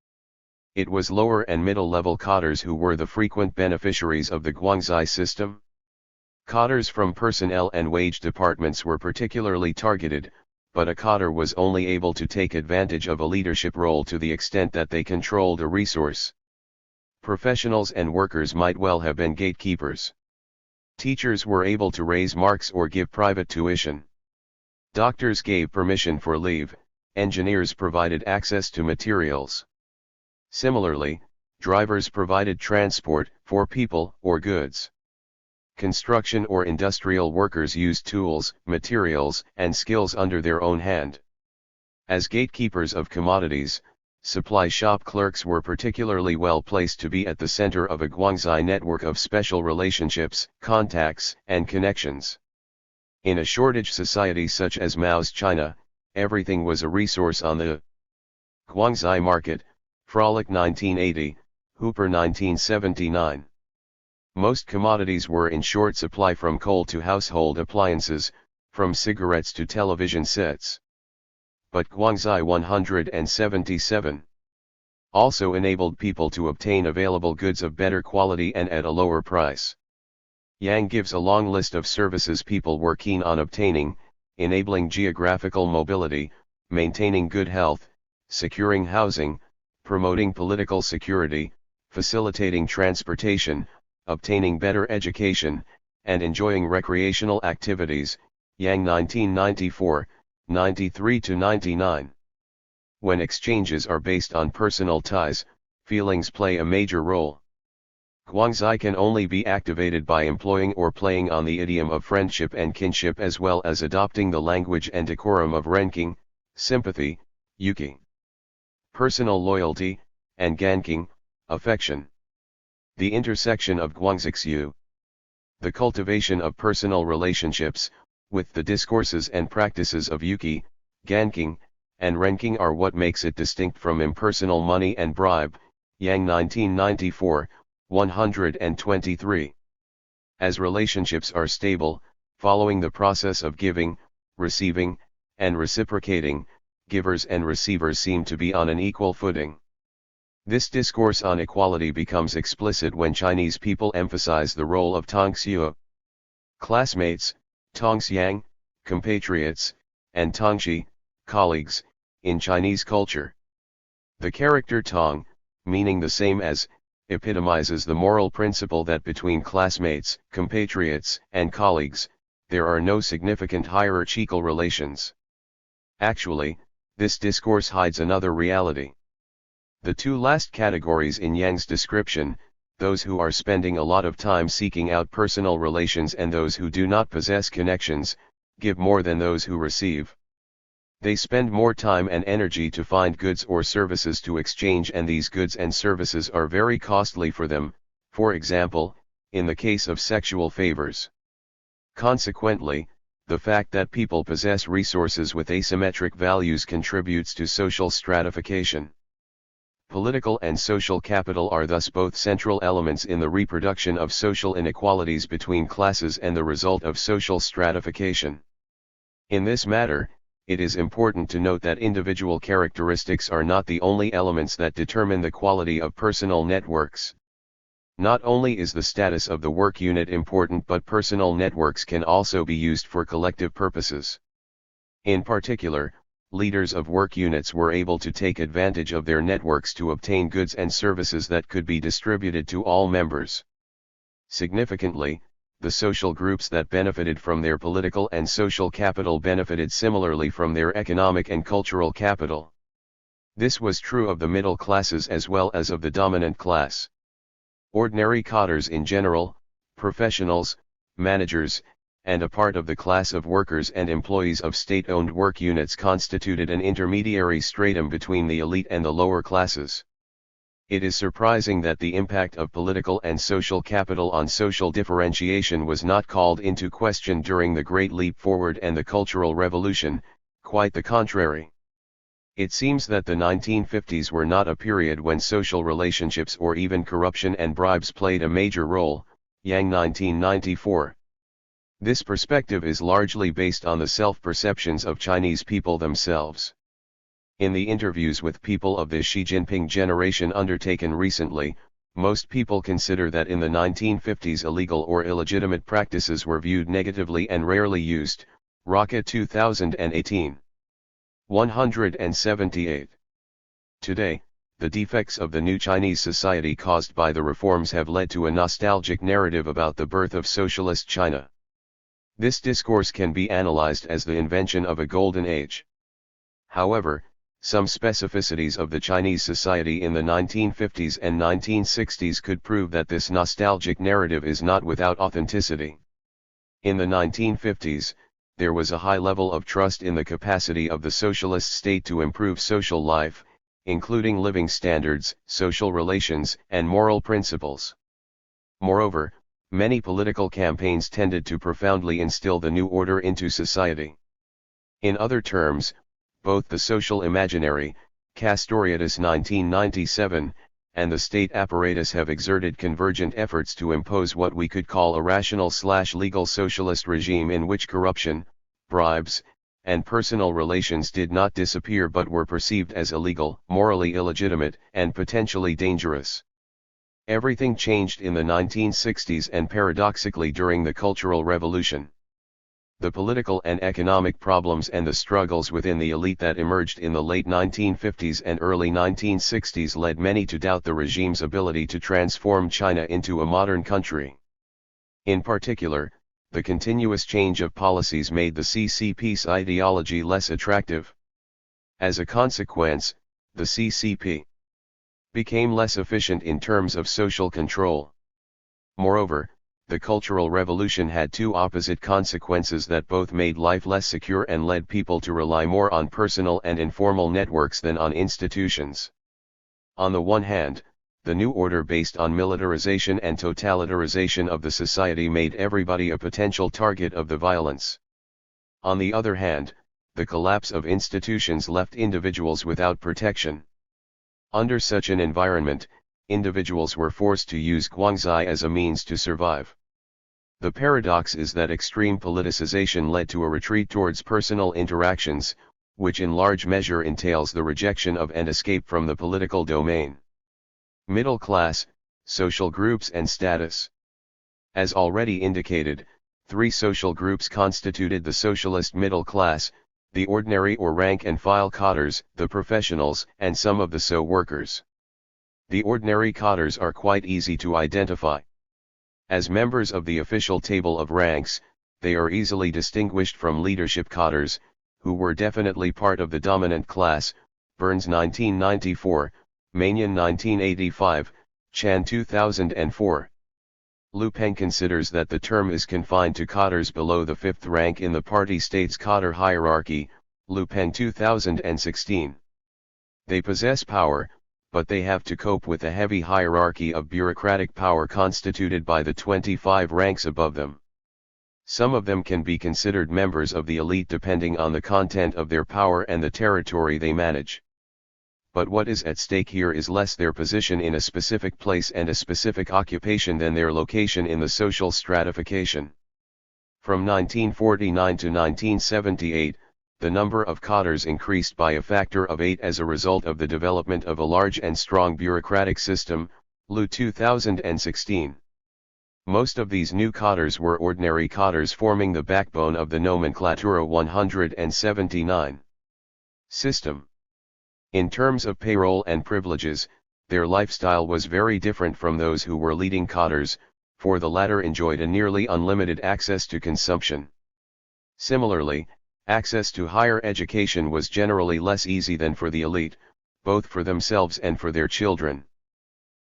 It was lower and middle-level cadres who were the frequent beneficiaries of the Guangxi system. Cadres from personnel and wage departments were particularly targeted, but a cadre was only able to take advantage of a leadership role to the extent that they controlled a resource. Professionals and workers might well have been gatekeepers. Teachers were able to raise marks or give private tuition. Doctors gave permission for leave, engineers provided access to materials. Similarly, drivers provided transport for people or goods. Construction or industrial workers used tools, materials, and skills under their own hand. As gatekeepers of commodities, supply shop clerks were particularly well placed to be at the center of a Guangxi network of special relationships, contacts, and connections. In a shortage society such as Mao's China, everything was a resource on the Guangxi market, Frolic 1980, Hooper 1979. Most commodities were in short supply from coal to household appliances, from cigarettes to television sets. But Guangxi 177 also enabled people to obtain available goods of better quality and at a lower price. Yang gives a long list of services people were keen on obtaining, enabling geographical mobility, maintaining good health, securing housing, promoting political security, facilitating transportation, obtaining better education, and enjoying recreational activities, Yang 1994, 93-99. When exchanges are based on personal ties, feelings play a major role. Guangxi can only be activated by employing or playing on the idiom of friendship and kinship as well as adopting the language and decorum of renking, sympathy, yuki, personal loyalty, and ganking, affection. The intersection of Guangxiu, the cultivation of personal relationships, with the discourses and practices of yuki, ganking, and renking are what makes it distinct from impersonal money and bribe, Yang 1994, 123. As relationships are stable, following the process of giving, receiving, and reciprocating, givers and receivers seem to be on an equal footing. This discourse on equality becomes explicit when Chinese people emphasize the role of tongxue, classmates, tongxiang, compatriots, and tongxi, colleagues, in Chinese culture. The character tong, meaning the same as, epitomizes the moral principle that between classmates, compatriots, and colleagues, there are no significant hierarchical relations. Actually, this discourse hides another reality. The two last categories in Yang's description, those who are spending a lot of time seeking out personal relations and those who do not possess connections, give more than those who receive. They spend more time and energy to find goods or services to exchange, and these goods and services are very costly for them, for example, in the case of sexual favors. Consequently, the fact that people possess resources with asymmetric values contributes to social stratification. Political and social capital are thus both central elements in the reproduction of social inequalities between classes and the result of social stratification. In this matter, it is important to note that individual characteristics are not the only elements that determine the quality of personal networks. Not only is the status of the work unit important, but personal networks can also be used for collective purposes. In particular, leaders of work units were able to take advantage of their networks to obtain goods and services that could be distributed to all members. Significantly, the social groups that benefited from their political and social capital benefited similarly from their economic and cultural capital. This was true of the middle classes as well as of the dominant class. Ordinary cadres in general, professionals, managers, and a part of the class of workers and employees of state-owned work units constituted an intermediary stratum between the elite and the lower classes. It is surprising that the impact of political and social capital on social differentiation was not called into question during the Great Leap Forward and the Cultural Revolution, quite the contrary. It seems that the 1950s were not a period when social relationships or even corruption and bribes played a major role, Yang 1994. This perspective is largely based on the self-perceptions of Chinese people themselves. In the interviews with people of the Xi Jinping generation undertaken recently, most people consider that in the 1950s illegal or illegitimate practices were viewed negatively and rarely used. Rocket 2018. 178. Today, the defects of the new Chinese society caused by the reforms have led to a nostalgic narrative about the birth of socialist China. This discourse can be analyzed as the invention of a golden age. However, some specificities of the Chinese society in the 1950s and 1960s could prove that this nostalgic narrative is not without authenticity. In the 1950s, there was a high level of trust in the capacity of the socialist state to improve social life, including living standards, social relations, and moral principles. Moreover, many political campaigns tended to profoundly instill the new order into society. In other terms, both the social imaginary, Castoriadis 1997, and the state apparatus have exerted convergent efforts to impose what we could call a rational/legal socialist regime in which corruption, bribes, and personal relations did not disappear but were perceived as illegal, morally illegitimate, and potentially dangerous. Everything changed in the 1960s and paradoxically during the Cultural Revolution. The political and economic problems and the struggles within the elite that emerged in the late 1950s and early 1960s led many to doubt the regime's ability to transform China into a modern country. In particular, the continuous change of policies made the CCP's ideology less attractive. As a consequence, the CCP became less efficient in terms of social control. Moreover, the Cultural Revolution had two opposite consequences that both made life less secure and led people to rely more on personal and informal networks than on institutions. On the one hand, the new order based on militarization and totalitariization of the society made everybody a potential target of the violence. On the other hand, the collapse of institutions left individuals without protection. Under such an environment, individuals were forced to use guangzai as a means to survive. The paradox is that extreme politicization led to a retreat towards personal interactions, which in large measure entails the rejection of and escape from the political domain. Middle class, social groups and status. As already indicated, three social groups constituted the socialist middle class: the ordinary or rank-and-file cotters, the professionals, and some of the workers. The ordinary cotters are quite easy to identify. As members of the official table of ranks, they are easily distinguished from leadership cotters, who were definitely part of the dominant class. Burns 1994, Manion 1985, Chan 2004. Lu Peng considers that the term is confined to cotters below the fifth rank in the party state's cotter hierarchy. Lu Peng 2016. They possess power, but they have to cope with a heavy hierarchy of bureaucratic power constituted by the 25 ranks above them. Some of them can be considered members of the elite depending on the content of their power and the territory they manage. But what is at stake here is less their position in a specific place and a specific occupation than their location in the social stratification. From 1949 to 1978, the number of cotters increased by a factor of 8 as a result of the development of a large and strong bureaucratic system. Lu 2016. Most of these new cotters were ordinary cotters forming the backbone of the Nomenklatura 179 system. In terms of payroll and privileges, their lifestyle was very different from those who were leading cotters, for the latter enjoyed a nearly unlimited access to consumption. Similarly, access to higher education was generally less easy than for the elite, both for themselves and for their children.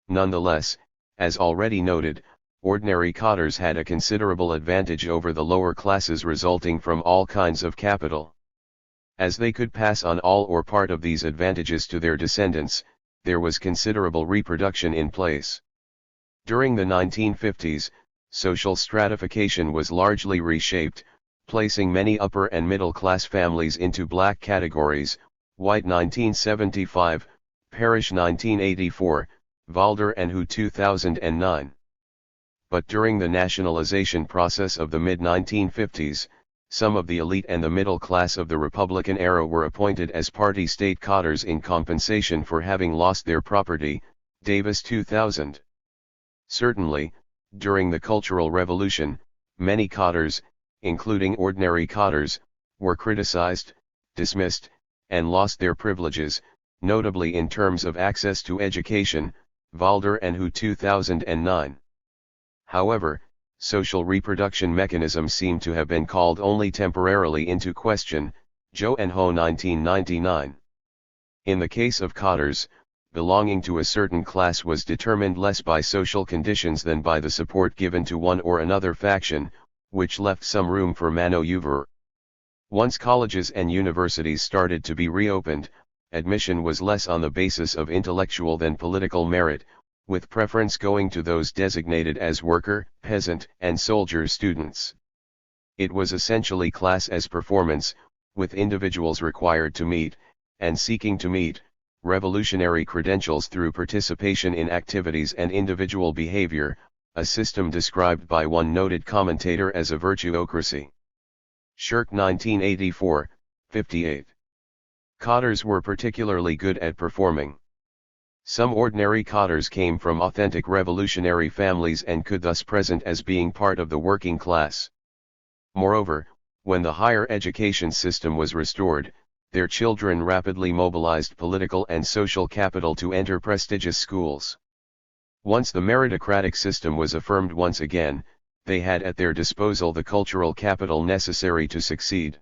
Nonetheless, as already noted, ordinary cottars had a considerable advantage over the lower classes resulting from all kinds of capital. As they could pass on all or part of these advantages to their descendants, there was considerable reproduction in place. During the 1950s, social stratification was largely reshaped, placing many upper and middle class families into black categories: white 1975, Parish 1984, Valder and Hu 2009. But during the nationalization process of the mid-1950s, some of the elite and the middle class of the Republican era were appointed as party state cottars in compensation for having lost their property, Davis 2000. Certainly, during the Cultural Revolution, many cottars, including ordinary cottars, were criticized, dismissed, and lost their privileges, notably in terms of access to education, Valder and Hu 2009. However, social reproduction mechanisms seem to have been called only temporarily into question, Zhou and Ho 1999. In the case of cottars, belonging to a certain class was determined less by social conditions than by the support given to one or another faction, which left some room for maneuver. Once colleges and universities started to be reopened, admission was less on the basis of intellectual than political merit, with preference going to those designated as worker, peasant, and soldier students. It was essentially class as performance, with individuals required to meet, and seeking to meet, revolutionary credentials through participation in activities and individual behavior, a system described by one noted commentator as a virtuocracy. Shirk 1984, 58. Cottars were particularly good at performing. Some ordinary cottars came from authentic revolutionary families and could thus present as being part of the working class. Moreover, when the higher education system was restored, their children rapidly mobilized political and social capital to enter prestigious schools. Once the meritocratic system was affirmed once again, they had at their disposal the cultural capital necessary to succeed.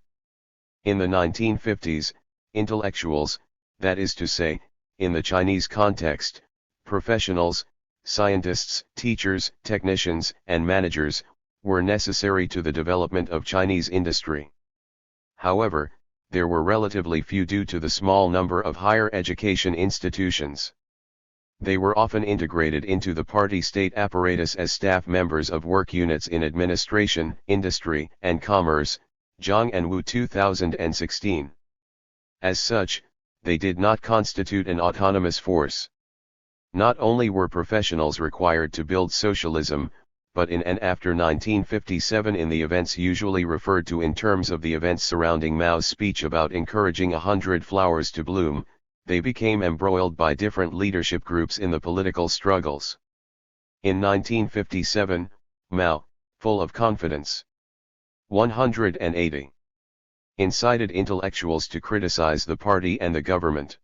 In the 1950s, intellectuals, that is to say, in the Chinese context, professionals, scientists, teachers, technicians, and managers, were necessary to the development of Chinese industry. However, there were relatively few due to the small number of higher education institutions. They were often integrated into the party state apparatus as staff members of work units in administration, industry, and commerce, Zhang and Wu 2016. As such, they did not constitute an autonomous force. Not only were professionals required to build socialism, but in and after 1957 in the events usually referred to in terms of the events surrounding Mao's speech about encouraging 100 flowers to bloom, they became embroiled by different leadership groups in the political struggles. In 1957, Mao, full of confidence, 180. Incited intellectuals to criticize the party and the government.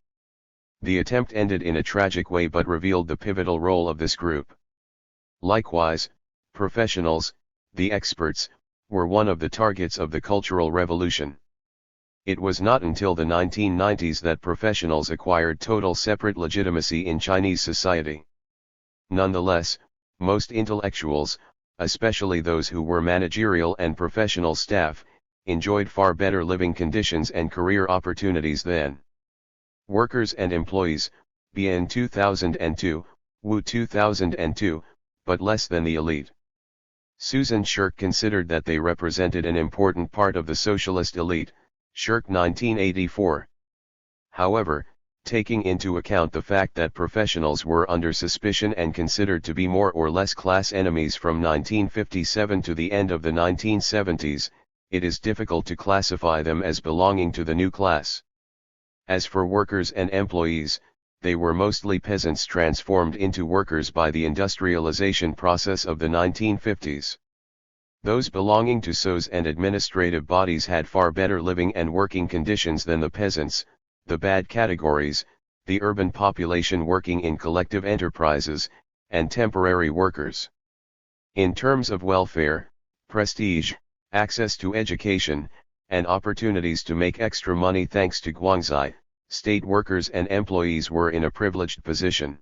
The attempt ended in a tragic way but revealed the pivotal role of this group. Likewise, professionals, the experts, were one of the targets of the Cultural Revolution. It was not until the 1990s that professionals acquired total separate legitimacy in Chinese society. Nonetheless, most intellectuals, especially those who were managerial and professional staff, enjoyed far better living conditions and career opportunities than workers and employees, Bien 2002, Wu 2002, but less than the elite. Susan Shirk considered that they represented an important part of the socialist elite, Shirk 1984. However, taking into account the fact that professionals were under suspicion and considered to be more or less class enemies from 1957 to the end of the 1970s, it is difficult to classify them as belonging to the new class. As for workers and employees, they were mostly peasants transformed into workers by the industrialization process of the 1950s. Those belonging to SOEs and administrative bodies had far better living and working conditions than the peasants, the bad categories, the urban population working in collective enterprises, and temporary workers. In terms of welfare, prestige, access to education, and opportunities to make extra money thanks to guanxi, state workers and employees were in a privileged position.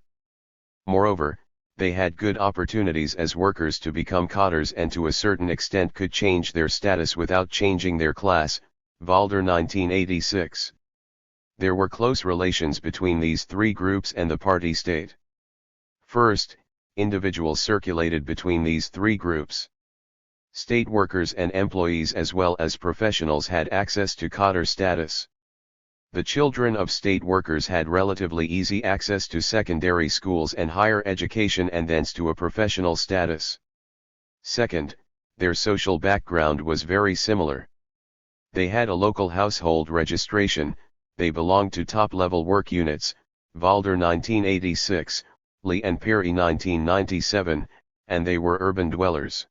Moreover, they had good opportunities as workers to become cadres and to a certain extent could change their status without changing their class, Valder 1986. There were close relations between these three groups and the party state. First, individuals circulated between these three groups. State workers and employees as well as professionals had access to cadre status. The children of state workers had relatively easy access to secondary schools and higher education and thence to a professional status. Second, their social background was very similar. They had a local household registration, they belonged to top-level work units, Valder 1986, Lee and Perry 1997, and they were urban dwellers.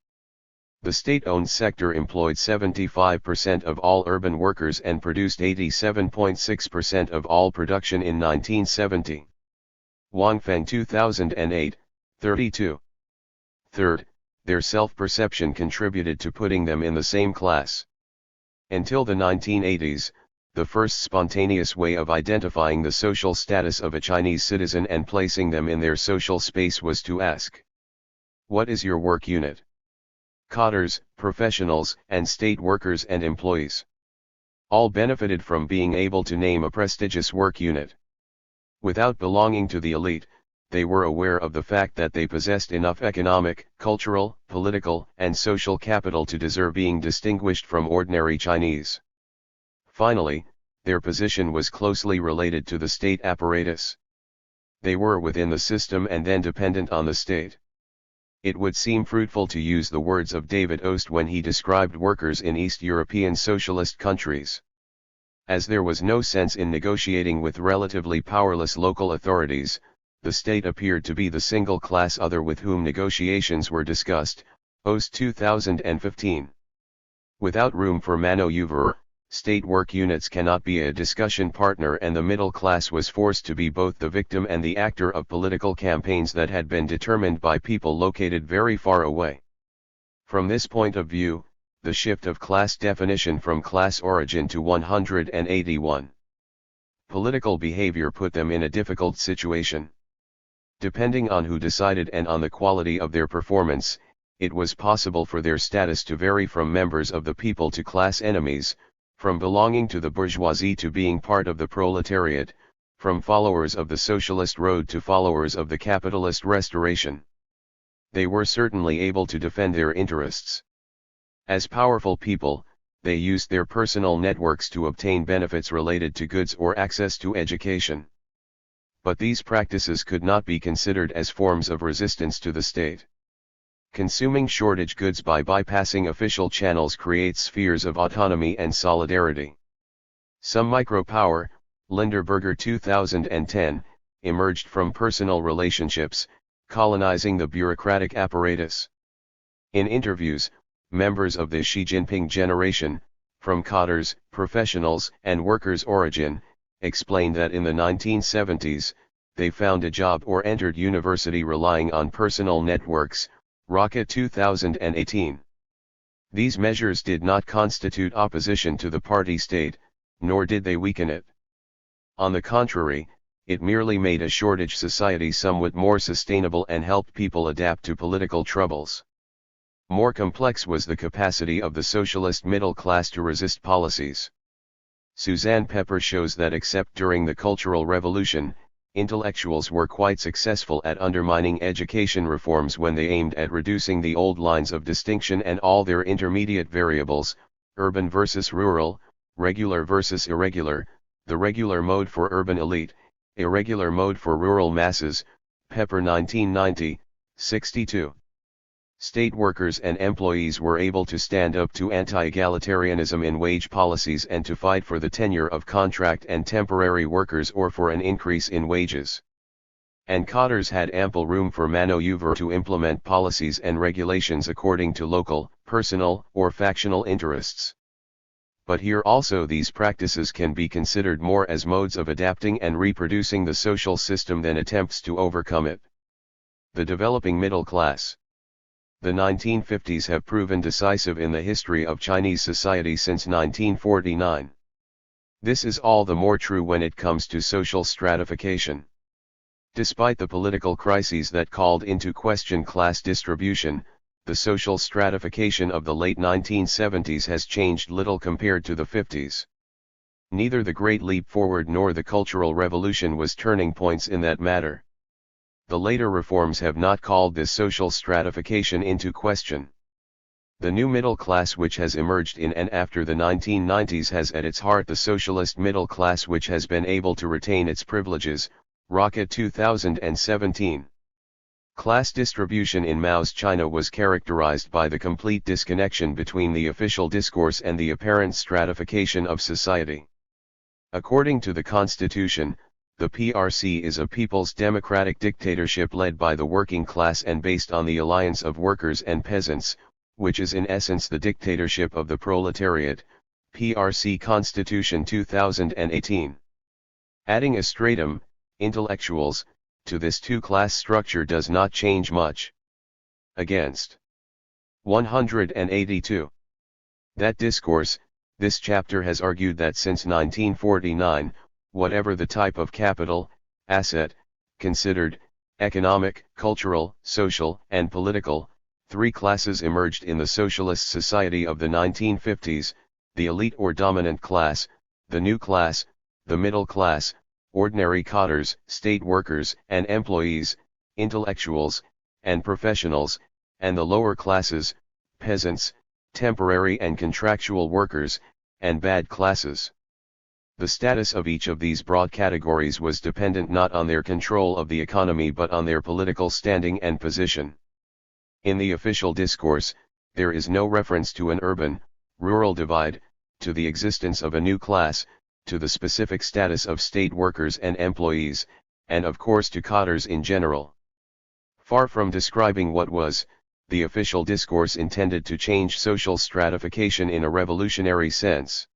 The state-owned sector employed 75% of all urban workers and produced 87.6% of all production in 1970. Wang Feng 2008, 32. Third, their self-perception contributed to putting them in the same class. Until the 1980s, the first spontaneous way of identifying the social status of a Chinese citizen and placing them in their social space was to ask, "What is your work unit?" Cadres, professionals, and state workers and employees. All benefited from being able to name a prestigious work unit. Without belonging to the elite, they were aware of the fact that they possessed enough economic, cultural, political, and social capital to deserve being distinguished from ordinary Chinese. Finally, their position was closely related to the state apparatus. They were within the system and then dependent on the state. It would seem fruitful to use the words of David Ost when he described workers in East European socialist countries. As there was no sense in negotiating with relatively powerless local authorities, the state appeared to be the single class other with whom negotiations were discussed, Ost 2015. Without room for maneuver, state work units cannot be a discussion partner and the middle class was forced to be both the victim and the actor of political campaigns that had been determined by people located very far away. From this point of view, the shift of class definition from class origin to 181 political behavior put them in a difficult situation. Depending on who decided and on the quality of their performance, it was possible for their status to vary from members of the people to class enemies, from belonging to the bourgeoisie to being part of the proletariat, from followers of the socialist road to followers of the capitalist restoration. They were certainly able to defend their interests. As powerful people, they used their personal networks to obtain benefits related to goods or access to education. But these practices could not be considered as forms of resistance to the state. Consuming shortage goods by bypassing official channels creates spheres of autonomy and solidarity. Some micropower, Linderberger 2010, emerged from personal relationships, colonizing the bureaucratic apparatus. In interviews, members of the Xi Jinping generation, from cadres, professionals, and workers' origin, explained that in the 1970s, they found a job or entered university relying on personal networks, Rocket 2018. These measures did not constitute opposition to the party state, nor did they weaken it. On the contrary, it merely made a shortage society somewhat more sustainable and helped people adapt to political troubles. More complex was the capacity of the socialist middle class to resist policies. Suzanne Pepper shows that except during the Cultural Revolution, intellectuals were quite successful at undermining education reforms when they aimed at reducing the old lines of distinction and all their intermediate variables, urban versus rural, regular versus irregular, the regular mode for urban elite, irregular mode for rural masses, Pepper 1990, 62. State workers and employees were able to stand up to anti-egalitarianism in wage policies and to fight for the tenure of contract and temporary workers or for an increase in wages. And cadres had ample room for maneuver to implement policies and regulations according to local, personal, or factional interests. But here also these practices can be considered more as modes of adapting and reproducing the social system than attempts to overcome it. The developing middle class. The 1950s have proven decisive in the history of Chinese society since 1949. This is all the more true when it comes to social stratification. Despite the political crises that called into question class distribution, the social stratification of the late 1970s has changed little compared to the 50s. Neither the Great Leap Forward nor the Cultural Revolution was turning points in that matter. The later reforms have not called this social stratification into question. The new middle class which has emerged in and after the 1990s has at its heart the socialist middle class which has been able to retain its privileges. Rocket 2017. Class distribution in Mao's China was characterized by the complete disconnection between the official discourse and the apparent stratification of society. According to the Constitution, the PRC is a people's democratic dictatorship led by the working class and based on the alliance of workers and peasants, which is in essence the dictatorship of the proletariat. PRC Constitution 2018. Adding a stratum, intellectuals, to this two-class structure does not change much. Against 182. That discourse, this chapter has argued that since 1949, whatever the type of capital, asset, considered, economic, cultural, social, and political, three classes emerged in the socialist society of the 1950s, the elite or dominant class, the new class, the middle class, ordinary cotters, state workers and employees, intellectuals, and professionals, and the lower classes, peasants, temporary and contractual workers, and bad classes. The status of each of these broad categories was dependent not on their control of the economy but on their political standing and position. In the official discourse, there is no reference to an urban-rural divide, to the existence of a new class, to the specific status of state workers and employees, and of course to cotters in general. Far from describing what was, the official discourse intended to change social stratification in a revolutionary sense.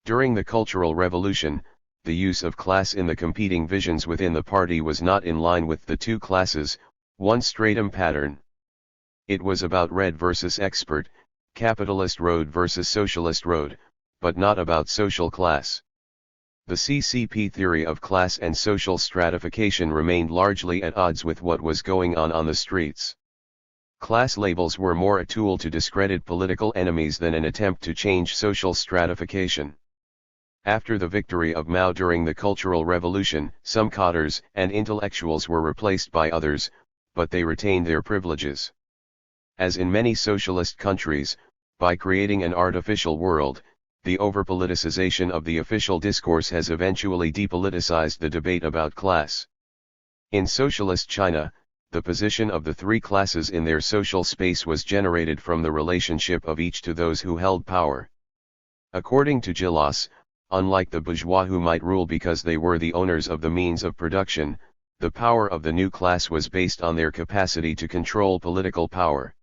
During the Cultural Revolution, the use of class in the competing visions within the party was not in line with the two classes, one stratum pattern. It was about red versus expert, capitalist road versus socialist road, but not about social class. The CCP theory of class and social stratification remained largely at odds with what was going on the streets. Class labels were more a tool to discredit political enemies than an attempt to change social stratification. After the victory of Mao during the Cultural Revolution, some cotters and intellectuals were replaced by others, but they retained their privileges. As in many socialist countries, by creating an artificial world, the over-politicization of the official discourse has eventually depoliticized the debate about class. In socialist China, the position of the three classes in their social space was generated from the relationship of each to those who held power. According to Gillas, unlike the bourgeois who might rule because they were the owners of the means of production, the power of the new class was based on their capacity to control political power.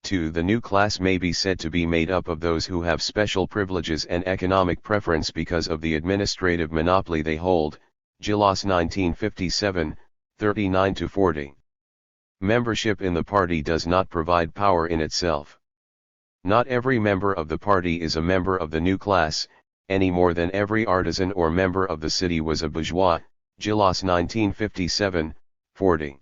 2. The new class may be said to be made up of those who have special privileges and economic preference because of the administrative monopoly they hold. Gillas 1957, 39-40. Membership in the party does not provide power in itself. Not every member of the party is a member of the new class, any more than every artisan or member of the city was a bourgeois. Gillas 1957, 40.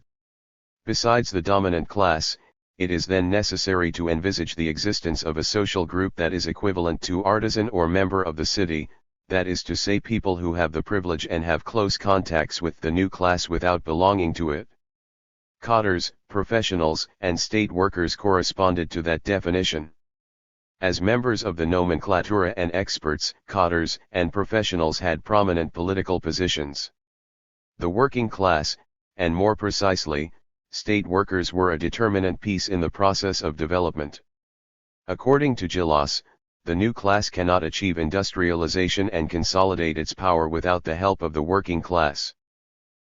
Besides the dominant class, it is then necessary to envisage the existence of a social group that is equivalent to artisan or member of the city, that is to say people who have the privilege and have close contacts with the new class without belonging to it. Cotters, professionals, and state workers corresponded to that definition. As members of the nomenclatura and experts, cotters and professionals had prominent political positions. The working class, and more precisely, state workers were a determinant piece in the process of development. According to Gillas, the new class cannot achieve industrialization and consolidate its power without the help of the working class.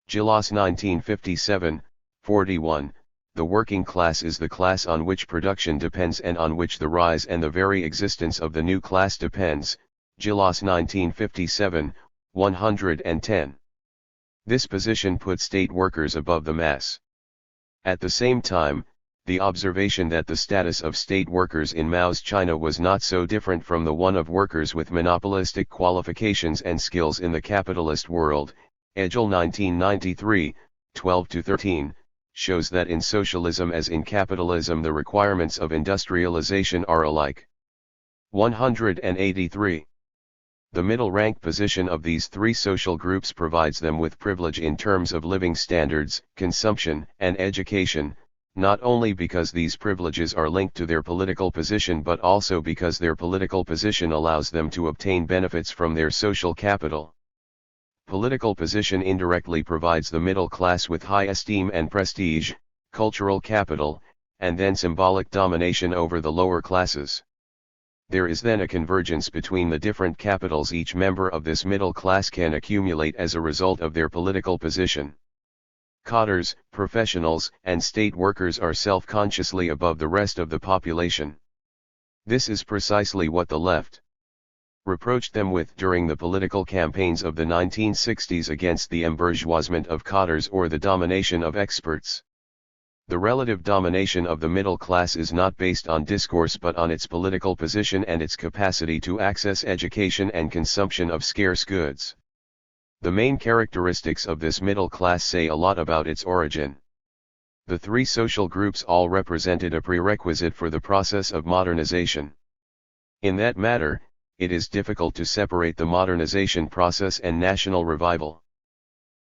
Gillas 1957, 41, the working class is the class on which production depends and on which the rise and the very existence of the new class depends. Gillas 1957, 110. This position put state workers above the mass. At the same time, the observation that the status of state workers in Mao's China was not so different from the one of workers with monopolistic qualifications and skills in the capitalist world, Egel 1993, 12-13, shows that in socialism as in capitalism the requirements of industrialization are alike. 183. The middle rank position of these three social groups provides them with privilege in terms of living standards, consumption, and education, not only because these privileges are linked to their political position but also because their political position allows them to obtain benefits from their social capital. Political position indirectly provides the middle class with high esteem and prestige, cultural capital, and then symbolic domination over the lower classes. There is then a convergence between the different capitals each member of this middle class can accumulate as a result of their political position. Cadres, professionals, and state workers are self-consciously above the rest of the population. This is precisely what the left reproached them with during the political campaigns of the 1960s against the embourgeoisement of cadres or the domination of experts. The relative domination of the middle class is not based on discourse but on its political position and its capacity to access education and consumption of scarce goods. The main characteristics of this middle class say a lot about its origin. The three social groups all represented a prerequisite for the process of modernization. In that matter, it is difficult to separate the modernization process and national revival.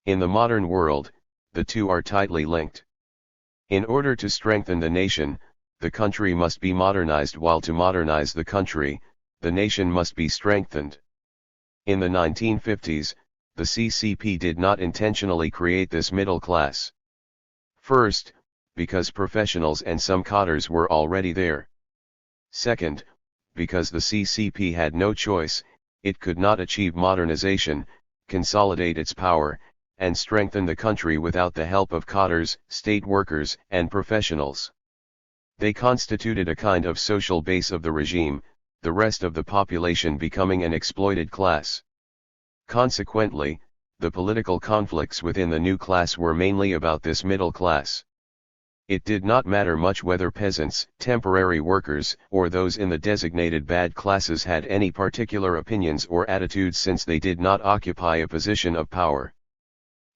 In the modern world, the two are tightly linked. In order to strengthen the nation, the country must be modernized, while to modernize the country, the nation must be strengthened. In the 1950s, the CCP did not intentionally create this middle class. First, because professionals and some cadres were already there. Second, because the CCP had no choice, it could not achieve modernization, consolidate its power, and strengthen the country without the help of cadres, state workers, and professionals. They constituted a kind of social base of the regime, the rest of the population becoming an exploited class. Consequently, the political conflicts within the new class were mainly about this middle class. It did not matter much whether peasants, temporary workers, or those in the designated bad classes had any particular opinions or attitudes, since they did not occupy a position of power.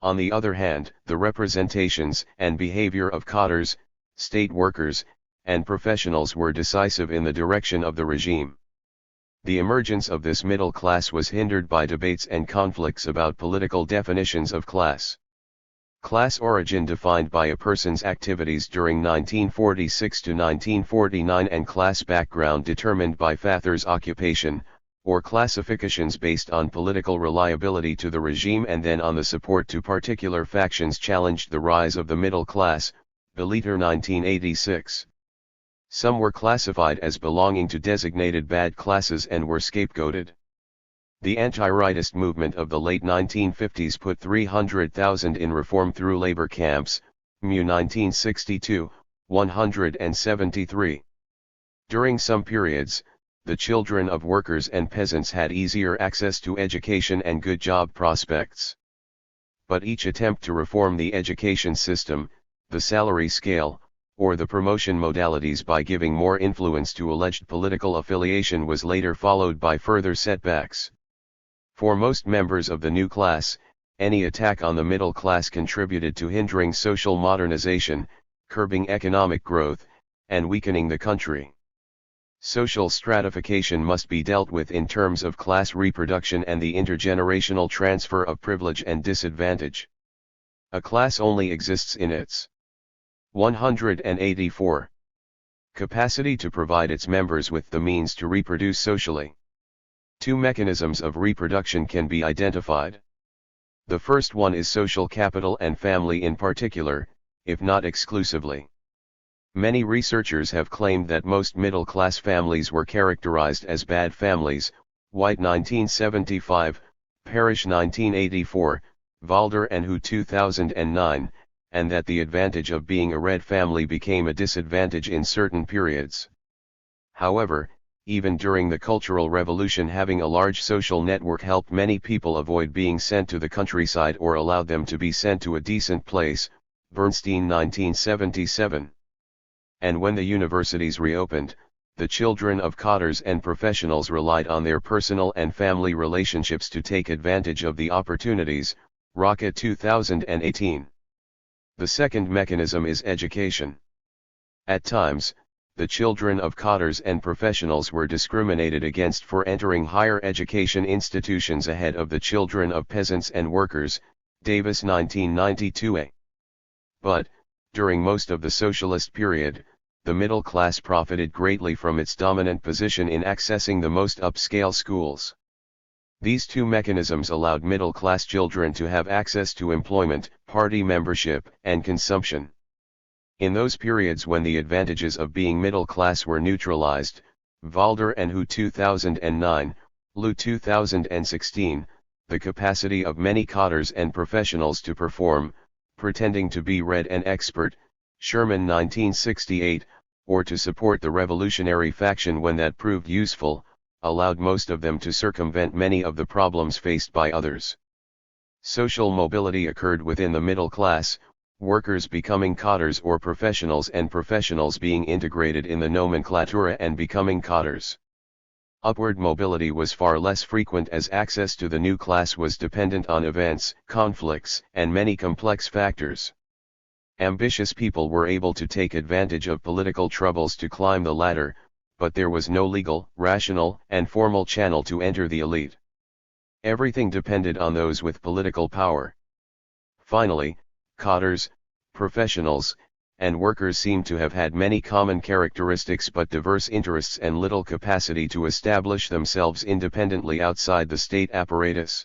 On the other hand, the representations and behavior of cadres, state workers, and professionals were decisive in the direction of the regime. The emergence of this middle class was hindered by debates and conflicts about political definitions of class. Class origin defined by a person's activities during 1946 to 1949 and class background determined by Father's occupation, or classifications based on political reliability to the regime and then on the support to particular factions challenged the rise of the middle class, Beleter 1986. Some were classified as belonging to designated bad classes and were scapegoated. The anti-rightist movement of the late 1950s put 300,000 in reform through labor camps, MU 1962, 173. During some periods, the children of workers and peasants had easier access to education and good job prospects. But each attempt to reform the education system, the salary scale, or the promotion modalities by giving more influence to alleged political affiliation was later followed by further setbacks. For most members of the new class, any attack on the middle class contributed to hindering social modernization, curbing economic growth, and weakening the country. Social stratification must be dealt with in terms of class reproduction and the intergenerational transfer of privilege and disadvantage. A class only exists in its 184 capacity to provide its members with the means to reproduce socially. Two mechanisms of reproduction can be identified. The first one is social capital and family in particular, if not exclusively. Many researchers have claimed that most middle-class families were characterized as bad families, White 1975, Parrish 1984, Valder and Hu 2009, and that the advantage of being a red family became a disadvantage in certain periods. However, even during the Cultural Revolution, having a large social network helped many people avoid being sent to the countryside or allowed them to be sent to a decent place, Bernstein 1977. And when the universities reopened, the children of cadres and professionals relied on their personal and family relationships to take advantage of the opportunities, Rocket 2018. The second mechanism is education. At times, the children of cottars and professionals were discriminated against for entering higher education institutions ahead of the children of peasants and workers, Davis 1992a. But, during most of the socialist period, the middle class profited greatly from its dominant position in accessing the most upscale schools. These two mechanisms allowed middle-class children to have access to employment, party membership, and consumption. In those periods when the advantages of being middle class were neutralized, Valder and Hu 2009, Liu 2016, the capacity of many cottars and professionals to perform, pretending to be read and expert, Sherman 1968, or to support the revolutionary faction when that proved useful, allowed most of them to circumvent many of the problems faced by others. Social mobility occurred within the middle class, workers becoming cottars or professionals and professionals being integrated in the nomenclatura and becoming cottars. Upward mobility was far less frequent as access to the new class was dependent on events, conflicts, and many complex factors. Ambitious people were able to take advantage of political troubles to climb the ladder, but there was no legal, rational, and formal channel to enter the elite. Everything depended on those with political power. Finally, cottars, professionals, and workers seem to have had many common characteristics but diverse interests and little capacity to establish themselves independently outside the state apparatus.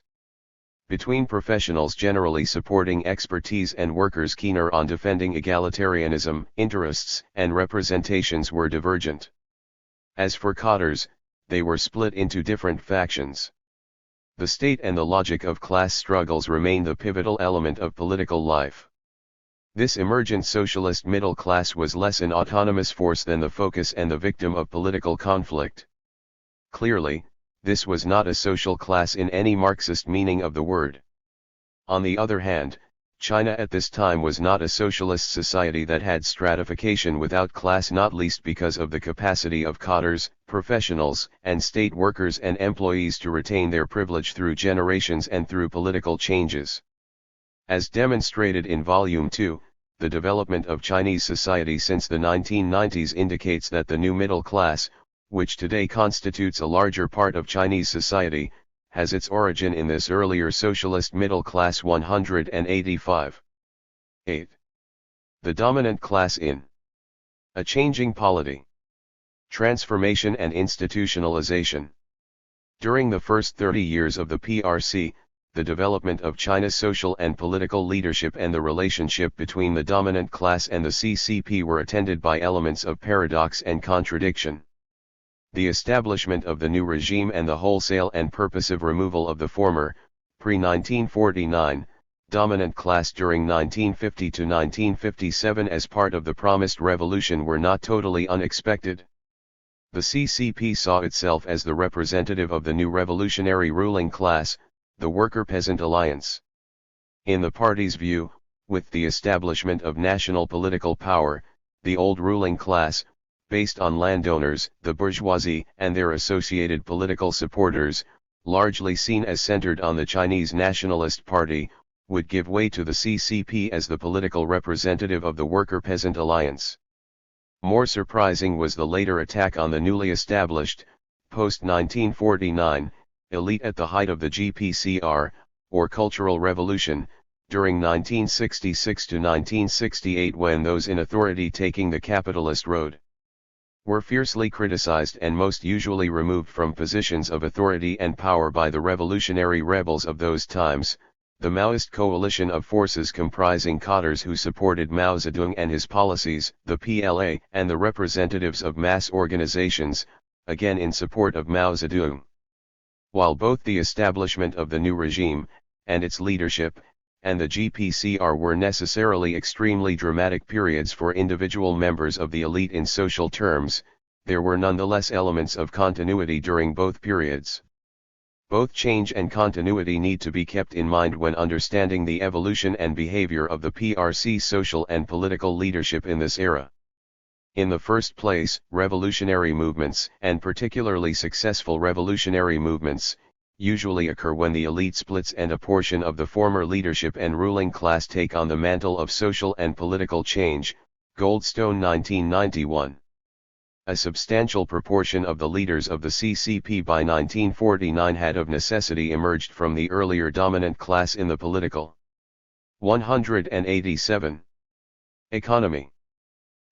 Between professionals generally supporting expertise and workers keener on defending egalitarianism, interests and representations were divergent. As for cottars, they were split into different factions. The state and the logic of class struggles remain the pivotal element of political life. This emergent socialist middle class was less an autonomous force than the focus and the victim of political conflict. Clearly, this was not a social class in any Marxist meaning of the word. On the other hand, China at this time was not a socialist society that had stratification without class, not least because of the capacity of cottars, professionals, and state workers and employees to retain their privilege through generations and through political changes. As demonstrated in Volume 2, the development of Chinese society since the 1990s indicates that the new middle class, which today constitutes a larger part of Chinese society, has its origin in this earlier socialist middle class 185. 8. The dominant class in a changing polity. Transformation and institutionalization. During the first 30 years of the PRC, the development of China's social and political leadership and the relationship between the dominant class and the CCP were attended by elements of paradox and contradiction. The establishment of the new regime and the wholesale and purposive removal of the former, pre-1949, dominant class during 1950 to 1957 as part of the promised revolution were not totally unexpected. The CCP saw itself as the representative of the new revolutionary ruling class, the Worker-Peasant Alliance. In the party's view, with the establishment of national political power, the old ruling class, based on landowners, the bourgeoisie, and their associated political supporters, largely seen as centered on the Chinese Nationalist Party, would give way to the CCP as the political representative of the Worker-Peasant Alliance. More surprising was the later attack on the newly established, post-1949, elite at the height of the GPCR, or Cultural Revolution, during 1966 to 1968, when those in authority taking the capitalist road were fiercely criticized and most usually removed from positions of authority and power by the revolutionary rebels of those times, the Maoist coalition of forces comprising cottars who supported Mao Zedong and his policies, the PLA, and the representatives of mass organizations, again in support of Mao Zedong. While both the establishment of the new regime, and its leadership, and the GPCR were necessarily extremely dramatic periods for individual members of the elite in social terms, there were nonetheless elements of continuity during both periods. Both change and continuity need to be kept in mind when understanding the evolution and behavior of the PRC social and political leadership in this era. In the first place, revolutionary movements, and particularly successful revolutionary movements, usually occur when the elite splits and a portion of the former leadership and ruling class take on the mantle of social and political change, Goldstone 1991. A substantial proportion of the leaders of the CCP by 1949 had of necessity emerged from the earlier dominant class in the political. 187. Economy.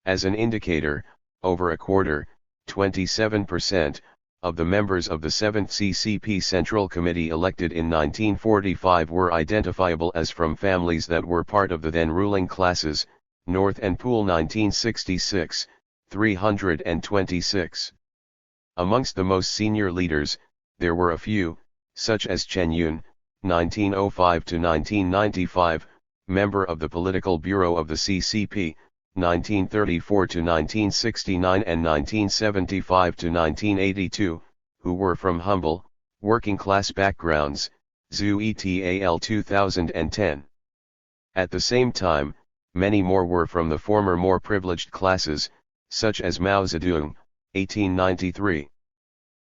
As an indicator, over a quarter, 27%, of the members of the 7th CCP Central Committee elected in 1945 were identifiable as from families that were part of the then ruling classes, North and Poole 1966, 326. Amongst the most senior leaders, there were a few, such as Chen Yun, 1905 to 1995, member of the Political Bureau of the CCP, 1934 to 1969 and 1975 to 1982, who were from humble, working-class backgrounds, Zhu et al. 2010. At the same time, many more were from the former more privileged classes, such as Mao Zedong, 1893.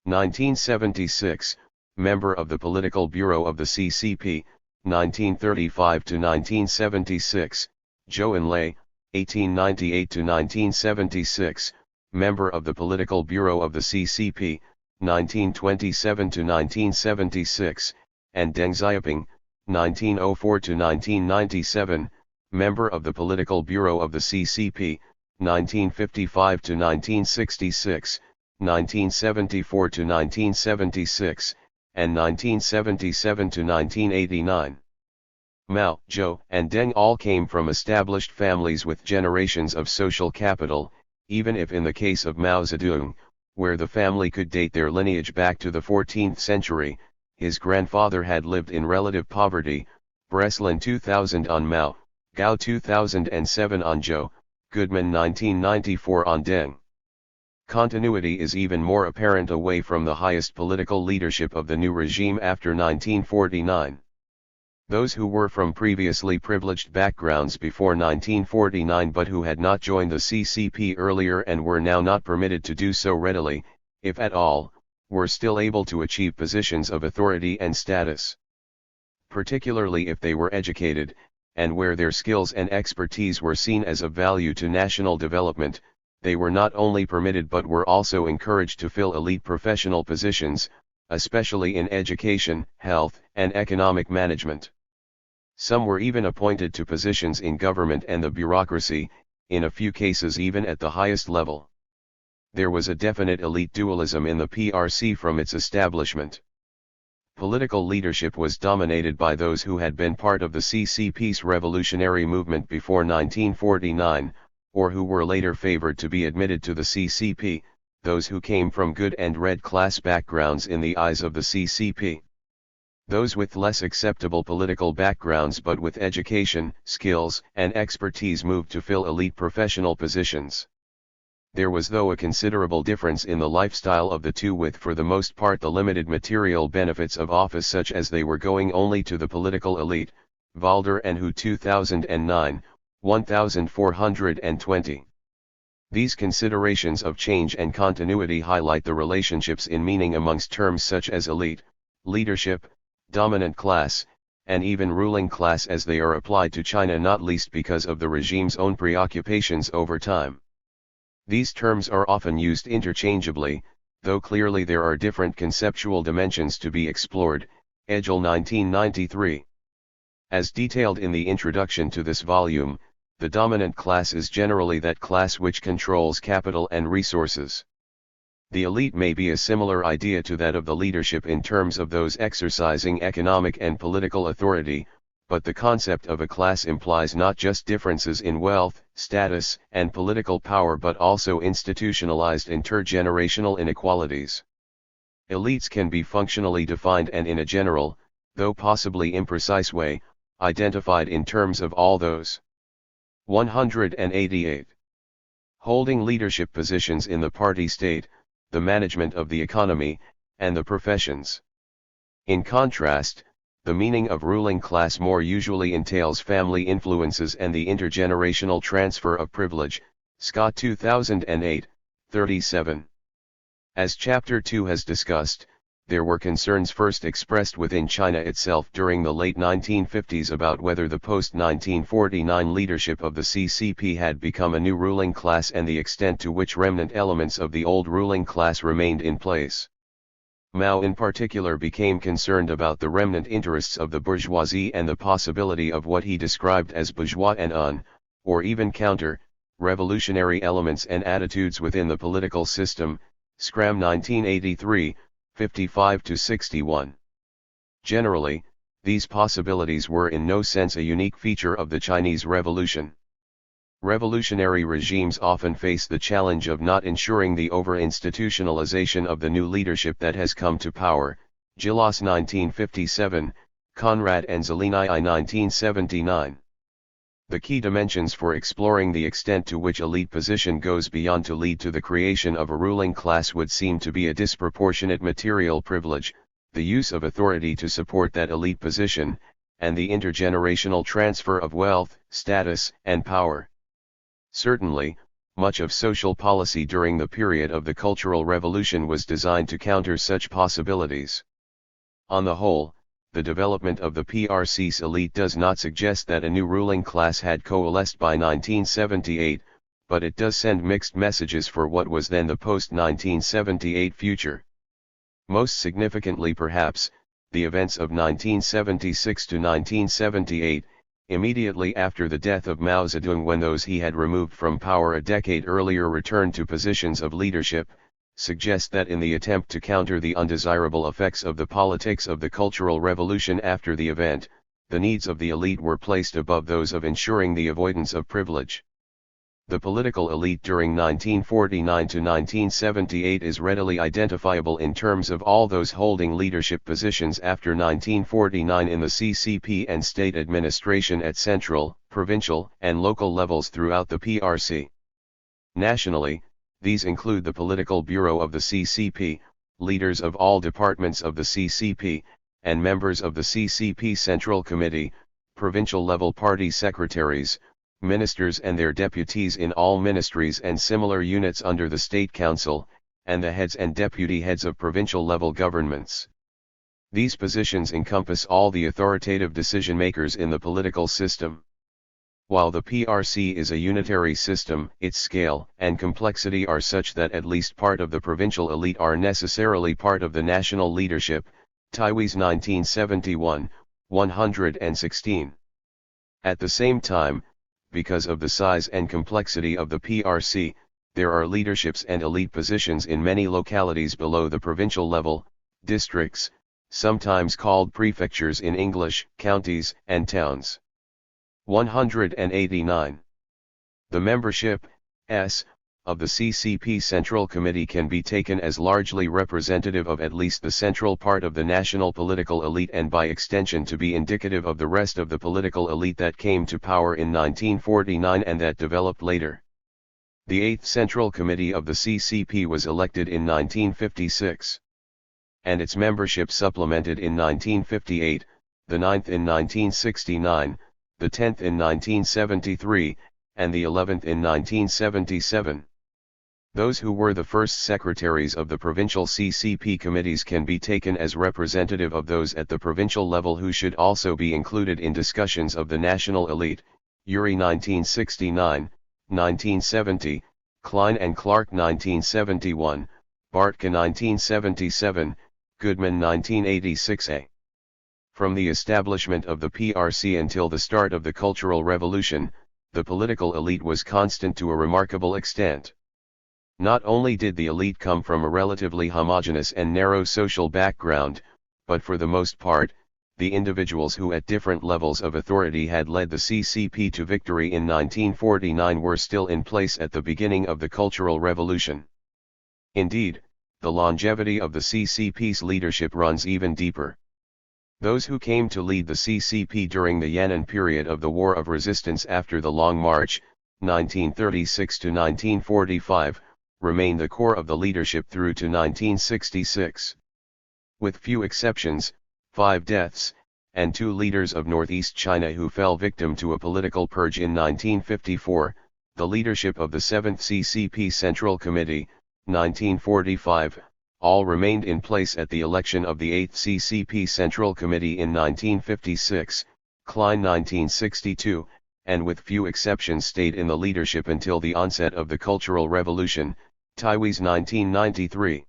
1976, member of the Political Bureau of the CCP, 1935 to 1976, Zhou Enlai, 1898 to 1976, member of the Political Bureau of the CCP, 1927 to 1976, and Deng Xiaoping, 1904 to 1997, member of the Political Bureau of the CCP, 1955 to 1966, 1974 to 1976, and 1977 to 1989. Mao, Zhou, and Deng all came from established families with generations of social capital, even if in the case of Mao Zedong, where the family could date their lineage back to the 14th century, his grandfather had lived in relative poverty. Breslin 2000 on Mao, Gao 2007 on Zhou, Goodman 1994 on Deng. Continuity is even more apparent away from the highest political leadership of the new regime after 1949. Those who were from previously privileged backgrounds before 1949 but who had not joined the CCP earlier and were now not permitted to do so readily, if at all, were still able to achieve positions of authority and status. Particularly if they were educated, and where their skills and expertise were seen as of value to national development, they were not only permitted but were also encouraged to fill elite professional positions, especially in education, health, and economic management. Some were even appointed to positions in government and the bureaucracy, in a few cases even at the highest level. There was a definite elite dualism in the PRC from its establishment. Political leadership was dominated by those who had been part of the CCP's revolutionary movement before 1949, or who were later favored to be admitted to the CCP, those who came from good and red class backgrounds in the eyes of the CCP. Those with less acceptable political backgrounds but with education, skills, and expertise moved to fill elite professional positions. There was though a considerable difference in the lifestyle of the two, with for the most part the limited material benefits of office such as they were going only to the political elite, Valder and Hu 2009, 1420. These considerations of change and continuity highlight the relationships in meaning amongst terms such as elite, leadership, dominant class, and even ruling class as they are applied to China, not least because of the regime's own preoccupations over time. These terms are often used interchangeably, though clearly there are different conceptual dimensions to be explored. Edgell 1993. As detailed in the introduction to this volume, the dominant class is generally that class which controls capital and resources. The elite may be a similar idea to that of the leadership in terms of those exercising economic and political authority, but the concept of a class implies not just differences in wealth, status, and political power but also institutionalized intergenerational inequalities. Elites can be functionally defined and in a general, though possibly imprecise way, identified in terms of all those. 188. Holding leadership positions in the party state, the management of the economy, and the professions. In contrast, the meaning of ruling class more usually entails family influences and the intergenerational transfer of privilege. Scott 2008, 37. As Chapter 2 has discussed, there were concerns first expressed within China itself during the late 1950s about whether the post-1949 leadership of the CCP had become a new ruling class and the extent to which remnant elements of the old ruling class remained in place. Mao in particular became concerned about the remnant interests of the bourgeoisie and the possibility of what he described as bourgeois and or even counter-revolutionary elements and attitudes within the political system, Scram 1983, 55-61. Generally, these possibilities were in no sense a unique feature of the Chinese Revolution. Revolutionary regimes often face the challenge of not ensuring the over-institutionalization of the new leadership that has come to power, Gillas 1957, Conrad and Zeleny 1979. The key dimensions for exploring the extent to which elite position goes beyond to lead to the creation of a ruling class would seem to be a disproportionate material privilege, the use of authority to support that elite position, and the intergenerational transfer of wealth, status, and power. Certainly, much of social policy during the period of the Cultural Revolution was designed to counter such possibilities. On the whole, the development of the PRC's elite does not suggest that a new ruling class had coalesced by 1978, but it does send mixed messages for what was then the post-1978 future. Most significantly perhaps, the events of 1976 to 1978, immediately after the death of Mao Zedong, when those he had removed from power a decade earlier returned to positions of leadership, suggest that in the attempt to counter the undesirable effects of the politics of the Cultural Revolution after the event, the needs of the elite were placed above those of ensuring the avoidance of privilege. The political elite during 1949 to 1978 is readily identifiable in terms of all those holding leadership positions after 1949 in the CCP and state administration at central, provincial, and local levels throughout the PRC. Nationally, these include the Political Bureau of the CCP, leaders of all departments of the CCP, and members of the CCP Central Committee, provincial-level party secretaries, ministers and their deputies in all ministries and similar units under the State Council, and the heads and deputy heads of provincial-level governments. These positions encompass all the authoritative decision-makers in the political system. While the PRC is a unitary system, its scale and complexity are such that at least part of the provincial elite are necessarily part of the national leadership, Taiwes 1971, 116. At the same time, because of the size and complexity of the PRC, there are leaderships and elite positions in many localities below the provincial level, districts, sometimes called prefectures in English, counties and towns. 189. The membership, of the CCP Central Committee can be taken as largely representative of at least the central part of the national political elite and by extension to be indicative of the rest of the political elite that came to power in 1949 and that developed later. The 8th Central Committee of the CCP was elected in 1956. And its membership supplemented in 1958, the 9th in 1969, the 10th in 1973, and the 11th in 1977. Those who were the first secretaries of the provincial CCP committees can be taken as representative of those at the provincial level who should also be included in discussions of the national elite, Urey 1969, 1970, Klein and Clark 1971, Bartka 1977, Goodman 1986a. From the establishment of the PRC until the start of the Cultural Revolution, the political elite was constant to a remarkable extent. Not only did the elite come from a relatively homogeneous and narrow social background, but for the most part, the individuals who at different levels of authority had led the CCP to victory in 1949 were still in place at the beginning of the Cultural Revolution. Indeed, the longevity of the CCP's leadership runs even deeper. Those who came to lead the CCP during the Yan'an period of the War of Resistance after the Long March, 1936 to 1945, remained the core of the leadership through to 1966. With few exceptions, 5 deaths, and 2 leaders of northeast China who fell victim to a political purge in 1954, the leadership of the 7th CCP Central Committee, 1945, all remained in place at the election of the 8th CCP Central Committee in 1956, Klein 1962, and with few exceptions stayed in the leadership until the onset of the Cultural Revolution, Taiwes 1993.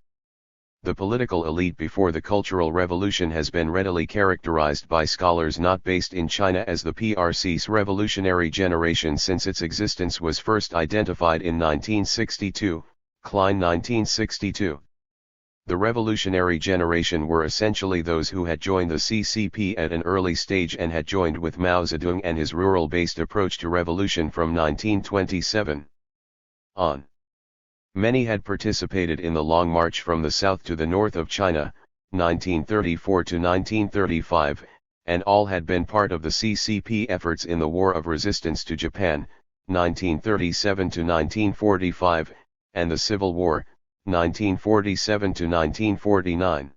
The political elite before the Cultural Revolution has been readily characterized by scholars not based in China as the PRC's revolutionary generation since its existence was first identified in 1962, Klein 1962. The revolutionary generation were essentially those who had joined the CCP at an early stage and had joined with Mao Zedong and his rural-based approach to revolution from 1927 on. Many had participated in the Long March from the south to the north of China, 1934 to 1935, and all had been part of the CCP efforts in the War of Resistance to Japan, 1937 to 1945, and the Civil War, 1947 to 1949.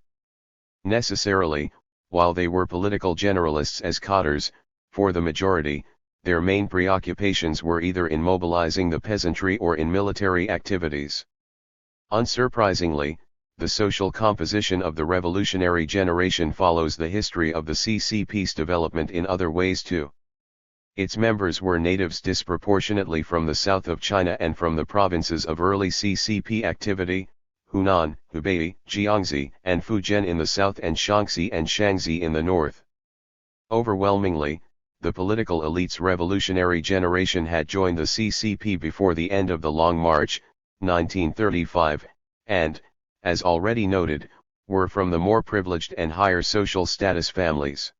Necessarily, while they were political generalists as cadres, for the majority, their main preoccupations were either in mobilizing the peasantry or in military activities. Unsurprisingly, the social composition of the revolutionary generation follows the history of the CCP's development in other ways too. Its members were natives disproportionately from the south of China and from the provinces of early CCP activity, Hunan, Hubei, Jiangxi, and Fujian in the south and Shaanxi and Shaanxi in the north. Overwhelmingly, the political elite's revolutionary generation had joined the CCP before the end of the Long March, 1935, and, as already noted, were from the more privileged and higher social status families.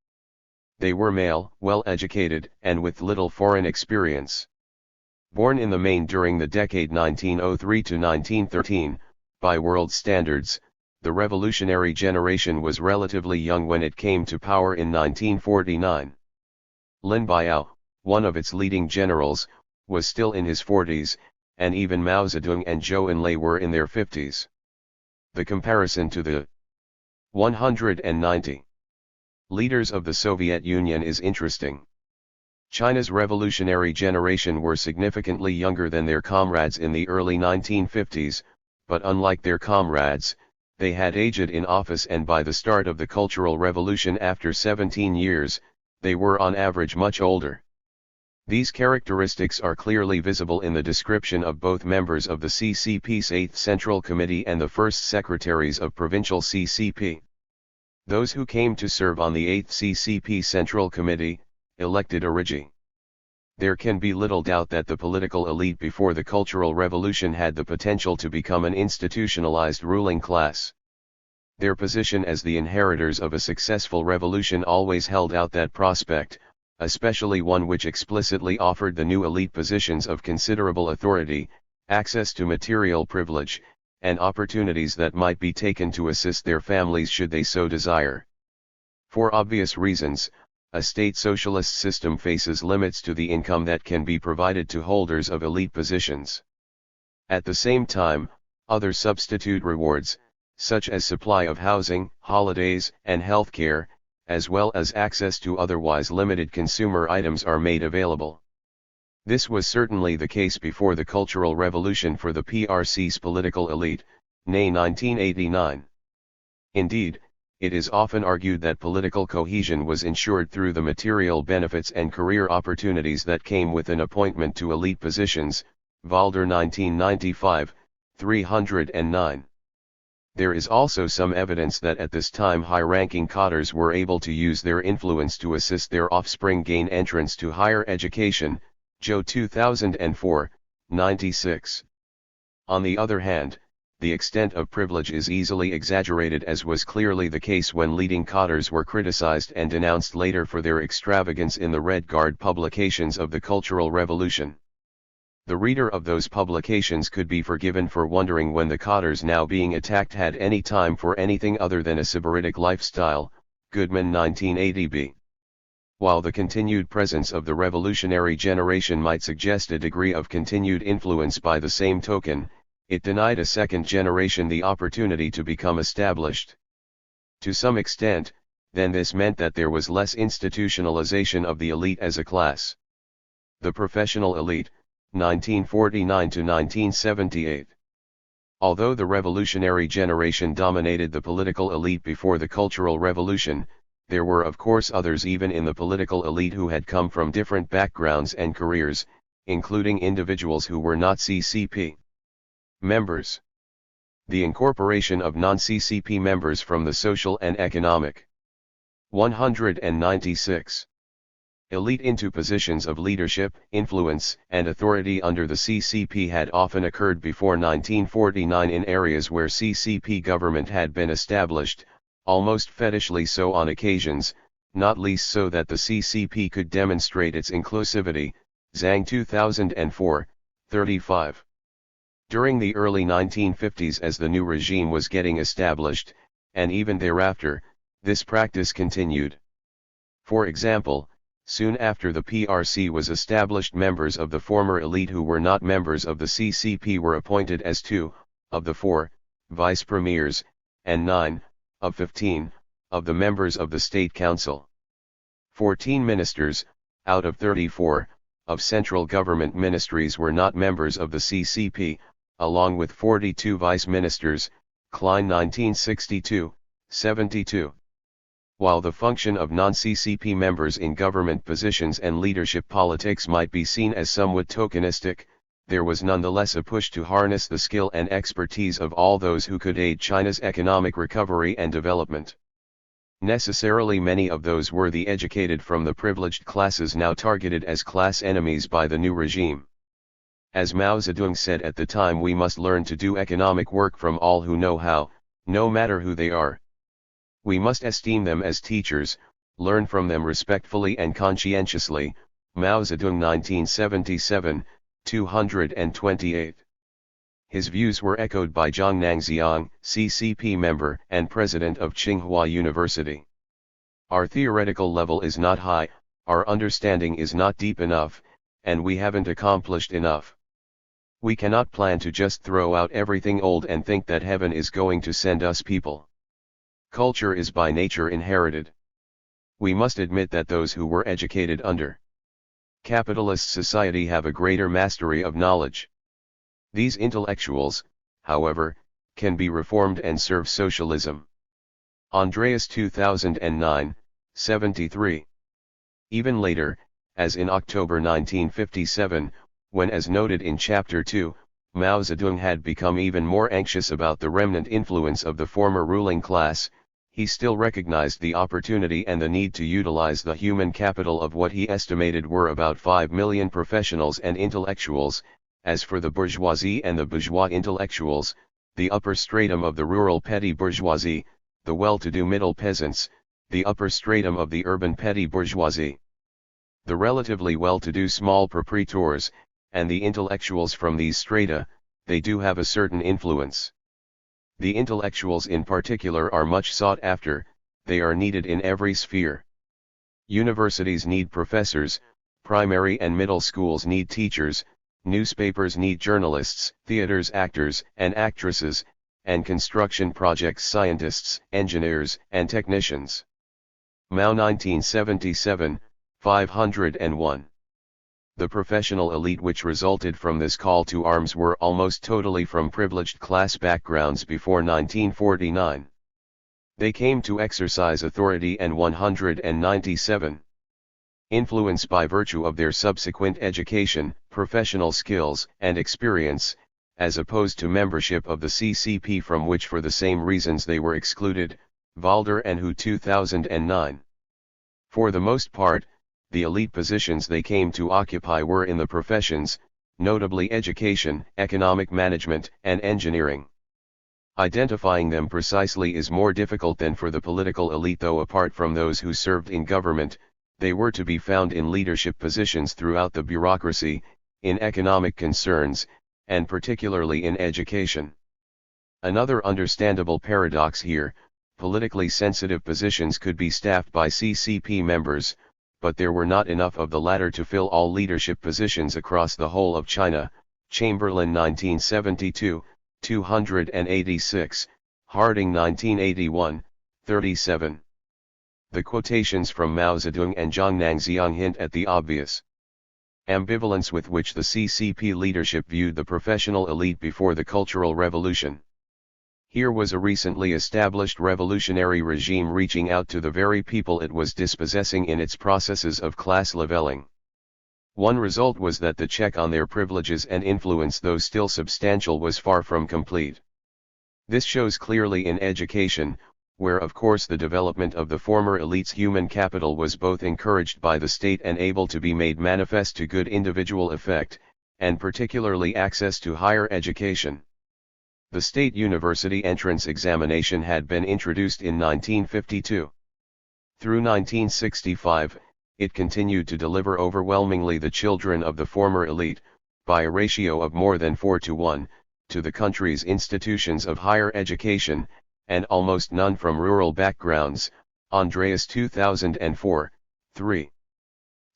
They were male, well-educated, and with little foreign experience. Born in the main during the decade 1903 to 1913, by world standards, the revolutionary generation was relatively young when it came to power in 1949. Lin Biao, one of its leading generals, was still in his 40s, and even Mao Zedong and Zhou Enlai were in their 50s. The comparison to the 190 leaders of the Soviet Union is interesting. China's revolutionary generation were significantly younger than their comrades in the early 1950s, but unlike their comrades, they had aged in office, and by the start of the Cultural Revolution after 17 years, they were on average much older. These characteristics are clearly visible in the description of both members of the CCP's 8th Central Committee and the first secretaries of provincial CCP. Those who came to serve on the 8th CCP Central Committee, elected Origi. There can be little doubt that the political elite before the Cultural Revolution had the potential to become an institutionalized ruling class. Their position as the inheritors of a successful revolution always held out that prospect, especially one which explicitly offered the new elite positions of considerable authority, access to material privilege, and opportunities that might be taken to assist their families should they so desire. For obvious reasons, a state socialist system faces limits to the income that can be provided to holders of elite positions. At the same time, other substitute rewards, such as supply of housing, holidays, and healthcare, as well as access to otherwise limited consumer items are made available. This was certainly the case before the Cultural Revolution for the PRC's political elite, nay 1989. Indeed, it is often argued that political cohesion was ensured through the material benefits and career opportunities that came with an appointment to elite positions, Valder 1995, 309. There is also some evidence that at this time high-ranking cadres were able to use their influence to assist their offspring gain entrance to higher education, Zhou 2004, 96. On the other hand, the extent of privilege is easily exaggerated, as was clearly the case when leading cadres were criticized and denounced later for their extravagance in the Red Guard publications of the Cultural Revolution. The reader of those publications could be forgiven for wondering when the cadres now being attacked had any time for anything other than a sybaritic lifestyle, Goodman 1980b. While the continued presence of the revolutionary generation might suggest a degree of continued influence, by the same token, it denied a second generation the opportunity to become established. To some extent, then, this meant that there was less institutionalization of the elite as a class. The professional elite, 1949 to 1978. Although the revolutionary generation dominated the political elite before the Cultural Revolution, there were of course others even in the political elite who had come from different backgrounds and careers, including individuals who were not CCP members. The incorporation of non-CCP members from the social and economic. 196. Elite into positions of leadership, influence, and authority under the CCP had often occurred before 1949 in areas where CCP government had been established, almost fetishly so on occasions, not least so that the CCP could demonstrate its inclusivity. Zhang 2004, 35. During the early 1950s as the new regime was getting established, and even thereafter, this practice continued. For example, soon after the PRC was established, members of the former elite who were not members of the CCP were appointed as 2, of the 4, vice premiers, and 9, of 15, of the members of the State Council. 14 ministers, out of 34, of central government ministries were not members of the CCP, along with 42 vice ministers, Klein 1962, 72. While the function of non-CCP members in government positions and leadership politics might be seen as somewhat tokenistic, there was nonetheless a push to harness the skill and expertise of all those who could aid China's economic recovery and development. Necessarily many of those were the educated from the privileged classes now targeted as class enemies by the new regime. As Mao Zedong said at the time, we must learn to do economic work from all who know how, no matter who they are. We must esteem them as teachers, learn from them respectfully and conscientiously. Mao Zedong 1977, 228. His views were echoed by Zhang Nangxiang, CCP member and president of Tsinghua University. Our theoretical level is not high, our understanding is not deep enough, and we haven't accomplished enough. We cannot plan to just throw out everything old and think that heaven is going to send us people. Culture is by nature inherited. We must admit that those who were educated under capitalist society have a greater mastery of knowledge. These intellectuals, however, can be reformed and serve socialism. Andreas 2009, 73. Even later, as in October 1957, when as noted in Chapter 2, Mao Zedong had become even more anxious about the remnant influence of the former ruling class, he still recognized the opportunity and the need to utilize the human capital of what he estimated were about 5 million professionals and intellectuals. As for the bourgeoisie and the bourgeois intellectuals, the upper stratum of the rural petty bourgeoisie, the well-to-do middle peasants, the upper stratum of the urban petty bourgeoisie, the relatively well-to-do small proprietors, and the intellectuals from these strata, they do have a certain influence. The intellectuals in particular are much sought after, they are needed in every sphere. Universities need professors, primary and middle schools need teachers, newspapers need journalists, theaters actors and actresses, and construction projects scientists, engineers, and technicians. Mao 1977, 501. The professional elite which resulted from this call to arms were almost totally from privileged class backgrounds before 1949. They came to exercise authority and 197. Influence by virtue of their subsequent education, professional skills, and experience, as opposed to membership of the CCP from which for the same reasons they were excluded, Valder and Hu 2009. For the most part, the elite positions they came to occupy were in the professions, notably education, economic management, and engineering. Identifying them precisely is more difficult than for the political elite, though apart from those who served in government, they were to be found in leadership positions throughout the bureaucracy, in economic concerns, and particularly in education. Another understandable paradox here, politically sensitive positions could be staffed by CCP members, but there were not enough of the latter to fill all leadership positions across the whole of China. Chamberlain 1972, 286, Harding 1981, 37. The quotations from Mao Zedong and Zhang Nangxiang hint at the obvious. Ambivalence with which the CCP leadership viewed the professional elite before the Cultural Revolution. Here was a recently established revolutionary regime reaching out to the very people it was dispossessing in its processes of class leveling. One result was that the check on their privileges and influence, though still substantial, was far from complete. This shows clearly in education, where of course the development of the former elite's human capital was both encouraged by the state and able to be made manifest to good individual effect, and particularly access to higher education. The state university entrance examination had been introduced in 1952. Through 1965, it continued to deliver overwhelmingly the children of the former elite, by a ratio of more than 4-1, to the country's institutions of higher education, and almost none from rural backgrounds. Andreas 2004, 3.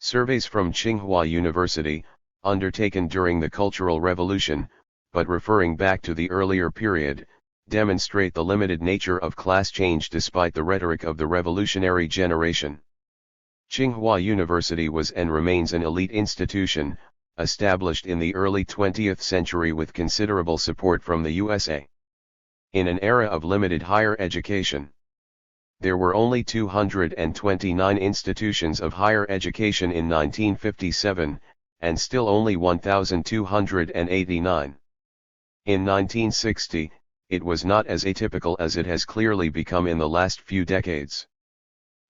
Surveys from Tsinghua University, undertaken during the Cultural Revolution, but referring back to the earlier period, demonstrate the limited nature of class change despite the rhetoric of the revolutionary generation. Tsinghua University was and remains an elite institution, established in the early 20th century with considerable support from the USA. In an era of limited higher education, there were only 229 institutions of higher education in 1957, and still only 1,289. In 1960, it was not as atypical as it has clearly become in the last few decades.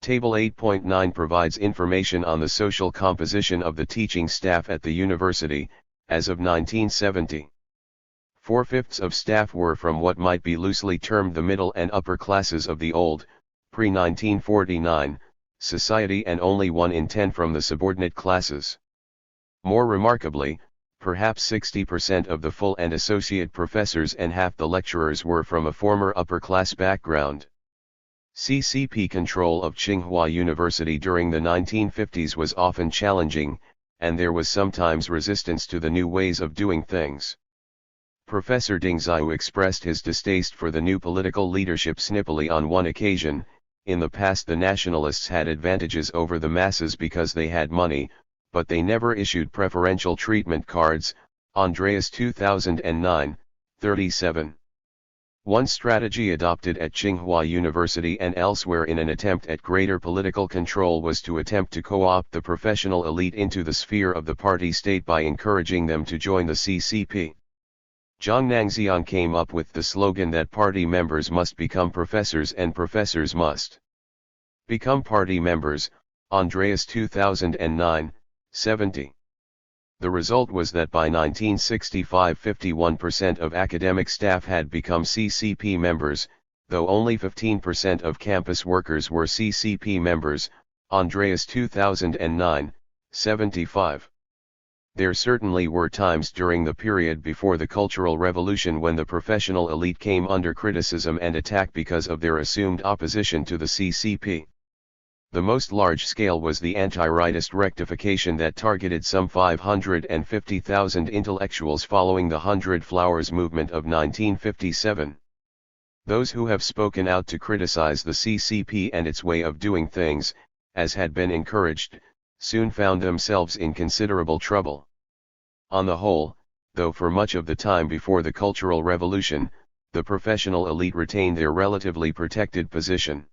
Table 8.9 provides information on the social composition of the teaching staff at the university, as of 1970. 4/5 of staff were from what might be loosely termed the middle and upper classes of the old, pre-1949, society, and only 1 in 10 from the subordinate classes. More remarkably, perhaps 60% of the full and associate professors and half the lecturers were from a former upper-class background. CCP control of Tsinghua University during the 1950s was often challenging, and there was sometimes resistance to the new ways of doing things. Professor Deng Xiao expressed his distaste for the new political leadership snippily on one occasion. In the past, the nationalists had advantages over the masses because they had money, but they never issued preferential treatment cards. Andreas 2009, 37. One strategy adopted at Tsinghua University and elsewhere in an attempt at greater political control was to attempt to co-opt the professional elite into the sphere of the party state by encouraging them to join the CCP. Zhang Nangxiang came up with the slogan that party members must become professors and professors must become party members. Andreas 2009, 70. The result was that by 1965 51% of academic staff had become CCP members, though only 15% of campus workers were CCP members. Andreas 2009, 75. There certainly were times during the period before the Cultural Revolution when the professional elite came under criticism and attack because of their assumed opposition to the CCP. The most large-scale was the anti-rightist rectification that targeted some 550,000 intellectuals following the 100 Flowers movement of 1957. Those who have spoken out to criticize the CCP and its way of doing things, as had been encouraged, soon found themselves in considerable trouble. On the whole, though for much of the time before the Cultural Revolution, the professional elite retained their relatively protected position.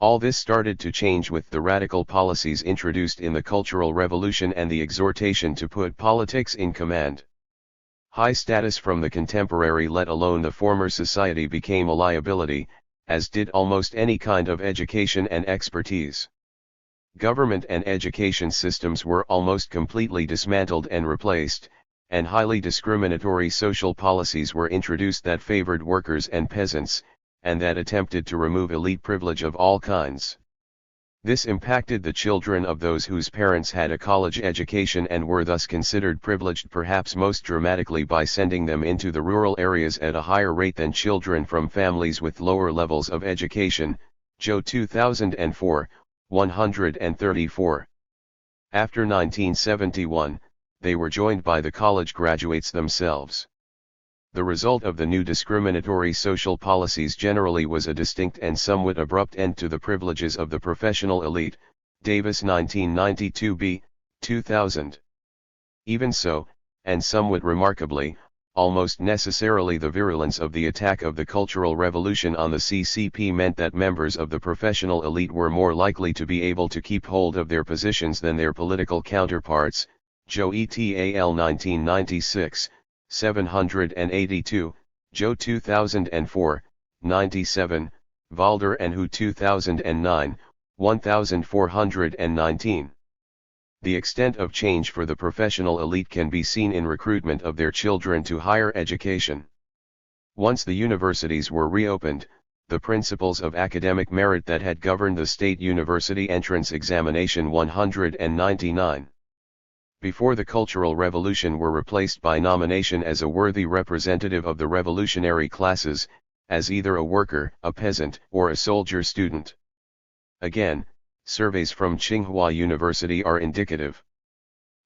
All this started to change with the radical policies introduced in the Cultural Revolution and the exhortation to put politics in command. High status from the contemporary, let alone the former society, became a liability, as did almost any kind of education and expertise. Government and education systems were almost completely dismantled and replaced, and highly discriminatory social policies were introduced that favored workers and peasants, and that attempted to remove elite privilege of all kinds. This impacted the children of those whose parents had a college education and were thus considered privileged perhaps most dramatically by sending them into the rural areas at a higher rate than children from families with lower levels of education. Joe 2004, 134. After 1971, they were joined by the college graduates themselves. The result of the new discriminatory social policies generally was a distinct and somewhat abrupt end to the privileges of the professional elite. Davis 1992b, 2000. Even so, and somewhat remarkably, almost necessarily the virulence of the attack of the Cultural Revolution on the CCP meant that members of the professional elite were more likely to be able to keep hold of their positions than their political counterparts. Joe et al. 1996, 782, Joe 2004, 97, Valder and Hu 2009, 1419. The extent of change for the professional elite can be seen in recruitment of their children to higher education. Once the universities were reopened, the principles of academic merit that had governed the state university entrance examination 199 before the Cultural Revolution were replaced by nomination as a worthy representative of the revolutionary classes, as either a worker, a peasant, or a soldier student. Again, surveys from Tsinghua University are indicative.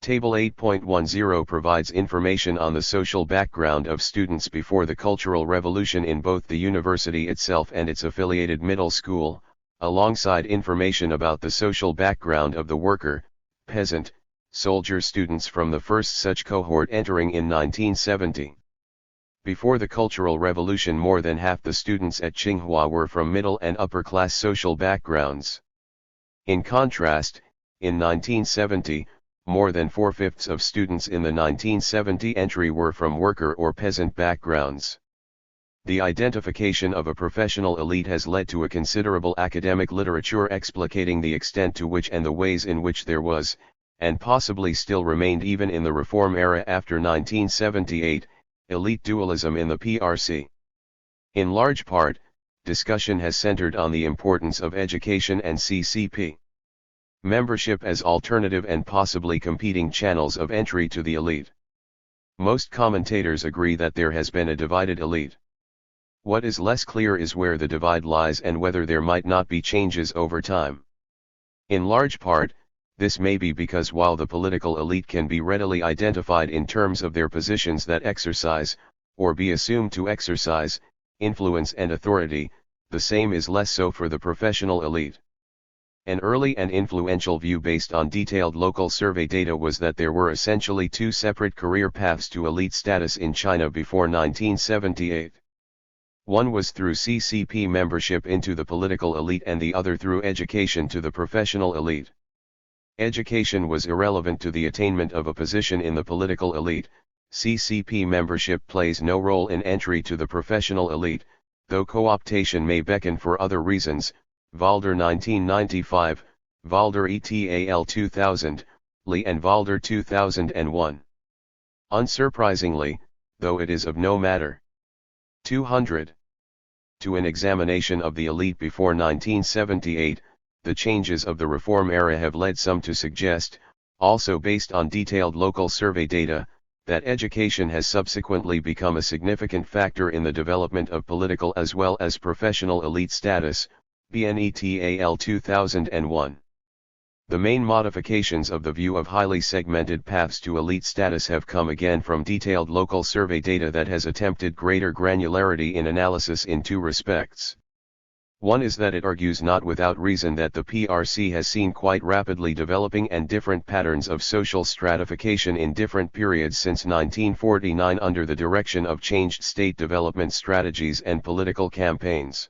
Table 8.10 provides information on the social background of students before the Cultural Revolution in both the university itself and its affiliated middle school, alongside information about the social background of the worker, peasant, soldier students from the first such cohort entering in 1970. Before the Cultural Revolution, more than half the students at Tsinghua were from middle and upper-class social backgrounds. In contrast, in 1970, more than 4/5 of students in the 1970 entry were from worker or peasant backgrounds. The identification of a professional elite has led to a considerable academic literature explicating the extent to which and the ways in which there was, and possibly still remained even in the reform era after 1978, elite dualism in the PRC. In large part, discussion has centered on the importance of education and CCP membership as alternative and possibly competing channels of entry to the elite. Most commentators agree that there has been a divided elite. What is less clear is where the divide lies and whether there might not be changes over time. In large part, this may be because while the political elite can be readily identified in terms of their positions that exercise, or be assumed to exercise, influence and authority, the same is less so for the professional elite. An early and influential view based on detailed local survey data was that there were essentially two separate career paths to elite status in China before 1978. One was through CCP membership into the political elite and the other through education to the professional elite. Education was irrelevant to the attainment of a position in the political elite. CCP membership plays no role in entry to the professional elite, though co-optation may beckon for other reasons. Valder 1995, Valder et al. 2000, Lee and Valder 2001. Unsurprisingly, though it is of no matter. 200. To an examination of the elite before 1978, the changes of the reform era have led some to suggest, also based on detailed local survey data, that education has subsequently become a significant factor in the development of political as well as professional elite status. BNET al. 2001. The main modifications of the view of highly segmented paths to elite status have come again from detailed local survey data that has attempted greater granularity in analysis in two respects. One is that it argues not without reason that the PRC has seen quite rapidly developing and different patterns of social stratification in different periods since 1949 under the direction of changed state development strategies and political campaigns.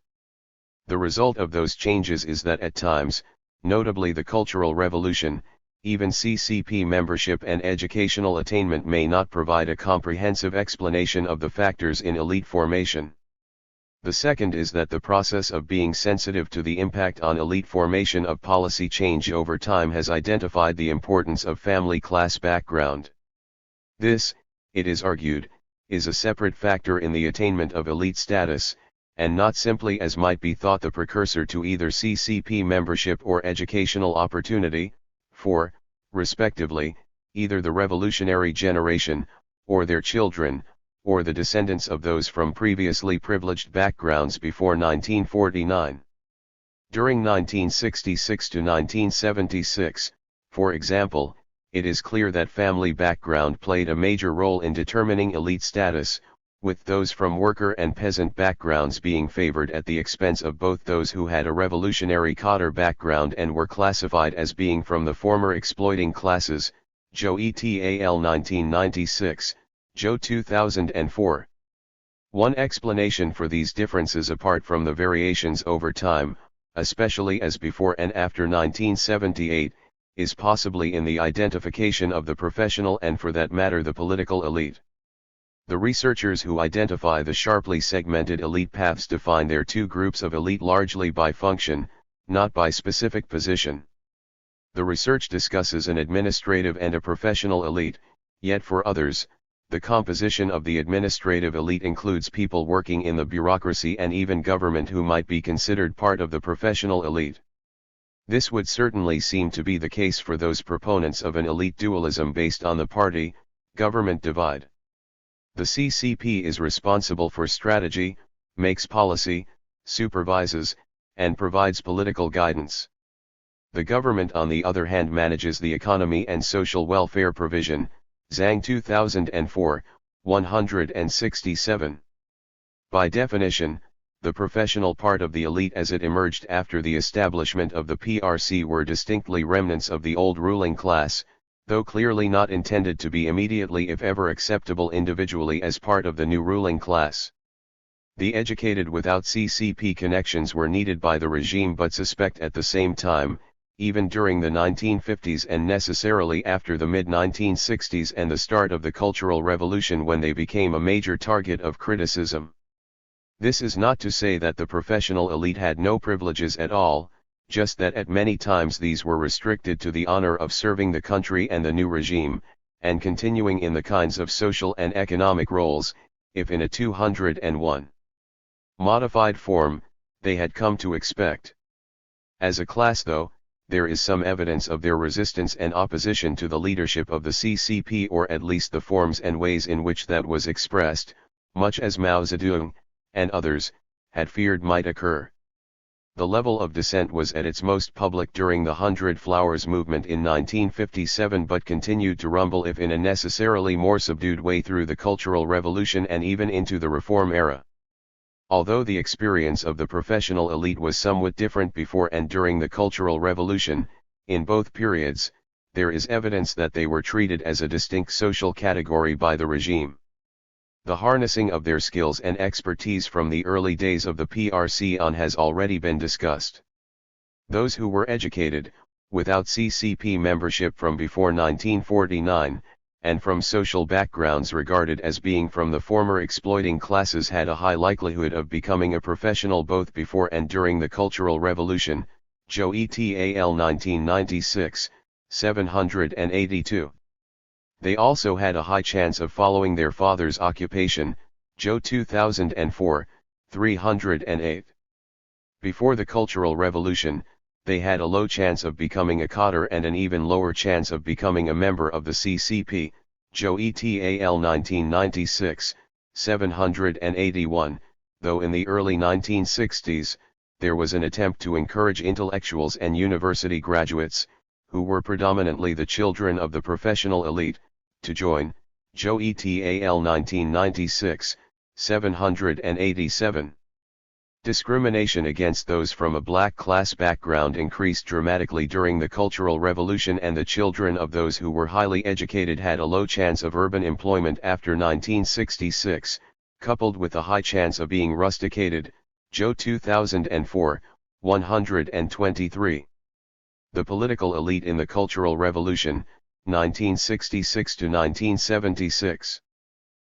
The result of those changes is that at times, notably the Cultural Revolution, even CCP membership and educational attainment may not provide a comprehensive explanation of the factors in elite formation. The second is that the process of being sensitive to the impact on elite formation of policy change over time has identified the importance of family class background. This, it is argued, is a separate factor in the attainment of elite status, and not simply as might be thought the precursor to either CCP membership or educational opportunity, for, respectively, either the revolutionary generation, or their children, or the descendants of those from previously privileged backgrounds before 1949. During 1966 to 1976, for example, it is clear that family background played a major role in determining elite status, with those from worker and peasant backgrounds being favored at the expense of both those who had a revolutionary cadre background and were classified as being from the former exploiting classes. Joe et al. 1996, Joe 2004. One explanation for these differences apart from the variations over time, especially as before and after 1978, is possibly in the identification of the professional and for that matter the political elite. The researchers who identify the sharply segmented elite paths define their two groups of elite largely by function, not by specific position. The research discusses an administrative and a professional elite, yet for others, the composition of the administrative elite includes people working in the bureaucracy and even government who might be considered part of the professional elite. This would certainly seem to be the case for those proponents of an elite dualism based on the party-government divide. The CCP is responsible for strategy, makes policy, supervises, and provides political guidance. The government on the other hand manages the economy and social welfare provision. Zhang 2004, 167. By definition, the professional part of the elite as it emerged after the establishment of the PRC were distinctly remnants of the old ruling class, though clearly not intended to be immediately if ever acceptable individually as part of the new ruling class. The educated without CCP connections were needed by the regime but suspect at the same time, even during the 1950s and necessarily after the mid-1960s and the start of the Cultural Revolution when they became a major target of criticism. This is not to say that the professional elite had no privileges at all, just that at many times these were restricted to the honor of serving the country and the new regime, and continuing in the kinds of social and economic roles, if in a 201 modified form, they had come to expect. As a class though, there is some evidence of their resistance and opposition to the leadership of the CCP or at least the forms and ways in which that was expressed, much as Mao Zedong, and others, had feared might occur. The level of dissent was at its most public during the Hundred Flowers movement in 1957 but continued to rumble if in a necessarily more subdued way through the Cultural Revolution and even into the Reform era. Although the experience of the professional elite was somewhat different before and during the Cultural Revolution, in both periods, there is evidence that they were treated as a distinct social category by the regime. The harnessing of their skills and expertise from the early days of the PRC on has already been discussed. Those who were educated, without CCP membership from before 1949, and from social backgrounds regarded as being from the former exploiting classes had a high likelihood of becoming a professional both before and during the Cultural Revolution. Joe et al. 1996, 782. They also had a high chance of following their father's occupation. Joe 2004, 308. Before the Cultural Revolution, they had a low chance of becoming a cadre and an even lower chance of becoming a member of the CCP. Joe et al. 1996, 781, though in the early 1960s, there was an attempt to encourage intellectuals and university graduates, who were predominantly the children of the professional elite, to join. Joe et al. 1996, 787. Discrimination against those from a black class background increased dramatically during the Cultural Revolution and the children of those who were highly educated had a low chance of urban employment after 1966, coupled with a high chance of being rusticated. Joe 2004, 123. The political elite in the Cultural Revolution, 1966 to 1976.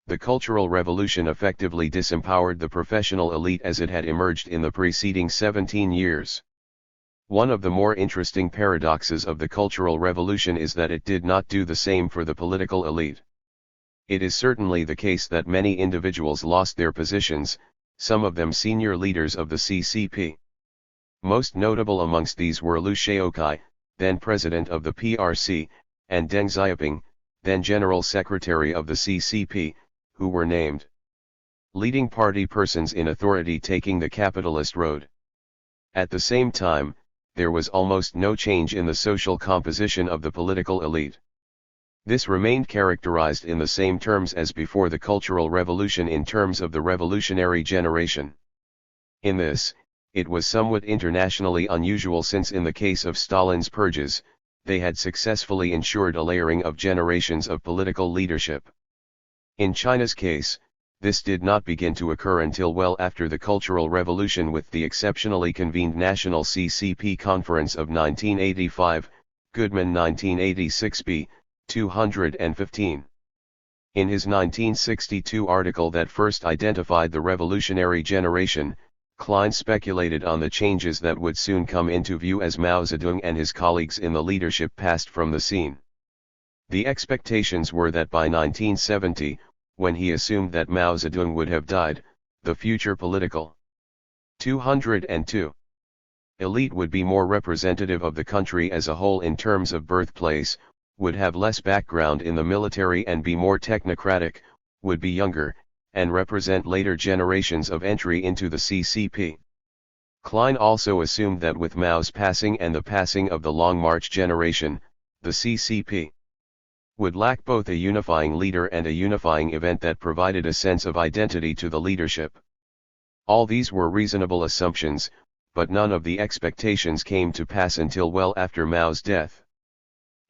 The Cultural Revolution effectively disempowered the professional elite as it had emerged in the preceding 17 years. One of the more interesting paradoxes of the Cultural Revolution is that it did not do the same for the political elite. It is certainly the case that many individuals lost their positions, some of them senior leaders of the CCP. Most notable amongst these were Liu Shaoqi, then president of the PRC, and Deng Xiaoping, then general secretary of the CCP, who were named leading party persons in authority taking the capitalist road. At the same time, there was almost no change in the social composition of the political elite. This remained characterized in the same terms as before the Cultural Revolution in terms of the revolutionary generation. In this, it was somewhat internationally unusual since in the case of Stalin's purges, they had successfully ensured a layering of generations of political leadership. In China's case, this did not begin to occur until well after the Cultural Revolution, with the exceptionally convened National CCP Conference of 1985, Goodman 1986b, 215. In his 1962 article that first identified the revolutionary generation, Klein speculated on the changes that would soon come into view as Mao Zedong and his colleagues in the leadership passed from the scene. The expectations were that by 1970, when he assumed that Mao Zedong would have died, the future political 202 elite would be more representative of the country as a whole in terms of birthplace, would have less background in the military and be more technocratic, would be younger, and represent later generations of entry into the CCP. Klein also assumed that with Mao's passing and the passing of the Long March generation, the CCP would lack both a unifying leader and a unifying event that provided a sense of identity to the leadership. All these were reasonable assumptions, but none of the expectations came to pass until well after Mao's death.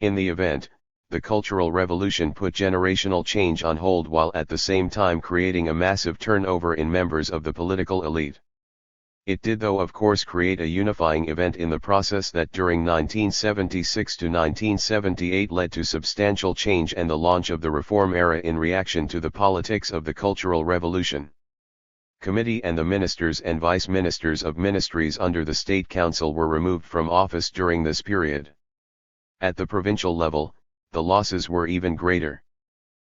In the event, the Cultural Revolution put generational change on hold while at the same time creating a massive turnover in members of the political elite. It did though of course create a unifying event in the process that during 1976 to 1978 led to substantial change and the launch of the reform era in reaction to the politics of the Cultural Revolution. Committee and the ministers and vice ministers of ministries under the State Council were removed from office during this period. At the provincial level, the losses were even greater.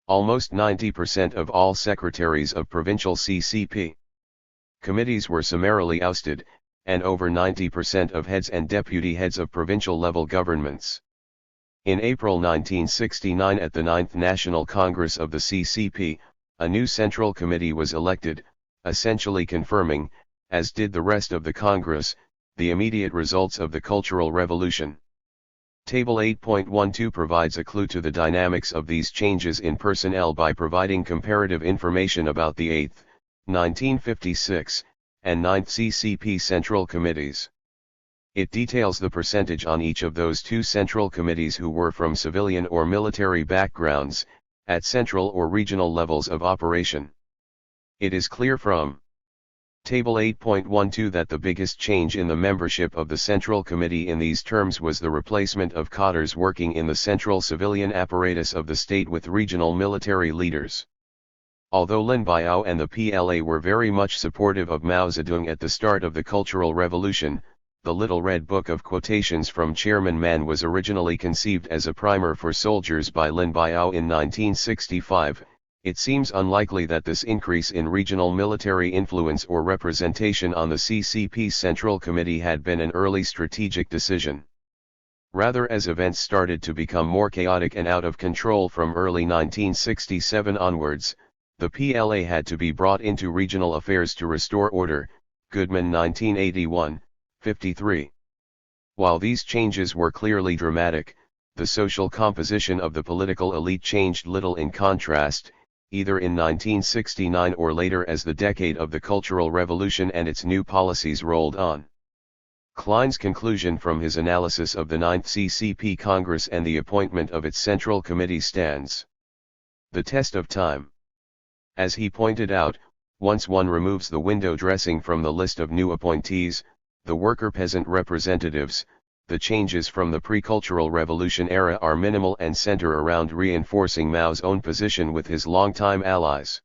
Almost 90% of all secretaries of provincial CCP committees were summarily ousted, and over 90% of heads and deputy heads of provincial-level governments. In April 1969 at the 9th National Congress of the CCP, a new Central Committee was elected, essentially confirming, as did the rest of the Congress, the immediate results of the Cultural Revolution. Table 8.12 provides a clue to the dynamics of these changes in personnel by providing comparative information about the 8th, 1956, and 9th CCP Central Committees. It details the percentage on each of those two central committees who were from civilian or military backgrounds, at central or regional levels of operation. It is clear from Table 8.12 that the biggest change in the membership of the Central Committee in these terms was the replacement of cadres working in the central civilian apparatus of the state with regional military leaders. Although Lin Biao and the PLA were very much supportive of Mao Zedong at the start of the Cultural Revolution, the Little Red Book of Quotations from Chairman Mann was originally conceived as a primer for soldiers by Lin Biao in 1965. It seems unlikely that this increase in regional military influence or representation on the CCP Central Committee had been an early strategic decision. Rather, as events started to become more chaotic and out of control from early 1967 onwards, the PLA had to be brought into regional affairs to restore order, Goodman 1981, 53. While these changes were clearly dramatic, the social composition of the political elite changed little in contrast, either in 1969 or later as the decade of the Cultural Revolution and its new policies rolled on. Klein's conclusion from his analysis of the 9th CCP Congress and the appointment of its Central Committee stands the test of time. As he pointed out, once one removes the window dressing from the list of new appointees, the worker-peasant representatives, the changes from the pre-Cultural Revolution era are minimal and center around reinforcing Mao's own position with his longtime allies.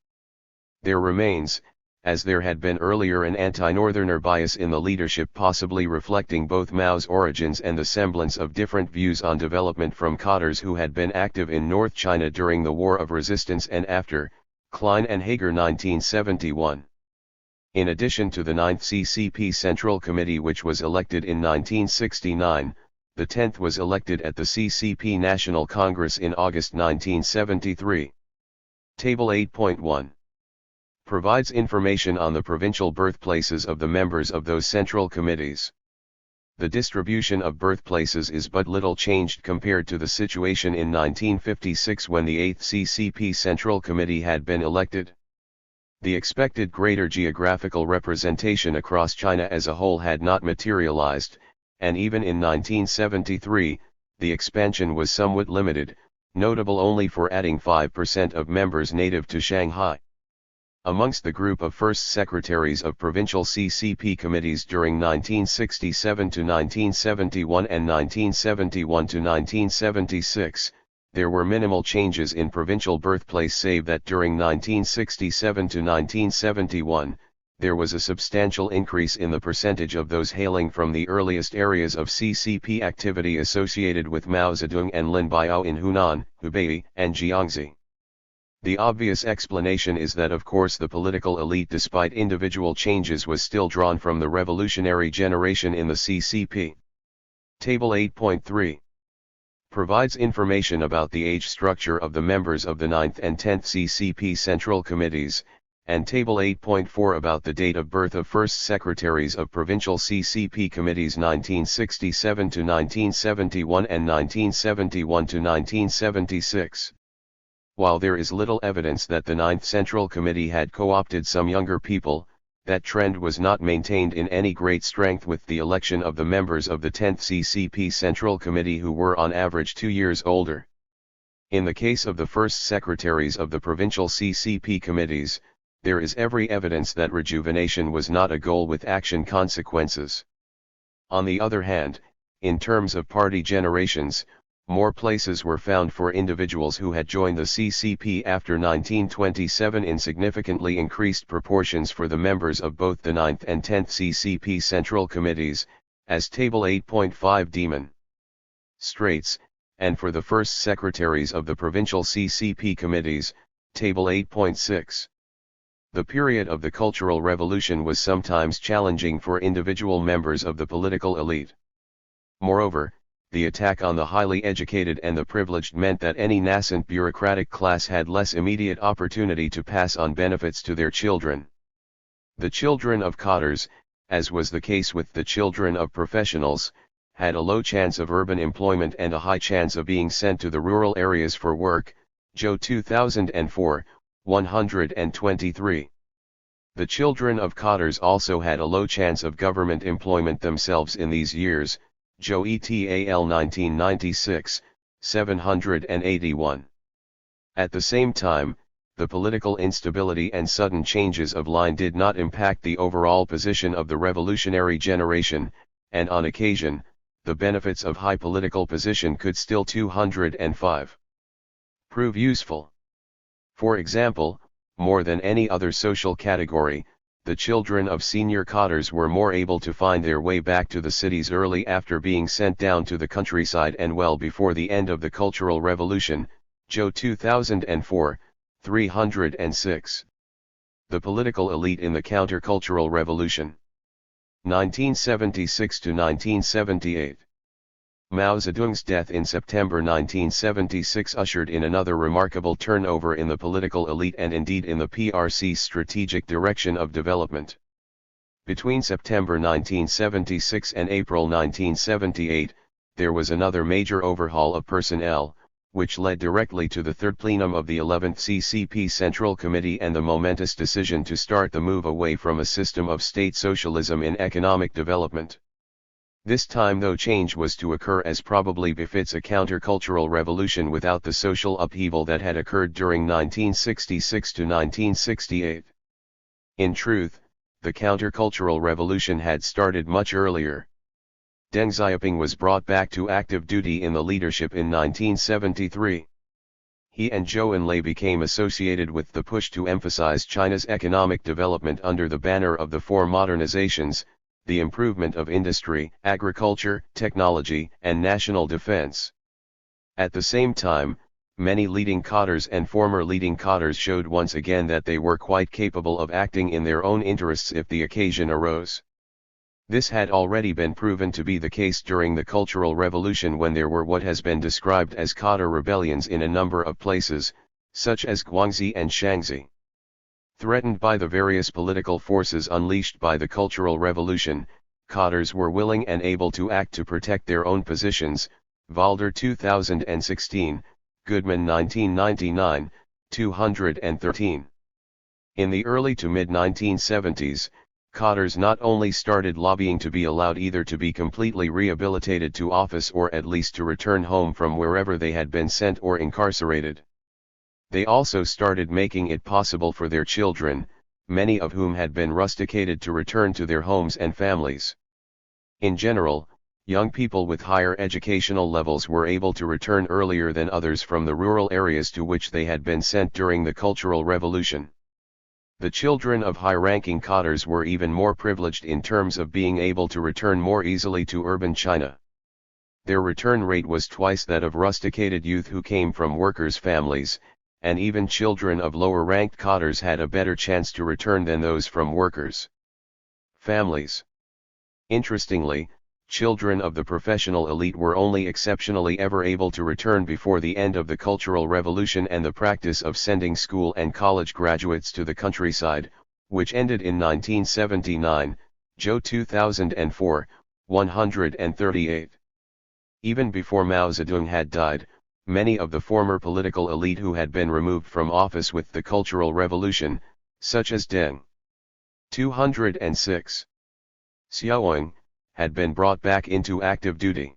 There remains, as there had been earlier, an anti-Northerner bias in the leadership, possibly reflecting both Mao's origins and the semblance of different views on development from cadres who had been active in North China during the War of Resistance and after, Klein and Hager 1971. In addition to the 9th CCP Central Committee, which was elected in 1969, the 10th was elected at the CCP National Congress in August 1973. Table 8.1 provides information on the provincial birthplaces of the members of those central committees. The distribution of birthplaces is but little changed compared to the situation in 1956 when the 8th CCP Central Committee had been elected. The expected greater geographical representation across China as a whole had not materialized, and even in 1973, the expansion was somewhat limited, notable only for adding 5% of members native to Shanghai. Amongst the group of first secretaries of provincial CCP committees during 1967 to 1971 and 1971 to 1976, there were minimal changes in provincial birthplace save that during 1967 to 1971, there was a substantial increase in the percentage of those hailing from the earliest areas of CCP activity associated with Mao Zedong and Lin Biao in Hunan, Hubei, and Jiangxi. The obvious explanation is that of course the political elite despite individual changes was still drawn from the revolutionary generation in the CCP. Table 8.3 provides information about the age structure of the members of the 9th and 10th CCP Central Committees, and Table 8.4 about the date of birth of first secretaries of provincial CCP committees 1967 to 1971 and 1971 to 1976. While there is little evidence that the 9th Central Committee had co-opted some younger people, that trend was not maintained in any great strength with the election of the members of the 10th CCP Central Committee who were on average 2 years older. In the case of the first secretaries of the provincial CCP committees, there is every evidence that rejuvenation was not a goal with action consequences. On the other hand, in terms of party generations, more places were found for individuals who had joined the CCP after 1927 in significantly increased proportions for the members of both the 9th and 10th CCP Central Committees, as Table 8.5 demonstrates, and for the first secretaries of the provincial CCP committees, Table 8.6. The period of the Cultural Revolution was sometimes challenging for individual members of the political elite. Moreover, the attack on the highly educated and the privileged meant that any nascent bureaucratic class had less immediate opportunity to pass on benefits to their children. The children of cottars, as was the case with the children of professionals, had a low chance of urban employment and a high chance of being sent to the rural areas for work, Joe 2004, 123. The children of cottars also had a low chance of government employment themselves in these years, Joe et al. 1996, 781. At the same time, the political instability and sudden changes of line did not impact the overall position of the revolutionary generation, and on occasion, the benefits of high political position could still 205 prove useful. For example, more than any other social category, the children of senior cottars were more able to find their way back to the cities early after being sent down to the countryside and well before the end of the Cultural Revolution, Joe 2004, 306. The political elite in the countercultural revolution. 1976 to 1978. Mao Zedong's death in September 1976 ushered in another remarkable turnover in the political elite and indeed in the PRC's strategic direction of development. Between September 1976 and April 1978, there was another major overhaul of personnel, which led directly to the third plenum of the 11th CCP Central Committee and the momentous decision to start the move away from a system of state socialism in economic development. This time though change was to occur as probably befits a countercultural revolution without the social upheaval that had occurred during 1966 to 1968. In truth, the countercultural revolution had started much earlier. Deng Xiaoping was brought back to active duty in the leadership in 1973. He and Zhou Enlai became associated with the push to emphasize China's economic development under the banner of the four modernizations: the improvement of industry, agriculture, technology, and national defense. At the same time, many leading cottars and former leading cottars showed once again that they were quite capable of acting in their own interests if the occasion arose. This had already been proven to be the case during the Cultural Revolution when there were what has been described as cotter rebellions in a number of places, such as Guangxi and Shaanxi. Threatened by the various political forces unleashed by the Cultural Revolution, cottars were willing and able to act to protect their own positions, Valder 2016, Goodman 1999, 213. In the early to mid-1970s, cadres not only started lobbying to be allowed either to be completely rehabilitated to office or at least to return home from wherever they had been sent or incarcerated. They also started making it possible for their children, many of whom had been rusticated, to return to their homes and families. In general, young people with higher educational levels were able to return earlier than others from the rural areas to which they had been sent during the Cultural Revolution. The children of high-ranking cadres were even more privileged in terms of being able to return more easily to urban China. Their return rate was twice that of rusticated youth who came from workers' families, and even children of lower-ranked cadres had a better chance to return than those from workers' families. Interestingly, children of the professional elite were only exceptionally ever able to return before the end of the Cultural Revolution and the practice of sending school and college graduates to the countryside, which ended in 1979, Zhou 2004, 138. Even before Mao Zedong had died, many of the former political elite who had been removed from office with the Cultural Revolution, such as Deng 206, Xiaoying, had been brought back into active duty.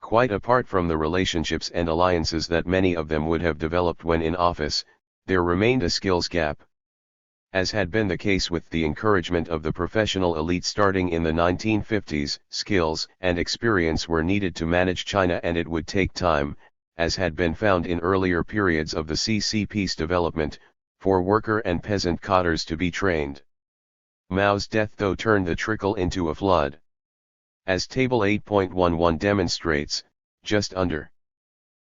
Quite apart from the relationships and alliances that many of them would have developed when in office, there remained a skills gap. As had been the case with the encouragement of the professional elite starting in the 1950s, skills and experience were needed to manage China, and it would take time, as had been found in earlier periods of the CCP's development, for worker and peasant cadres to be trained. Mao's death though turned the trickle into a flood. As Table 8.11 demonstrates, just under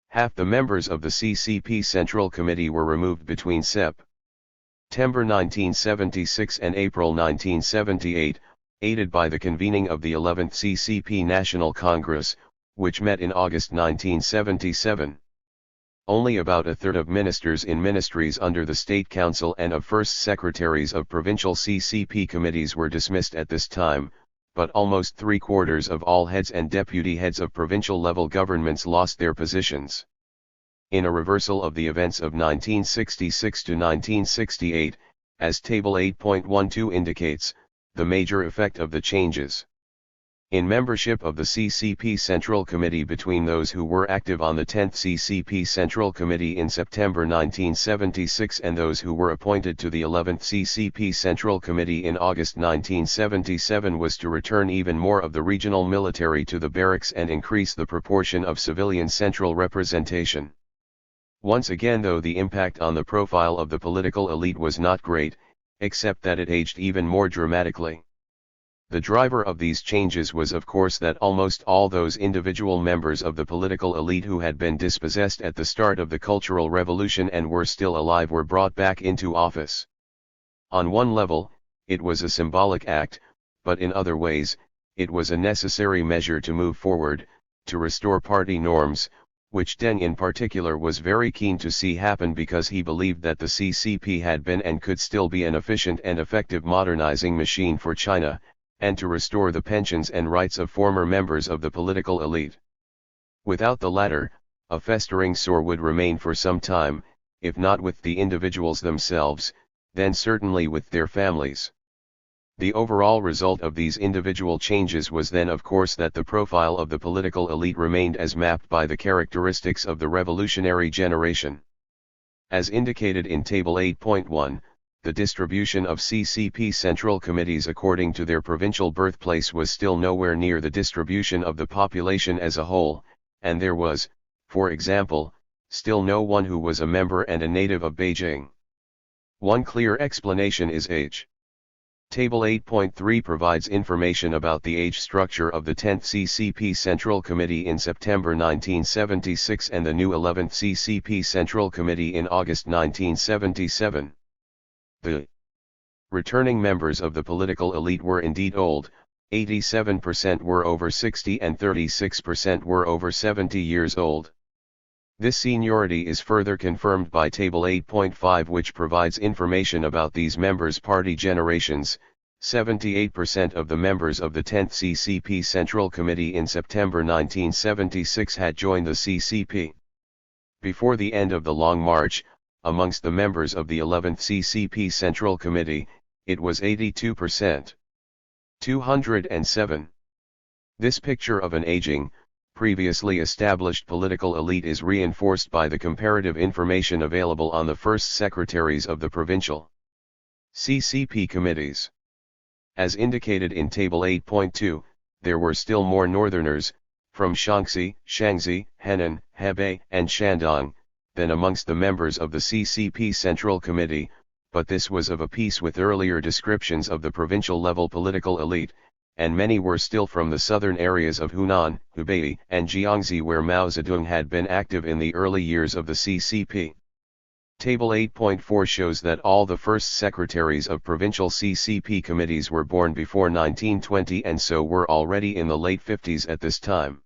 half the members of the CCP Central Committee were removed between September 1976 and April 1978, aided by the convening of the 11th CCP National Congress, which met in August 1977. Only about a third of ministers in ministries under the State Council and of first secretaries of provincial CCP committees were dismissed at this time, but almost three-quarters of all heads and deputy heads of provincial-level governments lost their positions. In a reversal of the events of 1966 to 1968, as Table 8.12 indicates, the major effect of the changes in membership of the CCP Central Committee between those who were active on the 10th CCP Central Committee in September 1976 and those who were appointed to the 11th CCP Central Committee in August 1977 was to return even more of the regional military to the barracks and increase the proportion of civilian central representation. Once again, though, the impact on the profile of the political elite was not great, except that it aged even more dramatically. The driver of these changes was of course that almost all those individual members of the political elite who had been dispossessed at the start of the Cultural Revolution and were still alive were brought back into office. On one level, it was a symbolic act, but in other ways, it was a necessary measure to move forward, to restore party norms, which Deng in particular was very keen to see happen because he believed that the CCP had been and could still be an efficient and effective modernizing machine for China, and to restore the pensions and rights of former members of the political elite. Without the latter, a festering sore would remain for some time, if not with the individuals themselves, then certainly with their families. The overall result of these individual changes was then of course that the profile of the political elite remained as mapped by the characteristics of the revolutionary generation. As indicated in Table 8.1, the distribution of CCP Central Committees according to their provincial birthplace was still nowhere near the distribution of the population as a whole, and there was, for example, still no one who was a member and a native of Beijing. One clear explanation is age. Table 8.3 provides information about the age structure of the 10th CCP Central Committee in September 1976 and the new 11th CCP Central Committee in August 1977. The returning members of the political elite were indeed old, 87% were over 60 and 36% were over 70 years old. This seniority is further confirmed by Table 8.5, which provides information about these members' party generations. 78% of the members of the 10th CCP Central Committee in September 1976 had joined the CCP. Before the end of the Long March, amongst the members of the 11th CCP Central Committee, it was 82%. 207. This picture of an aging, previously established political elite is reinforced by the comparative information available on the first secretaries of the provincial CCP committees. As indicated in Table 8.2, there were still more northerners, from Shaanxi, Henan, Hebei, and Shandong, than amongst the members of the CCP Central Committee, but this was of a piece with earlier descriptions of the provincial-level political elite, and many were still from the southern areas of Hunan, Hubei, and Jiangxi where Mao Zedong had been active in the early years of the CCP. Table 8.4 shows that all the first secretaries of provincial CCP committees were born before 1920 and so were already in the late 50s at this time.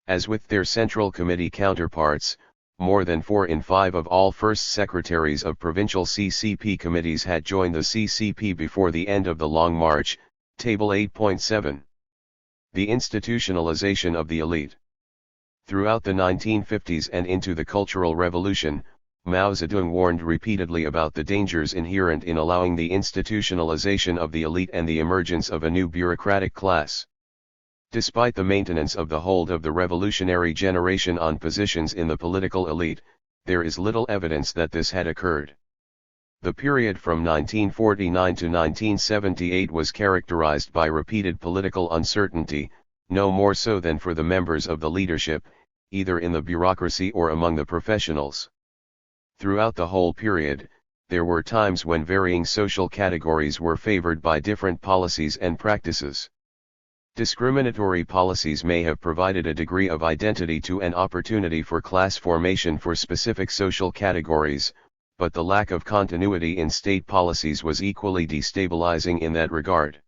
As with their Central Committee counterparts, more than 4 in 5 of all first secretaries of provincial CCP committees had joined the CCP before the end of the Long March. Table 8.7. The institutionalization of the elite. Throughout the 1950s and into the Cultural Revolution, Mao Zedong warned repeatedly about the dangers inherent in allowing the institutionalization of the elite and the emergence of a new bureaucratic class. Despite the maintenance of the hold of the revolutionary generation on positions in the political elite, there is little evidence that this had occurred. The period from 1949 to 1978 was characterized by repeated political uncertainty, no more so than for the members of the leadership, either in the bureaucracy or among the professionals. Throughout the whole period, there were times when varying social categories were favored by different policies and practices. Discriminatory policies may have provided a degree of identity to an opportunity for class formation for specific social categories, but the lack of continuity in state policies was equally destabilizing in that regard.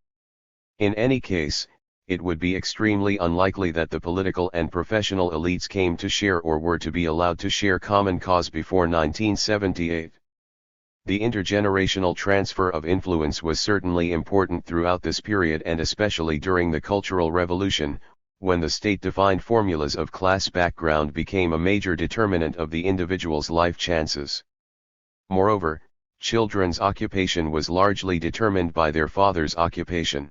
In any case, it would be extremely unlikely that the political and professional elites came to share or were to be allowed to share common cause before 1978. The intergenerational transfer of influence was certainly important throughout this period and especially during the Cultural Revolution, when the state-defined formulas of class background became a major determinant of the individual's life chances. Moreover, children's occupation was largely determined by their father's occupation.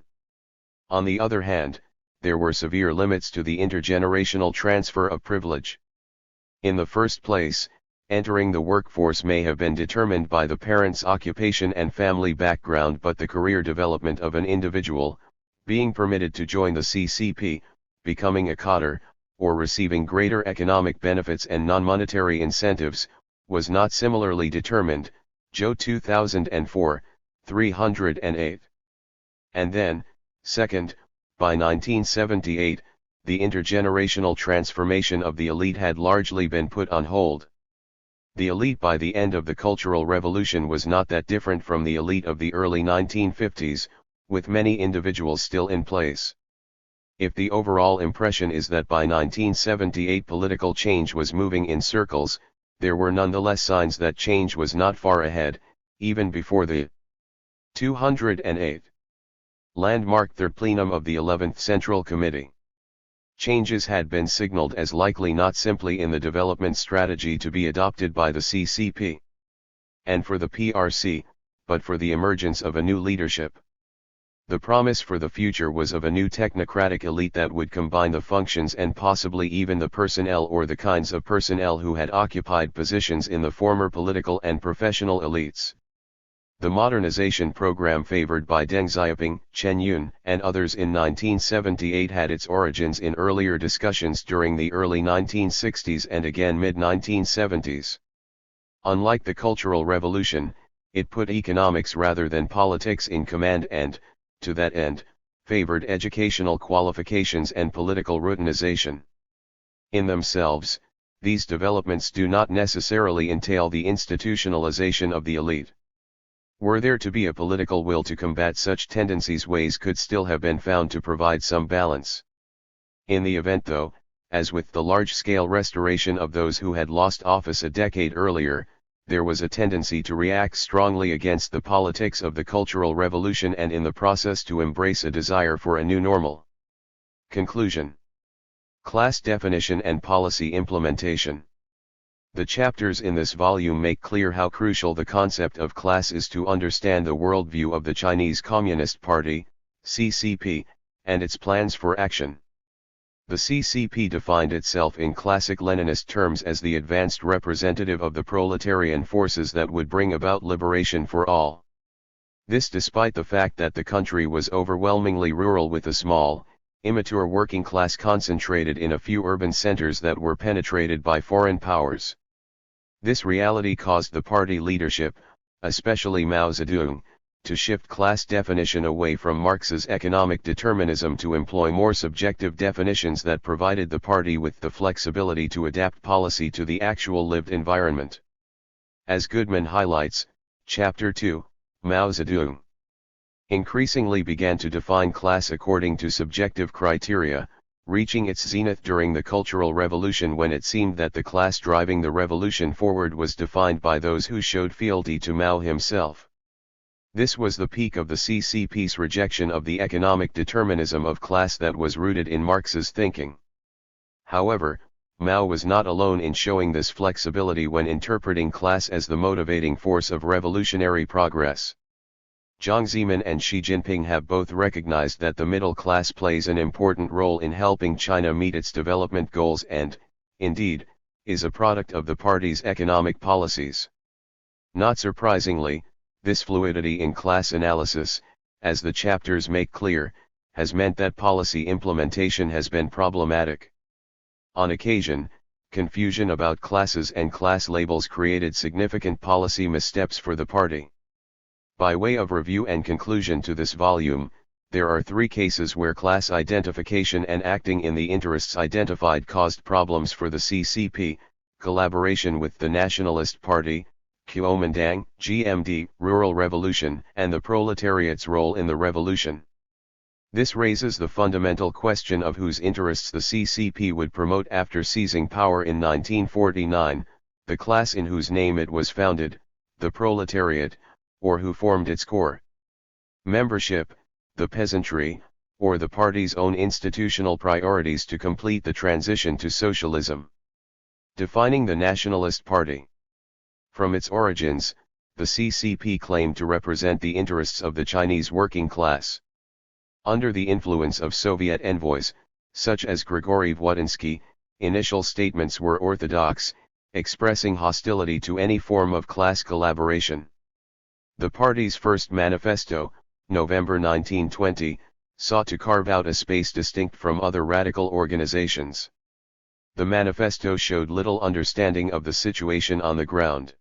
On the other hand, there were severe limits to the intergenerational transfer of privilege. In the first place, entering the workforce may have been determined by the parent's occupation and family background, but the career development of an individual, being permitted to join the CCP, becoming a cadre, or receiving greater economic benefits and non-monetary incentives, was not similarly determined. Joe 2004, 308. And then, second, by 1978, the intergenerational transformation of the elite had largely been put on hold. The elite by the end of the Cultural Revolution was not that different from the elite of the early 1950s, with many individuals still in place. If the overall impression is that by 1978 political change was moving in circles, there were nonetheless signs that change was not far ahead, even before the 208 landmark Third Plenum of the 11th Central Committee. Changes had been signaled as likely not simply in the development strategy to be adopted by the CCP and for the PRC, but for the emergence of a new leadership. The promise for the future was of a new technocratic elite that would combine the functions and possibly even the personnel or the kinds of personnel who had occupied positions in the former political and professional elites. The modernization program favored by Deng Xiaoping, Chen Yun, and others in 1978 had its origins in earlier discussions during the early 1960s and again mid-1970s. Unlike the Cultural Revolution, it put economics rather than politics in command and, to that end, favored educational qualifications and political routinization. In themselves, these developments do not necessarily entail the institutionalization of the elite. Were there to be a political will to combat such tendencies, ways could still have been found to provide some balance. In the event though, as with the large-scale restoration of those who had lost office a decade earlier, there was a tendency to react strongly against the politics of the Cultural Revolution and in the process to embrace a desire for a new normal. Conclusion. Class definition and policy implementation. The chapters in this volume make clear how crucial the concept of class is to understand the worldview of the Chinese Communist Party, CCP, and its plans for action. The CCP defined itself in classic Leninist terms as the advanced representative of the proletarian forces that would bring about liberation for all. This despite the fact that the country was overwhelmingly rural with a small, immature working class concentrated in a few urban centers that were penetrated by foreign powers. This reality caused the party leadership, especially Mao Zedong, to shift class definition away from Marx's economic determinism to employ more subjective definitions that provided the party with the flexibility to adapt policy to the actual lived environment. As Goodman highlights, Chapter 2, Mao Zedong increasingly began to define class according to subjective criteria, reaching its zenith during the Cultural Revolution when it seemed that the class driving the revolution forward was defined by those who showed fealty to Mao himself. This was the peak of the CCP's rejection of the economic determinism of class that was rooted in Marx's thinking. However, Mao was not alone in showing this flexibility when interpreting class as the motivating force of revolutionary progress. Jiang Zemin and Xi Jinping have both recognized that the middle class plays an important role in helping China meet its development goals and, indeed, is a product of the party's economic policies. Not surprisingly, this fluidity in class analysis, as the chapters make clear, has meant that policy implementation has been problematic. On occasion, confusion about classes and class labels created significant policy missteps for the party. By way of review and conclusion to this volume, there are 3 cases where class identification and acting in the interests identified caused problems for the CCP: collaboration with the Nationalist Party, Kuomintang, GMD, Rural Revolution, and the proletariat's role in the revolution. This raises the fundamental question of whose interests the CCP would promote after seizing power in 1949, the class in whose name it was founded, the proletariat, or who formed its core membership, the peasantry, or the party's own institutional priorities to complete the transition to socialism. Defining the Nationalist Party. From its origins, the CCP claimed to represent the interests of the Chinese working class. Under the influence of Soviet envoys, such as Grigory Vodinsky, initial statements were orthodox, expressing hostility to any form of class collaboration. The party's first manifesto, November 1920, sought to carve out a space distinct from other radical organizations. The manifesto showed little understanding of the situation on the ground.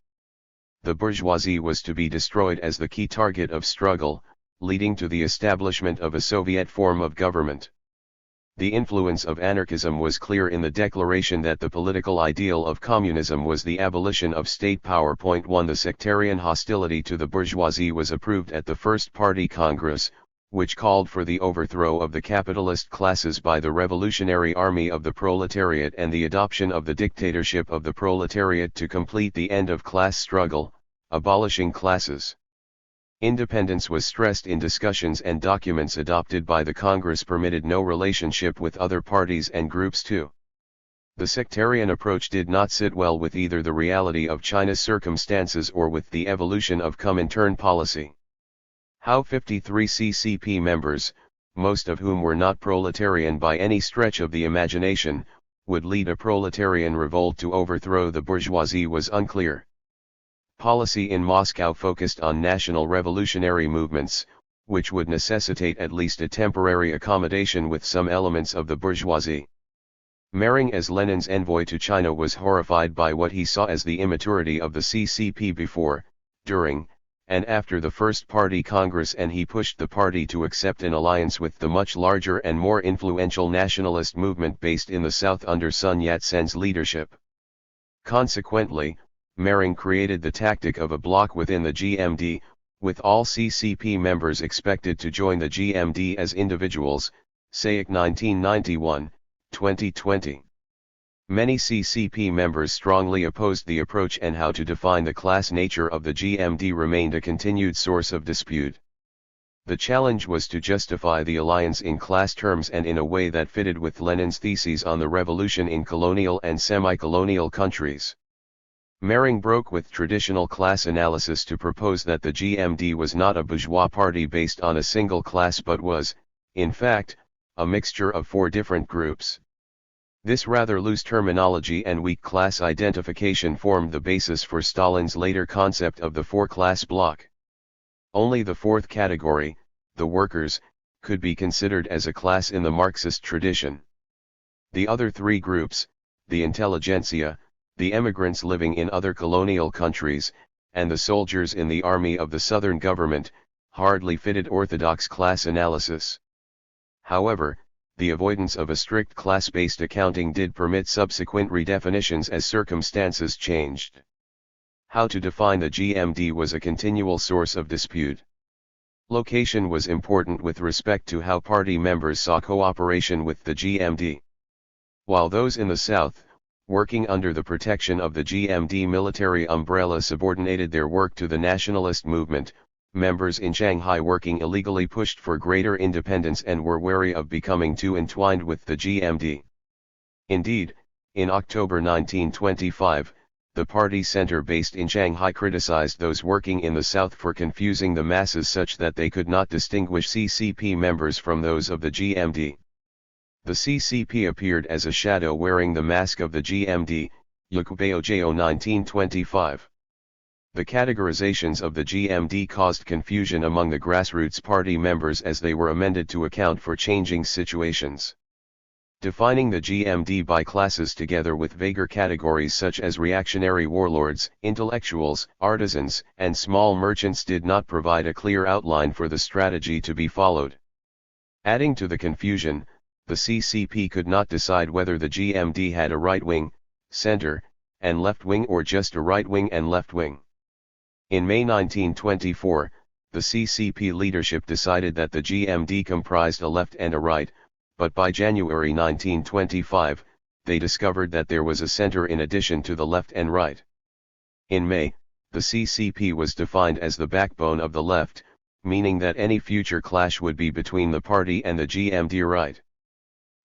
The bourgeoisie was to be destroyed as the key target of struggle, leading to the establishment of a Soviet form of government. The influence of anarchism was clear in the declaration that the political ideal of communism was the abolition of state power. 1 The sectarian hostility to the bourgeoisie was approved at the First Party Congress, which called for the overthrow of the capitalist classes by the revolutionary army of the proletariat and the adoption of the dictatorship of the proletariat to complete the end of class struggle, abolishing classes. Independence was stressed in discussions, and documents adopted by the Congress permitted no relationship with other parties and groups too. The sectarian approach did not sit well with either the reality of China's circumstances or with the evolution of Comintern policy. How 53 CCP members, most of whom were not proletarian by any stretch of the imagination, would lead a proletarian revolt to overthrow the bourgeoisie was unclear. Policy in Moscow focused on national revolutionary movements, which would necessitate at least a temporary accommodation with some elements of the bourgeoisie. Mering, as Lenin's envoy to China, was horrified by what he saw as the immaturity of the CCP before, during, and after the First Party Congress, and he pushed the party to accept an alliance with the much larger and more influential nationalist movement based in the south under Sun Yat-sen's leadership. Consequently, Mering created the tactic of a bloc within the GMD, with all CCP members expected to join the GMD as individuals, Sayek 1991, 2020. Many CCP members strongly opposed the approach, and how to define the class nature of the GMD remained a continued source of dispute. The challenge was to justify the alliance in class terms and in a way that fitted with Lenin's theses on the revolution in colonial and semi-colonial countries. Mering broke with traditional class analysis to propose that the GMD was not a bourgeois party based on a single class but was, in fact, a mixture of four different groups. This rather loose terminology and weak class identification formed the basis for Stalin's later concept of the four-class bloc. Only the fourth category, the workers, could be considered as a class in the Marxist tradition. The other three groups, the intelligentsia, the emigrants living in other colonial countries, and the soldiers in the army of the southern government, hardly fitted orthodox class analysis. However, the avoidance of a strict class-based accounting did permit subsequent redefinitions as circumstances changed. How to define the GMD was a continual source of dispute. Location was important with respect to how party members saw cooperation with the GMD. While those in the South, working under the protection of the GMD military umbrella, subordinated their work to the nationalist movement, members in Shanghai working illegally pushed for greater independence and were wary of becoming too entwined with the GMD. Indeed, in October 1925, the party center based in Shanghai criticized those working in the South for confusing the masses such that they could not distinguish CCP members from those of the GMD. The CCP appeared as a shadow wearing the mask of the GMD, Yakubeo Jo 1925. The categorizations of the GMD caused confusion among the grassroots party members as they were amended to account for changing situations. Defining the GMD by classes together with vaguer categories such as reactionary warlords, intellectuals, artisans, and small merchants did not provide a clear outline for the strategy to be followed. Adding to the confusion, the CCP could not decide whether the GMD had a right wing, center, and left wing or just a right wing and left wing. In May 1924, the CCP leadership decided that the GMD comprised a left and a right, but by January 1925, they discovered that there was a center in addition to the left and right. In May, the CCP was defined as the backbone of the left, meaning that any future clash would be between the party and the GMD right.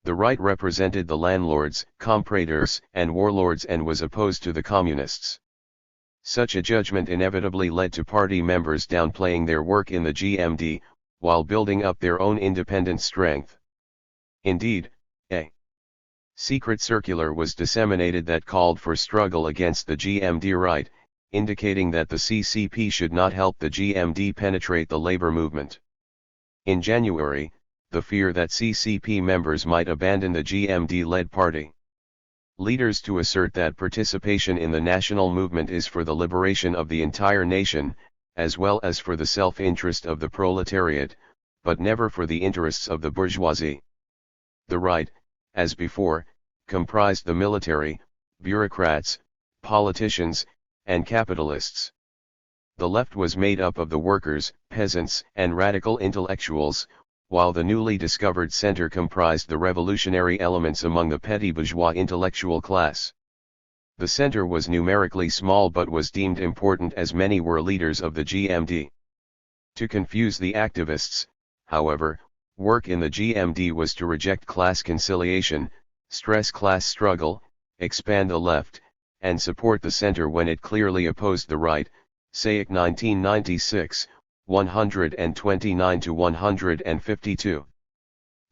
The right represented the landlords, compradors, and warlords and was opposed to the communists. Such a judgment inevitably led to party members downplaying their work in the GMD, while building up their own independent strength. Indeed, a secret circular was disseminated that called for struggle against the GMD right, indicating that the CCP should not help the GMD penetrate the labor movement. In January, the fear that CCP members might abandon the GMD-led party. Leaders to assert that participation in the national movement is for the liberation of the entire nation, as well as for the self-interest of the proletariat, but never for the interests of the bourgeoisie. The right, as before, comprised the military, bureaucrats, politicians, and capitalists. The left was made up of the workers, peasants, and radical intellectuals, while the newly discovered center comprised the revolutionary elements among the petty bourgeois intellectual class. The center was numerically small but was deemed important as many were leaders of the GMD. To confuse the activists, however, work in the GMD was to reject class conciliation, stress class struggle, expand the left, and support the center when it clearly opposed the right, Sayek 1996, 129-152.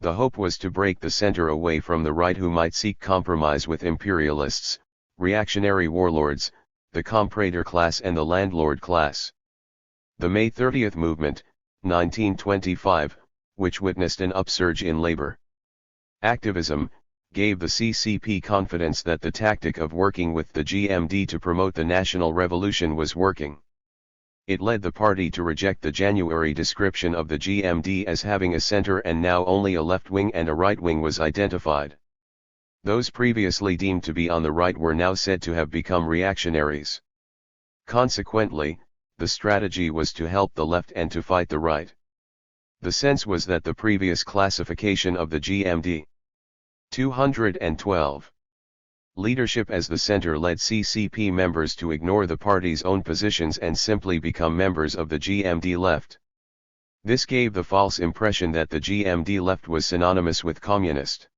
The hope was to break the center away from the right who might seek compromise with imperialists, reactionary warlords, the comprador class and the landlord class. The May 30th movement, 1925, which witnessed an upsurge in labor activism, gave the CCP confidence that the tactic of working with the GMD to promote the national revolution was working. It led the party to reject the January description of the GMD as having a center and now only a left wing and a right wing was identified. Those previously deemed to be on the right were now said to have become reactionaries. Consequently, the strategy was to help the left and to fight the right. The sense was that the previous classification of the GMD 212 leadership as the center led CCP members to ignore the party's own positions and simply become members of the GMD left. This gave the false impression that the GMD left was synonymous with communist.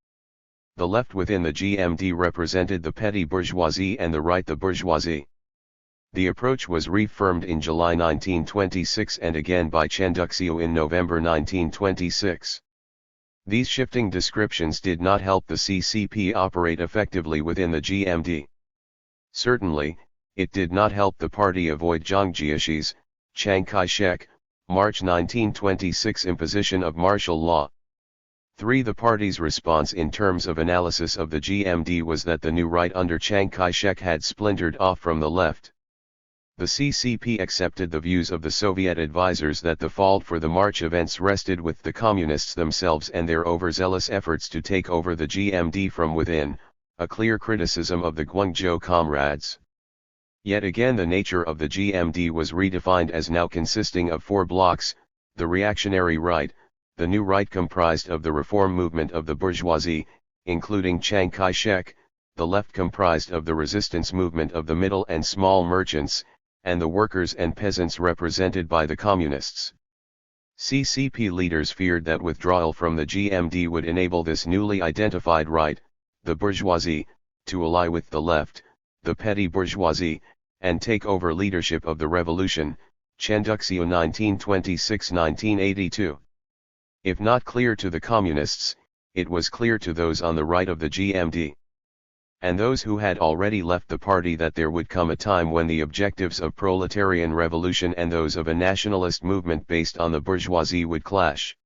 The left within the GMD represented the petty bourgeoisie and the right the bourgeoisie. The approach was reaffirmed in July 1926 and again by Chen Duxiu in November 1926. These shifting descriptions did not help the CCP operate effectively within the GMD. Certainly, it did not help the party avoid Jiang Jieshi's, Chiang Kai-shek, March 1926 imposition of martial law. 3. The party's response in terms of analysis of the GMD was that the new right under Chiang Kai-shek had splintered off from the left. The CCP accepted the views of the Soviet advisers that the fault for the March events rested with the Communists themselves and their overzealous efforts to take over the GMD from within, a clear criticism of the Guangzhou comrades. Yet again the nature of the GMD was redefined as now consisting of 4 blocks: the reactionary right, the new right comprised of the reform movement of the bourgeoisie, including Chiang Kai-shek, the left comprised of the resistance movement of the middle and small merchants, and the workers and peasants represented by the communists. CCP leaders feared that withdrawal from the GMD would enable this newly identified right, the bourgeoisie, to ally with the left, the petty bourgeoisie, and take over leadership of the revolution. Chen Duxiu 1926-1982. If not clear to the communists, it was clear to those on the right of the GMD. And those who had already left the party that there would come a time when the objectives of proletarian revolution and those of a nationalist movement based on the bourgeoisie would clash.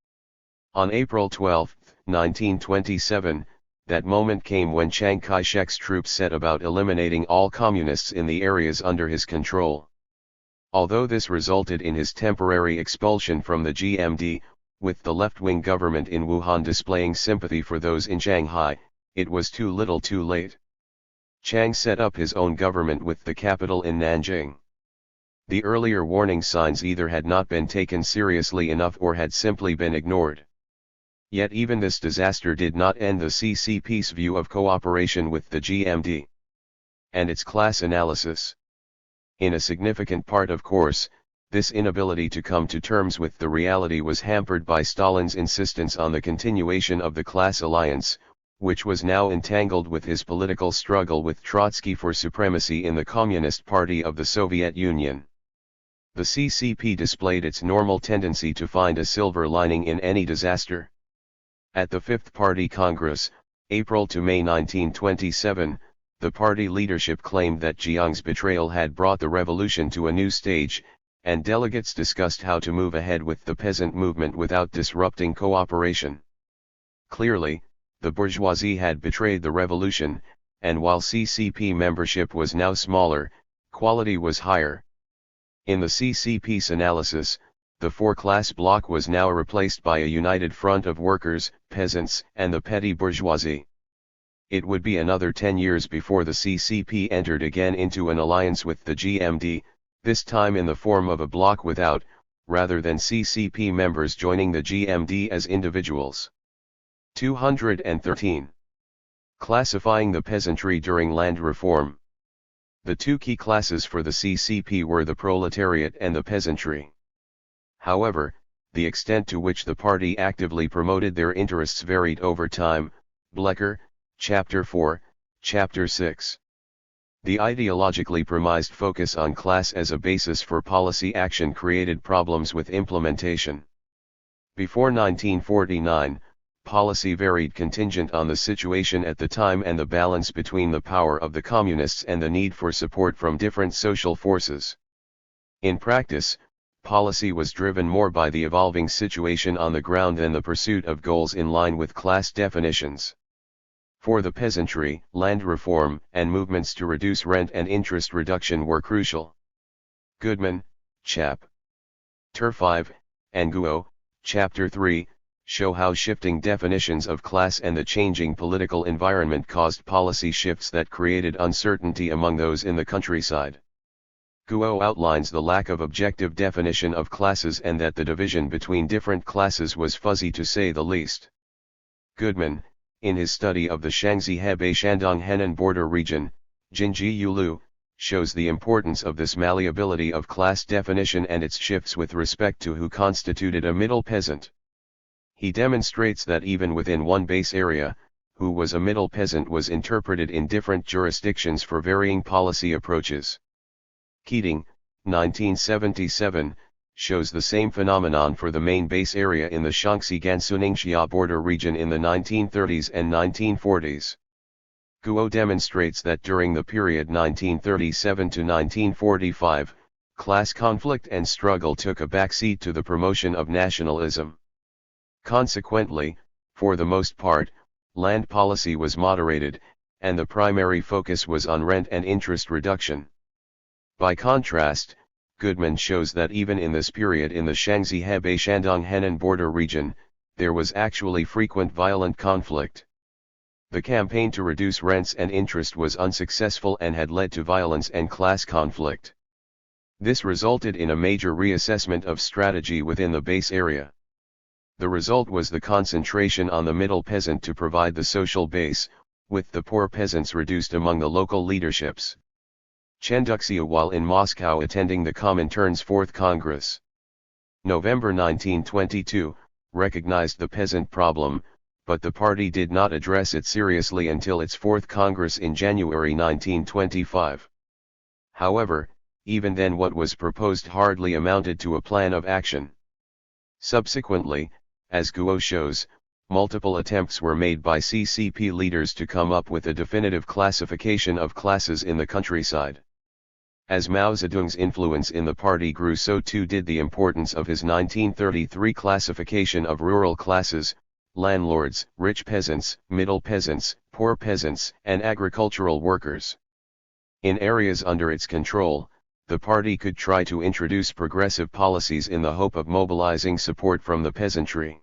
On April 12, 1927, that moment came when Chiang Kai-shek's troops set about eliminating all communists in the areas under his control. Although this resulted in his temporary expulsion from the GMD, with the left-wing government in Wuhan displaying sympathy for those in Shanghai, it was too little too late. Chiang set up his own government with the capital in Nanjing. The earlier warning signs either had not been taken seriously enough or had simply been ignored. Yet even this disaster did not end the CCP's view of cooperation with the GMD and its class analysis. In a significant part, of course, this inability to come to terms with the reality was hampered by Stalin's insistence on the continuation of the class alliance, which was now entangled with his political struggle with Trotsky for supremacy in the Communist Party of the Soviet Union. The CCP displayed its normal tendency to find a silver lining in any disaster. At the Fifth Party Congress, April to May 1927, the party leadership claimed that Jiang's betrayal had brought the revolution to a new stage, and delegates discussed how to move ahead with the peasant movement without disrupting cooperation. Clearly, the bourgeoisie had betrayed the revolution, and while CCP membership was now smaller, quality was higher. In the CCP's analysis, the 4-class bloc was now replaced by a united front of workers, peasants, and the petty bourgeoisie. It would be another 10 years before the CCP entered again into an alliance with the GMD, this time in the form of a bloc without, rather than CCP members joining the GMD as individuals. 213. Classifying the peasantry during land reform. The 2 key classes for the CCP were the proletariat and the peasantry. However, the extent to which the party actively promoted their interests varied over time. Blecher, Chapter 4, Chapter 6. The ideologically premised focus on class as a basis for policy action created problems with implementation. Before 1949, policy varied contingent on the situation at the time and the balance between the power of the communists and the need for support from different social forces. In practice, policy was driven more by the evolving situation on the ground than the pursuit of goals in line with class definitions. For the peasantry, land reform and movements to reduce rent and interest reduction were crucial. Goodman, Chap. 5, and Guo, Chapter 3, show how shifting definitions of class and the changing political environment caused policy shifts that created uncertainty among those in the countryside. Guo outlines the lack of objective definition of classes and that the division between different classes was fuzzy to say the least. Goodman, in his study of the Shaanxi-Hebei Shandong Henan border region, Jinji Yulu, shows the importance of this malleability of class definition and its shifts with respect to who constituted a middle peasant. He demonstrates that even within one base area, who was a middle peasant was interpreted in different jurisdictions for varying policy approaches. Keating, 1977, shows the same phenomenon for the main base area in the Shaanxi-Gansu-Ningxia border region in the 1930s and 1940s. Guo demonstrates that during the period 1937 to 1945, class conflict and struggle took a backseat to the promotion of nationalism. Consequently, for the most part, land policy was moderated, and the primary focus was on rent and interest reduction. By contrast, Goodman shows that even in this period in the Shaanxi-Hebei-Shandong-Henan border region, there was actually frequent violent conflict. The campaign to reduce rents and interest was unsuccessful and had led to violence and class conflict. This resulted in a major reassessment of strategy within the base area. The result was the concentration on the middle peasant to provide the social base, with the poor peasants reduced among the local leaderships. Chen Duxiu while in Moscow attending the Comintern's Fourth Congress. November 1922, recognized the peasant problem, but the party did not address it seriously until its Fourth Congress in January 1925. However, even then what was proposed hardly amounted to a plan of action. Subsequently, as Guo shows, multiple attempts were made by CCP leaders to come up with a definitive classification of classes in the countryside. As Mao Zedong's influence in the party grew, so too did the importance of his 1933 classification of rural classes: landlords, rich peasants, middle peasants, poor peasants, and agricultural workers. In areas under its control, the party could try to introduce progressive policies in the hope of mobilizing support from the peasantry.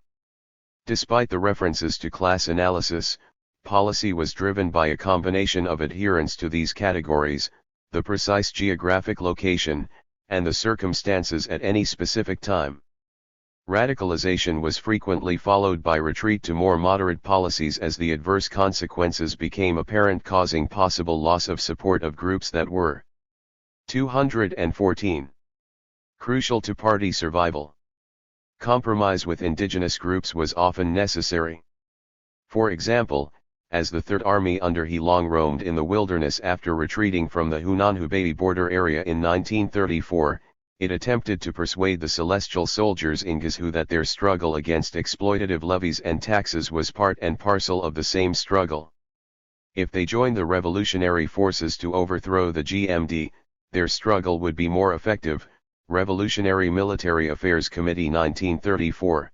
Despite the references to class analysis, policy was driven by a combination of adherence to these categories, the precise geographic location, and the circumstances at any specific time. Radicalization was frequently followed by retreat to more moderate policies as the adverse consequences became apparent, causing possible loss of support of groups that were 214. Crucial to party survival. Compromise with indigenous groups was often necessary. For example, as the Third Army under He Long roamed in the wilderness after retreating from the Hunan-Hubei border area in 1934, it attempted to persuade the Celestial Soldiers in Guizhou that their struggle against exploitative levies and taxes was part and parcel of the same struggle. If they joined the revolutionary forces to overthrow the GMD, their struggle would be more effective. Revolutionary Military Affairs Committee 1934.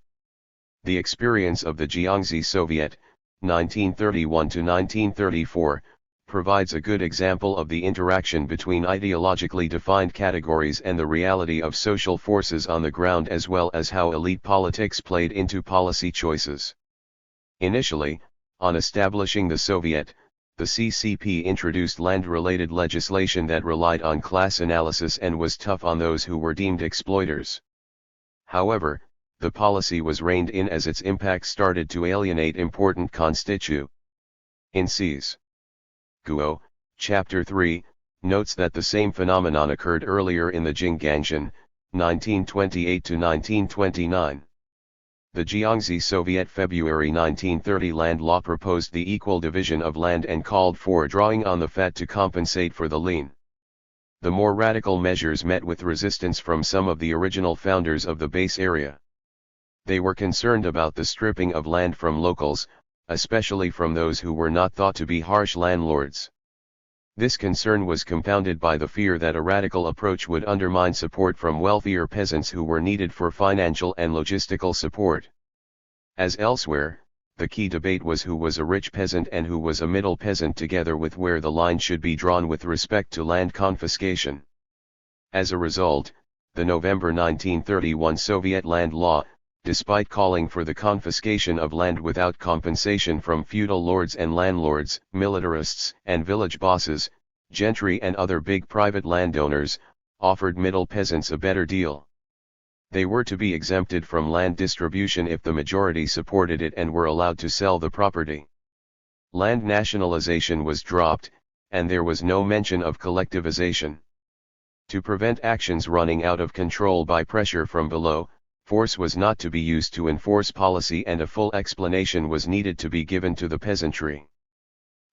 The experience of the Jiangxi Soviet, 1931 to 1934, provides a good example of the interaction between ideologically defined categories and the reality of social forces on the ground, as well as how elite politics played into policy choices. Initially, on establishing the Soviet, the CCP introduced land-related legislation that relied on class analysis and was tough on those who were deemed exploiters. However, the policy was reined in as its impact started to alienate important constituencies. Guo, Chapter 3, notes that the same phenomenon occurred earlier in the Jinggangshan, 1928 to 1929. The Jiangxi Soviet February 1930 land law proposed the equal division of land and called for drawing on the fat to compensate for the lean. The more radical measures met with resistance from some of the original founders of the base area. They were concerned about the stripping of land from locals, especially from those who were not thought to be harsh landlords. This concern was compounded by the fear that a radical approach would undermine support from wealthier peasants who were needed for financial and logistical support. As elsewhere, the key debate was who was a rich peasant and who was a middle peasant, together with where the line should be drawn with respect to land confiscation. As a result, the November 1931 Soviet land law, despite calling for the confiscation of land without compensation from feudal lords and landlords, militarists and village bosses, gentry and other big private landowners, offered middle peasants a better deal. They were to be exempted from land distribution if the majority supported it and were allowed to sell the property. Land nationalization was dropped, and there was no mention of collectivization. To prevent actions running out of control by pressure from below, force was not to be used to enforce policy, and a full explanation was needed to be given to the peasantry.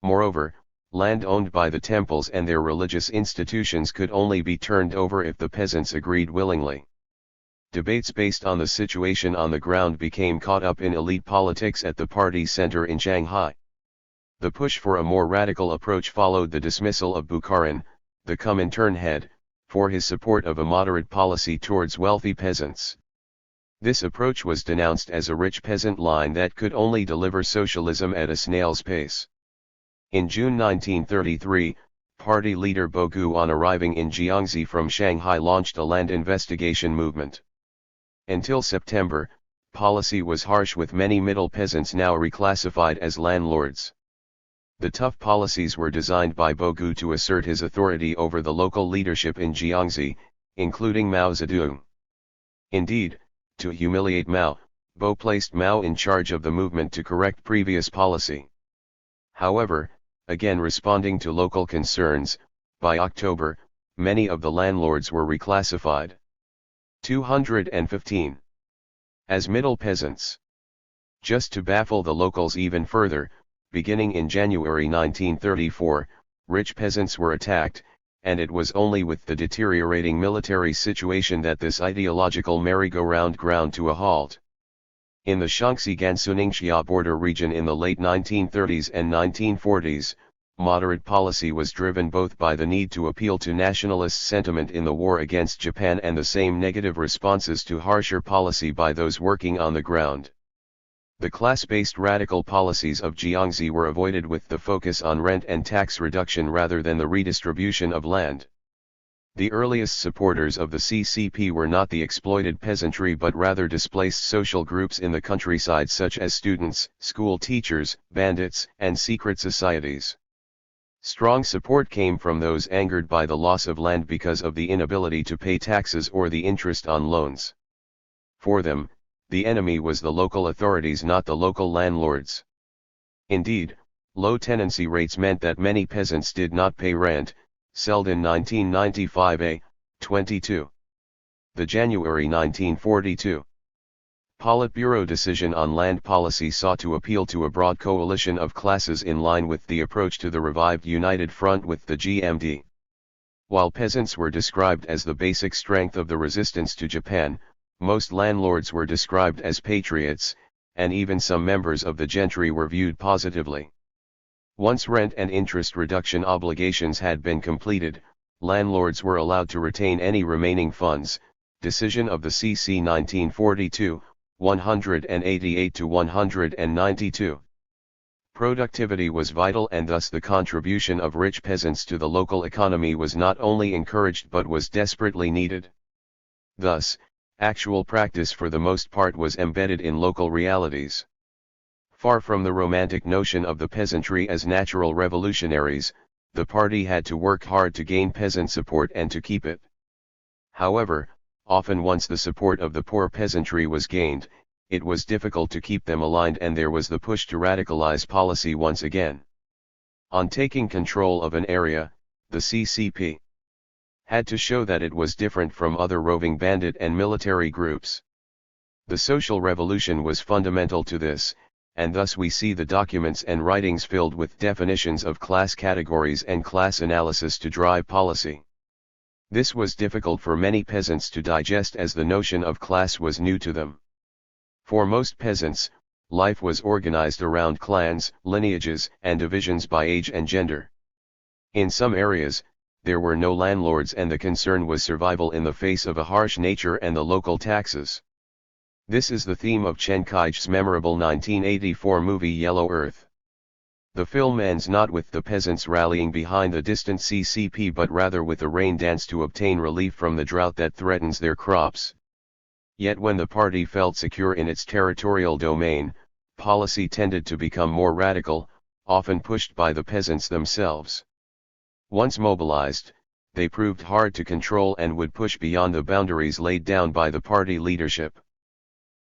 Moreover, Land owned by the temples and their religious institutions could only be turned over if the peasants agreed willingly. Debates based on the situation on the ground became caught up in elite politics at the party center in Shanghai. The push for a more radical approach followed the dismissal of Bukharin, the Comintern head, for his support of a moderate policy towards wealthy peasants. This approach was denounced as a rich peasant line that could only deliver socialism at a snail's pace. In June 1933, party leader Bogu, on arriving in Jiangxi from Shanghai, launched a land investigation movement. Until September, policy was harsh, with many middle peasants now reclassified as landlords. The tough policies were designed by Bogu to assert his authority over the local leadership in Jiangxi, including Mao Zedong. Indeed, to humiliate Mao, Bo placed Mao in charge of the movement to correct previous policy. However, again responding to local concerns, by October, many of the landlords were reclassified. 215. As middle peasants. Just to baffle the locals even further, beginning in January 1934, rich peasants were attacked, and it was only with the deteriorating military situation that this ideological merry-go-round ground to a halt. In the Shaanxi-Gansu-Ningxia border region in the late 1930s and 1940s, moderate policy was driven both by the need to appeal to nationalist sentiment in the war against Japan and the same negative responses to harsher policy by those working on the ground. The class-based radical policies of Jiangxi were avoided with the focus on rent and tax reduction rather than the redistribution of land. The earliest supporters of the CCP were not the exploited peasantry but rather displaced social groups in the countryside such as students, school teachers, bandits, and secret societies. Strong support came from those angered by the loss of land because of the inability to pay taxes or the interest on loans. For them, the enemy was the local authorities, not the local landlords. Indeed, low tenancy rates meant that many peasants did not pay rent. Selden 1995a, 22. The January 1942 Politburo decision on land policy sought to appeal to a broad coalition of classes in line with the approach to the revived United Front with the GMD. While peasants were described as the basic strength of the resistance to Japan, most landlords were described as patriots, and even some members of the gentry were viewed positively. Once rent and interest reduction obligations had been completed, landlords were allowed to retain any remaining funds. Decision of the CC 1942, 188-192. Productivity was vital, and thus the contribution of rich peasants to the local economy was not only encouraged but was desperately needed. Thus, actual practice for the most part was embedded in local realities. Far from the romantic notion of the peasantry as natural revolutionaries, the party had to work hard to gain peasant support and to keep it. However, often once the support of the poor peasantry was gained, it was difficult to keep them aligned, and there was the push to radicalize policy once again. On taking control of an area, the CCP had to show that it was different from other roving bandit and military groups. The social revolution was fundamental to this, and thus we see the documents and writings filled with definitions of class categories and class analysis to drive policy. This was difficult for many peasants to digest, as the notion of class was new to them. For most peasants, life was organized around clans, lineages, and divisions by age and gender. In some areas, there were no landlords, and the concern was survival in the face of a harsh nature and the local taxes. This is the theme of Chen Kai's memorable 1984 movie Yellow Earth. The film ends not with the peasants rallying behind the distant CCP but rather with a rain dance to obtain relief from the drought that threatens their crops. Yet when the party felt secure in its territorial domain, policy tended to become more radical, often pushed by the peasants themselves. Once mobilized, they proved hard to control and would push beyond the boundaries laid down by the party leadership.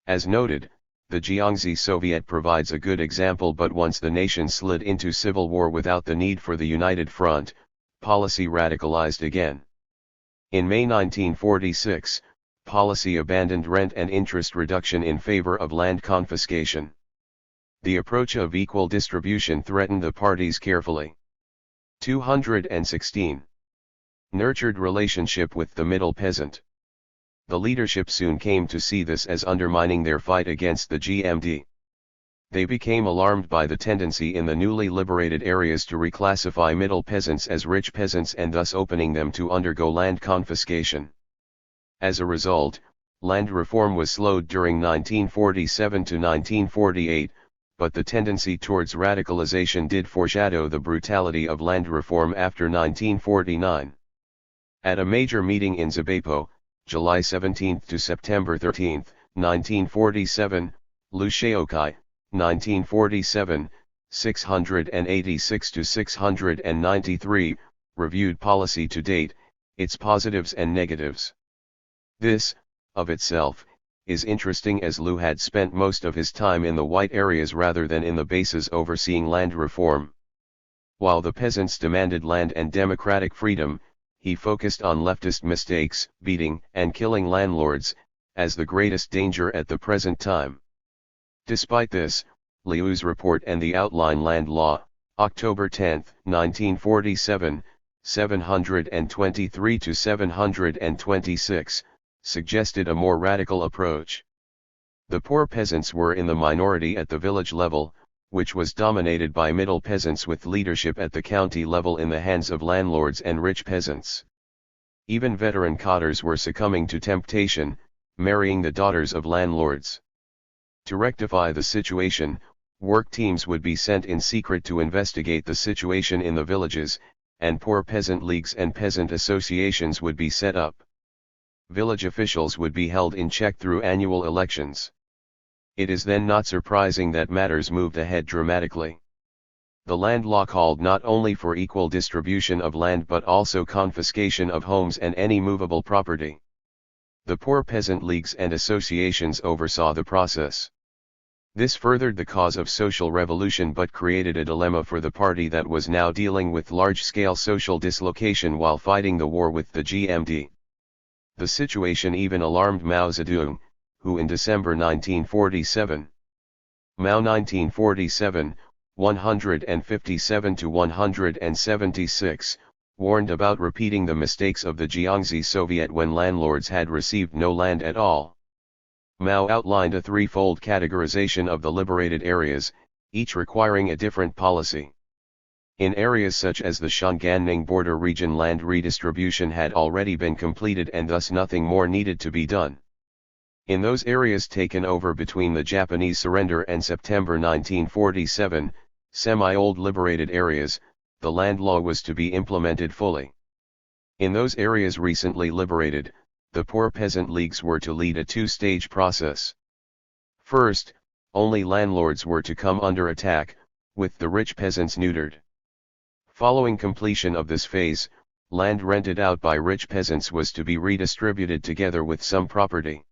As noted, the Jiangxi Soviet provides a good example, but once the nation slid into civil war without the need for the United Front, policy radicalized again. In May 1946, policy abandoned rent and interest reduction in favor of land confiscation. The approach of equal distribution threatened the parties carefully. 216. Nurtured relationship with the middle peasant. The leadership soon came to see this as undermining their fight against the GMD. They became alarmed by the tendency in the newly liberated areas to reclassify middle peasants as rich peasants and thus opening them to undergo land confiscation. As a result, land reform was slowed during 1947 to 1948, but the tendency towards radicalization did foreshadow the brutality of land reform after 1949. At a major meeting in Zabapo, July 17 to September 13, 1947, Liu Shaokai, 1947, 686 to 693, reviewed policy to date, its positives and negatives. This, of itself, is interesting as Liu had spent most of his time in the white areas rather than in the bases overseeing land reform. While the peasants demanded land and democratic freedom, he focused on leftist mistakes, beating and killing landlords, as the greatest danger at the present time. Despite this, Liu's report and the outline land law, October 10, 1947, 723 to 726, suggested a more radical approach. The poor peasants were in the minority at the village level, which was dominated by middle peasants with leadership at the county level in the hands of landlords and rich peasants. Even veteran cotters were succumbing to temptation, marrying the daughters of landlords. To rectify the situation, work teams would be sent in secret to investigate the situation in the villages, and poor peasant leagues and peasant associations would be set up. Village officials would be held in check through annual elections. It is then not surprising that matters moved ahead dramatically. The land law called not only for equal distribution of land but also confiscation of homes and any movable property. The poor peasant leagues and associations oversaw the process. This furthered the cause of social revolution but created a dilemma for the party that was now dealing with large-scale social dislocation while fighting the war with the GMD. The situation even alarmed Mao Zedong, who in December 1947, Mao 1947, 157 to 176, warned about repeating the mistakes of the Jiangxi Soviet when landlords had received no land at all. Mao outlined a threefold categorization of the liberated areas, each requiring a different policy. In areas such as the Shanganning border region, land redistribution had already been completed and thus nothing more needed to be done. In those areas taken over between the Japanese surrender and September 1947, semi-old liberated areas, the land law was to be implemented fully. In those areas recently liberated, the poor peasant leagues were to lead a two-stage process. First, only landlords were to come under attack, with the rich peasants neutered. Following completion of this phase, land rented out by rich peasants was to be redistributed together with some property.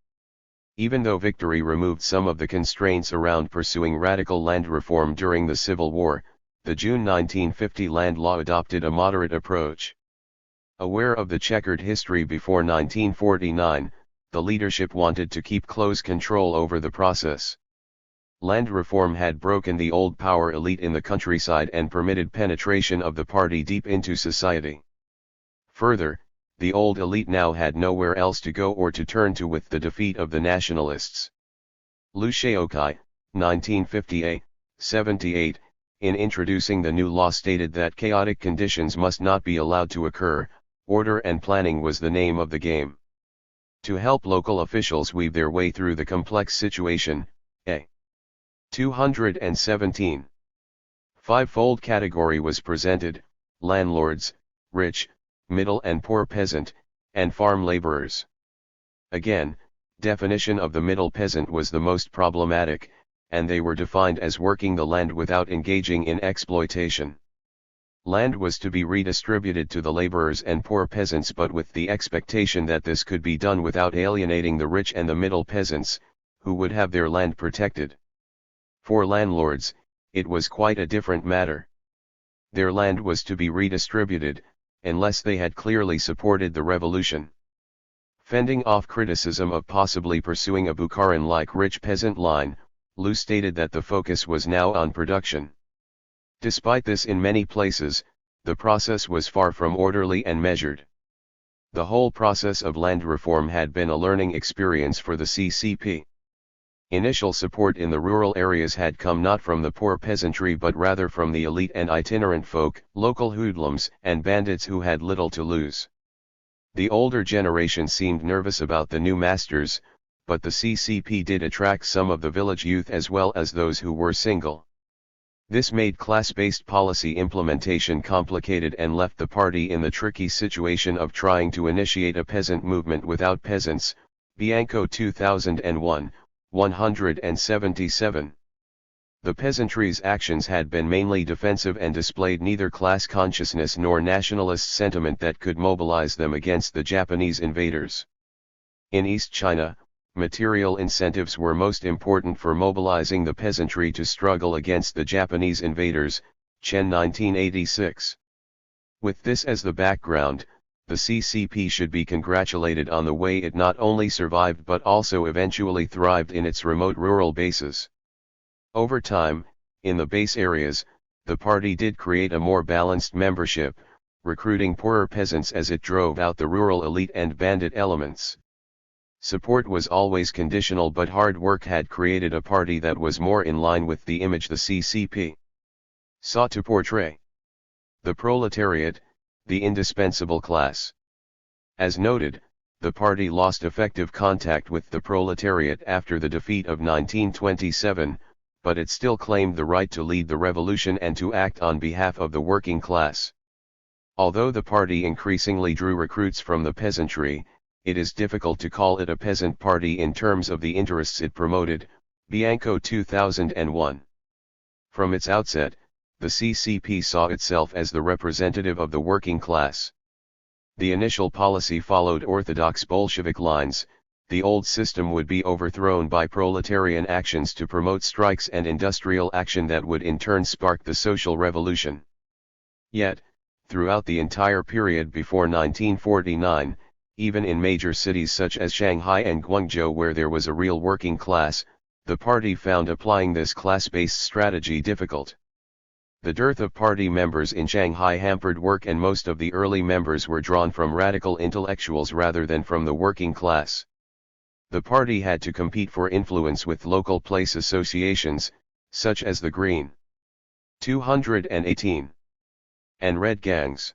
Even though victory removed some of the constraints around pursuing radical land reform during the Civil War, the June 1950 land law adopted a moderate approach. Aware of the checkered history before 1949, the leadership wanted to keep close control over the process. Land reform had broken the old power elite in the countryside and permitted penetration of the party deep into society. Further, the old elite now had nowhere else to go or to turn to with the defeat of the nationalists. Liu Shaokai, 1958-78, in introducing the new law stated that chaotic conditions must not be allowed to occur, order and planning was the name of the game. To help local officials weave their way through the complex situation, a 217 five-fold category was presented: landlords, rich, middle and poor peasant, and farm laborers. Again, definition of the middle peasant was the most problematic, and they were defined as working the land without engaging in exploitation. Land was to be redistributed to the laborers and poor peasants, but with the expectation that this could be done without alienating the rich and the middle peasants, who would have their land protected. For landlords, it was quite a different matter. Their land was to be redistributed, unless they had clearly supported the revolution. Fending off criticism of possibly pursuing a Bukharin-like rich peasant line, Liu stated that the focus was now on production. Despite this, in many places, The process was far from orderly and measured. The whole process of land reform had been a learning experience for the CCP. Initial support in the rural areas had come not from the poor peasantry but rather from the elite and itinerant folk, local hoodlums and bandits who had little to lose. The older generation seemed nervous about the new masters, but the CCP did attract some of the village youth as well as those who were single. This made class-based policy implementation complicated and left the party in the tricky situation of trying to initiate a peasant movement without peasants. Bianco 2001, 177. The peasantry's actions had been mainly defensive and displayed neither class consciousness nor nationalist sentiment that could mobilize them against the Japanese invaders. In East China, material incentives were most important for mobilizing the peasantry to struggle against the Japanese invaders. Chen 1986. With this as the background, the CCP should be congratulated on the way it not only survived but also eventually thrived in its remote rural bases. Over time, in the base areas, the party did create a more balanced membership, recruiting poorer peasants as it drove out the rural elite and bandit elements. Support was always conditional, but hard work had created a party that was more in line with the image the CCP sought to portray. The proletariat, the indispensable class. As noted, the party lost effective contact with the proletariat after the defeat of 1927, but it still claimed the right to lead the revolution and to act on behalf of the working class. Although the party increasingly drew recruits from the peasantry, it is difficult to call it a peasant party in terms of the interests it promoted. Bianco 2001. From its outset, the CCP saw itself as the representative of the working class. The initial policy followed orthodox Bolshevik lines. The old system would be overthrown by proletarian actions to promote strikes and industrial action that would in turn spark the social revolution. Yet, throughout the entire period before 1949, even in major cities such as Shanghai and Guangzhou where there was a real working class, the party found applying this class-based strategy difficult. The dearth of party members in Shanghai hampered work, and most of the early members were drawn from radical intellectuals rather than from the working class. The party had to compete for influence with local place associations, such as the Green 218 and Red Gangs.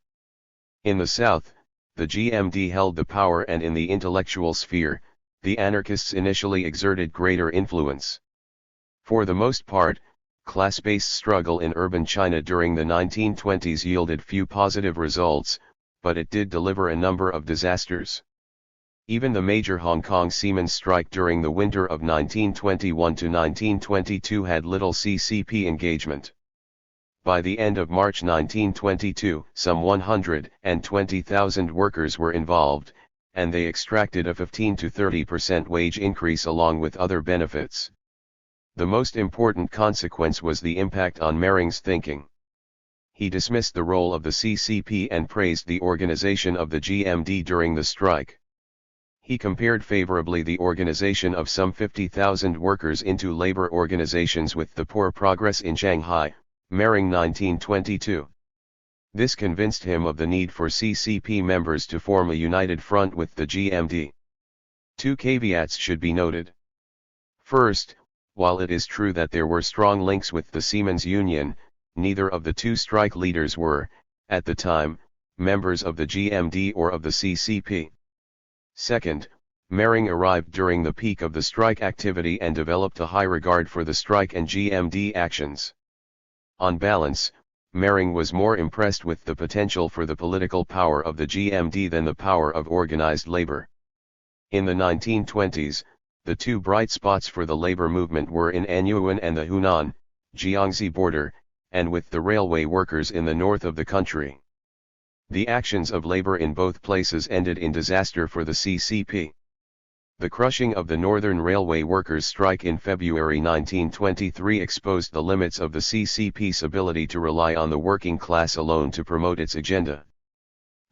In the South, the GMD held the power, and in the intellectual sphere, the anarchists initially exerted greater influence. For the most part, class-based struggle in urban China during the 1920s yielded few positive results, but it did deliver a number of disasters. Even the major Hong Kong seamen's strike during the winter of 1921 to 1922 had little CCP engagement. By the end of March 1922, some 120,000 workers were involved, and they extracted a 15 to 30% wage increase along with other benefits. The most important consequence was the impact on Mering's thinking. He dismissed the role of the CCP and praised the organization of the GMD during the strike. He compared favorably the organization of some 50,000 workers into labor organizations with the poor progress in Shanghai, Mering 1922. This convinced him of the need for CCP members to form a united front with the GMD. Two caveats should be noted. First, while it is true that there were strong links with the Seamen's Union, neither of the two strike leaders were, at the time, members of the GMD or of the CCP. Second, Mering arrived during the peak of the strike activity and developed a high regard for the strike and GMD actions. On balance, Mering was more impressed with the potential for the political power of the GMD than the power of organized labor. In the 1920s, the two bright spots for the labor movement were in Anyuan and the Hunan, Jiangxi border, and with the railway workers in the north of the country. The actions of labor in both places ended in disaster for the CCP. The crushing of the Northern Railway Workers' strike in February 1923 exposed the limits of the CCP's ability to rely on the working class alone to promote its agenda.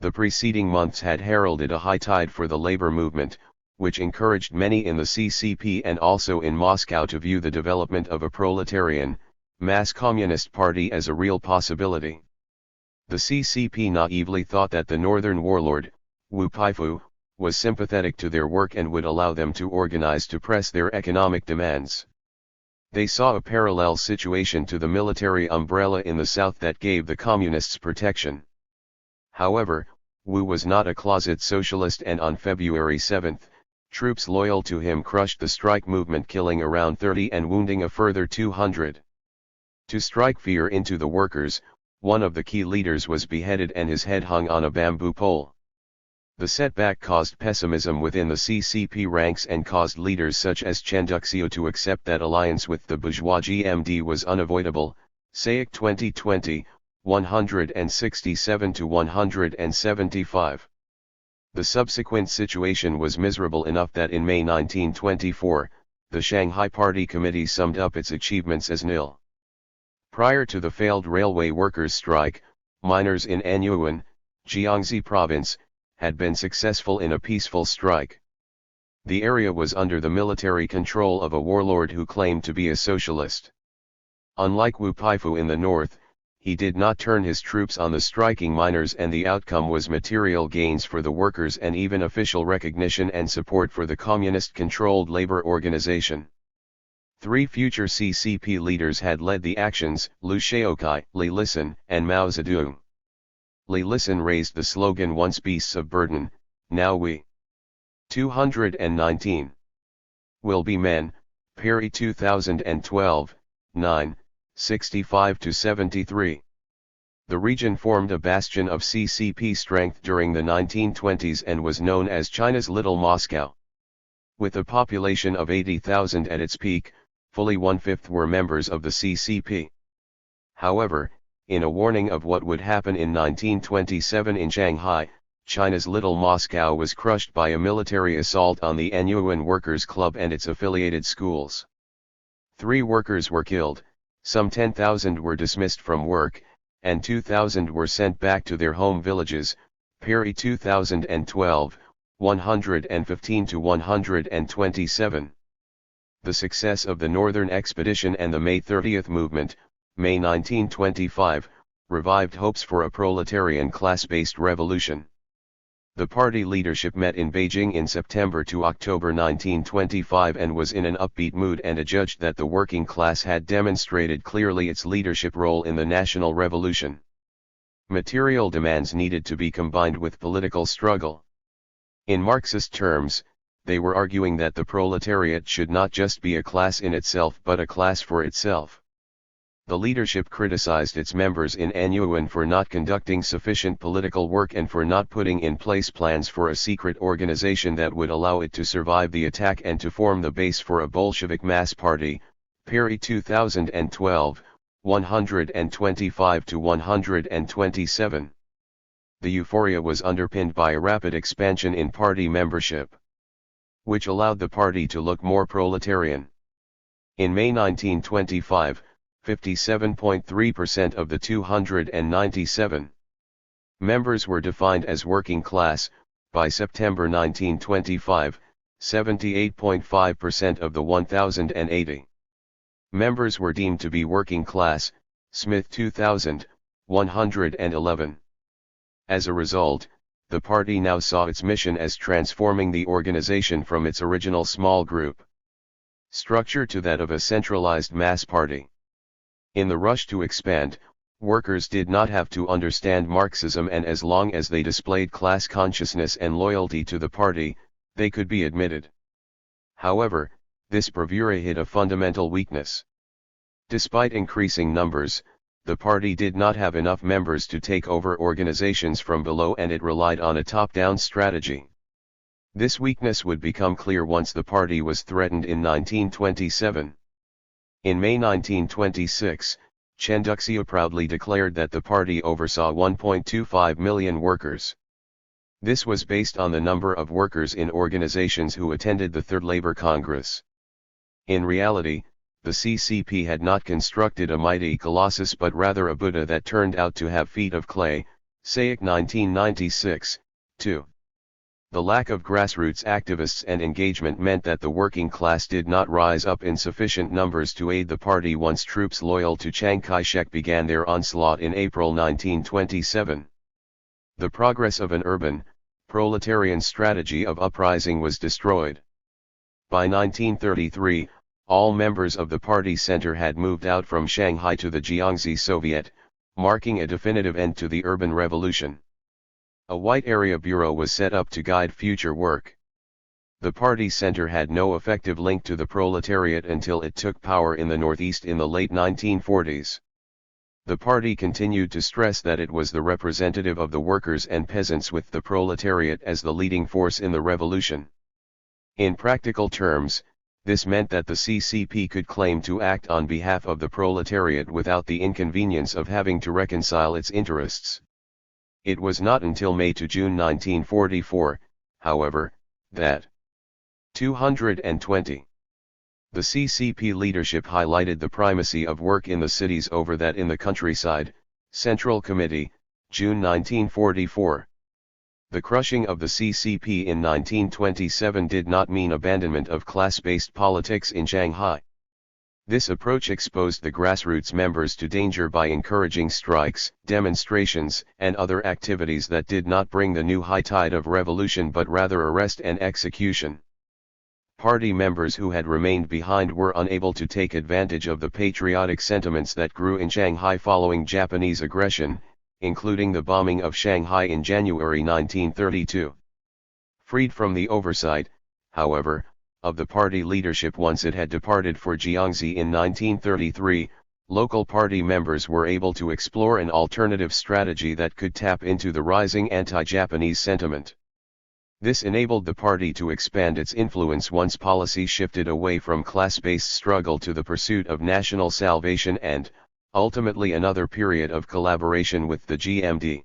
The preceding months had heralded a high tide for the labor movement, which encouraged many in the CCP and also in Moscow to view the development of a proletarian, mass communist party as a real possibility. The CCP naively thought that the northern warlord, Wu Peifu, was sympathetic to their work and would allow them to organize to press their economic demands. They saw a parallel situation to the military umbrella in the south that gave the communists protection. However, Wu was not a closet socialist, and on February 7, troops loyal to him crushed the strike movement, killing around 30 and wounding a further 200. To strike fear into the workers, one of the key leaders was beheaded and his head hung on a bamboo pole. The setback caused pessimism within the CCP ranks and caused leaders such as Chen Duxiu to accept that alliance with the bourgeois GMD was unavoidable. SAIC 2020, 167 to 175. The subsequent situation was miserable enough that in May 1924, the Shanghai Party Committee summed up its achievements as nil. Prior to the failed railway workers' strike, miners in Anyuan, Jiangxi Province, had been successful in a peaceful strike. The area was under the military control of a warlord who claimed to be a socialist. Unlike Wu Peifu in the north, he did not turn his troops on the striking miners, and the outcome was material gains for the workers and even official recognition and support for the communist-controlled labor organization. 3 future CCP leaders had led the actions: Liu Shaokai, Li Lisan, and Mao Zedong. Li Lisan raised the slogan "Once beasts of burden, now we." 219. Will be men, Perry 2012, 9, 65-73. The region formed a bastion of CCP strength during the 1920s and was known as China's Little Moscow. With a population of 80,000 at its peak, fully 1/5 were members of the CCP. However, in a warning of what would happen in 1927 in Shanghai, China's Little Moscow was crushed by a military assault on the Anyuan Workers' Club and its affiliated schools. 3 workers were killed, some 10,000 were dismissed from work, and 2,000 were sent back to their home villages. Perry 2012, 115-127. The success of the Northern Expedition and the May 30th movement, May 1925, revived hopes for a proletarian class-based revolution. The party leadership met in Beijing in September to October 1925 and was in an upbeat mood and adjudged that the working class had demonstrated clearly its leadership role in the national revolution. Material demands needed to be combined with political struggle. In Marxist terms, they were arguing that the proletariat should not just be a class in itself but a class for itself. The leadership criticized its members in Anyuan for not conducting sufficient political work and for not putting in place plans for a secret organization that would allow it to survive the attack and to form the base for a Bolshevik mass party. Perry 2012, 125-127. The euphoria was underpinned by a rapid expansion in party membership, which allowed the party to look more proletarian. In May 1925, 57.3% of the 297 members were defined as working class. By September 1925, 78.5% of the 1,080 members were deemed to be working class. Smith 2000, 111. As a result, the party now saw its mission as transforming the organization from its original small group structure to that of a centralized mass party. In the rush to expand, workers did not have to understand Marxism, and as long as they displayed class consciousness and loyalty to the party, they could be admitted. However, this bravura hid a fundamental weakness. Despite increasing numbers, the party did not have enough members to take over organizations from below, and it relied on a top-down strategy. This weakness would become clear once the party was threatened in 1927. In May 1926, Chen Duxiu proudly declared that the party oversaw 1.25 million workers. This was based on the number of workers in organizations who attended the Third Labor Congress. In reality, the CCP had not constructed a mighty colossus but rather a Buddha that turned out to have feet of clay. SAIC 1996, 2. The lack of grassroots activists and engagement meant that the working class did not rise up in sufficient numbers to aid the party once troops loyal to Chiang Kai-shek began their onslaught in April 1927. The progress of an urban, proletarian strategy of uprising was destroyed. By 1933, all members of the party center had moved out from Shanghai to the Jiangxi Soviet, marking a definitive end to the urban revolution. A White Area Bureau was set up to guide future work. The party center had no effective link to the proletariat until it took power in the Northeast in the late 1940s. The party continued to stress that it was the representative of the workers and peasants with the proletariat as the leading force in the revolution. In practical terms, this meant that the CCP could claim to act on behalf of the proletariat without the inconvenience of having to reconcile its interests. It was not until May to June 1944, however, that 220. The CCP leadership highlighted the primacy of work in the cities over that in the countryside. Central Committee, June 1944. The crushing of the CCP in 1927 did not mean abandonment of class-based politics in Shanghai. This approach exposed the grassroots members to danger by encouraging strikes, demonstrations, and other activities that did not bring the new high tide of revolution but rather arrest and execution. Party members who had remained behind were unable to take advantage of the patriotic sentiments that grew in Shanghai following Japanese aggression, including the bombing of Shanghai in January 1932. Freed from the oversight, however, of the party leadership once it had departed for Jiangxi in 1933, local party members were able to explore an alternative strategy that could tap into the rising anti-Japanese sentiment. This enabled the party to expand its influence once policy shifted away from class-based struggle to the pursuit of national salvation and, ultimately, another period of collaboration with the GMD.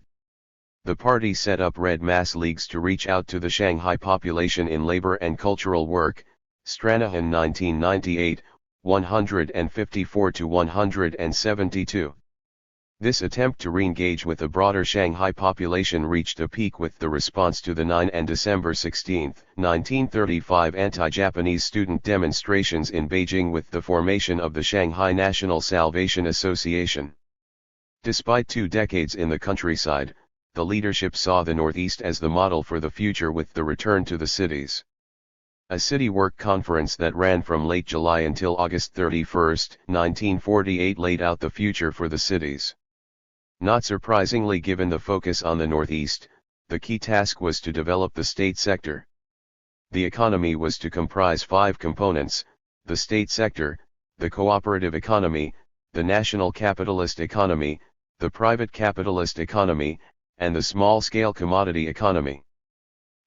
The party set up Red Mass Leagues to reach out to the Shanghai population in labor and cultural work. Stranahan 1998, 154-172. This attempt to re-engage with the broader Shanghai population reached a peak with the response to the 9 and December 16, 1935 anti-Japanese student demonstrations in Beijing with the formation of the Shanghai National Salvation Association. Despite 2 decades in the countryside, the leadership saw the Northeast as the model for the future with the return to the cities. A city work conference that ran from late July until August 31, 1948 laid out the future for the cities. Not surprisingly, given the focus on the Northeast, the key task was to develop the state sector. The economy was to comprise 5 components: the state sector, the cooperative economy, the national capitalist economy, the private capitalist economy, and the small-scale commodity economy.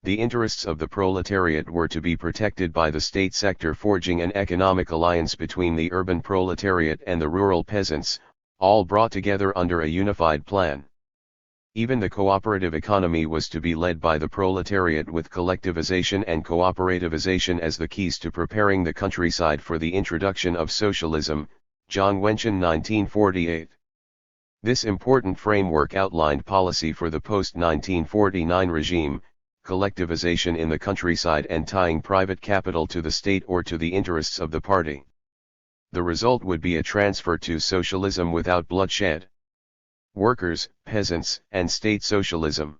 The interests of the proletariat were to be protected by the state sector, forging an economic alliance between the urban proletariat and the rural peasants, all brought together under a unified plan. Even the cooperative economy was to be led by the proletariat, with collectivization and cooperativization as the keys to preparing the countryside for the introduction of socialism. Zhang Wenqin 1948. This important framework outlined policy for the post-1949 regime: collectivization in the countryside and tying private capital to the state or to the interests of the party. The result would be a transfer to socialism without bloodshed. Workers, peasants, and state socialism.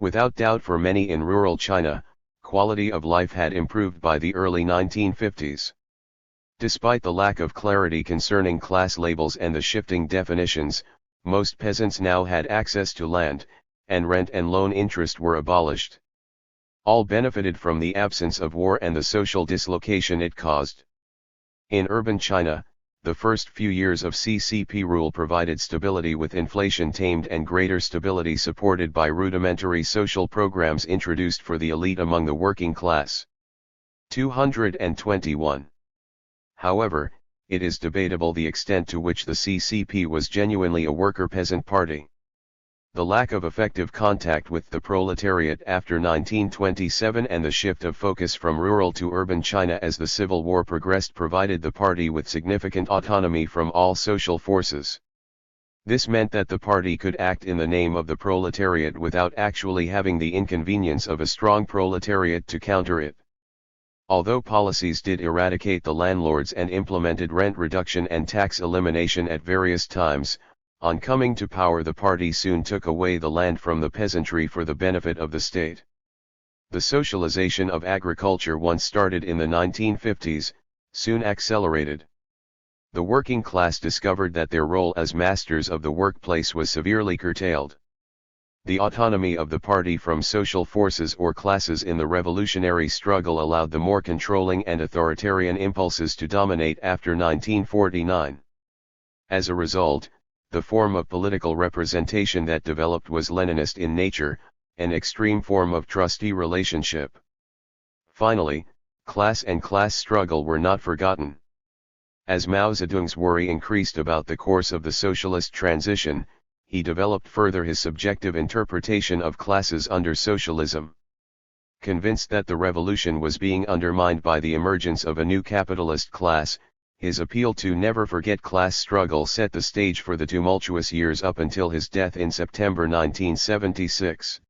Without doubt, for many in rural China, quality of life had improved by the early 1950s. Despite the lack of clarity concerning class labels and the shifting definitions, most peasants now had access to land, and rent and loan interest were abolished. All benefited from the absence of war and the social dislocation it caused. In urban China, the first few years of CCP rule provided stability, with inflation tamed and greater stability supported by rudimentary social programs introduced for the elite among the working class. 221. However, it is debatable the extent to which the CCP was genuinely a worker-peasant party. The lack of effective contact with the proletariat after 1927 and the shift of focus from rural to urban China as the Civil War progressed provided the party with significant autonomy from all social forces. This meant that the party could act in the name of the proletariat without actually having the inconvenience of a strong proletariat to counter it. Although policies did eradicate the landlords and implemented rent reduction and tax elimination at various times, on coming to power the party soon took away the land from the peasantry for the benefit of the state. The socialization of agriculture, once started in the 1950s, soon accelerated. The working class discovered that their role as masters of the workplace was severely curtailed. The autonomy of the party from social forces or classes in the revolutionary struggle allowed the more controlling and authoritarian impulses to dominate after 1949. As a result, the form of political representation that developed was Leninist in nature, an extreme form of trustee relationship. Finally, class and class struggle were not forgotten. As Mao Zedong's worry increased about the course of the socialist transition, he developed further his subjective interpretation of classes under socialism. Convinced that the revolution was being undermined by the emergence of a new capitalist class, his appeal to never forget class struggle set the stage for the tumultuous years up until his death in September 1976.